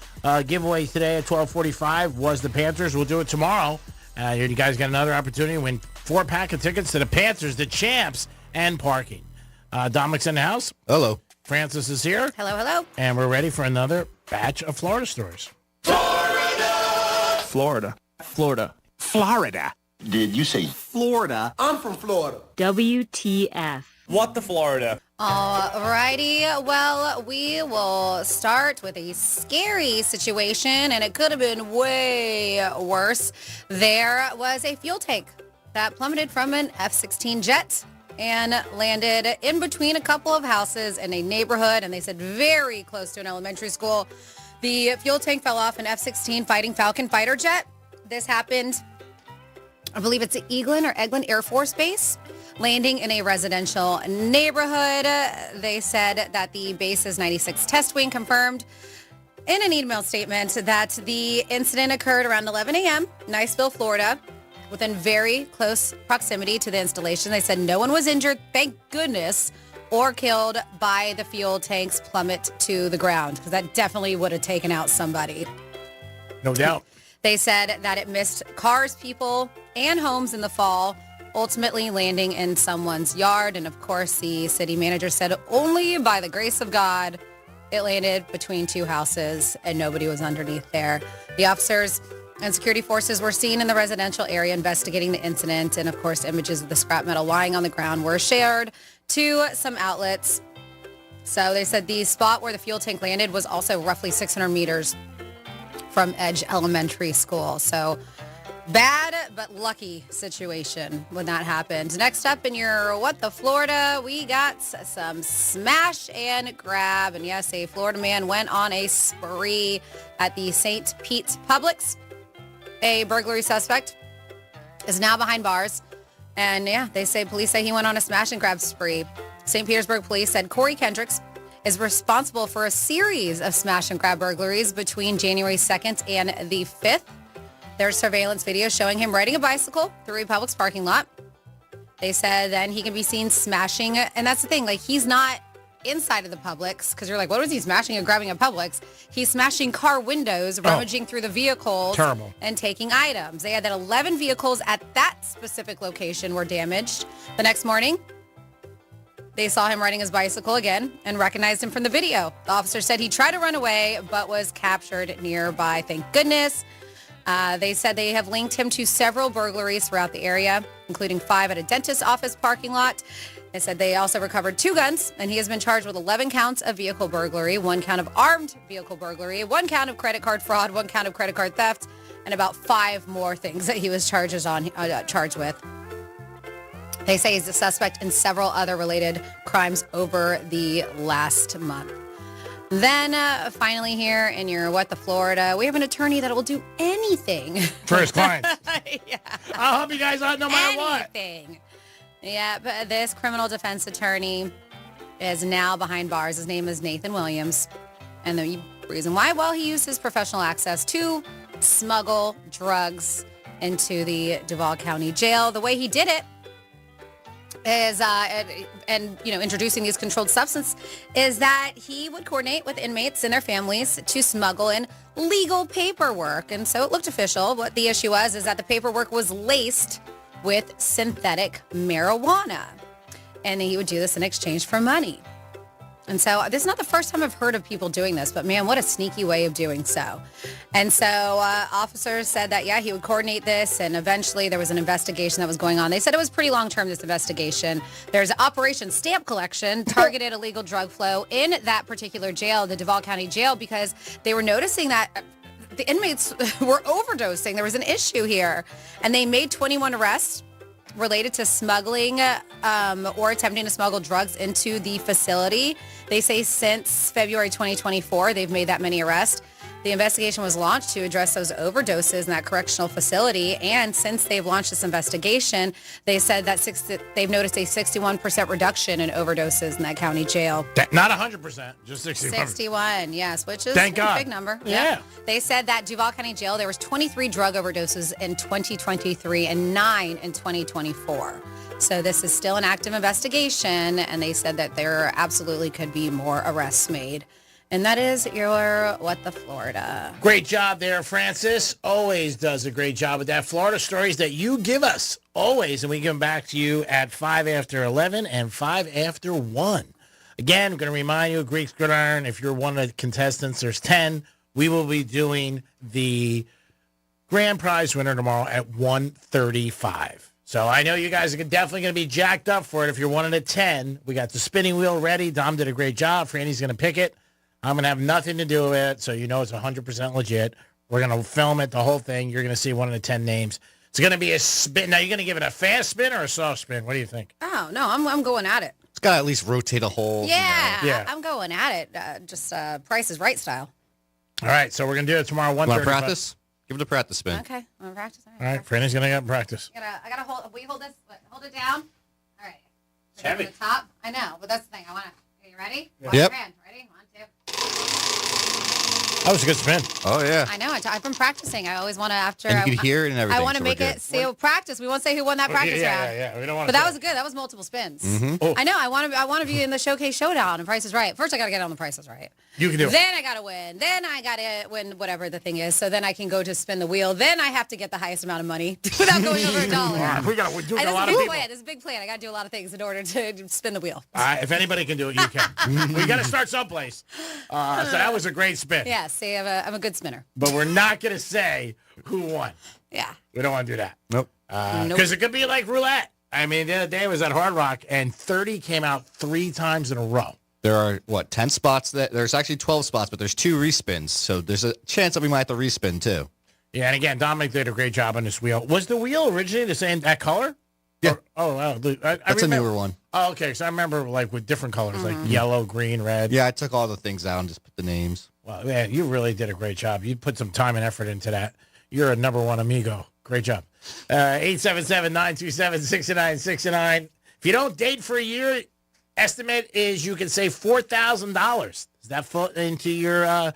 S10: Giveaway today at 12:45 was the Panthers. We'll do it tomorrow. You guys got another opportunity to win 4-pack of tickets to the Panthers, the champs, and parking. Dominic's in the house.
S14: Hello.
S10: Francis is here.
S15: Hello, hello.
S10: And we're ready for another batch of Florida stories.
S22: Florida.
S23: Florida.
S22: Did you say
S23: Florida?
S22: I'm from Florida.
S23: WTF.
S22: What the Florida?
S15: Alrighty, well, we will start with a scary situation, and it could have been way worse. There was a fuel tank that plummeted from an F-16 jet and landed in between a couple of houses in a neighborhood, and they said very close to an elementary school. The fuel tank fell off an F-16 Fighting Falcon fighter jet. This happened, I believe it's at Eglin Air Force Base, landing in a residential neighborhood. They said that the base's 96 test wing confirmed in an email statement that the incident occurred around 11 a.m., Niceville, Florida, within very close proximity to the installation. They said no one was injured, thank goodness, or killed by the fuel tank's plummet to the ground, because that definitely would have taken out somebody.
S10: No doubt.
S15: They said that it missed cars, people, and homes in the fall, ultimately landing in someone's yard. And of course, the city manager said only by the grace of God, it landed between two houses and nobody was underneath there. The officers and security forces were seen in the residential area investigating the incident. And of course, images of the scrap metal lying on the ground were shared to some outlets. So they said the spot where the fuel tank landed was also roughly 600 meters from Edge Elementary School. So Bad but lucky situation when that happened. Next up in your What the Florida, we got some smash and grab. And yes, a Florida man went on a spree at the St. Pete's Publix. A burglary suspect is now behind bars. And yeah, police say he went on a smash and grab spree. St. Petersburg police said Corey Kendricks is responsible for a series of smash and grab burglaries between January 2nd and the 5th. There's surveillance video showing him riding a bicycle through a Publix parking lot. They said then he can be seen smashing, and that's the thing, like he's not inside of the Publix, because you're like, what was he smashing and grabbing at Publix? He's smashing car windows, rummaging through the vehicles, and taking items. They had that 11 vehicles at that specific location were damaged. The next morning, they saw him riding his bicycle again and recognized him from the video. The officer said he tried to run away, but was captured nearby. Thank goodness. They said they have linked him to several burglaries throughout the area, including 5 at a dentist's office parking lot. They said they also recovered 2 guns, and he has been charged with 11 counts of vehicle burglary, 1 count of armed vehicle burglary, 1 count of credit card fraud, 1 count of credit card theft, and about 5 more things that he was charged with. They say he's a suspect in several other related crimes over the last month. Then finally here in your What the Florida, we have an attorney that will do anything.
S10: For his clients.
S15: Yeah.
S10: I'll help you guys out no matter what.
S15: Anything. Yeah, but this criminal defense attorney is now behind bars. His name is Nathan Williams. And the reason why? Well, he used his professional access to smuggle drugs into the Duval County Jail. The way he did it is, introducing these controlled substances, is that he would coordinate with inmates and their families to smuggle in legal paperwork. And so it looked official. What the issue was is that the paperwork was laced with synthetic marijuana. And he would do this in exchange for money. And so this is not the first time I've heard of people doing this, but man, what a sneaky way of doing so. And so officers said that, yeah, he would coordinate this, and eventually there was an investigation that was going on. They said it was pretty long-term, this investigation. There's Operation Stamp Collection, targeted illegal drug flow in that particular jail, the Duval County Jail, because they were noticing that the inmates were overdosing. There was an issue here, and they made 21 arrests related to smuggling or attempting to smuggle drugs into the facility. They say since February 2024, they've made that many arrests. The investigation was launched to address those overdoses in that correctional facility. And since they've launched this investigation, they said that they've noticed a 61% reduction in overdoses in that county jail.
S10: Not 100%, just 61.
S15: 61, yes, which is
S10: Thank God.
S15: A big number.
S10: Yeah.
S15: They said that Duval County Jail, there was 23 drug overdoses in 2023 and 9 in 2024. So this is still an active investigation, and they said that there absolutely could be more arrests made. And that is your What the Florida.
S10: Great job there, Francis. Always does a great job with that. Florida stories that you give us, always. And we give them back to you at 5 after 11 and 5 after 1. Again, I'm going to remind you, Greeks Gridiron, if you're one of the contestants, there's 10. We will be doing the grand prize winner tomorrow at 1:35. So I know you guys are definitely going to be jacked up for it if you're one of the 10. We got the spinning wheel ready. Dom did a great job. Franny's going to pick it. I'm going to have nothing to do with it, so you know it's 100% legit. We're going to film it, the whole thing. You're going to see one of the 10 names. It's going to be a spin. Now, you're going to give it a fast spin or a soft spin? What do you think?
S15: Oh, no, I'm going at it.
S14: It's got to at least rotate a hole.
S15: Yeah, I'm going at it. Just Price is Right style.
S10: All right, so we're going to do it tomorrow.
S14: Want to practice? Give it a practice spin.
S15: Okay, I'm going to practice.
S10: All right, Franny's going to get practice.
S15: I got to hold. We hold this. Hold it down. All right.
S10: It's heavy.
S15: The top. I know, but that's the thing. I want to. Are you ready?
S14: Yep. Your
S15: hand. Ready? 1, 2.
S10: That was a good spin.
S14: Oh, yeah.
S15: I know. I've been practicing. I always want to after.
S14: And you can hear it and everything.
S15: I want to make it practice. We won't say who won that practice round.
S10: Yeah. We don't want
S15: to. But that was good. That was multiple spins.
S14: Mm-hmm.
S10: Oh.
S15: I know. I want to be in the Showcase Showdown and Price is Right. First, I got to get on the Price is Right.
S10: You can do it.
S15: Then I got to win. Then I got to win whatever the thing is. So then I can go to spin the wheel. Then I have to get the highest amount of money without going over $1.
S10: All right, we got to do a lot of people.
S15: This is a big plan. I got to do a lot of things in order to spin the wheel.
S10: If anybody can do it, you can. We got to start someplace. So that was a great spin.
S15: Yeah, see, I'm a good spinner.
S10: But we're not going to say who won.
S15: Yeah.
S10: We don't want to do that.
S14: Nope.
S10: Because it could be like roulette. I mean, the other day I was at Hard Rock, and 30 came out 3 times in a row.
S14: There are, 10 spots? There's actually 12 spots, but there's 2 respins. So there's a chance that we might have to respin, too.
S10: Yeah, and again, Dominic did a great job on this wheel. Was the wheel originally the same, that color?
S14: Yeah.
S10: Wow.
S14: That's a newer one.
S10: Oh, okay. So I remember like with different colors, like yellow, green, red.
S14: Yeah, I took all the things out and just put the names.
S10: Well, man, you really did a great job. You put some time and effort into that. You're a number one amigo. Great job. 877-927-6969. If you don't date for a year, estimate is you can save $4,000. Does that fit into your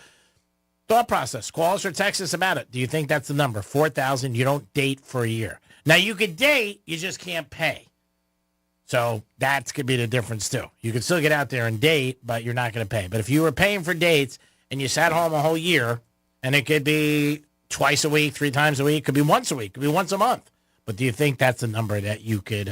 S10: thought process? Call us or text us about it. Do you think that's the number? 4,000. You don't date for a year. Now, you could date, you just can't pay. So that could be the difference, too. You could still get out there and date, but you're not going to pay. But if you were paying for dates and you sat home a whole year, and it could be twice a week, 3 times a week, could be once a week, could be once a month. But do you think that's a number that you could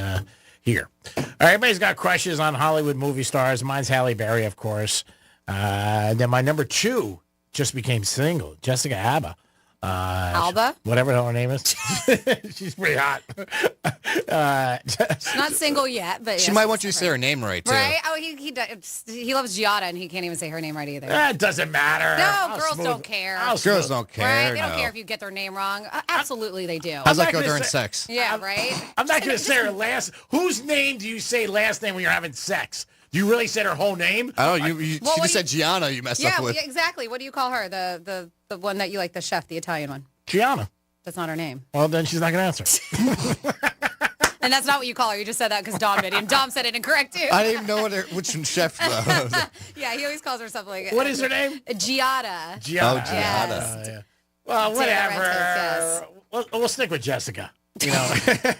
S10: hear? All right, everybody's got crushes on Hollywood movie stars. Mine's Halle Berry, of course. Then my number 2 just became single, Jessica Alba.
S15: Alba?
S10: Whatever the hell her name is. She's pretty hot.
S15: She's not single yet, but
S14: She might want you to say her name right, too.
S15: Right? Oh, he loves Giada, and he can't even say her name right either.
S10: That doesn't matter.
S15: No, girls don't care.
S14: Girls don't care.
S15: Right? They don't
S14: no.
S15: care if you get their name wrong. Absolutely, they do.
S14: How's that go during sex?
S15: Yeah, right?
S10: I'm not going to say her last. Whose name do you say last name when you're having sex? Do you really say her whole name?
S14: I don't know. She just said Gianna you messed up with.
S15: Yeah, exactly. What do you call her? The one that you like, the chef, the Italian one.
S10: Gianna.
S15: That's not her name.
S10: Well, then she's not going to answer.
S15: And that's not what you call her. You just said that because Dom did. And Dom said it incorrect, too.
S14: I didn't even know which chef.
S15: Yeah, he always calls her something like
S10: What is her name?
S15: Giada.
S10: Giada.
S14: Oh, Giada.
S15: Yes.
S10: Yeah. Well, whatever.
S15: Yes.
S10: We'll stick with Jessica. You know,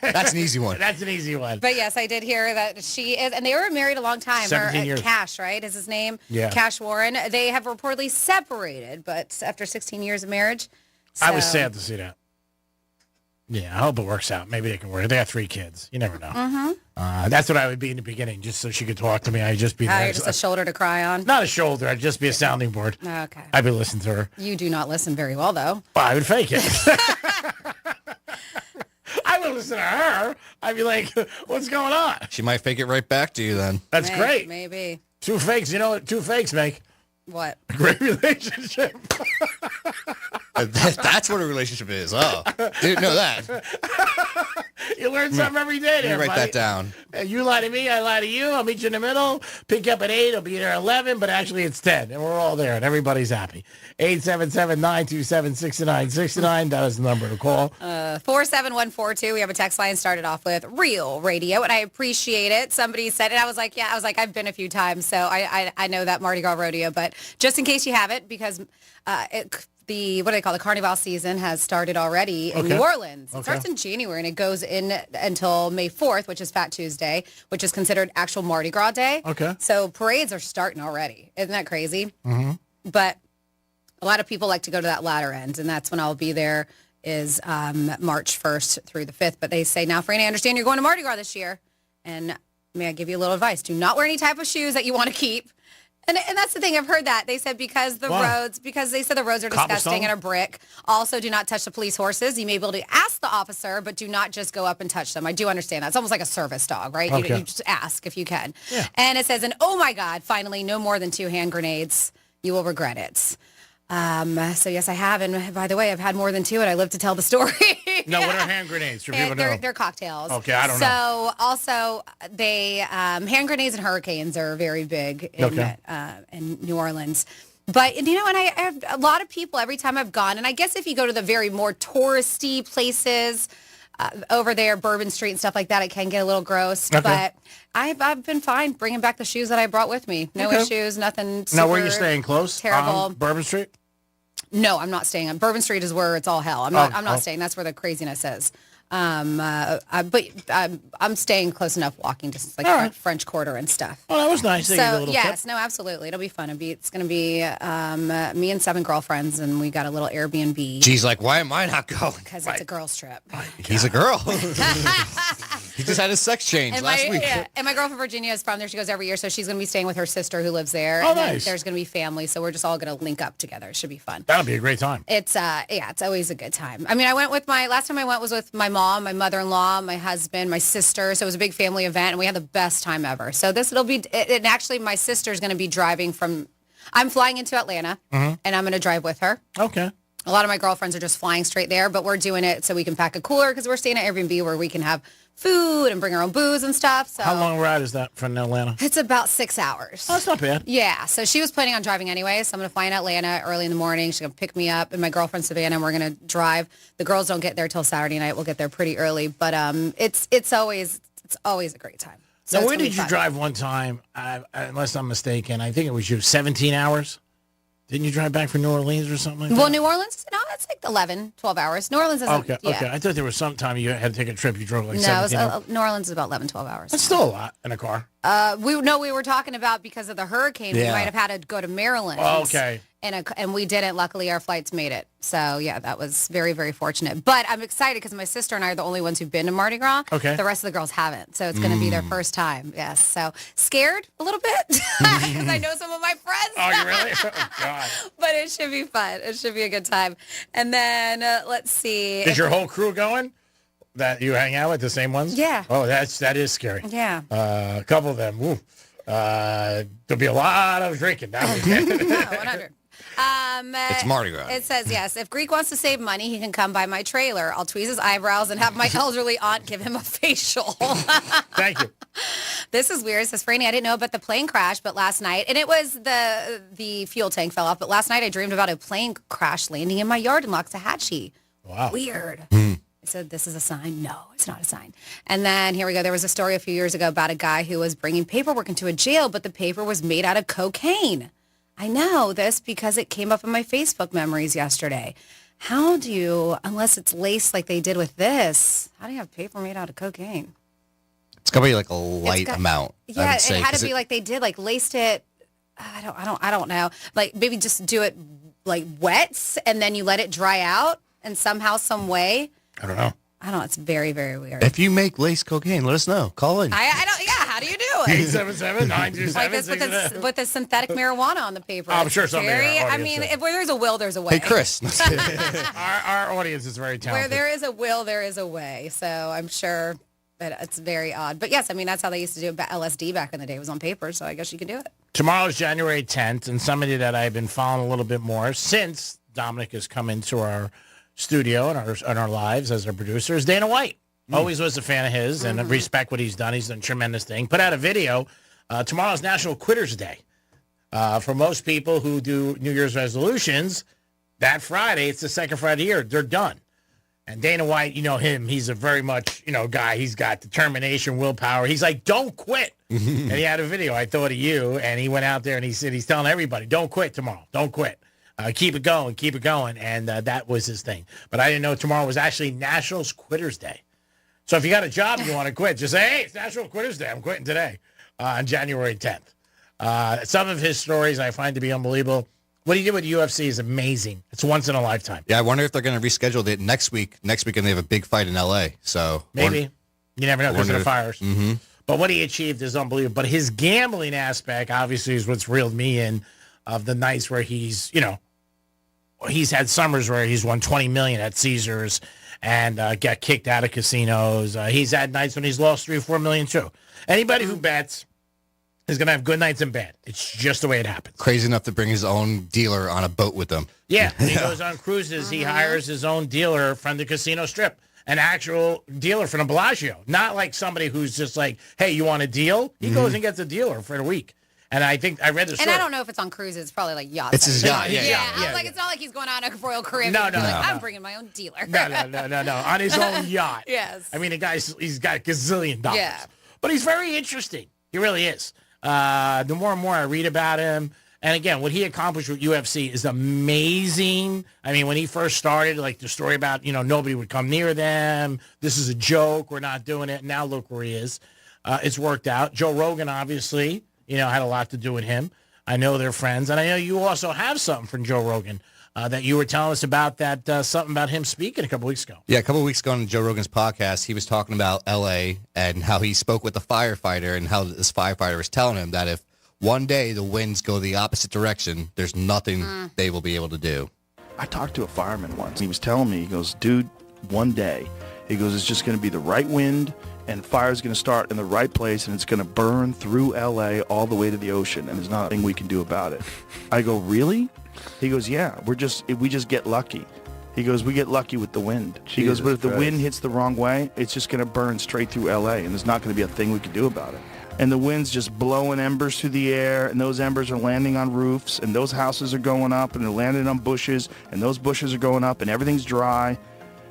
S14: that's an easy one.
S10: That's an easy one.
S15: But yes, I did hear that she is, and they were married a long time.
S10: 17 years.
S15: Cash, right, is his name?
S10: Yeah.
S15: Cash Warren. They have reportedly separated, but after 16 years of marriage.
S10: I was sad to see that. Yeah, I hope it works out. Maybe they can work. They got 3 kids. You never know.
S15: Mm-hmm.
S10: That's what I would be in the beginning, just so she could talk to me. I'd just be there.
S15: You're just a shoulder to cry on?
S10: Not a shoulder. I'd just be a sounding board.
S15: Okay.
S10: I'd be listening to her.
S15: You do not listen very well, though.
S10: Well, I would fake it. I would listen to her. I'd be like, what's going on?
S14: She might fake it right back to you then.
S10: That's great.
S15: Maybe.
S10: 2 fakes. You know what 2 fakes make?
S15: What?
S10: A great relationship.
S14: That's what a relationship is. Oh, didn't know that.
S10: You learn something every day there,
S14: Let me write
S10: buddy.
S14: that down.
S10: You lie to me, I lie to you. I'll meet you in the middle. Pick you up at 8. I'll be there at 11, but actually it's 10. And we're all there, and everybody's happy. 877-927-6969. That is the number to call.
S15: 47142. We have a text line started off with Real Radio, and I appreciate it. Somebody said it. I was like, I've been a few times, so I know that Mardi Gras rodeo. But just in case you haven't, because the what do they call the Carnival season has started already in New Orleans. It starts in January and it goes in until May 4th, which is Fat Tuesday, which is considered actual Mardi Gras day.
S10: Okay.
S15: So parades are starting already. Isn't that crazy?
S10: Mm-hmm.
S15: But a lot of people like to go to that latter end, and that's when I'll be there is March 1st through the 5th. But they say, now, Franny, I understand you're going to Mardi Gras this year. And may I give you a little advice? Do not wear any type of shoes that you want to keep. And that's the thing. I've heard that. They said because the roads are disgusting and are brick. Also, do not touch the police horses. You may be able to ask the officer, but do not just go up and touch them. I do understand that. It's almost like a service dog, right?
S10: Okay.
S15: You just ask if you can.
S10: Yeah.
S15: And it says, and oh my God, finally, no more than 2 hand grenades. You will regret it. So yes, I have. And by the way, I've had more than 2 and I live to tell the story.
S10: No, what are hand grenades? For people to know?
S15: They're cocktails.
S10: Okay, I don't know.
S15: So also, they hand grenades and hurricanes are very big in New Orleans. But, you know, and I have a lot of people every time I've gone, and I guess if you go to the very more touristy places over there, Bourbon Street and stuff like that, it can get a little gross.
S10: Okay.
S15: But I've been fine bringing back the shoes that I brought with me. No issues, nothing super
S10: Now, where are you staying? Close?
S15: terrible.
S10: Bourbon Street?
S15: No, I'm not staying. Bourbon Street is where it's all hell. I'm not staying. That's where the craziness is. But I'm staying close enough walking distance, like French Quarter and stuff.
S10: Oh, that was nice. They gave you a little tip.
S15: No, absolutely. It'll be fun. It's going to be me and 7 girlfriends, and we got a little Airbnb.
S14: She's like, why am I not going?
S15: Because it's a girls' trip.
S14: He's a girl. He just had his sex change last week.
S15: Yeah. And my girlfriend Virginia is from there. She goes every year, so she's going to be staying with her sister who lives there.
S10: Oh,
S15: and then
S10: nice.
S15: There's going to be family, so we're just all going to link up together. It should be fun.
S10: That'll be a great time.
S15: It's it's always a good time. I mean, last time I went was with my mom, my mother-in-law, my husband, my sister. So it was a big family event, and we had the best time ever. So and actually my sister's going to be driving I'm flying into Atlanta, and I'm going to drive with her.
S10: Okay.
S15: A lot of my girlfriends are just flying straight there, but we're doing it so we can pack a cooler because we're staying at Airbnb where we can have food and bring our own booze and stuff. So
S10: How long ride is that from Atlanta?
S15: It's about 6 hours.
S10: Oh, that's not bad.
S15: Yeah, so she was planning on driving anyway, so I'm going to fly in Atlanta early in the morning. She's going to pick me up, and my girlfriend Savannah, and we're going to drive. The girls don't get there till Saturday night. We'll get there pretty early, but it's always a great time. So
S10: now, where did you drive one time, unless I'm mistaken? I think it was you, 17 hours? Didn't you drive back from New Orleans or something like that?
S15: Well, New Orleans, no, it's like 11, 12 hours. New Orleans isn't,
S10: Okay. I thought there was some time you had to take a trip. You drove like 17 hours.
S15: New Orleans is about 11, 12 hours.
S10: That's still a lot in a car.
S15: We were talking about because of the hurricane, we might have had to go to Maryland.
S10: Oh, okay.
S15: And we didn't. Luckily, our flights made it. So, yeah, that was very, very fortunate. But I'm excited because my sister and I are the only ones who've been to Mardi Gras.
S10: Okay.
S15: The rest of the girls haven't. So it's going to be their first time. Yes. So scared a little bit because I know some of my friends.
S10: Oh, you really? Oh, God.
S15: But it should be fun. It should be a good time. And then let's see.
S10: Is your whole crew going? That you hang out with the same ones?
S15: Yeah.
S10: Oh, that is scary.
S15: Yeah.
S10: A couple of them. Woo. There'll be a lot of drinking. That weekend.
S15: 100.
S14: It's Mardi Gras.
S15: It says, yes, if Greek wants to save money, he can come by my trailer. I'll tweeze his eyebrows and have my elderly aunt give him a facial.
S10: Thank you.
S15: This is weird. It says, Franny, I didn't know about the plane crash, but last night, and it was the fuel tank fell off, but last night I dreamed about a plane crash landing in my yard in Loxahatchee.
S10: Wow.
S15: Weird. I said, this is a sign. No, it's not a sign. And then here we go. There was a story a few years ago about a guy who was bringing paperwork into a jail, but the paper was made out of cocaine. I know this because it came up in my Facebook memories yesterday. How do you, unless it's laced like they did with this, how do you have paper made out of cocaine?
S14: It's gonna be like a light amount.
S15: Yeah, it had to be like they did, like laced it. I don't know. Like maybe just do it like wet and then you let it dry out and somehow, some way.
S10: I don't know.
S15: It's very, very weird.
S14: If you make laced cocaine, let us know. Call in.
S15: I don't. Yeah, how do you do it?
S10: 877-927-6.
S15: Like this with the synthetic marijuana on the paper.
S10: I'm sure somebody.
S15: I mean, where there's a will, there's a way.
S14: Hey, Chris.
S10: our audience is very talented.
S15: Where there is a will, there is a way. So I'm sure that it's very odd. But yes, I mean, that's how they used to do LSD back in the day. It was on paper, so I guess you can do it.
S10: Tomorrow's January 10th, and somebody that I've been following a little bit more since Dominic has come into our studio and our lives as our producer is Dana White. Always was a fan of his and respect what he's done. He's done a tremendous thing. Put out a video. Tomorrow's National Quitters Day. For most people who do New Year's resolutions, that Friday, it's the second Friday of the year, they're done. And Dana White, you know him, he's a very much, guy. He's got determination, willpower. He's like, don't quit. And he had a video, I thought of you, and he went out there and he said, he's telling everybody, don't quit tomorrow. Don't quit. Keep it going. And that was his thing. But I didn't know tomorrow was actually National Quitters Day. So if you got a job and you want to quit, just say, hey, it's National Quitters Day. I'm quitting today on January 10th. Some of his stories I find to be unbelievable. What he did with UFC is amazing. It's once in a lifetime.
S14: Yeah, I wonder if they're going to reschedule it next week. Next weekend they have a big fight in L.A. So
S10: maybe. You never know because of the fires. Mm-hmm. But what he achieved is unbelievable. But his gambling aspect, obviously, is what's reeled me in of the nights where he's, he's had summers where he's won $20 million at Caesars and got kicked out of casinos. He's had nights when he's lost $3 or $4 million too. Anybody who bets is going to have good nights and bad. It's just the way it happens.
S14: Crazy enough to bring his own dealer on a boat with him.
S10: Yeah, when he goes on cruises, he hires his own dealer from the casino strip. An actual dealer from the Bellagio. Not like somebody who's just like, hey, you want a deal? He goes and gets a dealer for a week. And I think I read the story.
S15: And I don't know if it's on cruises. It's probably like yachts.
S14: It's his yacht.
S15: Yeah. I was like, it's not like he's going on a Royal Caribbean.
S10: No.
S15: I'm bringing my own dealer.
S10: No. On his own yacht.
S15: Yes.
S10: I mean, he's got a gazillion dollars.
S15: Yeah.
S10: But he's very interesting. He really is. The more and more I read about him, and again, what he accomplished with UFC is amazing. I mean, when he first started, like the story about, nobody would come near them. This is a joke. We're not doing it. Now look where he is. It's worked out. Joe Rogan, obviously, had a lot to do with him. I know they're friends. And I know you also have something from Joe Rogan that you were telling us about, that something about him speaking a couple weeks ago.
S14: Yeah, a couple weeks ago on Joe Rogan's podcast, he was talking about L.A. and how he spoke with the firefighter and how this firefighter was telling him that if one day the winds go the opposite direction, there's nothing they will be able to do.
S5: I talked to a fireman once. He was telling me, he goes, dude, one day, he goes, it's just going to be the right wind and fire's going to start in the right place and it's going to burn through L.A. all the way to the ocean and there's nothing we can do about it. I go, really? He goes, yeah, we just get lucky. He goes, we get lucky with the wind. He goes, but if the wind hits the wrong way, it's just going to burn straight through LA, and there's not going to be a thing we can do about it. And the wind's just blowing embers through the air, and those embers are landing on roofs, and those houses are going up, and they're landing on bushes, and those bushes are going up, and everything's dry.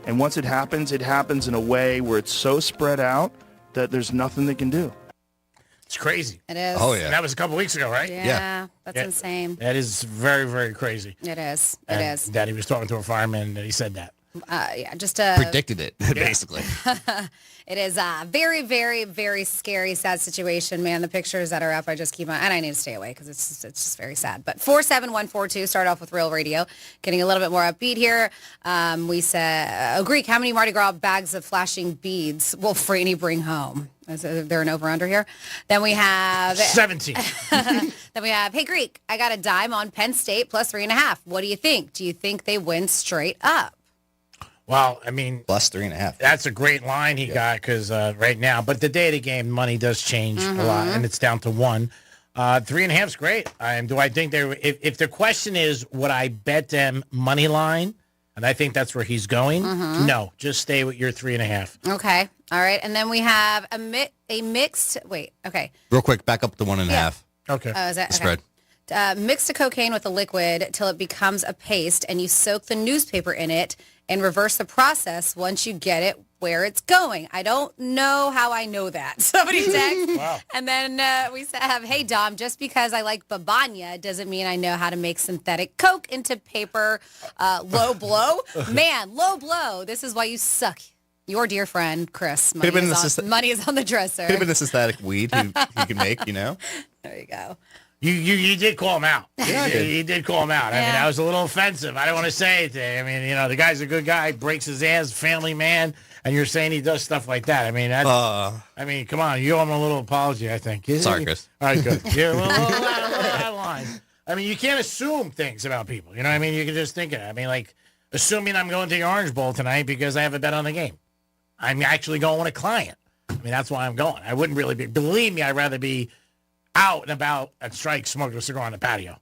S5: And once it happens in a way where it's so spread out that there's nothing they can do.
S10: It's crazy.
S15: It is.
S10: Oh, yeah. And that was a couple weeks ago, right?
S15: Yeah. That's insane.
S10: That is very, very crazy.
S15: It is. It
S10: And
S15: is.
S10: Daddy was talking to a fireman, and he said that.
S15: Just
S14: predicted it, basically.
S15: It is a very, very, very scary, sad situation, man. The pictures that are up, I just keep on, and I need to stay away because it's just very sad. But 47142, start off with Real Radio, getting a little bit more upbeat here. We said, Greek, how many Mardi Gras bags of flashing beads will Franny bring home? Is there an over-under here? Then we have
S10: 17.
S15: Then we have, hey, Greek, I got a dime on Penn State plus 3.5. What do you think? Do you think they win straight up?
S10: Well, I mean,
S14: plus 3.5.
S10: That's a great line he got because right now, but the day of the game, money does change a lot, and it's down to 1. 3.5 is great. Do I think they? If the question is, would I bet them money line? And I think that's where he's going. No, just stay with your 3.5.
S15: Okay, all right, and then we have a mixed. Wait, okay.
S14: Real quick, back up to 1.5.
S10: Okay.
S15: Oh, is that
S14: the spread?
S15: Mix the cocaine with the liquid till it becomes a paste, and you soak the newspaper in it and reverse the process once you get it where it's going. I don't know how I know that. Somebody text.
S10: Wow.
S15: And then we have, hey, Dom, just because I like Babanya doesn't mean I know how to make synthetic coke into paper. Low blow. Man, low blow. This is why you suck. Your dear friend, Chris. Money is on the dresser.
S14: Could have been the synthetic weed he can make,
S15: There you go.
S10: You did call him out.
S14: Yeah, I did.
S10: You did call him out. I mean, that was a little offensive. I don't want to say it to him. I mean, the guy's a good guy, breaks his ass, family man, and you're saying he does stuff like that. I mean, I mean, come on. You owe him a little apology, I think.
S14: Sorry, Chris.
S10: All right, good. You're a little out of line. I mean, you can't assume things about people. You know what I mean? You can just think of it. I mean, like, assuming I'm going to the Orange Bowl tonight because I have a bet on the game. I'm actually going with a client. I mean, that's why I'm going. I wouldn't really be. Believe me, I'd rather be out and about at Strike, smoking a cigar on the patio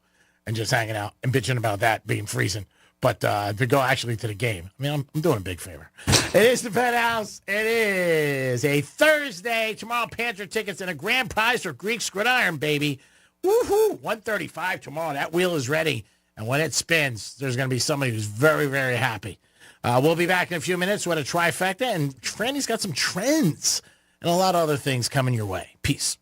S10: and just hanging out and bitching about that being freezing. But to go actually to the game, I mean, I'm doing a big favor. It is the Penthouse. It is a Thursday. Tomorrow, Panther tickets and a grand prize for Greek Gridiron, baby. Woohoo! 135 tomorrow. That wheel is ready. And when it spins, there's going to be somebody who's very, very happy. We'll be back in a few minutes with a trifecta. And Franny's got some trends and a lot of other things coming your way. Peace.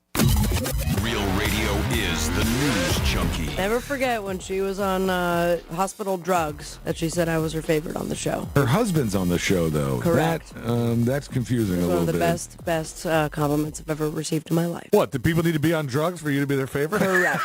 S1: Real Radio is the news junkie.
S2: Never forget when she was on hospital drugs that she said I was her favorite on the show.
S7: Her husband's on the show, though.
S2: Correct.
S7: That's confusing a little bit.
S2: One of the best compliments I've ever received in my life.
S7: What, do people need to be on drugs for you to be their favorite?
S2: Correct.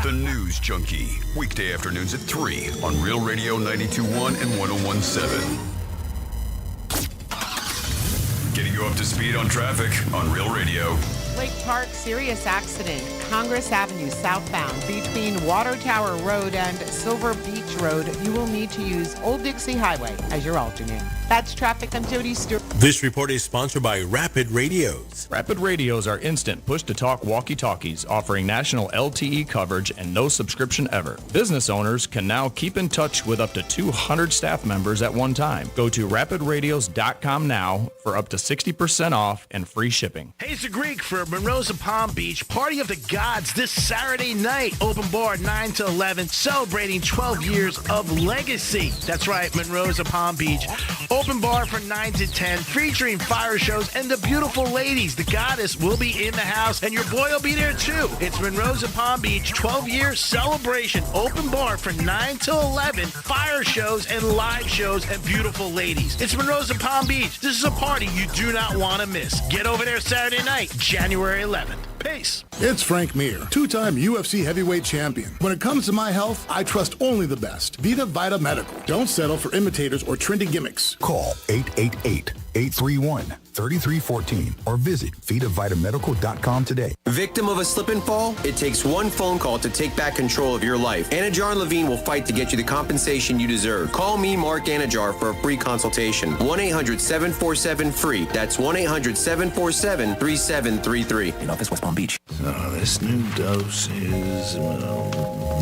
S1: The News Junkie. Weekday afternoons at 3 on Real Radio 92.1 and 101.7. Getting you up to speed on traffic on Real Radio.
S18: Lake Park, serious accident. Congress Avenue southbound between Water Tower Road and Silver Beach Road. You will need to use Old Dixie Highway as your alternate. That's traffic. I'm Jody Stewart.
S28: This report is sponsored by Rapid Radios.
S29: Rapid Radios are instant push-to-talk walkie-talkies offering national LTE coverage and no subscription ever. Business owners can now keep in touch with up to 200 staff members at one time. Go to rapidradios.com now for up to 60% off and free shipping.
S10: Hey, it's the Greek for Monroe's Palm Beach. Party of the Gods this Saturday night. Open bar 9 to 11, celebrating 12 years of legacy. That's right, Monroe's Palm Beach. Open bar from 9 to 10, featuring fire shows and the beautiful ladies. The goddess will be in the house, and your boy will be there too. It's Monroe's Palm Beach 12-year celebration. Open bar from 9 to 11, fire shows and live shows and beautiful ladies. It's Monroe's Palm Beach. This is a party you do not want to miss. Get over there Saturday night, January 11th. Peace.
S8: It's Frank Mir, two-time UFC heavyweight champion. When it comes to my health, I trust only the best. Vita Vita Medical. Don't settle for imitators or trendy gimmicks.
S9: Call 888-831-3314 or visit VitaVitaMedical.com today.
S13: Victim of a slip and fall? It takes one phone call to take back control of your life. Anajar and Levine will fight to get you the compensation you deserve. Call me, Mark Anajar, for a free consultation. 1-800-747-FREE. That's 1-800-747-3733.
S25: In office, West Palm Beach. So this new dose is,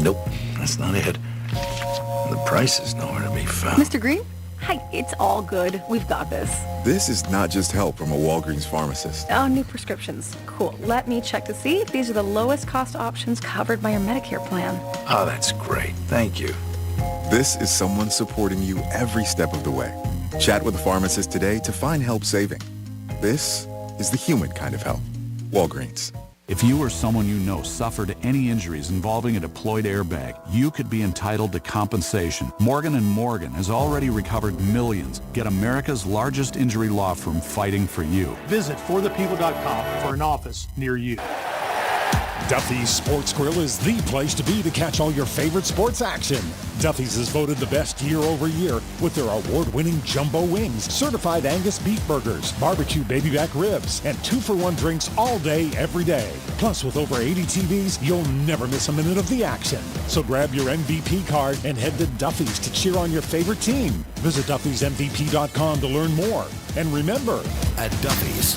S25: nope, that's not it. The price is nowhere to be found.
S11: Mr. Green? Hi, it's all good. We've got this.
S3: This is not just help from a Walgreens pharmacist.
S11: Oh, new prescriptions. Cool. Let me check to see if these are the lowest cost options covered by your Medicare plan.
S25: Oh, that's great. Thank you.
S3: This is someone supporting you every step of the way. Chat with a pharmacist today to find help saving. This is the human kind of help. Walgreens.
S4: If you or someone you know suffered any injuries involving a deployed airbag, you could be entitled to compensation. Morgan & Morgan has already recovered millions. Get America's largest injury law firm fighting for you.
S16: Visit forthepeople.com for an office near you.
S17: Duffy's Sports Grill is the place to be to catch all your favorite sports action. Duffy's is voted the best year over year with their award-winning jumbo wings, certified Angus beef burgers, barbecue baby back ribs, and 2-for-1 drinks all day, every day. Plus, with over 80 TVs, you'll never miss a minute of the action. So grab your MVP card and head to Duffy's to cheer on your favorite team. Visit Duffy'sMVP.com to learn more. And remember,
S19: at Duffy's,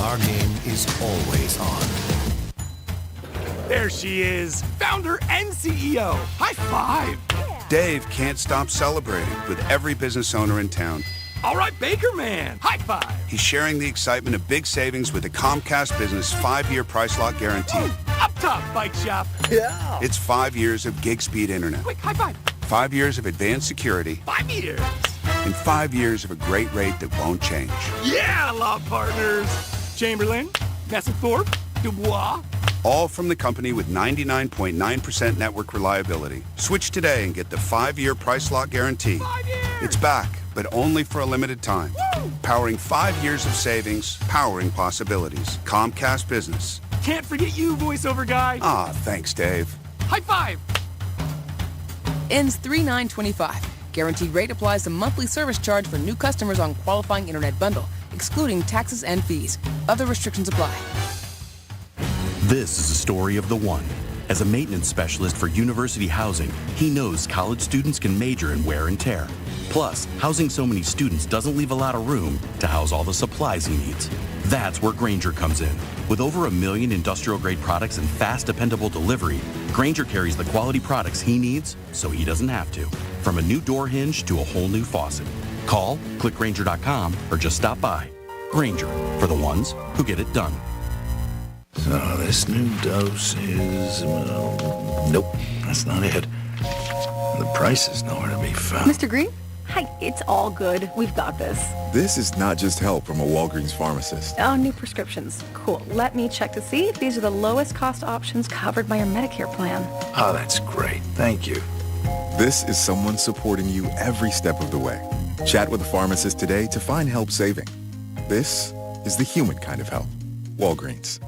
S19: our game is always on.
S20: There she is, founder and CEO. High five.
S24: Dave can't stop celebrating with every business owner in town.
S20: All right, Baker Man, high five.
S24: He's sharing the excitement of big savings with the Comcast Business 5-year price lock guarantee.
S20: Up top, bike shop. Yeah.
S24: It's 5 years of gig speed internet.
S20: Quick, high five.
S24: 5 years of advanced security.
S20: 5 years.
S24: And 5 years of a great rate that won't change.
S20: Yeah, law partners. Chamberlain, Messingthorpe, Dubois.
S24: All from the company with 99.9% network reliability. Switch today and get the 5-year price lock guarantee.
S20: 5 years.
S24: It's back, but only for a limited time.
S20: Woo!
S24: Powering 5 years of savings, powering possibilities. Comcast Business.
S20: Can't forget you, voiceover guy.
S24: Ah, thanks, Dave.
S20: High five.
S26: Ends 3/9/25. Guaranteed rate applies to monthly service charge for new customers on qualifying internet bundle, excluding taxes and fees. Other restrictions apply.
S6: This is a story of the one. As a maintenance specialist for university housing, he knows college students can major in wear and tear. Plus, housing so many students doesn't leave a lot of room to house all the supplies he needs. That's where Grainger comes in. With over 1 million industrial-grade products and fast, dependable delivery, Grainger carries the quality products he needs so he doesn't have to. From a new door hinge to a whole new faucet. Call, click Grainger.com, or just stop by. Grainger, for the ones who get it done.
S25: So this new dose is, nope, that's not it. The price is nowhere to be found.
S11: Mr. Green? Hi, it's all good. We've got this.
S3: This is not just help from a Walgreens pharmacist.
S11: Oh, new prescriptions. Cool. Let me check to see if these are the lowest cost options covered by your Medicare plan.
S25: Oh, that's great. Thank you.
S3: This is someone supporting you every step of the way. Chat with a pharmacist today to find help saving. This is the human kind of help. Walgreens.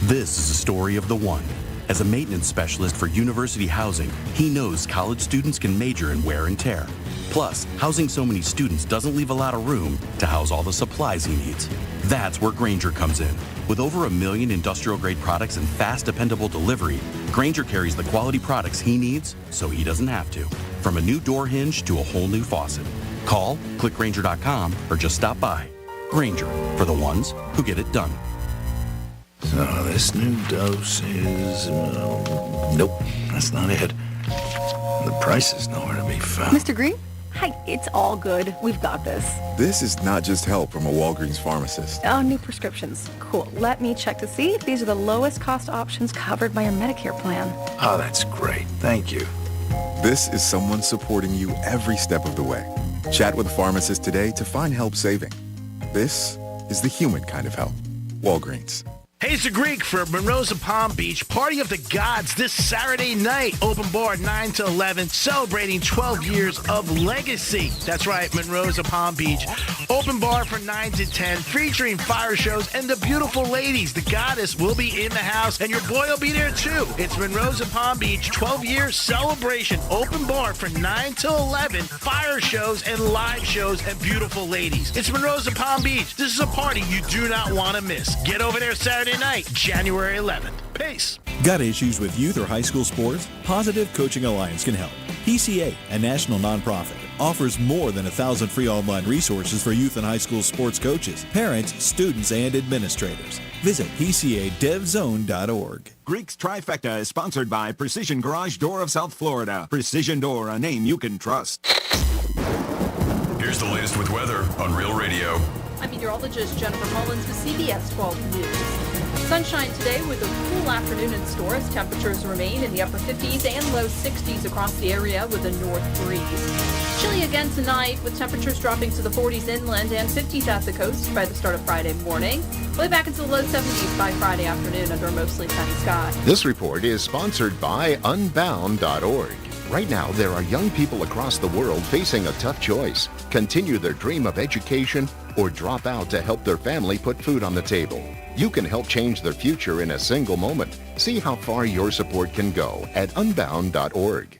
S6: This is a story of the one. As a maintenance specialist for university housing, he knows college students can major in wear and tear. Plus, housing so many students doesn't leave a lot of room to house all the supplies he needs. That's where Grainger comes in. With over 1 million industrial-grade products and fast, dependable delivery, Grainger carries the quality products he needs so he doesn't have to. From a new door hinge to a whole new faucet. Call, click Grainger.com, or just stop by. Grainger, for the ones who get it done.
S25: So this new dose is, nope, that's not it. The price is nowhere to be found.
S11: Mr. Green? Hi, it's all good. We've got this.
S3: This is not just help from a Walgreens pharmacist.
S11: Oh, new prescriptions. Cool. Let me check to see if these are the lowest cost options covered by your Medicare plan.
S25: Oh, that's great. Thank you.
S3: This is someone supporting you every step of the way. Chat with a pharmacist today to find help saving. This is the human kind of help. Walgreens.
S10: Hey, it's the Greek for Monroe's and Palm Beach. Party of the Gods this Saturday night. Open bar 9 to 11, celebrating 12 years of legacy. That's right, Monroe's and Palm Beach. Open bar for 9 to 10, featuring fire shows and the beautiful ladies. The Goddess will be in the house, and your boy will be there too. It's Monroe's and Palm Beach 12-year celebration. Open bar for 9 to 11, fire shows and live shows and beautiful ladies. It's Monroe's and Palm Beach. This is a party you do not want to miss. Get over there Saturday night, January 11th. Peace.
S27: Got issues with youth or high school sports? Positive Coaching Alliance can help. PCA, a national nonprofit.
S5: offers more than 1,000 free online resources for youth and high school sports coaches, parents, students, and administrators. Visit PCADevZone.org.
S7: Greek's Trifecta is sponsored by Precision Garage Door of South Florida. Precision Door, a name you can trust.
S1: Here's the latest with weather on Real Radio.
S12: I'm meteorologist Jennifer Mullins with CBS 12 News. Sunshine today with a cool afternoon in store as temperatures remain in the upper 50s and low 60s across the area with a north breeze. Chilly again tonight with temperatures dropping to the 40s inland and 50s at the coast by the start of Friday morning. Way back into the low 70s by Friday afternoon under a mostly sunny sky.
S14: This report is sponsored by Unbound.org. Right now, there are young people across the world facing a tough choice. Continue their dream of education or drop out to help their family put food on the table. You can help change their future in a single moment. See how far your support can go at Unbound.org.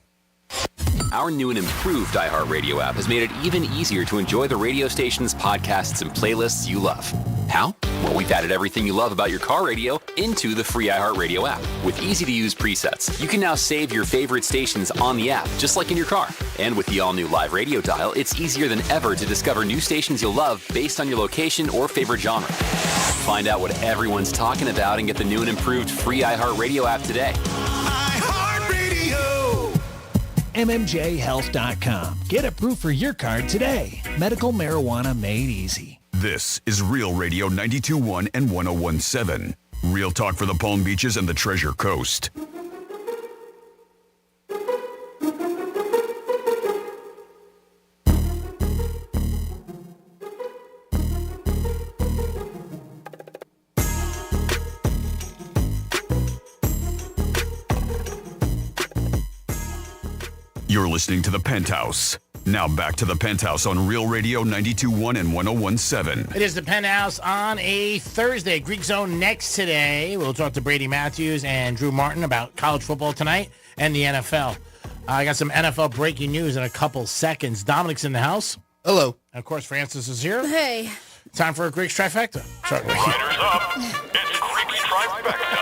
S15: Our new and improved iHeartRadio app has made it even easier to enjoy the radio station's podcasts and playlists you love. How? Well, we've added everything you love about your car radio into the free iHeartRadio app. With easy-to-use presets, you can now save your favorite stations on the app, just like in your car. And with the all-new live radio dial, it's easier than ever to discover new stations you'll love based on your location or favorite genre. Find out what everyone's talking about and get the new and improved free iHeartRadio app today.
S21: MMJHealth.com. Get approved for your card today. Medical marijuana made easy.
S1: This is Real Radio 92.1 and 101.7. Real talk for the Palm Beaches and the Treasure Coast. You're listening to The Penthouse. Now back to The Penthouse on Real Radio 92.1 and 101.7.
S10: It is The Penthouse on a Thursday. Greek Zone next today. We'll talk to Brady Matthews and Drew Martin about college football tonight and the NFL. I got some NFL breaking news in a couple seconds. Dominic's in the house.
S22: Hello.
S10: And of course, Francis is here.
S12: Hey.
S10: Time for a Greek's Trifecta.
S23: Riders up. It's Greek's Trifecta.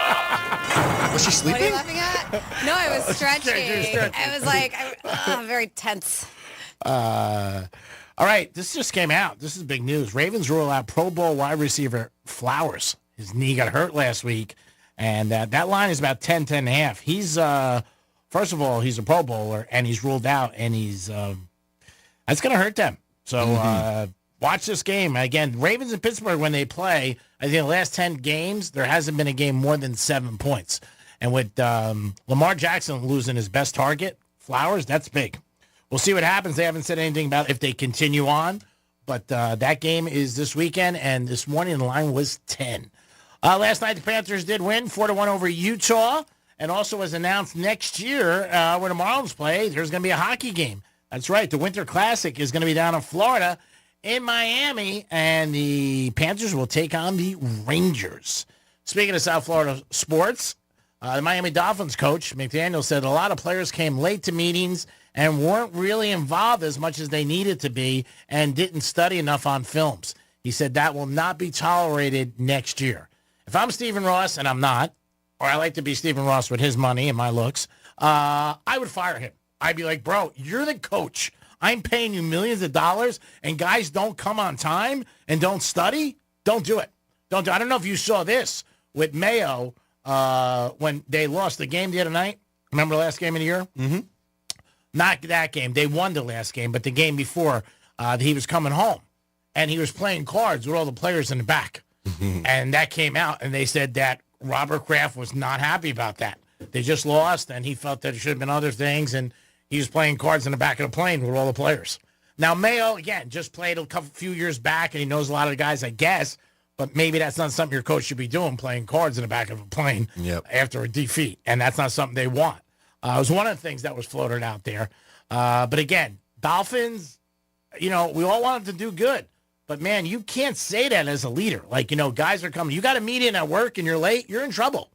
S22: Was she sleeping?
S27: What are you laughing at? No, I was stretching. I was like, very tense.
S10: All right, this just came out. This is big news. Ravens rule out Pro Bowl wide receiver Flowers. His knee got hurt last week, and that line is about 10.5. He's, first of all, he's a Pro Bowler, and he's ruled out, and he's that's going to hurt them. So watch this game. Again, Ravens and Pittsburgh, when they play, I think the last 10 games, there hasn't been a game more than 7 points. And with Lamar Jackson losing his best target, Flowers, that's big. We'll see what happens. They haven't said anything about if they continue on, but that game is this weekend, and this morning the line was 10. Last night the Panthers did win 4-1 over Utah, and also was announced next year when the Marlins play, there's going to be a hockey game. That's right. The Winter Classic is going to be down in Florida in Miami, and the Panthers will take on the Rangers. Speaking of South Florida sports, the Miami Dolphins coach, McDaniel, said a lot of players came late to meetings and weren't really involved as much as they needed to be and didn't study enough on films. He said that will not be tolerated next year. If I'm Stephen Ross, and I'm not, or I like to be Stephen Ross with his money and my looks, I would fire him. I'd be like, bro, you're the coach. I'm paying you millions of dollars, and guys don't come on time and don't study. Don't do it. Don't do it. I don't know if you saw this with Mayo when they lost the game the other night. Remember the last game of the year?
S22: Mm-hmm.
S10: Not that game. They won the last game, but the game before, he was coming home, and he was playing cards with all the players in the back. And that came out, and they said that Robert Kraft was not happy about that. They just lost, and he felt that it should have been other things, and he was playing cards in the back of the plane with all the players. Now, Mayo, again, just played a few years back, and he knows a lot of the guys, I guess, but maybe that's not something your coach should be doing, playing cards in the back of a plane after a defeat, and that's not something they want. It was one of the things that was floated out there. But again, Dolphins, we all want them to do good. But, man, you can't say that as a leader. Like, guys are coming. You got a meeting at work and you're late, you're in trouble.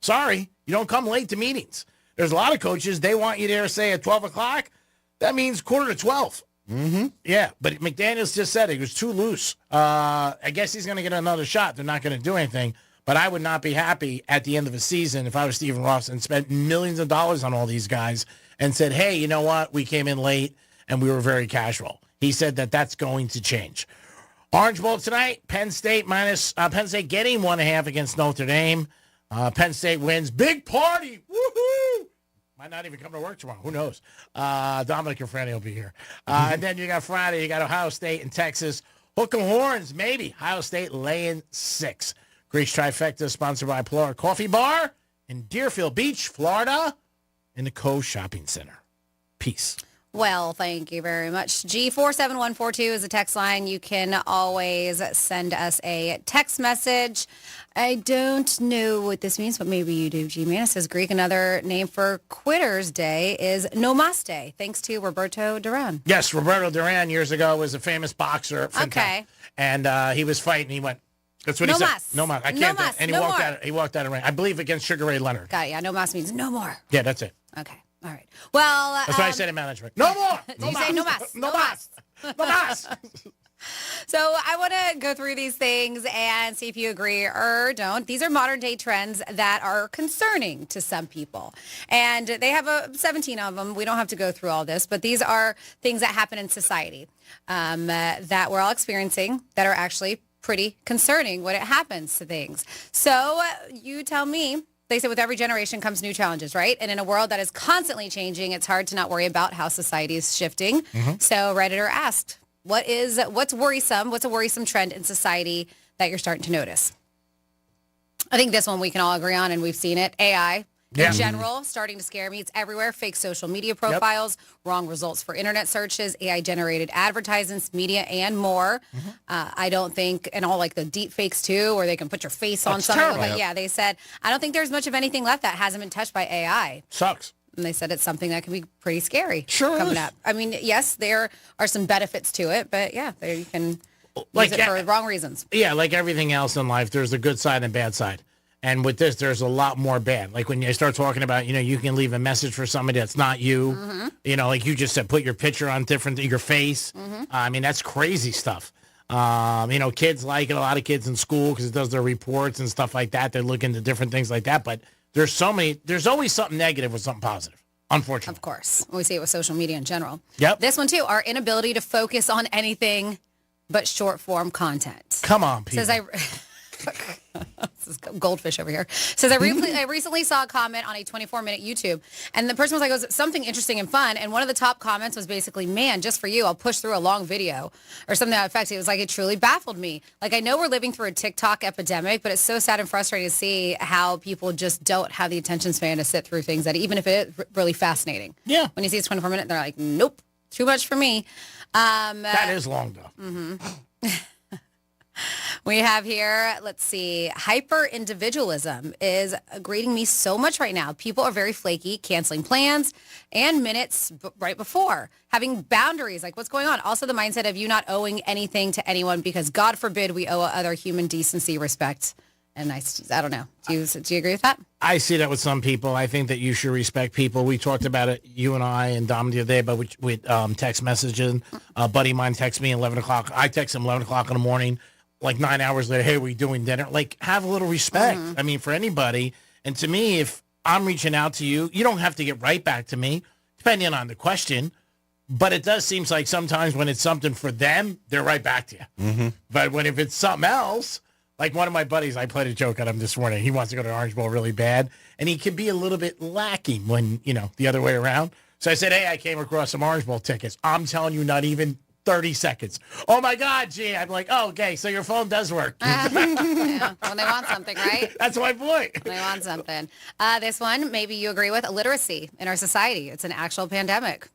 S10: Sorry, you don't come late to meetings. There's a lot of coaches, they want you there, say, at 12 o'clock. That means 11:45.
S22: Mm-hmm.
S10: Yeah, but McDaniels just said it was too loose. I guess he's going to get another shot. They're not going to do anything. But I would not be happy at the end of a season if I was Stephen Ross and spent millions of dollars on all these guys and said, hey, you know what? We came in late, and we were very casual. He said that that's going to change. Orange Bowl tonight, Penn State getting 1.5 against Notre Dame. Penn State wins. Big party. Woohoo! Might not even come to work tomorrow. Who knows? Dominic and Franny will be here. And then you got Friday, you got Ohio State and Texas. Hook 'em horns, maybe. Ohio State laying 6. Greece Trifecta sponsored by Plura Coffee Bar in Deerfield Beach, Florida, in the Cove Shopping Center. Peace.
S27: Well, thank you very much. G47142 is a text line. You can always send us a text message. I don't know what this means, but maybe you do. G-Man, it says Greek. Another name for Quitter's Day is Nomaste, thanks to Roberto Duran.
S10: Yes, Roberto Duran years ago was a famous boxer.
S27: Okay.
S10: And he was fighting. He went, that's what he said. No mas. I can't. And he walked out. He walked out of the ring. I believe against Sugar Ray Leonard.
S27: Got it. Yeah, no mas means no more.
S10: Yeah, that's it.
S27: Okay. All right. Well,
S10: that's what I said in management. No more.
S27: No mas. Say no mas.
S10: No mas. No mas.
S27: So I want to go through these things and see if you agree or don't. These are modern day trends that are concerning to some people. And they have 17 of them. We don't have to go through all this, but these are things that happen in society that we're all experiencing that are actually pretty concerning when it happens to things. So you tell me. They say with every generation comes new challenges, right? And in a world that is constantly changing, it's hard to not worry about how society is shifting. Mm-hmm. So Redditor asked, what's worrisome? What's a worrisome trend in society that you're starting to notice? I think this one we can all agree on, and we've seen it. AI. In general, starting to scare me. It's everywhere. Fake social media profiles, wrong results for internet searches, AI-generated advertisements, media, and more. Mm-hmm. I don't think, and all like the deep fakes too, where they can put your face on something. But yeah, they said, I don't think there's much of anything left that hasn't been touched by AI.
S10: Sucks.
S27: And they said it's something that can be pretty scary.
S10: Sure
S27: coming
S10: is.
S27: up. I mean, yes, there are some benefits to it, but yeah, there you can use it for the wrong reasons.
S10: Yeah, like everything else in life, there's a good side and bad side. And with this, there's a lot more bad. Like when you start talking about, you can leave a message for somebody that's not you. Mm-hmm. Like you just said, put your picture on your face. Mm-hmm. I mean, that's crazy stuff. Kids like it. A lot of kids in school because it does their reports and stuff like that. They look into different things like that. But there's always something negative with something positive, unfortunately.
S27: Of course. We see it with social media in general.
S10: Yep.
S27: This one, too, our inability to focus on anything but short-form content.
S10: Come on, people.
S27: This is goldfish over here. Says I recently saw a comment on a 24-minute YouTube, and the person was like, it was something interesting and fun, and one of the top comments was basically, man, just for you, I'll push through a long video, or something to that effect. It was like, it truly baffled me. Like, I know we're living through a TikTok epidemic, but it's so sad and frustrating to see how people just don't have the attention span to sit through things that even if it is really fascinating.
S10: Yeah.
S27: When you see it's 24 minutes, they're like, nope, too much for me.
S10: That is long, though.
S27: Mm-hmm. We have here, let's see, hyper-individualism is grating me so much right now. People are very flaky, canceling plans and minutes right before. Having boundaries, like what's going on? Also the mindset of you not owing anything to anyone because God forbid we owe other human decency, respect. And I don't know. Do you agree with that?
S10: I see that with some people. I think that you should respect people. We talked about it, you and I and Dom the other day, but with text messages. A buddy of mine texted me at 11 o'clock. I text him 11 o'clock in the morning. Like 9 hours later, hey, we doing dinner? Like, have a little respect. Mm-hmm. I mean, for anybody. And to me, if I'm reaching out to you, you don't have to get right back to me, depending on the question. But it does seem like sometimes when it's something for them, they're right back to you. Mm-hmm. But if it's something else, like one of my buddies, I played a joke on him this morning. He wants to go to the Orange Bowl really bad. And he can be a little bit lacking when, the other way around. So I said, hey, I came across some Orange Bowl tickets. I'm telling you, not even 30 seconds. Oh, my God, gee. I'm like, oh, okay, so your phone does work.
S27: Yeah, when they want something, right?
S10: That's my point.
S27: When they want something. This one, maybe you agree with, illiteracy in our society. It's an actual pandemic.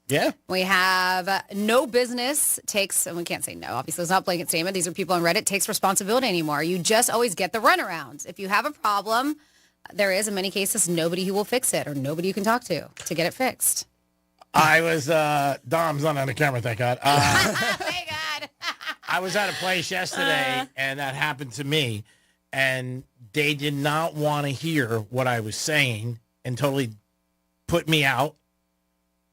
S10: Yeah.
S27: We have no business takes, and we can't say no, obviously it's not a blanket statement. These are people on Reddit, takes responsibility anymore. You just always get the runaround. If you have a problem, there is, in many cases, nobody who will fix it or nobody you can talk to get it fixed.
S10: I was, Dom's not on the camera, thank God.
S27: Thank God.
S10: I was at a place yesterday, and that happened to me, and they did not want to hear what I was saying and totally put me out,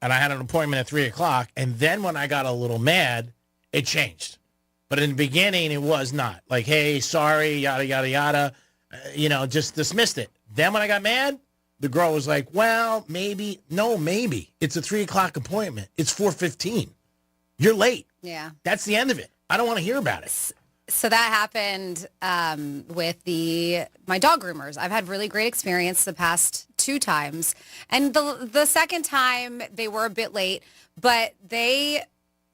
S10: and I had an appointment at 3 o'clock, and then when I got a little mad, it changed. But in the beginning, it was not. Like, hey, sorry, yada, yada, yada, just dismissed it. Then when I got mad, the girl was like, well, maybe. No, maybe. It's a 3 o'clock appointment. It's 4:15. You're late.
S27: Yeah.
S10: That's the end of it. I don't want to hear about it.
S27: So that happened with my dog groomers. I've had really great experience the past 2 times. And the second time, they were a bit late, but they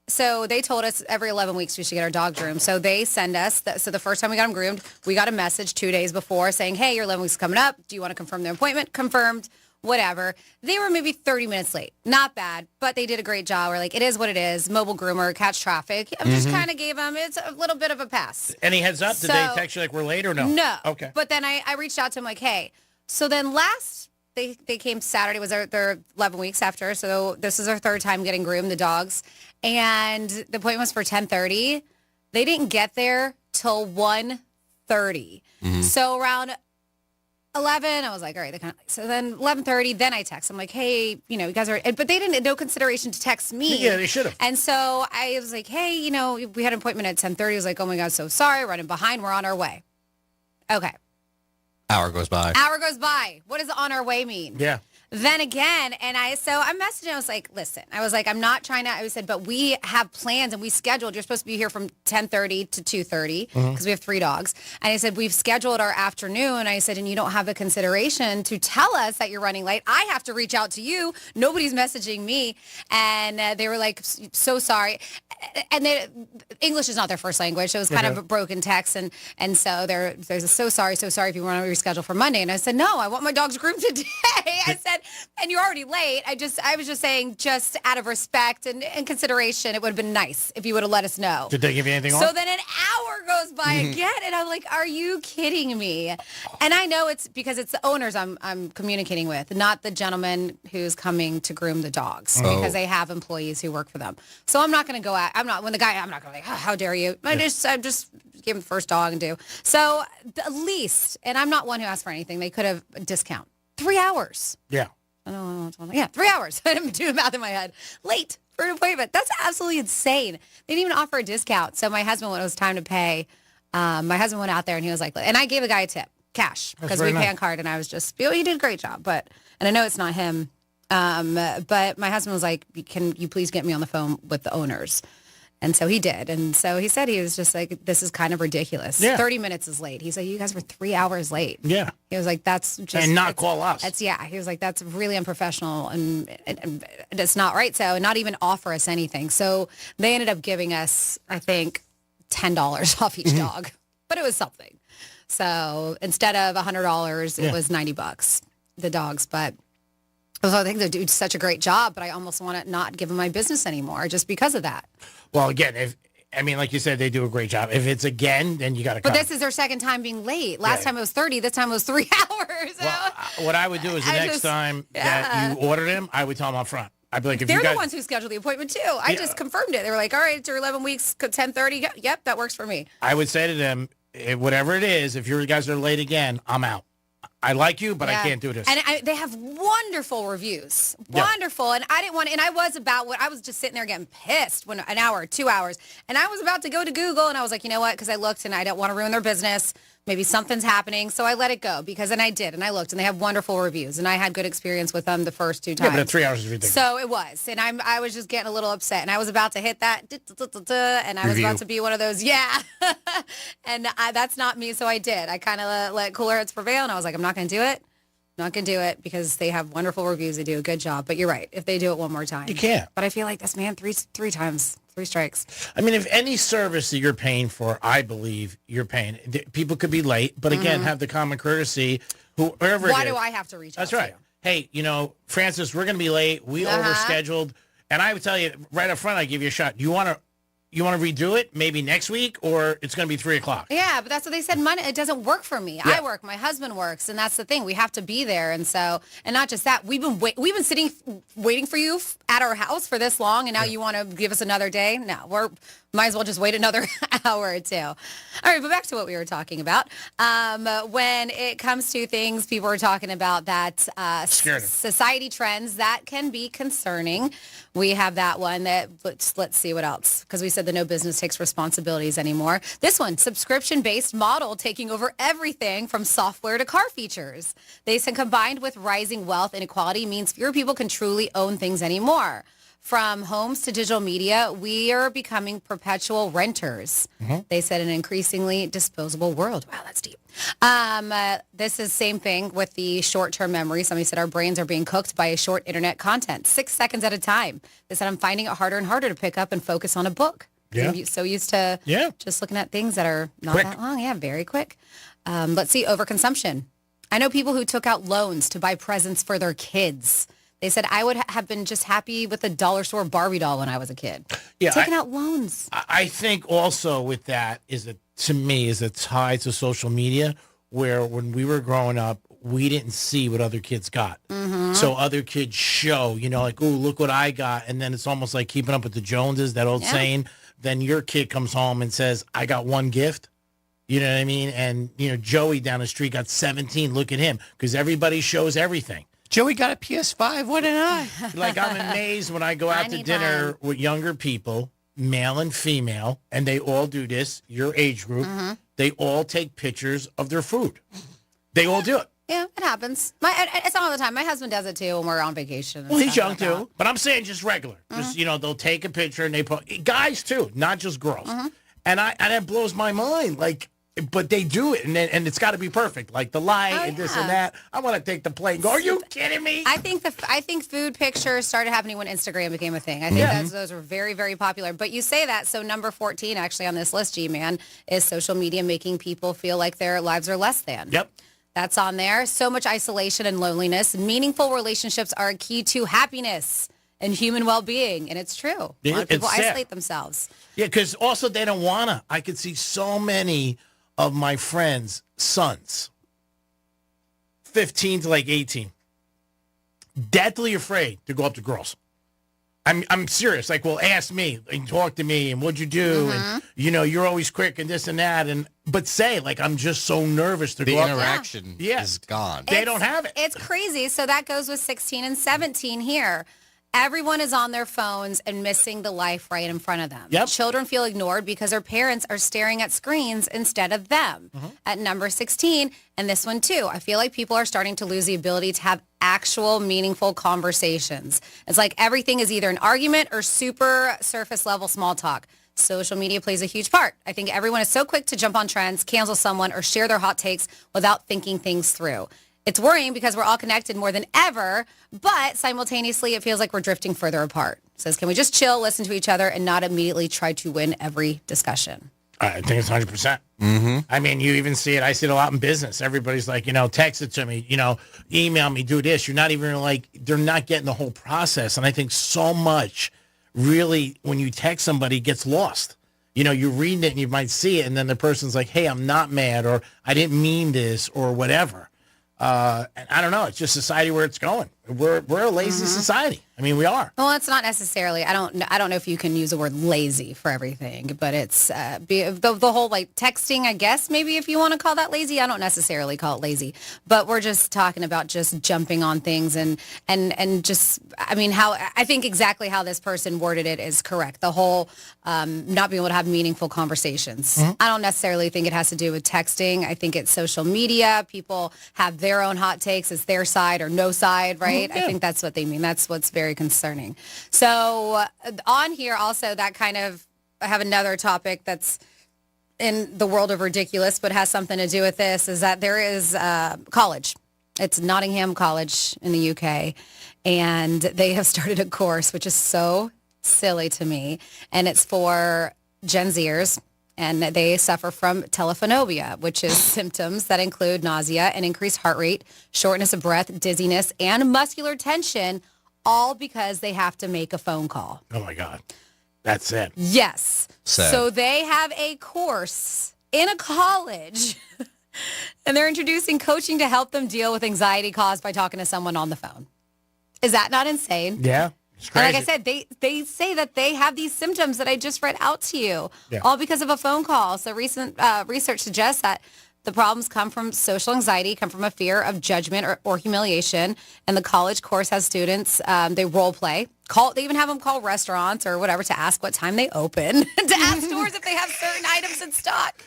S27: told us every 11 weeks we should get our dog groomed. So they send us, so the first time we got them groomed, we got a message 2 days before saying, hey, your 11 weeks is coming up. Do you want to confirm the appointment? Confirmed. Whatever. They were maybe 30 minutes late. Not bad, but they did a great job. We're like, it is what it is. Mobile groomer, catch traffic. I just kind of gave them, it's a little bit of a pass.
S10: Any heads up? Did they text you like we're late or no?
S27: No.
S10: Okay.
S27: But then I reached out to them like, hey. So then they came Saturday, was their 11 weeks after. So this is our 3rd time getting groomed, the dogs. And the appointment was for 10:30. They didn't get there till 1:30. So around 11, I was like, all right, so then 11:30, then I text. I'm like, hey, you guys are, but they didn't, no consideration to text me.
S10: Yeah, they should have.
S27: And so I was like, hey, we had an appointment at 10:30. I was like, oh my God, so sorry, running behind. We're on our way. Okay.
S2: Hour goes by.
S27: What does on our way mean?
S10: Yeah.
S27: Then again, so I'm messaging, I was like, listen, I'm not trying to, I said, but we have plans and we scheduled, you're supposed to be here from 10:30 to 2:30 because we have 3 dogs. And I said, we've scheduled our afternoon. I said, and you don't have the consideration to tell us that you're running late. I have to reach out to you. Nobody's messaging me. And they were like, so sorry. And English is not their first language. So it was kind of a broken text. And so there's a so sorry if you want to reschedule for Monday. And I said, no, I want my dogs groomed today. I said, and you're already late. I was just saying, just out of respect and consideration, it would have been nice if you would have let us know.
S10: Did they give you anything
S27: So
S10: off?
S27: then an hour goes by again, and I'm like, are you kidding me? And I know it's because it's the owners I'm communicating with, not the gentleman who's coming to groom the dogs, because they have employees who work for them. So I'm not going to go out. I'm not going to like, how dare you? I just give him the first dog and do. So at least, and I'm not one who asked for anything, they could have a discount. 3 hours.
S10: Yeah.
S27: I don't know. Yeah, 3 hours. I didn't do the math in my head. Late for an appointment. That's absolutely insane. They didn't even offer a discount. So my husband, when it was time to pay, my husband went out there and he was like, and I gave the guy a tip, cash, because we pay on card. And I was just, he did a great job. And I know it's not him. But my husband was like, can you please get me on the phone with the owners? And so he did. And so he said he was just like, this is kind of ridiculous.
S10: Yeah.
S27: 30 minutes is late. He said, you guys were 3 hours late.
S10: Yeah.
S27: He was like, that's just...
S10: And not call us.
S27: He was like, that's really unprofessional and it's not right. So, and not even offer us anything. So they ended up giving us, I think, $10 off each dog. But it was something. So instead of $100, it was $90, the dogs. But... So I think they do such a great job, but I almost want to not give them my business anymore just because of that.
S10: Well, again, like you said, they do a great job. If it's again, then you got to come.
S27: But this is their second time being late. Last time it was 30. This time it was 3 hours.
S10: Well, what I would do is the next time that you order them, I would tell them up front. I'd be like, if
S27: they're
S10: you guys...
S27: the ones who scheduled the appointment too. I just confirmed it. They were like, all right, it's your 11 weeks, 10:30. Yep, that works for me.
S10: I would say to them, whatever it is, if you guys are late again, I'm out. I like you, but I can't do this.
S27: And they have wonderful reviews. Wonderful. And I didn't want, and I was just sitting there getting pissed when an hour, 2 hours. And I was about to go to Google and I was like, you know what? Because I looked and I don't want to ruin their business. Maybe something's happening. So I let it go and I did. And I looked and they have wonderful reviews. And I had good experience with them the first 2 times.
S10: Yeah, but 3 hours is ridiculous.
S27: So it was. And I was just getting a little upset. And I was about to hit that. And I was about to be one of those, and that's not me. So I did. I kind of let cooler heads prevail. And I was like, I'm not going to do it. Not going to do it because they have wonderful reviews. They do a good job. But you're right. If they do it one more time.
S10: You can't.
S27: But I feel like this man, three times. 3 strikes.
S10: I mean, if any service that you're paying for, I believe you're paying. People could be late, but again, have the common courtesy. Whoever.
S27: Why do I have to reach out?
S10: That's right. Hey, Francis, we're going to be late. We overscheduled, and I would tell you right up front, I give you a shot. You want to redo it maybe next week, or it's going to be 3 o'clock?
S27: Yeah, but that's what they said. Monday, it doesn't work for me. Yeah. I work. My husband works, and that's the thing. We have to be there, and not just that. We've been sitting waiting for you at our house for this long, and now you want to give us another day? No, Might as well just wait another hour or two. All right, but back to what we were talking about. When it comes to things, people are talking about that society trends that can be concerning. We have that one that, let's see what else, because we said that no business takes responsibilities anymore. This one, subscription-based model taking over everything from software to car features. They said combined with rising wealth inequality means fewer people can truly own things anymore. From homes to digital media, we are becoming perpetual renters. They said an increasingly disposable world. Wow, that's deep. This is same thing with the short-term memory. Somebody said our brains are being cooked by short internet content, 6 seconds at a time. They said I'm finding it harder and harder to pick up and focus on a book.
S10: Yeah.
S27: I'm so used to just looking at things that are not
S10: Quick.
S27: that long. Yeah, very quick. Let's see, overconsumption. I know people who took out loans to buy presents for their kids. They said, I would have been just happy with a dollar store Barbie doll when I was a kid.
S10: Yeah,
S27: Taking out loans.
S10: I think also with that is a tie to social media, where when we were growing up, we didn't see what other kids got. So other kids show, like, ooh, look what I got. And then it's almost like keeping up with the Joneses, that old saying. Then your kid comes home and says, I got one gift. You know what I mean? And, Joey down the street got 17. Look at him. Because everybody shows everything.
S2: Joey got a PS5. What did I?
S10: Like, I'm amazed when I go out to dinner with younger people, male and female, and they all do this, your age group. They all take pictures of their food. They all do it.
S27: Yeah, it happens. It's not all the time. My husband does it, too, when we're on vacation.
S10: Well, he's young, too. But I'm saying just regular. Just, they'll take a picture and they put... Guys, too, not just girls. And it blows my mind. Like... But they do it, and it's got to be perfect, like the light and this and that. I want to take the plate and go, are you kidding me?
S27: I think food pictures started happening when Instagram became a thing. I think those were very, very popular. But you say that, so number 14 actually on this list, G-Man, is social media making people feel like their lives are less than.
S10: Yep.
S27: That's on there. So much isolation and loneliness. Meaningful relationships are a key to happiness and human well-being, and it's true. A lot of people isolate themselves.
S10: Yeah, because also they don't want to. I could see so many of my friends' sons, 15 to like 18, deathly afraid to go up to girls. I'm serious. Like, well, ask me and talk to me and what'd you do? And, you're always quick and this and that. But say, like, I'm just so nervous to go up.
S2: The interaction is gone.
S10: They don't have it.
S27: It's crazy. So that goes with 16 and 17 here. Everyone is on their phones and missing the life right in front of them.
S10: Yep.
S27: Children feel ignored because their parents are staring at screens instead of them. At number 16, and this one too, I feel like people are starting to lose the ability to have actual meaningful conversations. It's like everything is either an argument or super surface level small talk. Social media plays a huge part. I think everyone is so quick to jump on trends, cancel someone, or share their hot takes without thinking things through. It's worrying because we're all connected more than ever, but simultaneously it feels like we're drifting further apart. It says, can we just chill, listen to each other, and not immediately try to win every discussion?
S10: I think it's 100%. I mean, you even see it. I see it a lot in business. Everybody's like, text it to me, email me, do this. You're not even like, they're not getting the whole process. And I think so much really, when you text somebody, gets lost. You're reading it and you might see it, and then the person's like, hey, I'm not mad, or I didn't mean this, or whatever. And I don't know. It's just society where it's going. We're a lazy society. I mean, we are.
S27: Well, it's not necessarily. I don't know if you can use the word lazy for everything, but it's the whole like texting. I guess maybe if you want to call that lazy. I don't necessarily call it lazy, but we're just talking about just jumping on things and just. I mean, how I think exactly how this person worded it is correct. The whole not being able to have meaningful conversations. I don't necessarily think it has to do with texting. I think it's social media. People have their own hot takes. It's their side or no side, right? I think that's what they mean. That's what's very concerning. So on here also that kind of, I have another topic that's in the world of ridiculous, but has something to do with this, is that there is college. It's Nottingham College in the UK, and they have started a course, which is so silly to me, and it's for Gen Zers. And they suffer from telephobia, which is symptoms that include nausea and increased heart rate, shortness of breath, dizziness, and muscular tension, all because they have to make a phone call.
S10: Oh, my God. That's it.
S27: Yes.
S2: Sad.
S27: So they have a course in a college, and they're introducing coaching to help them deal with anxiety caused by talking to someone on the phone. Is that not insane?
S10: Yeah.
S27: And like I said, they say that they have these symptoms that I just read out to you, all because of a phone call. So recent research suggests that the problems come from social anxiety, come from a fear of judgment or humiliation. And the college course has students, they role play. They even have them call restaurants or whatever to ask what time they open, to ask stores if they have certain items in stock.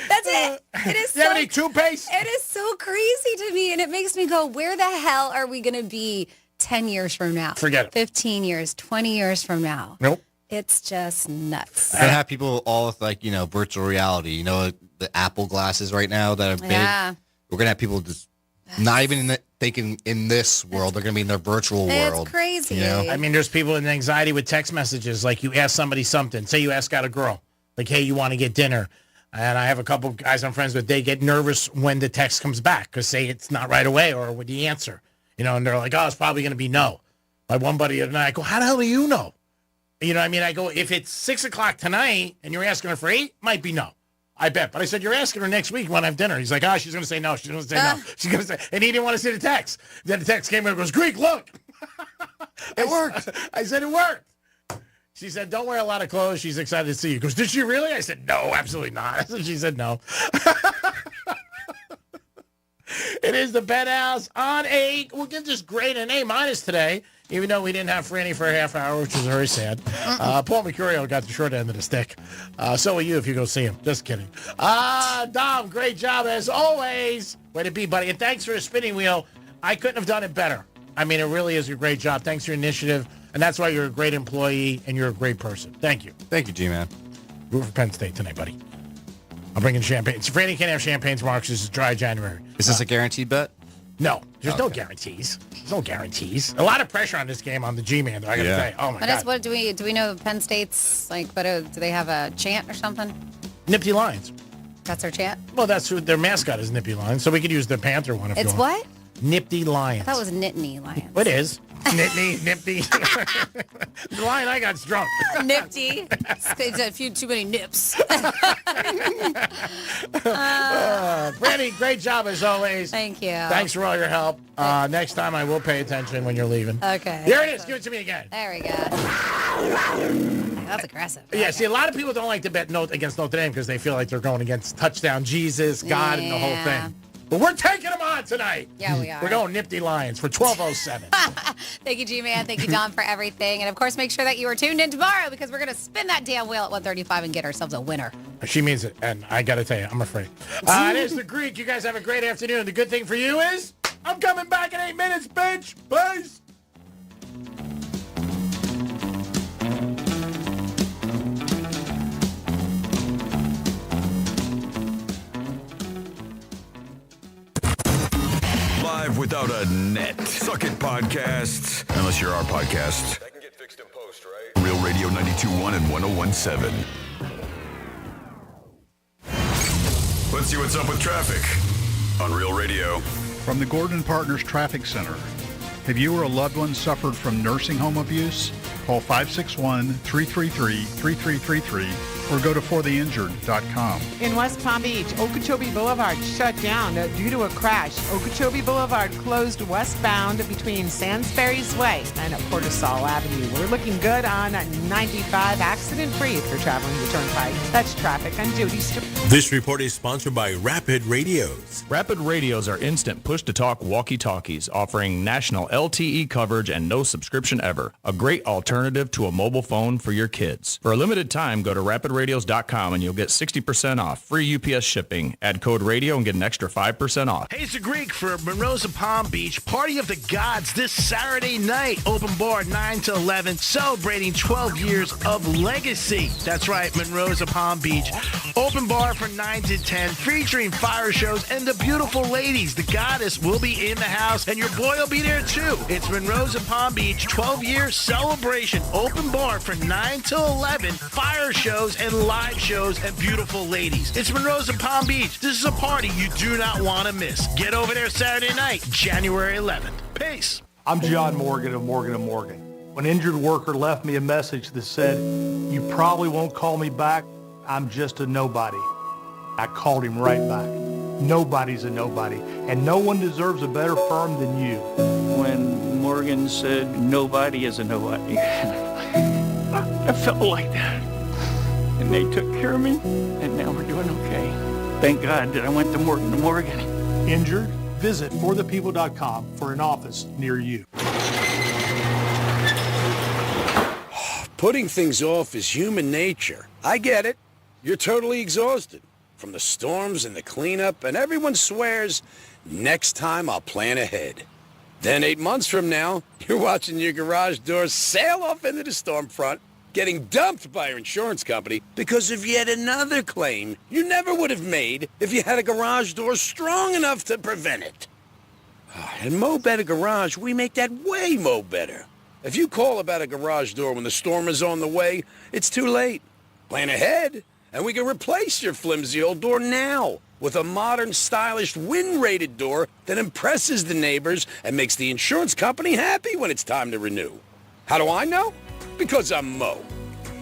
S27: That's it. It is
S10: you have any toothpaste?
S27: It is so crazy to me, and it makes me go, where the hell are we going to be 10 years from now?
S10: Forget it.
S27: 15 years, 20 years from now.
S10: Nope.
S27: It's just nuts.
S2: We're going to have people all with, like, virtual reality, the Apple glasses right now that are big.
S27: Yeah.
S2: We're going to have people just not even thinking in this world. They're going to be in their virtual world.
S27: It's crazy.
S10: I mean, there's people in anxiety with text messages. Like, you ask somebody something. Say you ask out a girl. Like, hey, you want to get dinner? And I have a couple of guys I'm friends with. They get nervous when the text comes back because, say, it's not right away or with the answer. And they're like, oh, it's probably going to be no. My one buddy and I go, how the hell do you know? You know what I mean? I go, if it's 6 o'clock tonight and you're asking her for 8, might be no. I bet. But I said, you're asking her next week when I have dinner. He's like, she's going to say no. She's going to say no. She's going to say, and he didn't want to see the text. Then the text came in and goes, Greek, look.
S2: It worked.
S10: I said, it worked. She said, don't wear a lot of clothes. She's excited to see you. He goes, did she really? I said, no, absolutely not. She said, no. It is the Penthouse on 8. We'll give this grade an A- today, even though we didn't have Franny for a half hour, which was very sad. Paul Mercurio got the short end of the stick. So will you if you go see him. Just kidding. Dom, great job as always. Way to be, buddy. And thanks for the spinning wheel. I couldn't have done it better. I mean, it really is a great job. Thanks for your initiative. And that's why you're a great employee and you're a great person. Thank you.
S2: Thank you, G-Man.
S10: Root for Penn State tonight, buddy. I'm bringing champagne. Franny can't have champagne tomorrow because it's dry January.
S2: Is this a guaranteed bet?
S10: No. There's no guarantees. There's no guarantees. A lot of pressure on this game on the G-Man, though, I got to say. Oh, my God.
S27: What do we know Penn State's, do they have a chant or something?
S10: Nippy Lions.
S27: That's their chant?
S10: Well, that's who their mascot is, Nippy Lions. So we could use the Panther one if you want.
S27: It's what?
S10: Nippy Lions.
S27: I thought it was Nittany Lions.
S10: It is. Nipty. The line I got's drunk.
S27: Nifty. It's a few too many nips.
S10: Brandy, great job as always.
S27: Thank you.
S10: Thanks for all your help. Next time I will pay attention when you're leaving.
S27: Okay.
S10: Here it is. Give it to me again.
S27: There we go. That's aggressive.
S10: Yeah, see, a lot of people don't like to bet against Notre Dame because they feel like they're going against touchdown Jesus, God, and the whole thing. But we're taking them on tonight.
S27: Yeah, we are.
S10: We're going Nifty Lions for 12:07.
S27: Thank you, G-Man. Thank you, Don, for everything. And, of course, make sure that you are tuned in tomorrow because we're going to spin that damn wheel at 1:35 and get ourselves a winner.
S10: She means it, and I got to tell you, I'm afraid. It is the Greek. You guys have a great afternoon. The good thing for you is I'm coming back in 8 minutes, bitch. Peace.
S1: Live without a net. Suck it podcasts. Unless you're our podcast. That can get fixed in post, right? Real Radio 92.1 and 101.7. Let's see what's up with traffic on Real Radio.
S4: From the Gordon Partners Traffic Center. Have you or a loved one suffered from nursing home abuse? Call 561-333-3333 or go to fortheinjured.com.
S8: In West Palm Beach, Okeechobee Boulevard shut down due to a crash. Okeechobee Boulevard closed westbound between Sands Ferry's Way and Portasol Avenue. We're looking good on 95, accident-free if you're traveling the Turnpike. That's traffic on Jody Street.
S9: This report is sponsored by Rapid Radios.
S13: Rapid Radios are instant push-to-talk walkie-talkies offering national LTE coverage and no subscription ever. A great alternative to a mobile phone for your kids. For a limited time, go to rapidradios.com and you'll get 60% off. Free UPS shipping. Add code radio and get an extra 5% off.
S10: Hey, it's the Greek for Monroe's and Palm Beach. Party of the Gods this Saturday night. Open bar 9 to 11. Celebrating 12 years of legacy. That's right, Monroe's and Palm Beach. Open bar from 9 to 10. Featuring fire shows and the beautiful ladies. The Goddess will be in the house and your boy will be there too. It's Monroe's and Palm Beach 12-year celebration. Open bar from 9 to 11. Fire shows and live shows and beautiful ladies. It's Monroe's and Palm Beach. This is a party you do not want to miss. Get over there Saturday night, January 11th. Peace.
S16: I'm John Morgan of Morgan & Morgan. When an injured worker left me a message that said, "You probably won't call me back. I'm just a nobody." I called him right back. Nobody's a nobody, and no one deserves a better firm than you.
S18: When
S17: Morgan said nobody is a nobody. I felt like that. And they took care of me, and now we're doing okay. Thank God that I went to Morgan & Morgan.
S16: Injured? Visit forthepeople.com for an office near you.
S18: Putting things off is human nature. I get it. You're totally exhausted from the storms and the cleanup, and everyone swears, next time I'll plan ahead. Then 8 months from now, you're watching your garage door sail off into the storm front, getting dumped by your insurance company because of yet another claim you never would have made if you had a garage door strong enough to prevent it. At Mo Better Garage, we make that way mo better. If you call about a garage door when the storm is on the way, it's too late. Plan ahead, and we can replace your flimsy old door now with a modern, stylish, wind-rated door that impresses the neighbors and makes the insurance company happy when it's time to renew. How do I know? Because I'm Mo.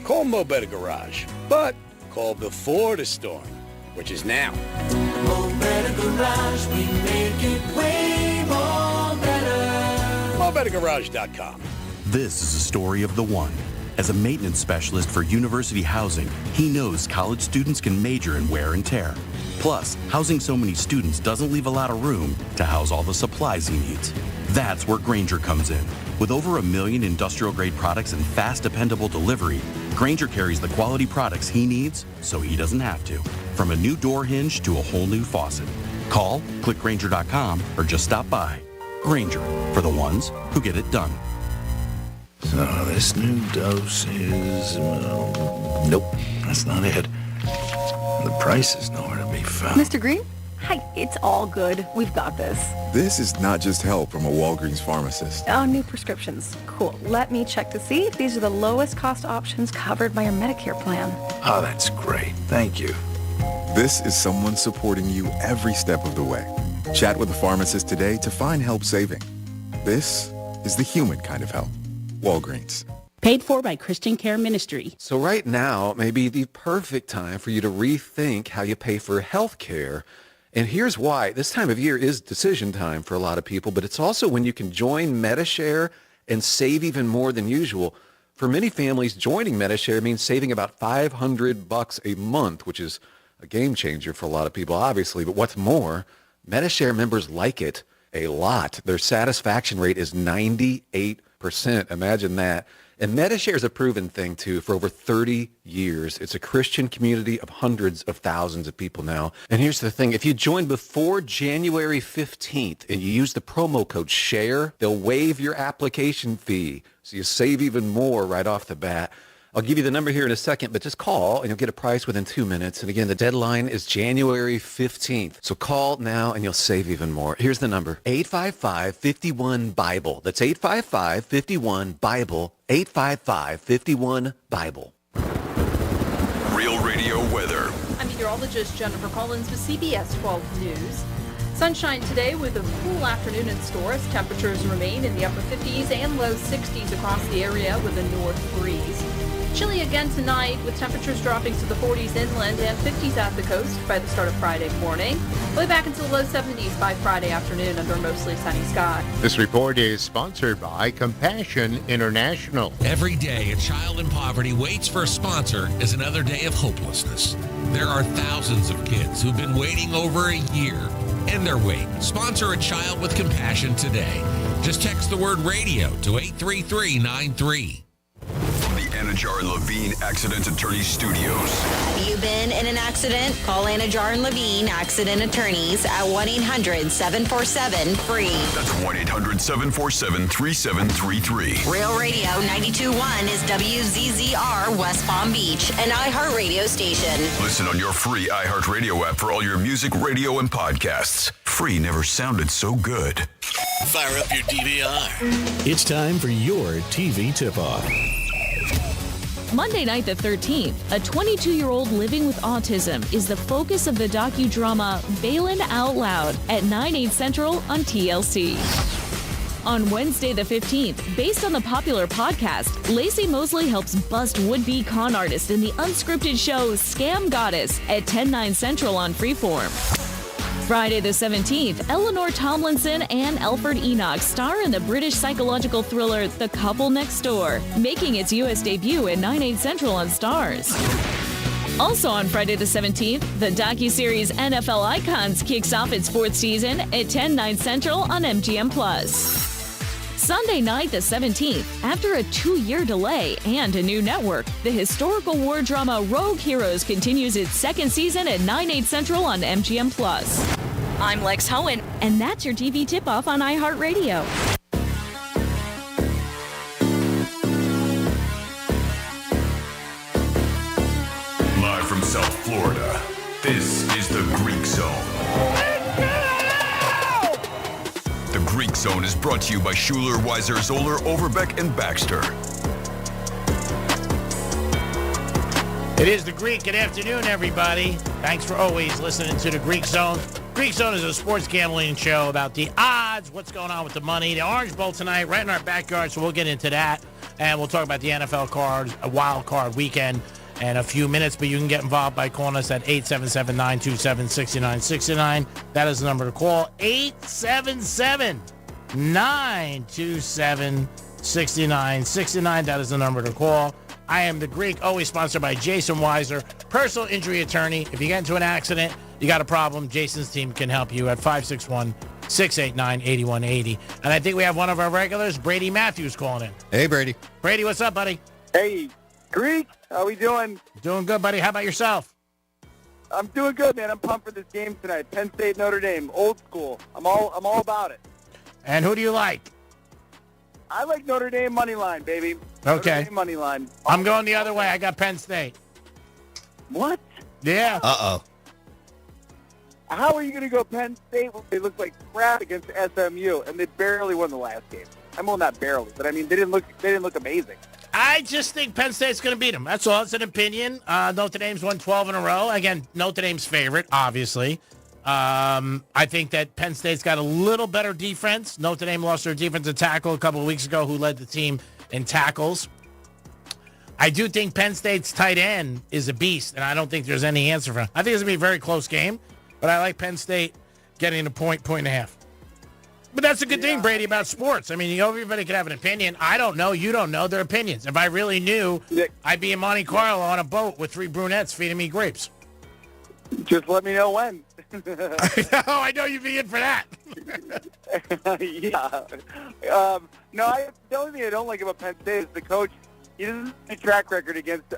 S18: Call Mo Better Garage, but call before the storm, which is now.
S19: Mo Better Garage, we make it way more better.
S18: MoBetterGarage.com.
S6: This is a story of the one. As a maintenance specialist for university housing, he knows college students can major in wear and tear. Plus, housing so many students doesn't leave a lot of room to house all the supplies he needs. That's where Grainger comes in. With over 1 million industrial-grade products and fast, dependable delivery, Grainger carries the quality products he needs so he doesn't have to. From a new door hinge to a whole new faucet. Call, click Grainger.com, or just stop by. Grainger, for the ones who get it done.
S25: So this new dose is... nope, that's not it. The price is nowhere to be found.
S20: Mr. Green? Hi, it's all good. We've got this.
S3: This is not just help from a Walgreens pharmacist.
S20: Oh, new prescriptions. Cool. Let me check to see if these are the lowest cost options covered by your Medicare plan.
S25: Oh, that's great. Thank you.
S3: This is someone supporting you every step of the way. Chat with a pharmacist today to find help saving. This is the human kind of help. Walgreens.
S22: Paid for by Christian Care Ministry.
S24: So right now may be the perfect time for you to rethink how you pay for health care. And here's why. This time of year is decision time for a lot of people, but it's also when you can join MediShare and save even more than usual. For many families, joining MediShare means saving about $500 a month, which is a game changer for a lot of people, obviously. But what's more, MediShare members like it a lot. Their satisfaction rate is 98%. Imagine that. And MediShare is a proven thing, too, for over 30 years. It's a Christian community of hundreds of thousands of people now. And here's the thing. If you join before January 15th and you use the promo code SHARE, they'll waive your application fee. So you save even more right off the bat. I'll give you the number here in a second, but just call and you'll get a price within 2 minutes. And again, the deadline is January 15th. So call now and you'll save even more. Here's the number, 855-51-BIBLE. That's 855-51-BIBLE, 855-51-BIBLE.
S1: Real Radio weather.
S12: I'm meteorologist Jennifer Collins with CBS 12 News. Sunshine today with a cool afternoon in store as temperatures remain in the upper 50s and low 60s across the area with a north breeze. Chilly again tonight with temperatures dropping to the 40s inland and 50s at the coast by the start of Friday morning. Way back into the low 70s by Friday afternoon under a mostly sunny sky.
S26: This report is sponsored by Compassion International.
S28: Every day a child in poverty waits for a sponsor is another day of hopelessness. There are thousands of kids who've been waiting over a year. End their wait. Sponsor a child with compassion today. Just text the word radio to 83393.
S1: From the Anajar and Levine Accident Attorney Studios.
S29: Have you been in an accident? Call Anajar and Levine Accident Attorneys at 1-800-747-FREE.
S1: That's 1-800-747-3733.
S29: Real Radio 92.1 is WZZR West Palm Beach, an iHeartRadio station.
S1: Listen on your free iHeartRadio app for all your music, radio, and podcasts. Free never sounded so good.
S21: Fire up your DVR. It's time for your TV tip-off.
S30: Monday night the 13th, a 22-year-old living with autism is the focus of the docudrama Balin Out Loud at 9/8 Central on TLC. On Wednesday the 15th, based on the popular podcast, Lacey Mosley helps bust would-be con artists in the unscripted show Scam Goddess at 10/9 Central on Freeform. Friday the 17th, Eleanor Tomlinson and Alfred Enoch star in the British psychological thriller The Couple Next Door, making its U.S. debut at 9/8 Central on Starz. Also on Friday the 17th, the docuseries NFL Icons kicks off its 4th season at 10/9 Central on MGM+. Sunday night the 17th, after a 2-year delay and a new network, the historical war drama Rogue Heroes continues its 2nd season at 9/8 Central on MGM+. I'm Lex Hohen, and that's your TV tip-off on iHeartRadio.
S1: Live from South Florida, this is the Greek Zone. The Greek Zone is brought to you by Schuler, Weiser, Zoller, Overbeck, and Baxter.
S10: It is the Greek. Good afternoon, everybody. Thanks for always listening to the Greek Zone. Greek Zone is a sports gambling show about the odds, what's going on with the money. The Orange Bowl tonight, right in our backyard, so we'll get into that. And we'll talk about the NFL cards, a wild card weekend in a few minutes. But you can get involved by calling us at 877-927-6969. That is the number to call, 877-927-6969. That is the number to call. I am the Greek, always sponsored by Jason Weiser, personal injury attorney. If you get into an accident, you got a problem, Jason's team can help you at 561-689-8180. And I think we have one of our regulars, Brady Matthews, calling in.
S26: Hey, Brady.
S10: Brady, what's up, buddy?
S2: Hey, Greek, how we doing?
S10: Doing good, buddy. How about yourself?
S2: I'm doing good, man. I'm pumped for this game tonight. Penn State, Notre Dame, old school. I'm all about it.
S10: And who do you like?
S2: I like Notre Dame money line, baby.
S10: Okay.
S2: Notre Dame money line.
S10: I'm going the other way. I got Penn State.
S2: What?
S10: Yeah.
S26: Uh-oh.
S2: How are you going to go Penn State when they look like crap against SMU and they barely won the last game? I mean, not barely, but I mean they didn't look amazing.
S10: I just think Penn State's going to beat them. That's all. It's an opinion. Notre Dame's won 12 in a row. Again, Notre Dame's favorite, obviously. I think that Penn State's got a little better defense. Notre Dame lost their defensive tackle a couple of weeks ago, who led the team in tackles. I do think Penn State's tight end is a beast, and I don't think there's any answer for him. I think it's going to be a very close game, but I like Penn State getting a point and a half. But that's a good thing, Brady, about sports. I mean, everybody could have an opinion. I don't know. You don't know. They're opinions. If I really knew, I'd be in Monte Carlo on a boat with 3 brunettes feeding me grapes.
S2: Just let me know when.
S10: I know you'd be in for that.
S2: Yeah. The only thing I don't like about Penn State is the coach. He doesn't have a track record against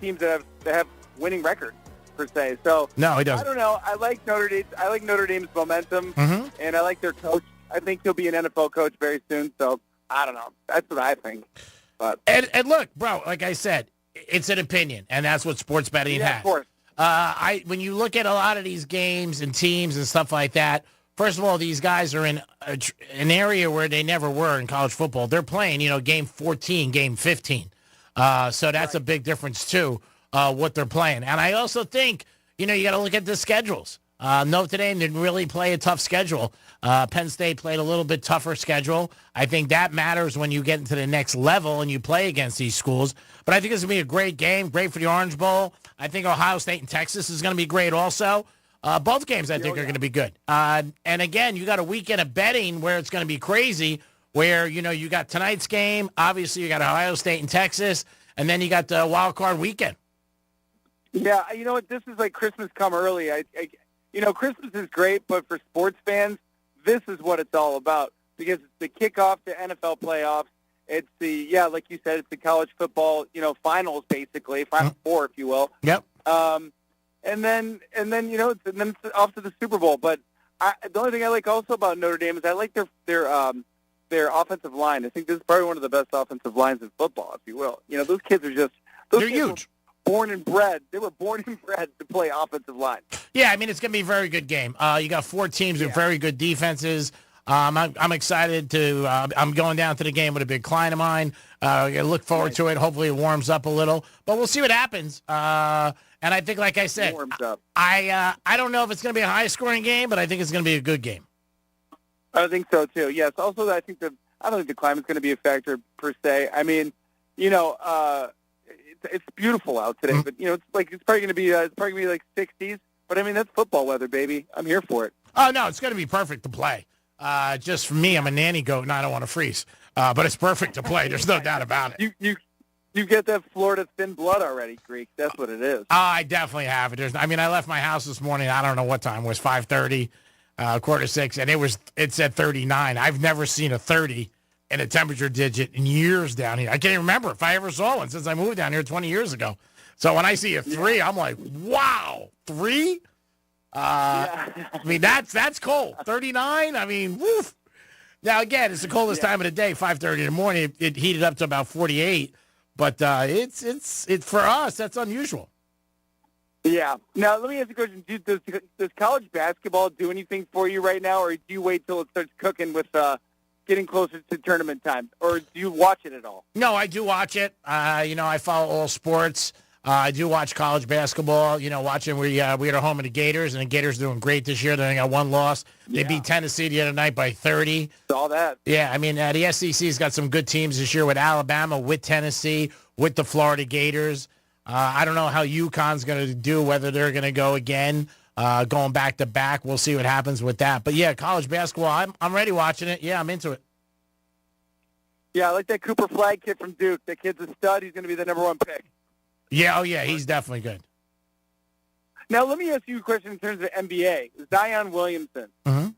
S2: teams that have winning records per se. So
S10: no, he doesn't.
S2: I don't know. I like Notre Dame. I like Notre Dame's momentum, and I like their coach. I think he'll be an NFL coach very soon. So I don't know. That's what I think. But
S10: and look, bro, like I said, it's an opinion, and that's what sports betting has.
S2: Of course.
S10: When you look at a lot of these games and teams and stuff like that, first of all, these guys are in an area where they never were in college football. They're playing, game 14, game 15. So that's a big difference, too, what they're playing. And I also think, you got to look at the schedules. Notre Dame didn't really play a tough schedule. Penn State played a little bit tougher schedule. I think that matters when you get into the next level and you play against these schools. But I think it's going to be a great game, great for the Orange Bowl. I think Ohio State and Texas is going to be great also. Both games I think are going to be good. And again, you got a weekend of betting where it's going to be crazy, where, you got tonight's game. Obviously, you got Ohio State and Texas, and then you got the wild card weekend.
S2: Yeah, you know what? This is like Christmas come early. Christmas is great, but for sports fans, this is what it's all about, because it's the kickoff to NFL playoffs. It's like you said, it's the college football, finals basically, Final Four, if you will.
S10: Yep.
S2: And then it's off to the Super Bowl. But the only thing I like also about Notre Dame is I like their offensive line. I think this is probably one of the best offensive lines in football, if you will. Those kids are
S10: they're huge.
S2: Born and bred. They were born and bred to play offensive line.
S10: Yeah, I mean, it's going to be a very good game. You got 4 teams with very good defenses. I'm excited to I'm going down to the game with a big client of mine. I look forward to it. Hopefully it warms up a little. But we'll see what happens. And I think, like I said, I don't know if it's going to be a high-scoring game, but I think it's going to be a good game.
S2: I think so, too. Yes. Also, I don't think the climate's going to be a factor per se. I mean, it's beautiful out today, but it's probably going to be like 60s. But I mean, that's football weather, baby. I'm here for it.
S10: Oh, no, it's going to be perfect to play. Just for me, I'm a nanny goat, and I don't want to freeze. But it's perfect to play. There's no doubt about it.
S2: You get that Florida thin blood already, Greek. That's what it is.
S10: Oh, I definitely have it. I left my house this morning. I don't know what time it was, 5:30, 5:45, and it said 39. I've never seen a 30 in a temperature digit in years down here. I can't even remember if I ever saw one since I moved down here 20 years ago. So when I see a 3, I'm like, wow, 3? That's cold. 39, woof. Now, again, it's the coldest time of the day, 5:30 in the morning. It heated up to about 48. But it's for us, that's unusual.
S2: Yeah. Now, let me ask you a question. Does college basketball do anything for you right now, or do you wait till it starts cooking with getting closer to tournament time, or do you watch it at all?
S10: No, I do watch it. I follow all sports. I do watch college basketball. Watching we had a home in the Gators, and the Gators are doing great this year. They only got one loss. They beat Tennessee the other night by 30.
S2: Saw that.
S10: Yeah, the SEC's got some good teams this year with Alabama, with Tennessee, with the Florida Gators. I don't know how UConn's going to do, whether they're going to go again, going back to back. We'll see what happens with that. But yeah, college basketball, I'm ready watching it. Yeah, I'm into it.
S2: Yeah, I like that Cooper Flagg kid from Duke. That kid's a stud. He's going to be the number 1 pick.
S10: Yeah, he's definitely good.
S2: Now, let me ask you a question in terms of NBA. Zion Williamson.
S10: Mm-hmm.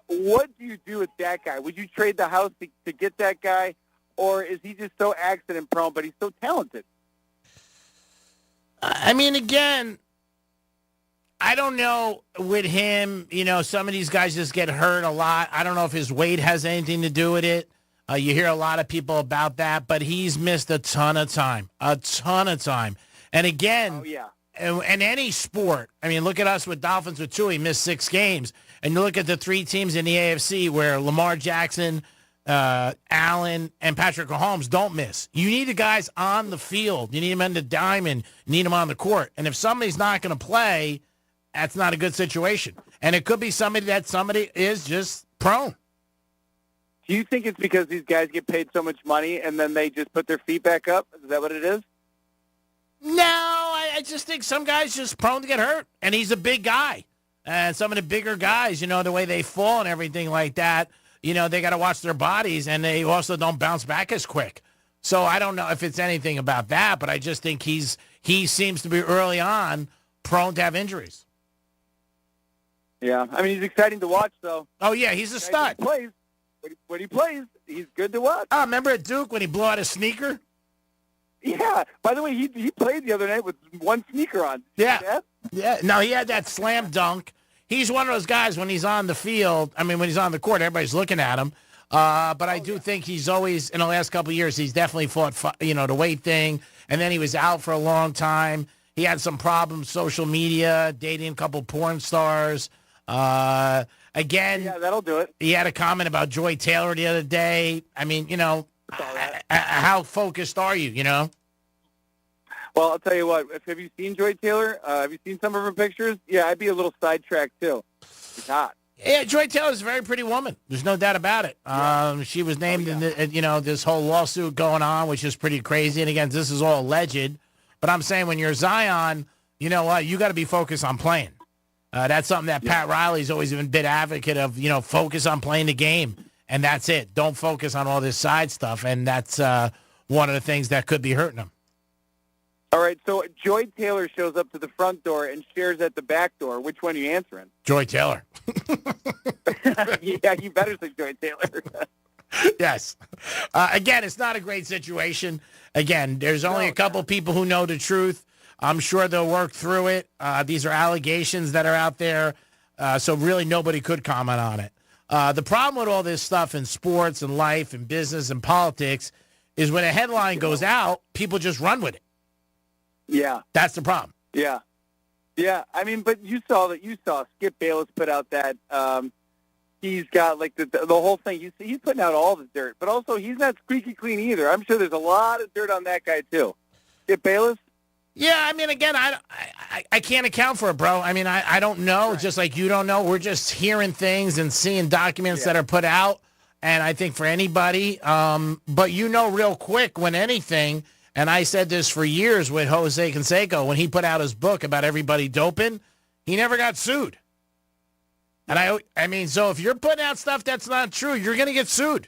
S2: What do you do with that guy? Would you trade the house to get that guy, or is he just so accident-prone, but he's so talented?
S10: Again, I don't know with him. Some of these guys just get hurt a lot. I don't know if his weight has anything to do with it. You hear a lot of people about that, but he's missed a ton of time. And again, in any sport, look at us with Dolphins with 2. He missed 6 games. And you look at the 3 teams in the AFC where Lamar Jackson, Allen, and Patrick Mahomes don't miss. You need the guys on the field. You need them in the diamond. You need them on the court. And if somebody's not going to play, that's not a good situation. And it could be somebody is just prone.
S2: Do you think it's because these guys get paid so much money and then they just put their feet back up? Is that what it is?
S10: No, I just think some guys just prone to get hurt. And he's a big guy. And some of the bigger guys, the way they fall and everything like that, they got to watch their bodies, and they also don't bounce back as quick. So I don't know if it's anything about that, but I just think he seems to be early on prone to have injuries.
S2: Yeah, he's exciting to watch, though.
S10: Oh, yeah, he's a stud.
S2: When he plays, he's good to watch.
S10: Oh, remember at Duke when he blew out his sneaker?
S2: Yeah. By the way, he played the other night with 1 sneaker on.
S10: Yeah. Yeah. No, he had that slam dunk. He's one of those guys when he's on the field. When he's on the court, everybody's looking at him. But I do think he's always, in the last couple of years, he's definitely fought, the weight thing. And then he was out for a long time. He had some problems, social media, dating a couple porn stars. Again,
S2: yeah, that'll do it.
S10: He had a comment about Joy Taylor the other day. How focused are you,
S2: Well, I'll tell you what. Have you seen Joy Taylor? Have you seen some of her pictures? Yeah, I'd be a little sidetracked, too. She's hot.
S10: Yeah, Joy Taylor's a very pretty woman. There's no doubt about it. Yeah. She was named in this whole lawsuit going on, which is pretty crazy. And, again, this is all alleged. But I'm saying when you're Zion, you know what? You got to be focused on playing. That's something that Pat Riley's always been a big advocate of, focus on playing the game, and that's it. Don't focus on all this side stuff, and that's one of the things that could be hurting him.
S2: All right, so Joy Taylor shows up to the front door and shares at the back door. Which one are you answering?
S10: Joy Taylor.
S2: Yeah, you better say Joy Taylor.
S10: Yes. Again, it's not a great situation. Again, there's only a couple people who know the truth. I'm sure they'll work through it. These are allegations that are out there, so really nobody could comment on it. The problem with all this stuff in sports and life and business and politics is when a headline goes out, people just run with it.
S2: Yeah.
S10: That's the problem.
S2: Yeah. Yeah, but you saw Skip Bayless put out that he's got the whole thing. He's putting out all the dirt, but also he's not squeaky clean either. I'm sure there's a lot of dirt on that guy too. Skip Bayless?
S10: Yeah, again, I can't account for it, bro. I don't know, right. Just like you don't know. We're just hearing things and seeing documents that are put out, and I think for anybody, but real quick when anything, and I said this for years with Jose Canseco, when he put out his book about everybody doping, he never got sued. And I mean, so if you're putting out stuff that's not true, you're going to get sued.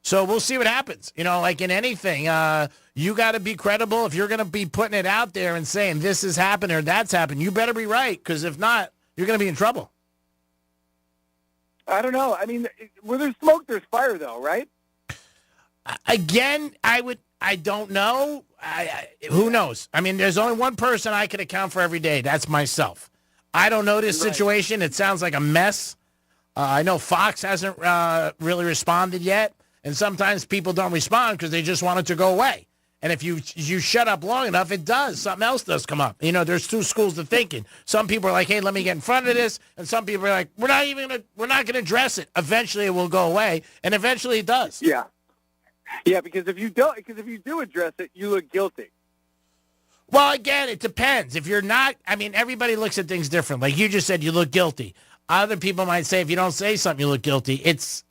S10: So we'll see what happens. You know, like in anything, you got to be credible. If you're going to be putting it out there and saying this has happened or that's happened, you better be right, because if not, you're going to be in trouble.
S2: I don't know. I mean, where there's smoke, there's fire, though, right?
S10: Again, I don't know. Who knows? I mean, there's only one person I could account for every day. That's myself. I don't know this situation. It sounds like a mess. I know Fox hasn't really responded yet, and sometimes people don't respond because they just want it to go away. And if you shut up long enough, it does. Something else does come up. You know, there's two schools of thinking. Some people are like, hey, let me get in front of this. And some people are like, we're not going to address it. Eventually it will go away. And eventually it does.
S2: Yeah. Yeah, because if you do address it, you look guilty.
S10: Well, again, it depends. If you're not, I mean, everybody looks at things different. Like you just said, you look guilty. Other people might say if you don't say something, you look guilty. It's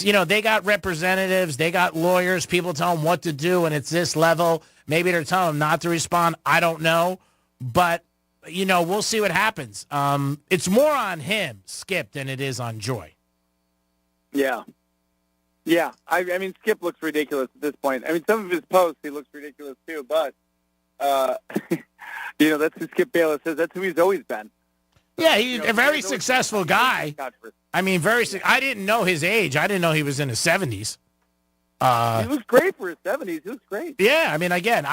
S10: you know, they got representatives, they got lawyers, people tell them what to do, and it's this level. Maybe they're telling them not to respond. I don't know. But, you know, we'll see what happens. It's more on him, Skip, than it is on Joy.
S2: Yeah. Yeah. I mean, Skip looks ridiculous at this point. I mean, some of his posts, he looks ridiculous too. But, you know, that's who Skip Bayless is. That's who he's always been.
S10: Yeah, he's a very successful guy. I mean, I didn't know his age. I didn't know he was in his 70s.
S2: He looks great for his 70s. He looks great.
S10: Yeah, I mean, again,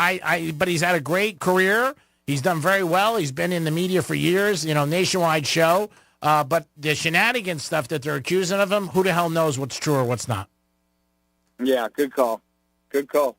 S10: but he's had a great career. He's done very well. He's been in the media for years, you know, nationwide show. But the shenanigans stuff that they're accusing of him, who the hell knows what's true or what's not?
S2: Yeah, good call. Good call.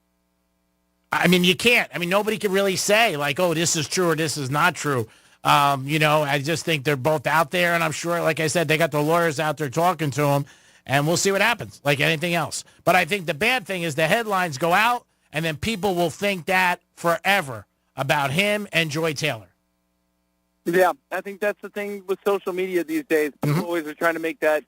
S10: I mean, you can't. I mean, nobody can really say, like, oh, this is true or this is not true. You know, I just think they're both out there, and I'm sure, like I said, they got the lawyers out there talking to them, and we'll see what happens, like anything else. But I think the bad thing is the headlines go out, and then people will think that forever about him and Joy Taylor.
S2: Yeah, I think that's the thing with social media these days. People always are trying to make that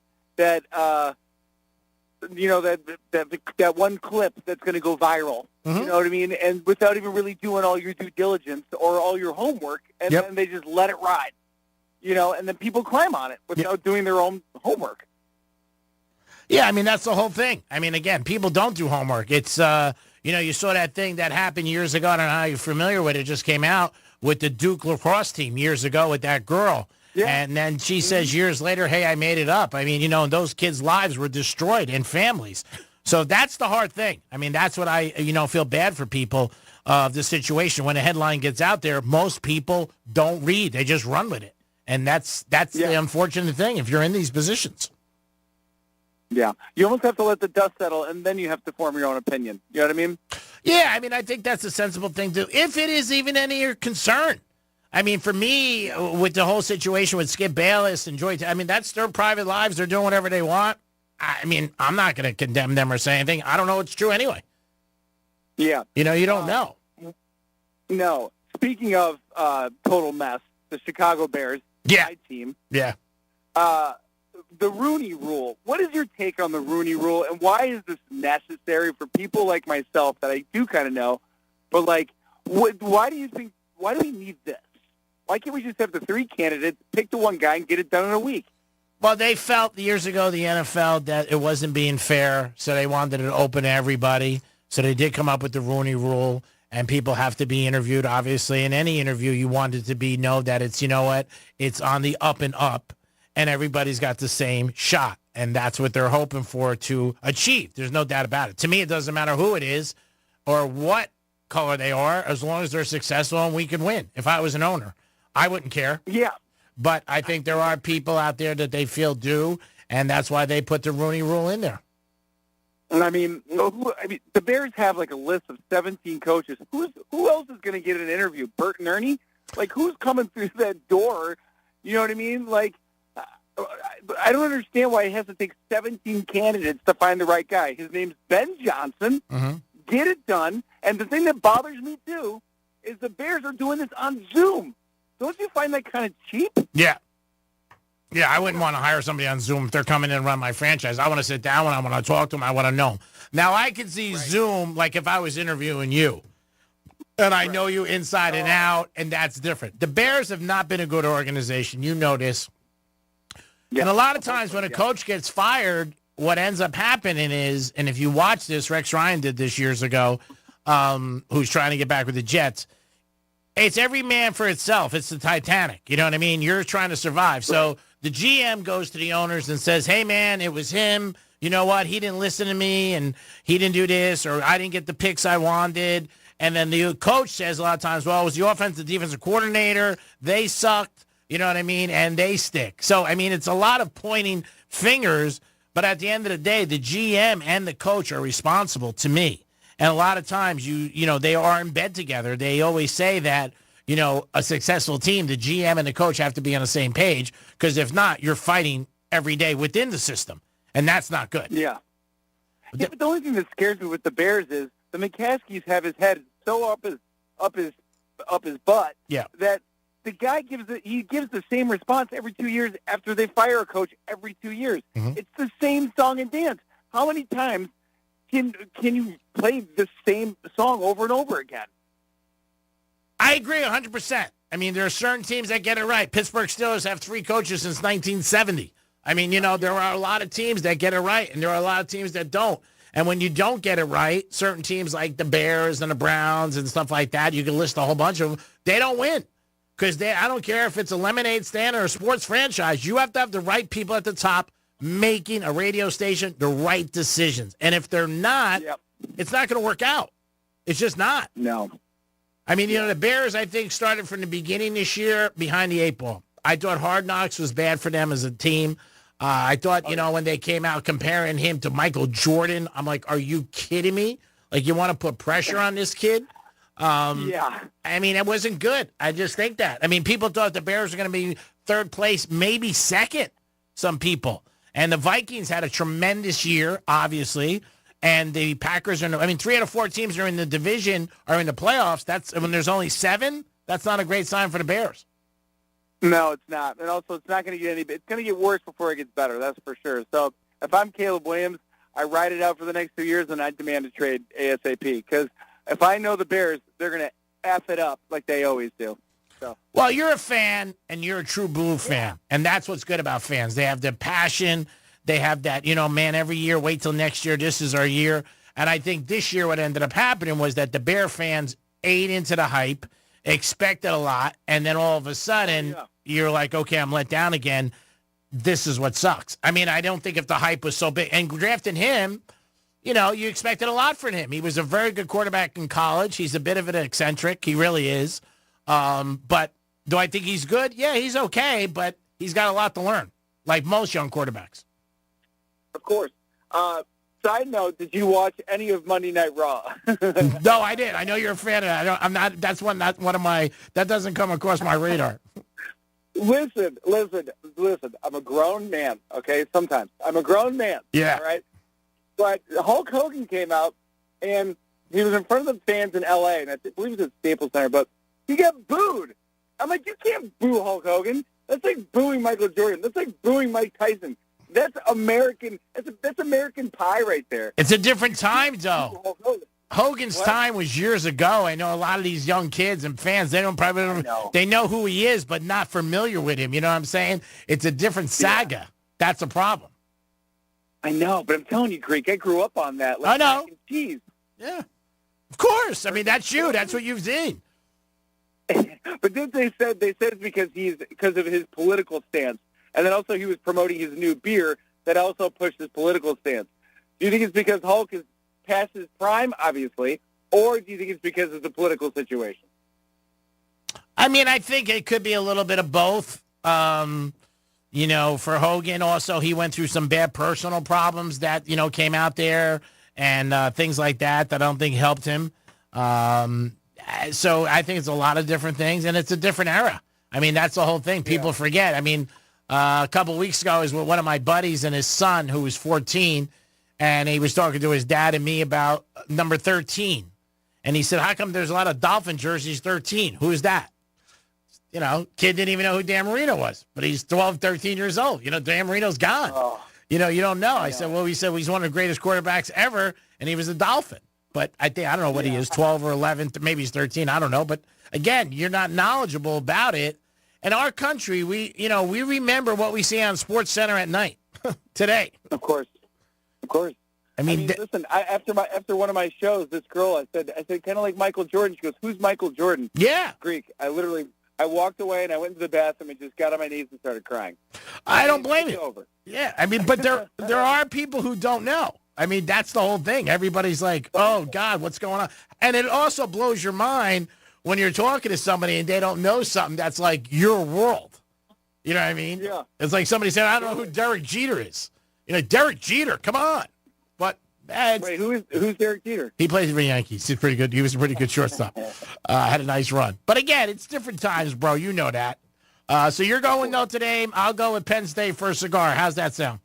S2: you know, that one clip that's going to go viral. You know what I mean? And without even really doing all your due diligence or all your homework, and then they just let it ride. You know, and then people climb on it without doing their own homework.
S10: Yeah, I mean, that's the whole thing. I mean, again, people don't do homework. It's, you know, you saw that thing that happened years ago. I don't know how you're familiar with it. It just came out with the Duke lacrosse team years ago with that girl. Yeah. And then she says years later, hey, I made it up. I mean, you know, those kids' lives were destroyed and families. So that's the hard thing. I mean, that's what I, you know, feel bad for people of the situation. When a headline gets out there, most people don't read. They just run with it. And that's the unfortunate thing if you're in these positions.
S2: Yeah. You almost have to let the dust settle, and then you have to form your own opinion. You know what I mean?
S10: Yeah, I mean, I think that's a sensible thing to do, if it is even any of your concern. I mean, for me, with the whole situation with Skip Bayless and Joy, I mean, that's their private lives. They're doing whatever they want. I mean, I'm not going to condemn them or say anything. I don't know what's true anyway.
S2: Yeah.
S10: You know, you don't know.
S2: No. Speaking of total mess, the Chicago Bears, my team.
S10: Yeah.
S2: The Rooney Rule. What is your take on the Rooney Rule, and why is this necessary for people like myself that I do kind of know? But, like, why do we need this? Why can't we just have the three candidates, pick the one guy, and get it done in a week?
S10: Well, they felt years ago, the NFL, that it wasn't being fair, so they wanted it open to everybody. So they did come up with the Rooney Rule, and people have to be interviewed, obviously. In any interview, you want it to know that it's, you know what, it's on the up and up, and everybody's got the same shot. And that's what they're hoping for to achieve. There's no doubt about it. To me, it doesn't matter who it is or what color they are, as long as they're successful and we can win. If I was an owner, I wouldn't care.
S2: Yeah.
S10: But I think there are people out there that they feel do, and that's why they put the Rooney Rule in there.
S2: And I mean, the Bears have like a list of 17 coaches. Who else is going to get an interview? Bert and Ernie? Like, who's coming through that door? You know what I mean? Like, I don't understand why it has to take 17 candidates to find the right guy. His name's Ben Johnson. Get it done. And the thing that bothers me, too, is the Bears are doing this on Zoom. Don't you find that kind of cheap?
S10: Yeah. Yeah, I wouldn't want to hire somebody on Zoom if they're coming in and run my franchise. I want to sit down, I want to talk to them, I want to know them. Now, I could see Zoom like if I was interviewing you, and I know you inside and out, and that's different. The Bears have not been a good organization. You know this.
S2: Yeah.
S10: And a lot of times when a coach gets fired, what ends up happening is, and if you watch this, Rex Ryan did this years ago, who's trying to get back with the Jets, it's every man for itself. It's the Titanic. You know what I mean? You're trying to survive. So the GM goes to the owners and says, hey, man, it was him. You know what? He didn't listen to me, and he didn't do this, or I didn't get the picks I wanted. And then the coach says a lot of times, well, it was the offensive defensive coordinator. They sucked. You know what I mean? And they stick. So, I mean, it's a lot of pointing fingers. But at the end of the day, the GM and the coach are responsible to me. And a lot of times, you know, they are in bed together. They always say that, you know, a successful team, the GM and the coach have to be on the same page, because if not, you're fighting every day within the system, and that's not good.
S2: Yeah. But the only thing that scares me with the Bears is the McCaskies have his head so up his butt that the guy gives the same response every 2 years after they fire a coach every 2 years.
S10: Mm-hmm.
S2: It's the same song and dance. How many times can you play the same song over and over again?
S10: I agree 100%. I mean, there are certain teams that get it right. Pittsburgh Steelers have 3 coaches since 1970. I mean, you know, there are a lot of teams that get it right, and there are a lot of teams that don't. And when you don't get it right, certain teams like the Bears and the Browns and stuff like that, you can list a whole bunch of them, they don't win. Because I don't care if it's a lemonade stand or a sports franchise, you have to have the right people at the top making a radio station the right decisions. And if they're not, it's not going to work out. It's just not.
S2: No.
S10: I mean, you know, the Bears, I think, started from the beginning this year behind the 8 ball. I thought Hard Knocks was bad for them as a team. I thought, you know, when they came out comparing him to Michael Jordan, I'm like, are you kidding me? Like, you want to put pressure on this kid? I mean, it wasn't good. I just think that. I mean, people thought the Bears were going to be third place, maybe second, some people. And the Vikings had a tremendous year, obviously. And the Packers are, 3 out of 4 teams are in the division, are in the playoffs. That's when there's only 7. That's not a great sign for the Bears.
S2: No, it's not. And also, it's not going to get it's going to get worse before it gets better. That's for sure. So if I'm Caleb Williams, I ride it out for the next 2 years, and I demand a trade ASAP. Because if I know the Bears, they're going to F it up like they always do. So.
S10: Well, you're a fan, and you're a true blue fan. And that's what's good about fans. They have the passion. They have that, you know, man, every year, wait till next year, this is our year. And I think this year what ended up happening was that the Bear fans ate into the hype, expected a lot, and then all of a sudden you're like, okay, I'm let down again. This is what sucks. I mean, I don't think if the hype was so big. And drafting him, you know, you expected a lot from him. He was a very good quarterback in college. He's a bit of an eccentric. He really is. But do I think he's good? Yeah, he's okay, but he's got a lot to learn, like most young quarterbacks.
S2: Of course. Side note, did you watch any of Monday Night Raw?
S10: No, I did. I know you're a fan of that. I'm not. That's one of my. That doesn't come across my radar.
S2: Listen. I'm a grown man. Okay, sometimes I'm a grown man.
S10: Yeah.
S2: All right. But Hulk Hogan came out, and he was in front of the fans in L.A. and I believe it was at Staples Center, but he got booed. I'm like, you can't boo Hulk Hogan. That's like booing Michael Jordan. That's like booing Mike Tyson. That's American. That's American Pie right there.
S10: It's a different time, though. Hogan's time was years ago. I know a lot of these young kids and fans, they know who he is, but not familiar with him. You know what I'm saying? It's a different saga. Yeah. That's a problem.
S2: I know, but I'm telling you, Greek, I grew up on that. Like,
S10: I know.
S2: Cheese.
S10: Yeah. Of course. I mean, that's you. That's what you've seen.
S2: But then they said it's because of his political stance. And then also he was promoting his new beer that also pushed his political stance. Do you think it's because Hulk is past his prime, obviously, or do you think it's because of the political situation?
S10: I mean, I think it could be a little bit of both. You know, for Hogan, also, he went through some bad personal problems that, you know, came out there and things like that I don't think helped him. So I think it's a lot of different things, and it's a different era. I mean, that's the whole thing. People forget. I mean, a couple of weeks ago, I was with one of my buddies and his son, who was 14, and he was talking to his dad and me about number 13. And he said, how come there's a lot of Dolphin jerseys 13? Who is that? You know, kid didn't even know who Dan Marino was, but he's 12, 13 years old. You know, Dan Marino's gone. Oh. You know, you don't know. I said, well, he said he's one of the greatest quarterbacks ever, and he was a Dolphin. But I don't know what he is, 12 or 11, maybe he's 13, I don't know. But, again, you're not knowledgeable about it. in our country, we remember what we see on Sports Center at night today.
S2: Of course.
S10: I mean,
S2: listen. After one of my shows, this girl, I said, kind of like Michael Jordan. She goes, "Who's Michael Jordan?"
S10: Yeah,
S2: Greek. I walked away and I went into the bathroom and just got on my knees and started crying.
S10: I don't blame you.
S2: Over.
S10: Yeah, I mean, but there are people who don't know. I mean, that's the whole thing. Everybody's like, "Oh God, what's going on?" And it also blows your mind when you're talking to somebody and they don't know something that's like your world. You know what I mean?
S2: Yeah.
S10: It's like somebody said, "I don't know who Derek Jeter is." Derek Jeter, come on. But
S2: wait, who's Derek Jeter?
S10: He plays for the Yankees. He's pretty good. He was a pretty good shortstop. Had a nice run. But again, it's different times, bro. You know that. So you're going Notre Dame. I'll go with Penn State for a cigar. How's that sound?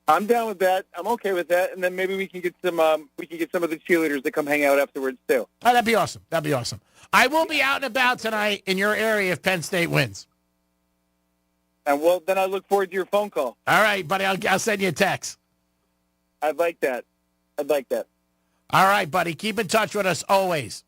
S2: I'm down with that. I'm okay with that. And then maybe we can get some of the cheerleaders to come hang out afterwards too.
S10: Oh, that'd be awesome. That'd be awesome. I will be out and about tonight in your area if Penn State wins.
S2: And well, then I look forward to your phone call.
S10: All right, buddy. I'll send you a text.
S2: I'd like that.
S10: All right, buddy. Keep in touch with us always.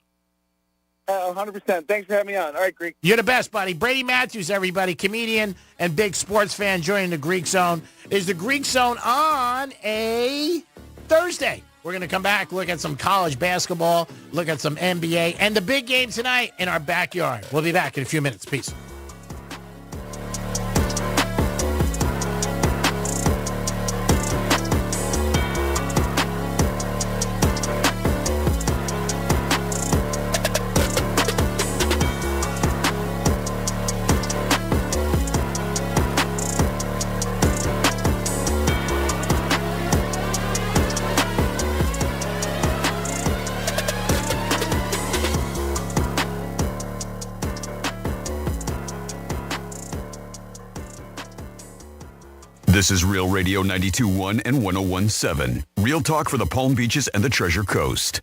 S2: 100%. Thanks for having me on. All right, Greek.
S10: You're the best, buddy. Brady Matthews, everybody, comedian and big sports fan joining the Greek Zone. Is the Greek Zone on a Thursday? We're going to come back, look at some college basketball, look at some NBA, and the big game tonight in our backyard. We'll be back in a few minutes. Peace.
S1: This is Real Radio 92.1 and 101.7. Real talk for the Palm Beaches and the Treasure Coast.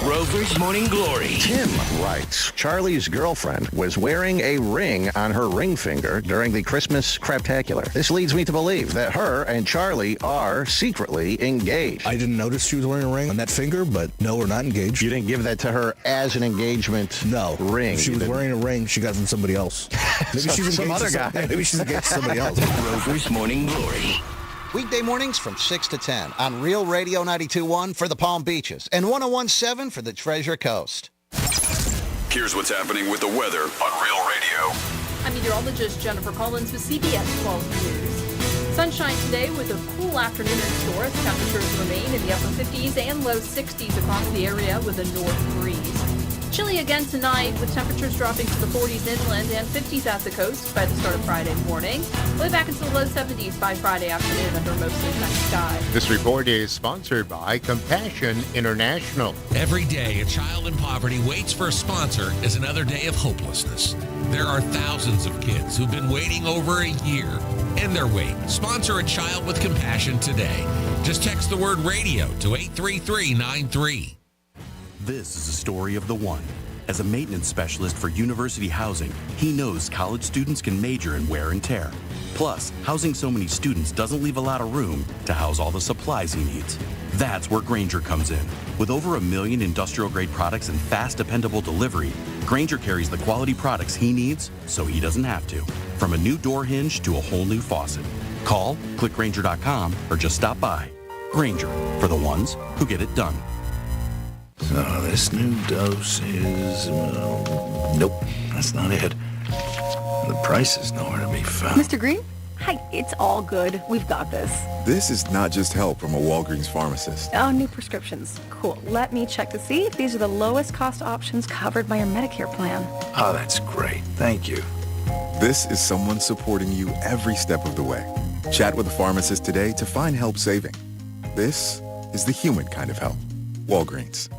S4: Rover's Morning Glory.
S5: Tim writes, Charlie's girlfriend was wearing a ring on her ring finger during the Christmas craptacular. This leads me to believe that her and Charlie are secretly engaged.
S25: I didn't notice she was wearing a ring on that finger, but no, we're not engaged.
S5: You didn't give that to her as an engagement ring?
S25: If she was wearing a ring she got it from somebody else. Maybe she's engaged
S5: some other guy.
S25: Maybe she's engaged to somebody else.
S4: Rover's Morning Glory.
S7: Weekday mornings from 6 to 10 on Real Radio 92.1 for the Palm Beaches and 101.7 for the Treasure Coast.
S1: Here's what's happening with the weather on Real Radio.
S12: I'm meteorologist Jennifer Collins with CBS 12 News. Sunshine today with a cool afternoon in store. Temperatures remain in the upper 50s and low 60s across the area with a north breeze. Chilly again tonight with temperatures dropping to the 40s inland and 50s at the coast by the start of Friday morning. Way back into the low 70s by Friday afternoon under mostly sunny skies.
S26: This report is sponsored by Compassion International.
S28: Every day, a child in poverty waits for a sponsor is another day of hopelessness. There are thousands of kids who've been waiting over a year. End their wait. Sponsor a child with compassion today. Just text the word radio to 83393.
S6: This is a story of the one. As a maintenance specialist for university housing, he knows college students can major in wear and tear. Plus, housing so many students doesn't leave a lot of room to house all the supplies he needs. That's where Grainger comes in. With over 1 million industrial-grade products and fast, dependable delivery, Grainger carries the quality products he needs so he doesn't have to. From a new door hinge to a whole new faucet. Call, click Grainger.com, or just stop by. Grainger, for the ones who get it done.
S25: So this new dose is... nope, that's not it. The price is nowhere to be found.
S20: Mr. Green? Hi, it's all good. We've got this.
S3: This is not just help from a Walgreens pharmacist.
S20: Oh, new prescriptions. Cool. Let me check to see if these are the lowest cost options covered by your Medicare plan.
S25: Oh, that's great. Thank you.
S3: This is someone supporting you every step of the way. Chat with a pharmacist today to find help saving. This is the human kind of help. Walgreens.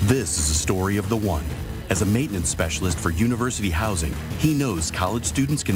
S6: This is a story of the one. As a maintenance specialist for university housing, he knows college students can